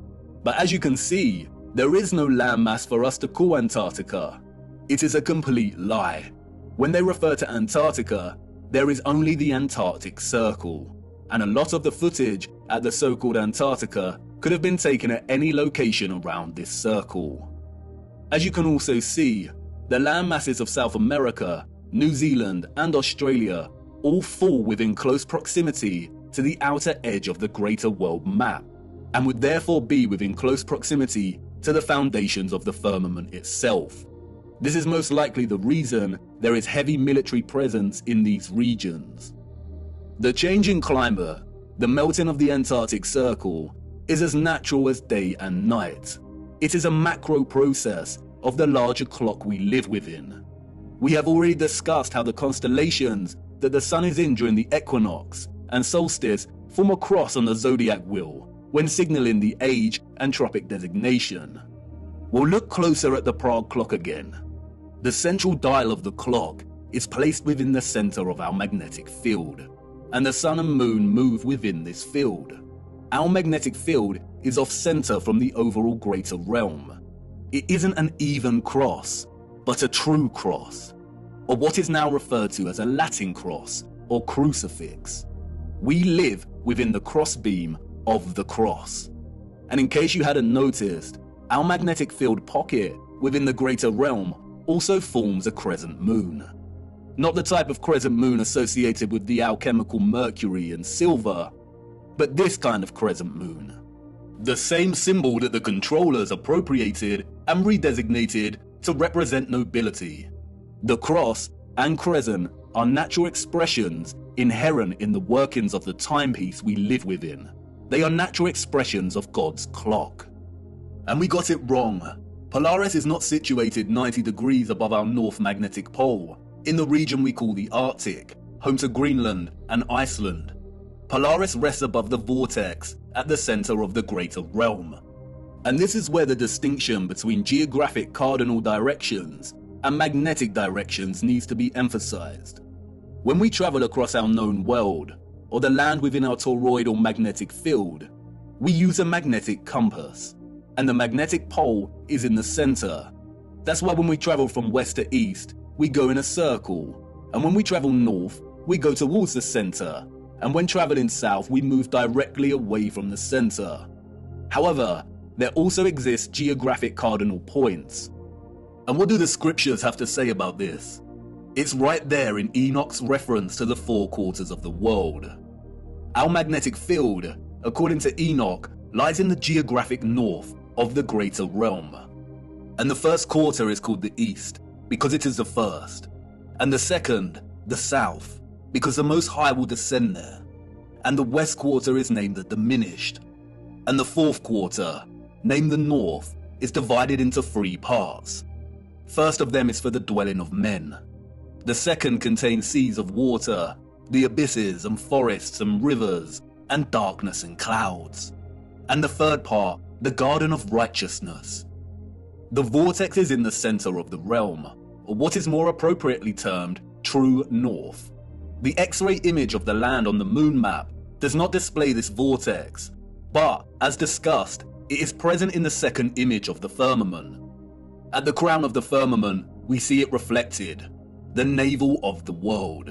But as you can see, there is no landmass for us to call Antarctica. It is a complete lie. When they refer to Antarctica, there is only the Antarctic Circle, and a lot of the footage at the so-called Antarctica could have been taken at any location around this circle. As you can also see, the landmasses of South America, New Zealand and Australia all fall within close proximity to the outer edge of the greater world map, and would therefore be within close proximity to the foundations of the firmament itself. This is most likely the reason there is heavy military presence in these regions. The changing climate, the melting of the Antarctic Circle, is as natural as day and night. It is a macro process of the larger clock we live within. We have already discussed how the constellations that the sun is in during the equinox and solstice form a cross on the zodiac wheel when signaling the age and tropic designation. We'll look closer at the Prague clock again. The central dial of the clock is placed within the center of our magnetic field, and the sun and moon move within this field. Our magnetic field is off-center from the overall greater realm. It isn't an even cross, but a true cross, or what is now referred to as a Latin cross or crucifix. We live within the crossbeam of the cross. And in case you hadn't noticed, our magnetic field pocket within the greater realm also forms a crescent moon. Not the type of crescent moon associated with the alchemical mercury and silver, but this kind of crescent moon. The same symbol that the controllers appropriated and redesignated to represent nobility. The cross and crescent are natural expressions inherent in the workings of the timepiece we live within. They are natural expressions of God's clock. And we got it wrong. Polaris is not situated 90 degrees above our north magnetic pole, in the region we call the Arctic, home to Greenland and Iceland. Polaris rests above the vortex at the center of the greater realm. And this is where the distinction between geographic cardinal directions and magnetic directions needs to be emphasized. When we travel across our known world, or the land within our toroidal magnetic field, we use a magnetic compass, and the magnetic pole is in the center. That's why when we travel from west to east, we go in a circle, and when we travel north, we go towards the center, and when traveling south, we move directly away from the center. However, there also exist geographic cardinal points. And what do the scriptures have to say about this? It's right there in Enoch's reference to the four quarters of the world. Our magnetic field, according to Enoch, lies in the geographic north of the greater realm. And the first quarter is called the east, because it is the first, and the second, the south, because the Most High will descend there, and the west quarter is named the diminished, and the fourth quarter, named the north, is divided into three parts. First of them is for the dwelling of men. The second contains seas of water, the abysses and forests and rivers, and darkness and clouds. And the third part, the garden of righteousness. The vortex is in the center of the realm, or what is more appropriately termed true north. The X-ray image of the land on the moon map does not display this vortex, but, as discussed, it is present in the second image of the firmament. At the crown of the firmament, we see it reflected, the navel of the world.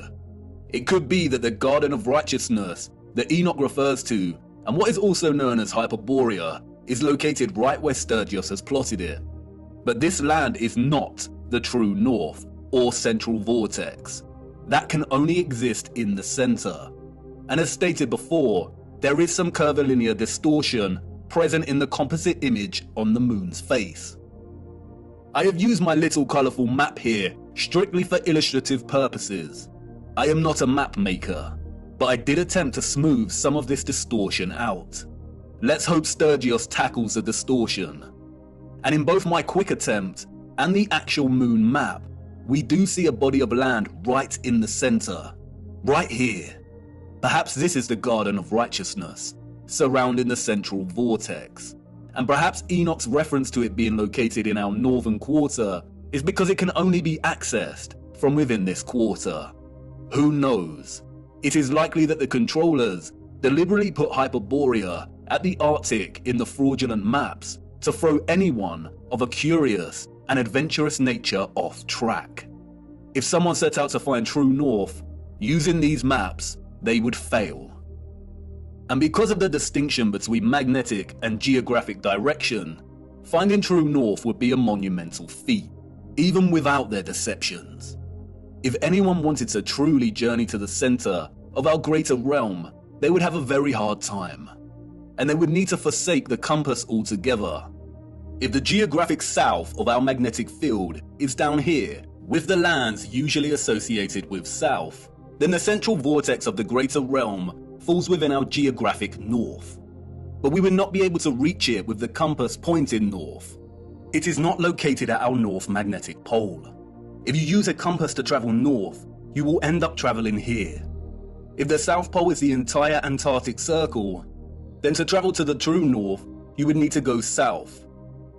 It could be that the garden of righteousness that Enoch refers to, and what is also known as Hyperborea, is located right where Sturgios has plotted it. But this land is not the true north or central vortex. That can only exist in the center. And as stated before, there is some curvilinear distortion present in the composite image on the moon's face. I have used my little colourful map here strictly for illustrative purposes. I am not a map maker, but I did attempt to smooth some of this distortion out. Let's hope Sturgios tackles the distortion. And in both my quick attempt and the actual moon map, we do see a body of land right in the center, right here. Perhaps this is the garden of righteousness, surrounding the central vortex. And perhaps Enoch's reference to it being located in our northern quarter is because it can only be accessed from within this quarter. Who knows? It is likely that the controllers deliberately put Hyperborea at the Arctic in the fraudulent maps to throw anyone of a curious and adventurous nature off track. If someone set out to find true north using these maps, they would fail. And because of the distinction between magnetic and geographic direction, finding true north would be a monumental feat, even without their deceptions. If anyone wanted to truly journey to the center of our greater realm, they would have a very hard time, and they would need to forsake the compass altogether. If the geographic south of our magnetic field is down here, with the lands usually associated with south, then the central vortex of the greater realm falls within our geographic north. But we would not be able to reach it with the compass pointing north. It is not located at our north magnetic pole. If you use a compass to travel north, you will end up traveling here. If the South Pole is the entire Antarctic Circle, then to travel to the true north, you would need to go south.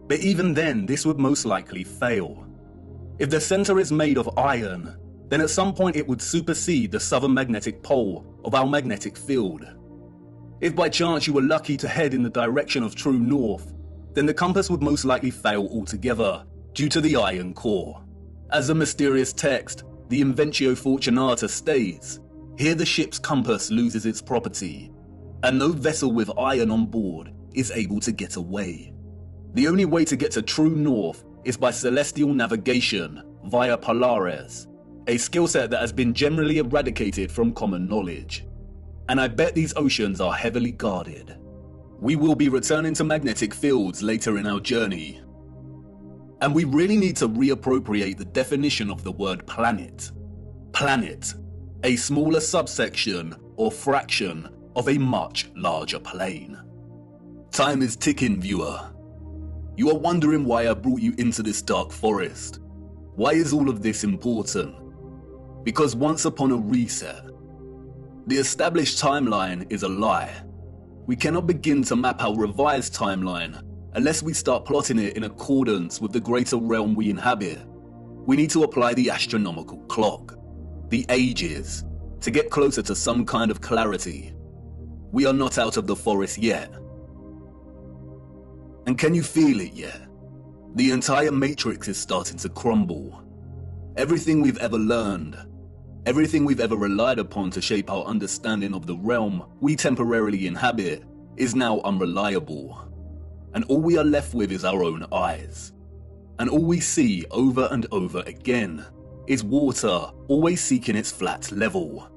But even then, this would most likely fail. If the center is made of iron, then at some point it would supersede the southern magnetic pole of our magnetic field. If by chance you were lucky to head in the direction of true north, then the compass would most likely fail altogether due to the iron core. As the mysterious text, the Inventio Fortunata states, here the ship's compass loses its property, and no vessel with iron on board is able to get away. The only way to get to true north is by celestial navigation via Polaris, a skill set that has been generally eradicated from common knowledge. And I bet these oceans are heavily guarded. We will be returning to magnetic fields later in our journey. And we really need to reappropriate the definition of the word planet. Planet, a smaller subsection or fraction of a much larger plane. Time is ticking, viewer. You are wondering why I brought you into this dark forest. Why is all of this important? Because once upon a reset, the established timeline is a lie. We cannot begin to map our revised timeline unless we start plotting it in accordance with the greater realm we inhabit. We need to apply the astronomical clock, the ages, to get closer to some kind of clarity. We are not out of the forest yet. And can you feel it yet? The entire matrix is starting to crumble. Everything we've ever learned, everything we've ever relied upon to shape our understanding of the realm we temporarily inhabit is now unreliable. And all we are left with is our own eyes. And all we see over and over again is water always seeking its flat level.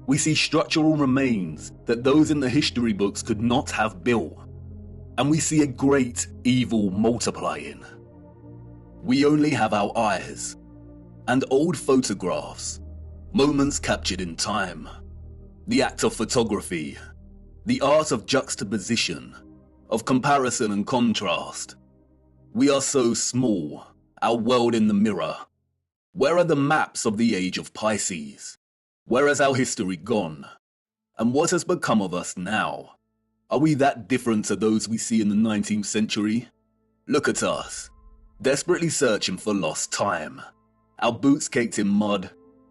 We see structural remains that those in the history books could not have built. And we see a great evil multiplying. We only have our eyes and old photographs, moments captured in time, the act of photography, the art of juxtaposition, of comparison and contrast. We are so small, our world in the mirror. Where are the maps of the age of Pisces? Where has our history gone? And what has become of us now? Are we that different to those we see in the 19th century? Look at us, desperately searching for lost time. Our boots caked in mud,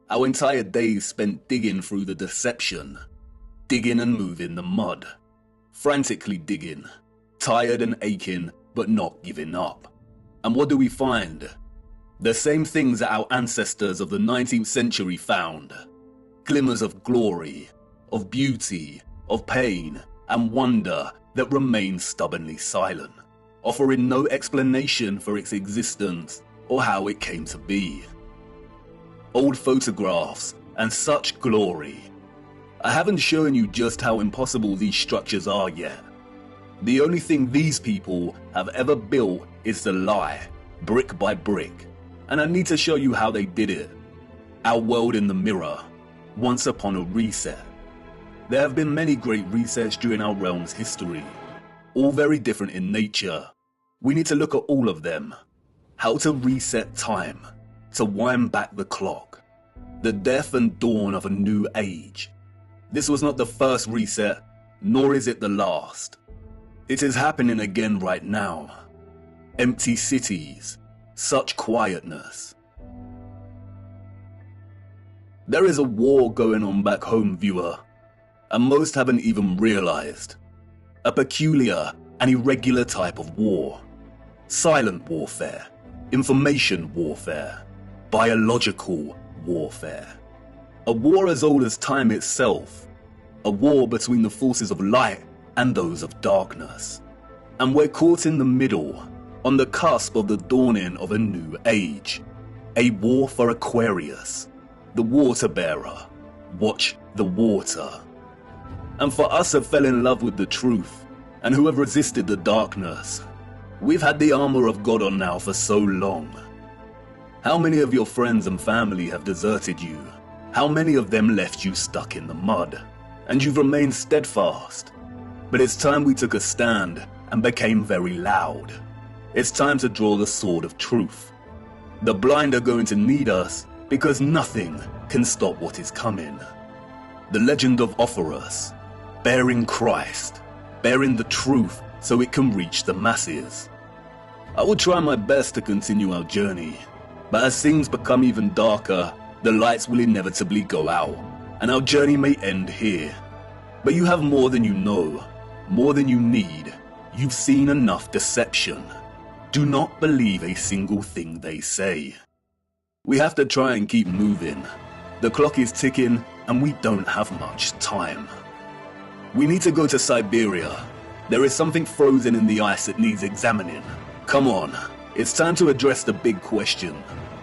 our entire days spent digging through the deception. Digging and moving the mud. Frantically digging, tired and aching, but not giving up. And what do we find? The same things that our ancestors of the 19th century found. Glimmers of glory, of beauty, of pain, and wonder that remain stubbornly silent, offering no explanation for its existence or how it came to be. Old photographs and such glory. I haven't shown you just how impossible these structures are yet. The only thing these people have ever built is the lie, brick by brick, and I need to show you how they did it. Our world in the mirror, once upon a reset. There have been many great resets during our realm's history, all very different in nature. We need to look at all of them. How to reset time, to wind back the clock. The death and dawn of a new age. This was not the first reset, nor is it the last. It is happening again right now. Empty cities, such quietness. There is a war going on back home, viewer, and most haven't even realized. A peculiar and irregular type of war. Silent warfare, information warfare, biological warfare. A war as old as time itself. A war between the forces of light and those of darkness. And we're caught in the middle, on the cusp of the dawning of a new age. A war for Aquarius. the water bearer. Watch the water. And for us who fell in love with the truth, and who have resisted the darkness, we've had the armor of God on now for so long. How many of your friends and family have deserted you? How many of them left you stuck in the mud? And you've remained steadfast. But it's time we took a stand and became very loud. It's time to draw the sword of truth. The blind are going to need us because nothing can stop what is coming. The legend of Ewaranon, bearing Christ, bearing the truth so it can reach the masses. I will try my best to continue our journey, but as things become even darker, the lights will inevitably go out, and our journey may end here. But you have more than you know, more than you need. You've seen enough deception. Do not believe a single thing they say. We have to try and keep moving. The clock is ticking, and we don't have much time. We need to go to Siberia. There is something frozen in the ice that needs examining. Come on, it's time to address the big question.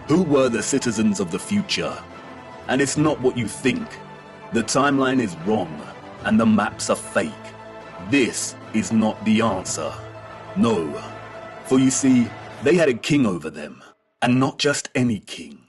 Who were the citizens of the future? And it's not what you think. The timeline is wrong, and the maps are fake. This is not the answer. No. For you see, they had a king over them, and not just any king.